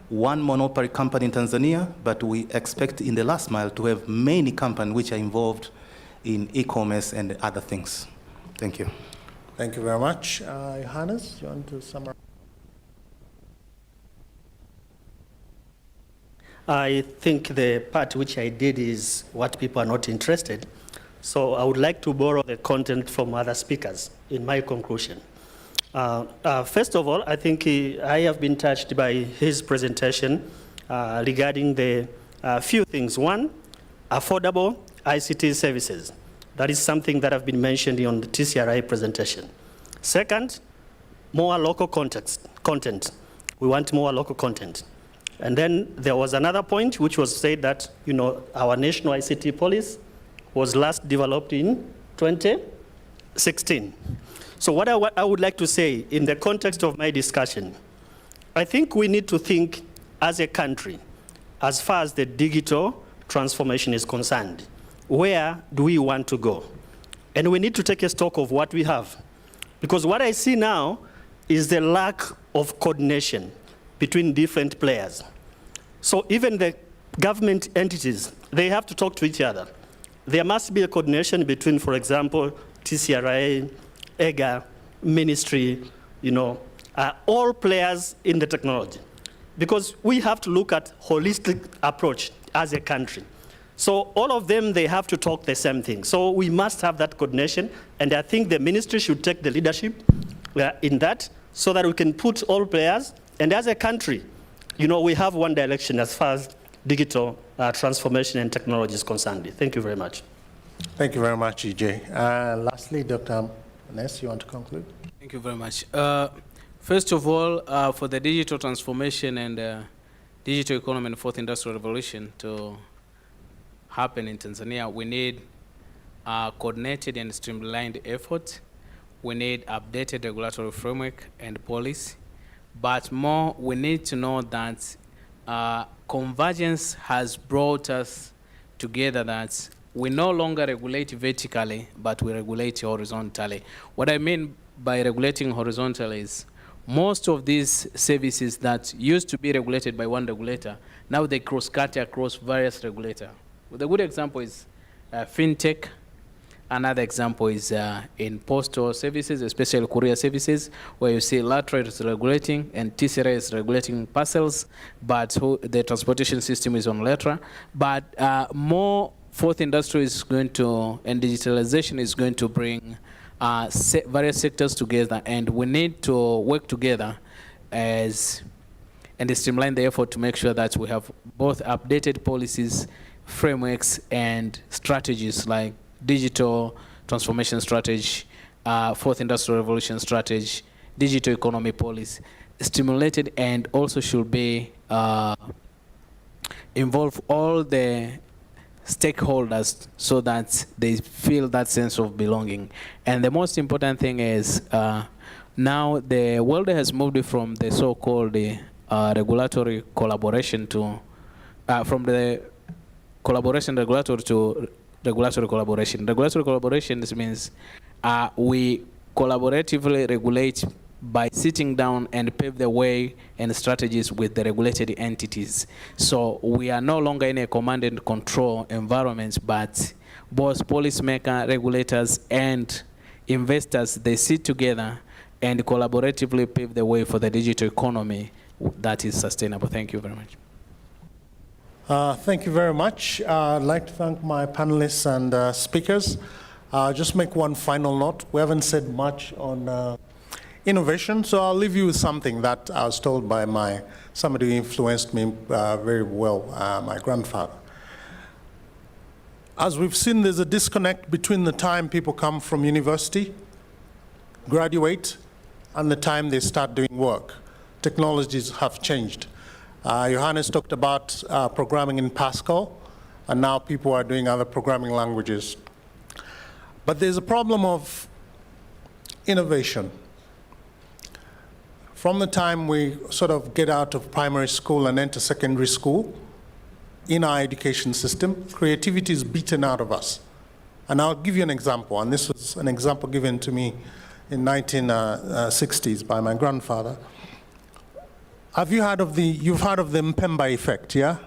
one monopoly company in Tanzania, but we expect in the last mile to have many companies which are involved in e-commerce and other things. Thank you. Thank you very much. Johannes, you want to summarize? I think the part which I did is what people are not interested. So I would like to borrow the content from other speakers in my conclusion. First of all, I think I have been touched by his presentation regarding the few things. One, affordable ICT services. That is something that have been mentioned on the TCRI presentation. Second, more local content. We want more local content. And then there was another point which was said that, you know, our national ICT policy was last developed in 2016. So what I would like to say in the context of my discussion, I think we need to think as a country, as far as the digital transformation is concerned, where do we want to go? And we need to take a stock of what we have. Because what I see now is the lack of coordination between different players. So even the government entities, they have to talk to each other. There must be a coordination between, for example, TCRI, EGA, ministry, you know, all players in the technology. Because we have to look at holistic approach as a country. So all of them, they have to talk the same thing. So we must have that coordination, and I think the ministry should take the leadership in that, so that we can put all players, and as a country, you know, we have one direction as far as digital transformation and technology is concerned. Thank you very much. Thank you very much, EJ. Lastly, Dr. Ness, you want to conclude? Thank you very much. First of all, for the digital transformation and digital economy and fourth industrial revolution to happen in Tanzania, we need coordinated and streamlined effort. We need updated regulatory framework and policy. But more, we need to know that convergence has brought us together, that we no longer regulate vertically, but we regulate horizontally. What I mean by regulating horizontally is most of these services that used to be regulated by one regulator, now they cross-cut across various regulators. The good example is fintech. Another example is in postal services, especially courier services, where you see LATRA is regulating and TCRA is regulating parcels, but the transportation system is on LATRA. But more fourth industry is going to, and digitalization is going to bring various sectors together, and we need to work together and streamline the effort to make sure that we have both updated policies, frameworks, and strategies like digital transformation strategy, fourth industrial revolution strategy, digital economy policy, stimulated, and also should be involve all the stakeholders so that they feel that sense of belonging. And the most important thing is now the world has moved from the so-called regulatory collaboration to, from the collaboration regulatory to regulatory collaboration. Regulatory collaboration means we collaboratively regulate by sitting down and pave the way and strategies with the regulated entities. So we are no longer in a command and control environment, but both policymakers, regulators, and investors, they sit together and collaboratively pave the way for the digital economy that is sustainable. Thank you very much. Thank you very much. I'd like to thank my panelists and speakers. Just make one final note. We haven't said much on innovation, so I'll leave you with something that I was told by somebody who influenced me very well, my grandfather. As we've seen, there's a disconnect between the time people come from university, graduate, and the time they start doing work. Technologies have changed. Johannes talked about programming in Pascal, and now people are doing other programming languages. But there's a problem of innovation. From the time we sort of get out of primary school and enter secondary school, in our education system, creativity is beaten out of us. And I'll give you an example, and this was an example given to me in 1960s by my grandfather. You've heard of the Mpemba effect, yeah?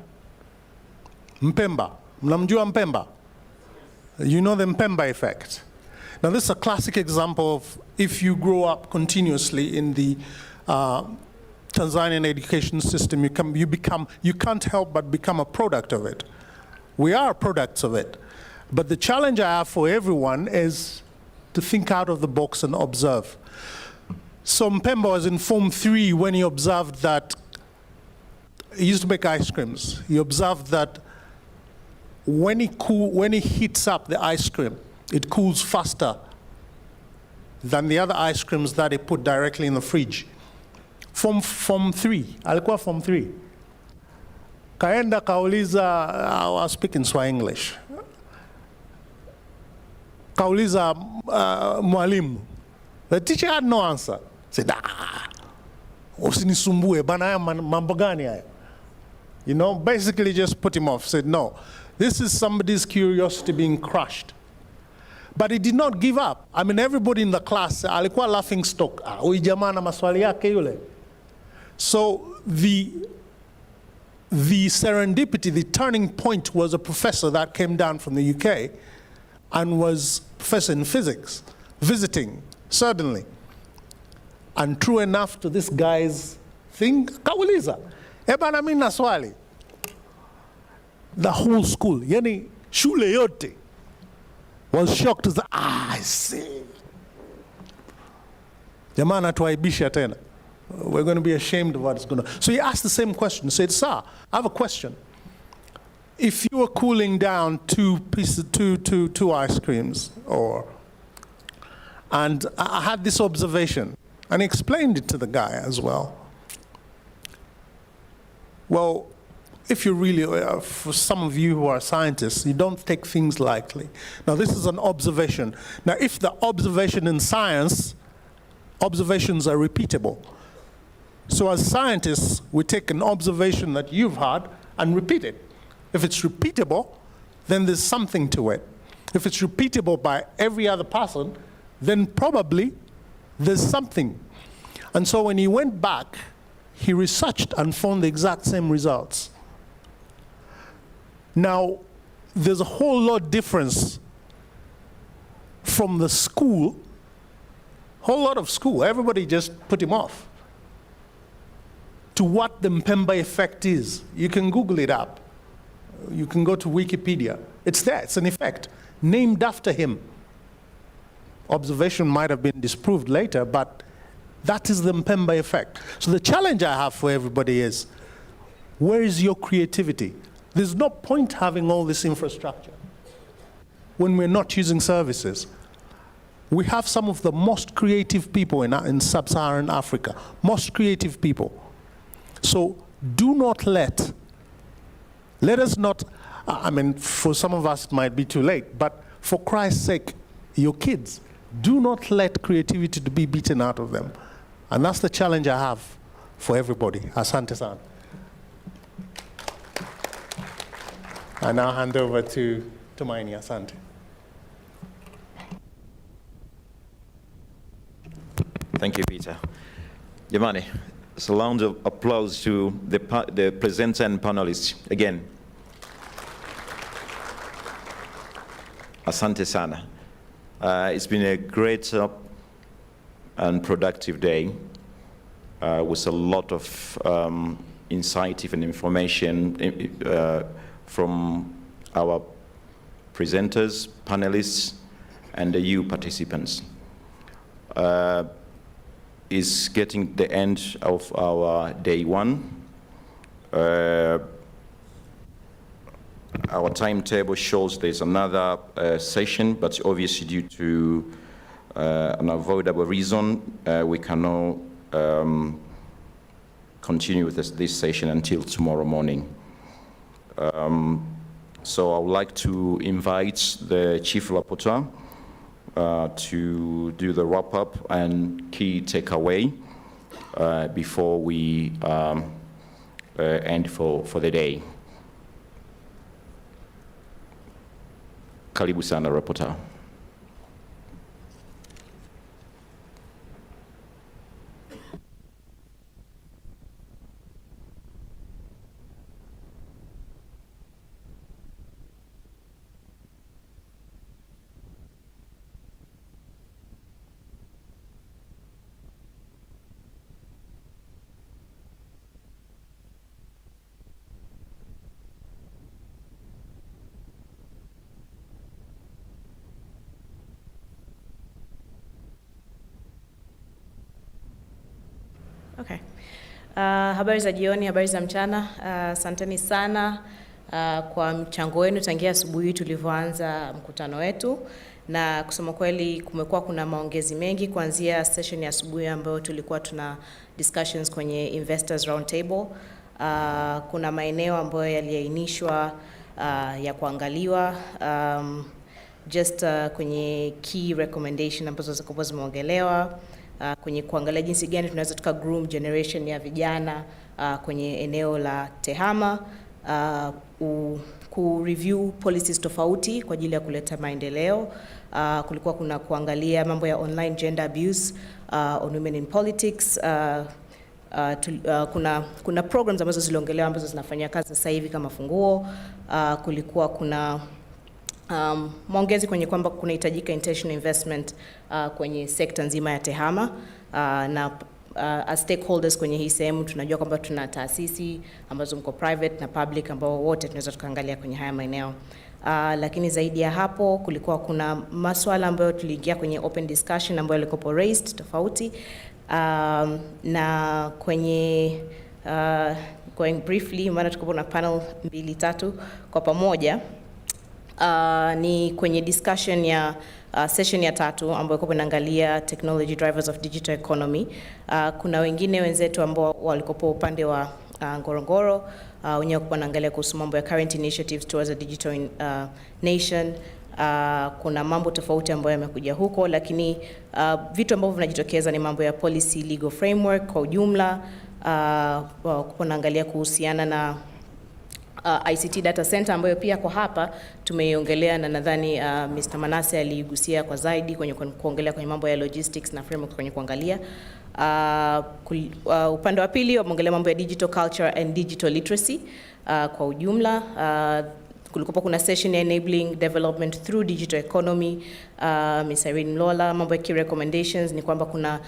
Mpemba. Mnamjua Mpemba? You know the Mpemba effect. Now this is a classic example of if you grow up continuously in the Tanzanian education system, you can't help but become a product of it. We are products of it. But the challenge I have for everyone is to think out of the box and observe. So Mpemba was in Form 3 when he observed that, he used to make ice creams. He observed that when he heats up the ice cream, it cools faster than the other ice creams that he put directly in the fridge. Form 3, alikuwa Form 3. Kaenda kauliza, I was speaking English. Kauliza mwalimu. The teacher had no answer. Said, usinisumbue, bana haya mambo gani haya? You know, basically just put him off. Said, no, this is somebody's curiosity being crushed. But he did not give up. I mean, everybody in the class, alikuwa laughing stock. Huyu jamaa na maswali yake yule. So the serendipity, the turning point was a professor that came down from the UK and was professor in physics, visiting suddenly. And true enough to this guy's thing, kauliza, ebana mimi na swali. The whole school, yani shule yote, was shocked as I see. Jamaa anatuaibisha tena. We're going to be ashamed of what's going to. So he asked the same question. He said, sir, I have a question. If you were cooling down two ice creams, and I had this observation, and he explained it to the guy as well. Well, if you really, for some of you who are scientists, you don't take things lightly. Now this is an observation. Now if the observation in science, observations are repeatable. So as scientists, we take an observation that you've had and repeat it. If it's repeatable, then there's something to it. If it's repeatable by every other person, then probably there's something. And so when he went back, he researched and found the exact same results. Now, there's a whole lot difference from the school, whole lot of school, everybody just put him off, to what the Mpemba effect is. You can Google it up. You can go to Wikipedia. It's there, it's an effect, named after him. Observation might have been disproved later, but that is the Mpemba effect. So the challenge I have for everybody is, where is your creativity? There's no point having all this infrastructure when we're not using services. We have some of the most creative people in sub-Saharan Africa, most creative people. So do not let us not, I mean, for some of us it might be too late, but for Christ's sake, your kids, do not let creativity to be beaten out of them. And that's the challenge I have for everybody. Asante-san. I now hand over to Tumaini. Asante. Thank you, Peter. Jamani, it's a round of applause to the presenter and panelists. Again, asante sana. It's been a great and productive day with a lot of insight and information from our presenters, panelists, and you participants. Is getting the end of our day one. Our timetable shows there's another session, but obviously due to an avoidable reason, we cannot continue with this session until tomorrow morning. So I would like to invite the Chief Rapporteur to do the wrap-up and key takeaway before we end for the day. Karibu sana reporter. Okay. Habari za jioni, habari za mchana. Asanteni sana kwa mchango wenu tangia asubuhi tulivyoanza mkutano wetu, na kusema kweli kumekuwa kuna maongezi mengi kuanzia session ya asubuhi ambayo tulikuwa tuna discussions kwenye investors round table. Kuna maeneo ambayo yaliainishwa ya kuangaliwa kwenye key recommendation ambazo zilikuwa zimeongelewa. Kwenye kuangalia jinsi gani tunaweza groom generation ya vijana kwenye eneo la Tehama, ku-review policies tofauti kwa ajili ya kuleta maendeleo. Kulikuwa kuna kuangalia mambo ya online gender abuse on women in politics. Kuna programs ambazo ziliongelewa ambazo zinafanya kazi sasa hivi kama Funguo. Kulikuwa kuna maongezi kwenye kwamba kunahitajika intentional investment kwenye sekta nzima ya Tehama, na as stakeholders kwenye hii sehemu tunajua kwamba tuna taasisi ambazo mko private na public ambao wote tunaweza tukaangalia kwenye haya maeneo. Lakini zaidi ya hapo kulikuwa kuna masuala ambayo tuliingia kwenye open discussion ambayo yalikuwa raised tofauti, na kwenye going briefly, maana tuko na panel 2-3 kwa pamoja. Ni kwenye discussion ya session ya 3 ambayo kwa inaangalia technology drivers of digital economy. Kuna wengine wenzetu ambao walikopo upande wa Ngorongoro, wenyewe kwa wanaangalia kuhusu mambo ya current initiatives towards a digital nation. Kuna mambo tofauti ambayo yamekuja huko, lakini vitu ambavyo vinajitokeza ni mambo ya policy legal framework kwa ujumla. Kwa wanaangalia kuhusiana na ICT data center ambayo pia kwa hapa tumeiongelea, na nadhani Mr. Manase aligusia kwa zaidi kwenye kuongelea kwenye mambo ya logistics na framework kwenye kuangalia. Upande wa pili wameongelea mambo ya digital culture and digital literacy kwa ujumla. Kulikuwa kuna session ya enabling development through digital economy. Ms. Irene Lola, mambo ya key recommendations ni kwamba kuna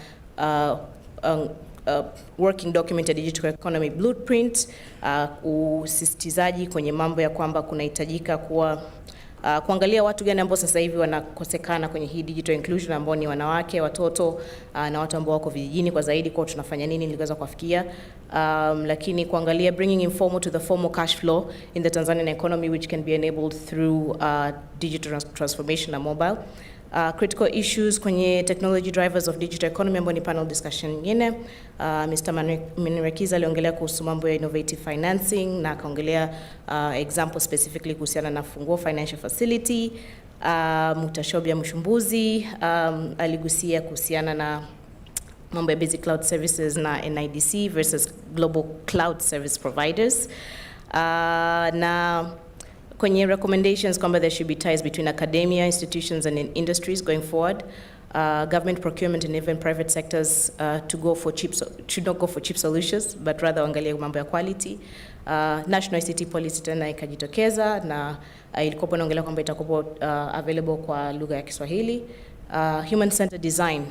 working document ya digital economy blueprint, usisitizaji kwenye mambo ya kwamba kunahitajika kuangalia watu gani ambao sasa hivi wanakosekana kwenye hii digital inclusion, ambao ni wanawake, watoto na watu ambao wako vijijini kwa zaidi, kwa tunafanya nini ili kuweza kuwafikia. Lakini kuangalia bringing informal to the formal cash flow in the Tanzanian economy, which can be enabled through digital transformation na mobile. Critical issues kwenye technology drivers of digital economy ambayo ni panel discussion nyingine. Mr. Manrekiza aliongelea kuhusu mambo ya innovative financing na akaongelea example specifically kuhusiana na Funguo Financial Facility. Mutashobia Mshumbuzi aligusia kuhusiana na mambo ya basic cloud services na NIDC versus global cloud service providers. Na kwenye recommendations kwamba there should be ties between academia, institutions and industries going forward. Government procurement and even private sectors should not go for cheap solutions, but rather angalia mambo ya quality. National ICT policy tena ikajitokeza na ilikuwa inaongelea kwamba itakuwa available kwa lugha ya Kiswahili. Human-centered design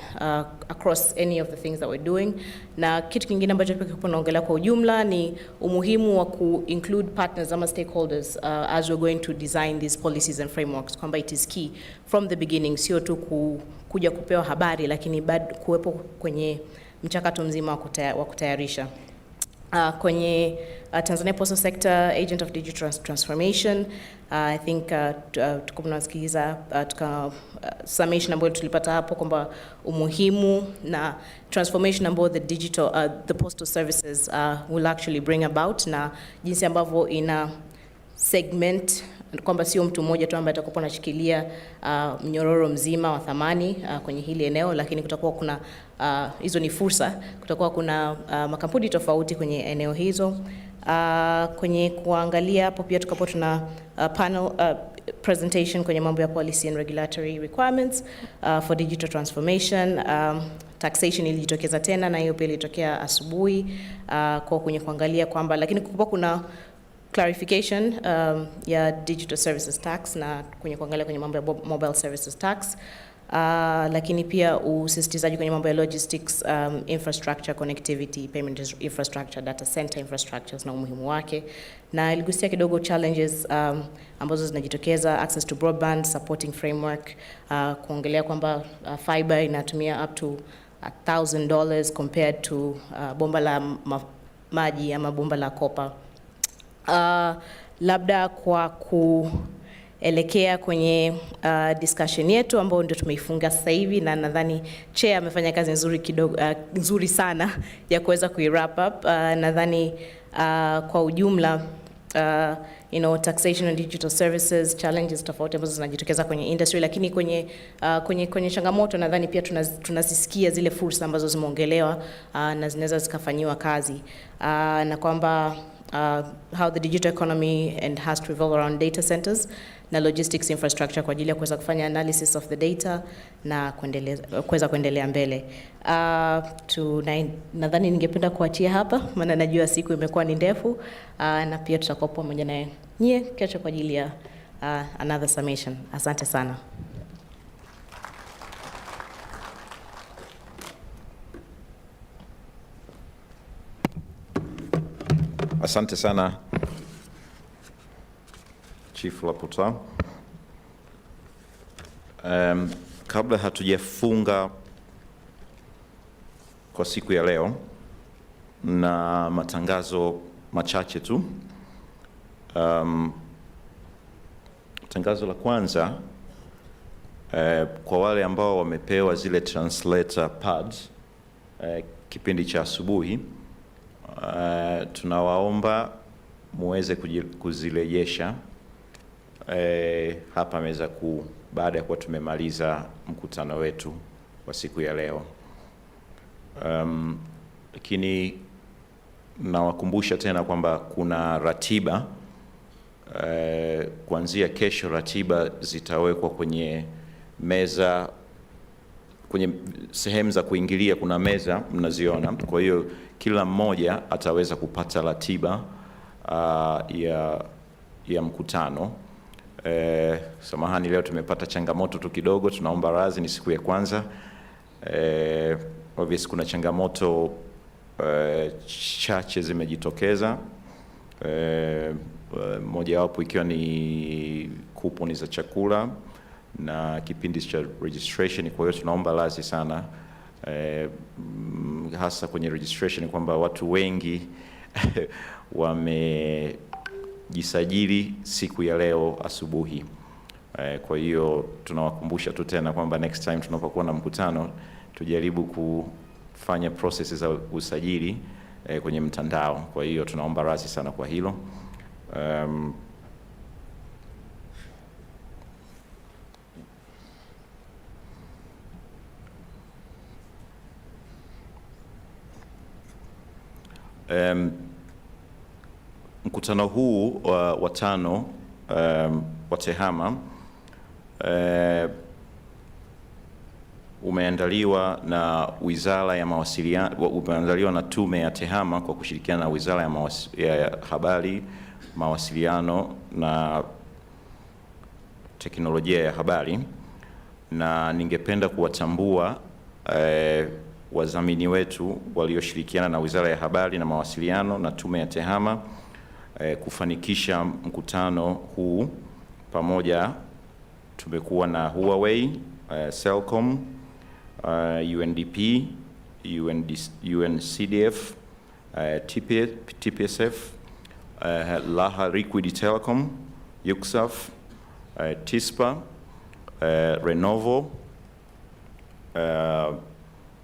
across any of the things that we're doing. Na kitu kingine ambacho pia tunaongelea kwa ujumla ni umuhimu wa ku-include partners ama stakeholders as we're going to design these policies and frameworks, kwamba it is key from the beginning, sio tu kuja kupewa habari, lakini bado kuwepo kwenye mchakato mzima wa kutayarisha. Kwenye Tanzania Postal Sector Agent of Digital Transformation, I think tuko tunasikiliza summation ambayo tulipata hapo kwamba umuhimu na transformation ambayo the postal services will actually bring about, na jinsi ambavyo ina segment kwamba sio mtu mmoja tu ambaye atakuwa anashikilia mnyororo mzima wa thamani kwenye hili eneo, lakini kutakuwa kuna hizo ni fursa, kutakuwa kuna makampuni tofauti kwenye eneo hizo. Kwenye kuangalia hapo pia tukapo tuna panel presentation kwenye mambo ya policy and regulatory requirements for digital transformation. Taxation ilijitokeza tena na hiyo pia ilitokea asubuhi kwa kwenye kuangalia kwamba, lakini kuna clarification ya digital services tax na kwenye kuangalia kwenye mambo ya mobile services tax. Lakini pia usisitizaji kwenye mambo ya logistics, infrastructure, connectivity, payment infrastructure, data center infrastructures na umuhimu wake. Na iligusia kidogo challenges ambazo zinajitokeza, access to broadband, supporting framework, kuongelea kwamba fiber inatumia up to $1,000 compared to bomba la maji ama bomba la kopa. Labda kwa kuelekea kwenye discussion yetu ambayo ndio tumeifunga sasa hivi, na nadhani chair amefanya kazi nzuri sana ya kuweza kuwrap up. Nadhani kwa ujumla taxation and digital services challenges tofauti ambazo zinajitokeza kwenye industry, lakini kwenye changamoto nadhani pia tunazisikia zile fursa ambazo zimeongelewa na zinaweza zikafanyiwa kazi, na kwamba how the digital economy and has to revolve around data centers na logistics infrastructure kwa ajili ya kuweza kufanya analysis of the data na kuweza kuendelea mbele. Nadhani ningependa kuachia hapa, maana najua siku imekuwa ni ndefu, na pia tutakuwa pamoja na nyie kesho kwa ajili ya another summation. Asante sana. Asante sana Chief Rapporteur. Kabla hatujafunga kwa siku ya leo na matangazo machache tu. Tangazo la kwanza, kwa wale ambao wamepewa zile translator pads kipindi cha asubuhi, tunawaomba muweze kuzirejesha hapa meza kuu baada ya kuwa tumemaliza mkutano wetu wa siku ya leo. Lakini nawakumbusha tena kwamba kuna ratiba kuanzia kesho. Ratiba zitawekwa kwenye meza, kwenye sehemu za kuingilia kuna meza mnaziona. Kwa hiyo kila mmoja ataweza kupata ratiba ya mkutano. Samahani, leo tumepata changamoto tu kidogo, tunaomba radhi, ni siku ya kwanza. Obviously kuna changamoto chache zimejitokeza, moja wapo ikiwa ni kuponi za chakula na kipindi cha registration. Kwa hiyo tunaomba radhi sana, hasa kwenye registration kwamba watu wengi wamejisajili siku ya leo asubuhi. Kwa hiyo tunawakumbusha tu tena kwamba next time tunapokuwa na mkutano tujaribu kufanya processes za usajili kwenye mtandao. Kwa hiyo tunaomba radhi sana kwa hilo. Mkutano huu wa tano wa Tehama umeandaliwa na Wizara ya Mawasiliano, umeandaliwa na Tume ya Tehama kwa kushirikiana na Wizara ya Habari, Mawasiliano na Teknolojia ya Habari, na ningependa kuwatambua wadhamini wetu walioshirikiana na Wizara ya Habari na Mawasiliano na Tume ya Tehama kufanikisha mkutano huu. Pamoja tumekuwa na Huawei, Cellcom, UNDP, UNCDF, TPSF, Laha Liquid Telecom, UCSAF, TISPA, Renovo,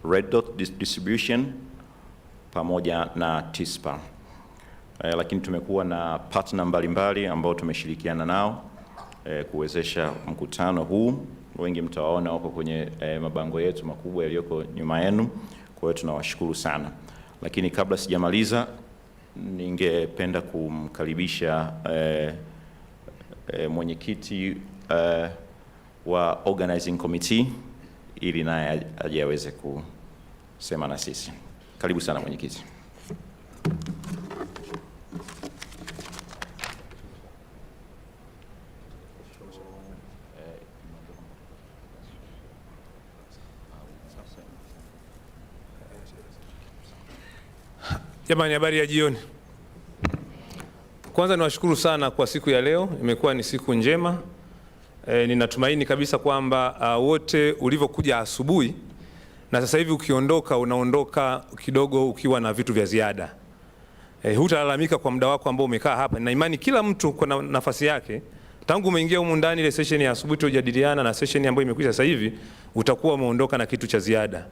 Red Dot Distribution pamoja na TISPA. Lakini tumekuwa na partner mbalimbali ambao tumeshirikiana nao kuwezesha mkutano huu. Wengi mtawaona wako kwenye mabango yetu makubwa yaliyoko nyuma yenu. Kwa hiyo tunawashukuru sana. Lakini kabla sijamaliza, ningependa kumkaribisha mwenyekiti wa organizing committee ili naye aje aweze kusema na sisi. Karibu sana mwenyekiti. Jamani, habari ya jioni. Kwanza niwashukuru sana kwa siku ya leo, imekuwa ni siku njema. Ninatumaini kabisa kwamba wote ulivyokuja asubuhi na sasa hivi ukiondoka, unaondoka kidogo ukiwa na vitu vya ziada. Hutalalamika kwa muda wako ambao umekaa hapa. Na imani kila mtu kwa nafasi yake, tangu umeingia humu ndani ile session ya asubuhi tujadiliana na session ambayo imekwisha sasa hivi, utakuwa umeondoka na kitu cha ziada.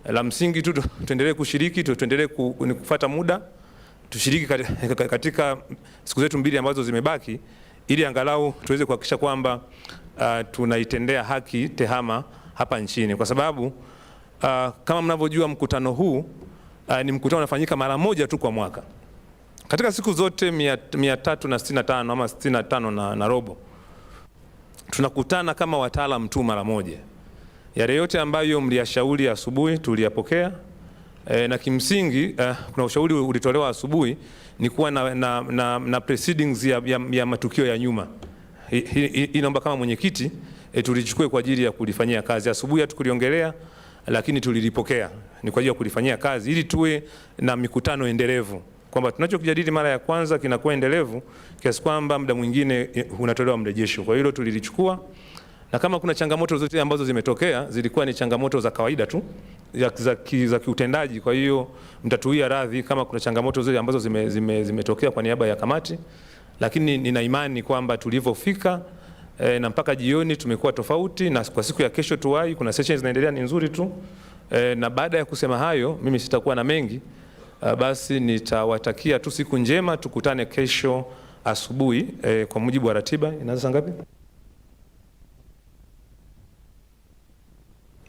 La msingi tu tuendelee kushiriki, tuendelee kufuata muda, tushiriki katika siku zetu mbili ambazo zimebaki, ili angalau tuweze kuhakikisha kwamba tunaitendea haki Tehama hapa nchini, kwa sababu kama mnavyojua mkutano huu ni mkutano unafanyika mara moja tu kwa mwaka. Katika siku zote 365 ama 65 na robo tunakutana kama wataalamu tu mara moja. Yale yote ambayo mliyashauri asubuhi tuliyapokea, na kimsingi kuna ushauri ulitolewa asubuhi ni kuwa na proceedings ya matukio ya nyuma. Inaomba kama mwenyekiti tulichukue kwa ajili ya kulifanyia kazi. Asubuhi hatukuliongelea, lakini tulilipokea ni kwa ajili ya kulifanyia kazi, ili tuwe na mikutano endelevu, kwamba tunachokijadili mara ya kwanza kinakuwa endelevu kiasi kwamba muda mwingine unatolewa mrejesho. Kwa hilo tulilichukua, na kama kuna changamoto zote ambazo zimetokea zilikuwa ni changamoto za kawaida tu za kiutendaji. Kwa hiyo mtatuia radhi kama kuna changamoto zote ambazo zimetokea kwa niaba ya kamati, lakini nina imani kwamba tulivyofika na mpaka jioni tumekuwa tofauti, na kwa siku ya kesho tuwai, kuna sessions zinaendelea ni nzuri tu. Na baada ya kusema hayo, mimi sitakuwa na mengi, basi nitawatakia tu siku njema. Tukutane kesho asubuhi kwa mujibu wa ratiba. Inaanza saa ngapi?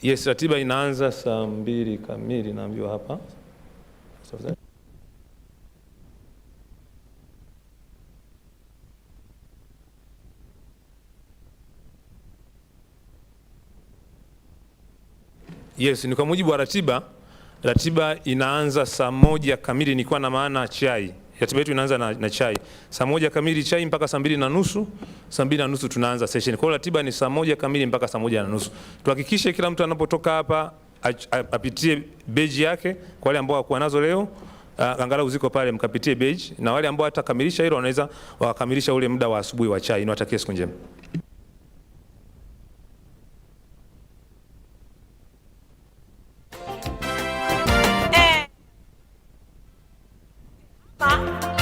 Yes, ratiba inaanza saa 2 kamili naambiwa hapa. Yes, ni kwa mujibu wa ratiba. Ratiba inaanza saa 1 kamili, nilikuwa na maana chai. Ratiba yetu inaanza na chai. Saa 1 kamili chai mpaka saa 2:30. Saa 2:30 tunaanza session. Kwa hiyo ratiba ni saa 1 kamili mpaka saa 1:30. Tuhakikishe kila mtu anapotoka hapa apitie badge yake. Kwa wale ambao hawakuwa nazo leo, angalau ziko pale, mkapitie badge, na wale ambao hatakamilisha hilo wanaweza wakakamilisha ule muda wa asubuhi wa chai. Niwatakie siku njema.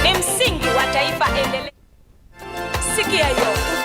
Ni msingi wa taifa endelevu. Sikia hiyo.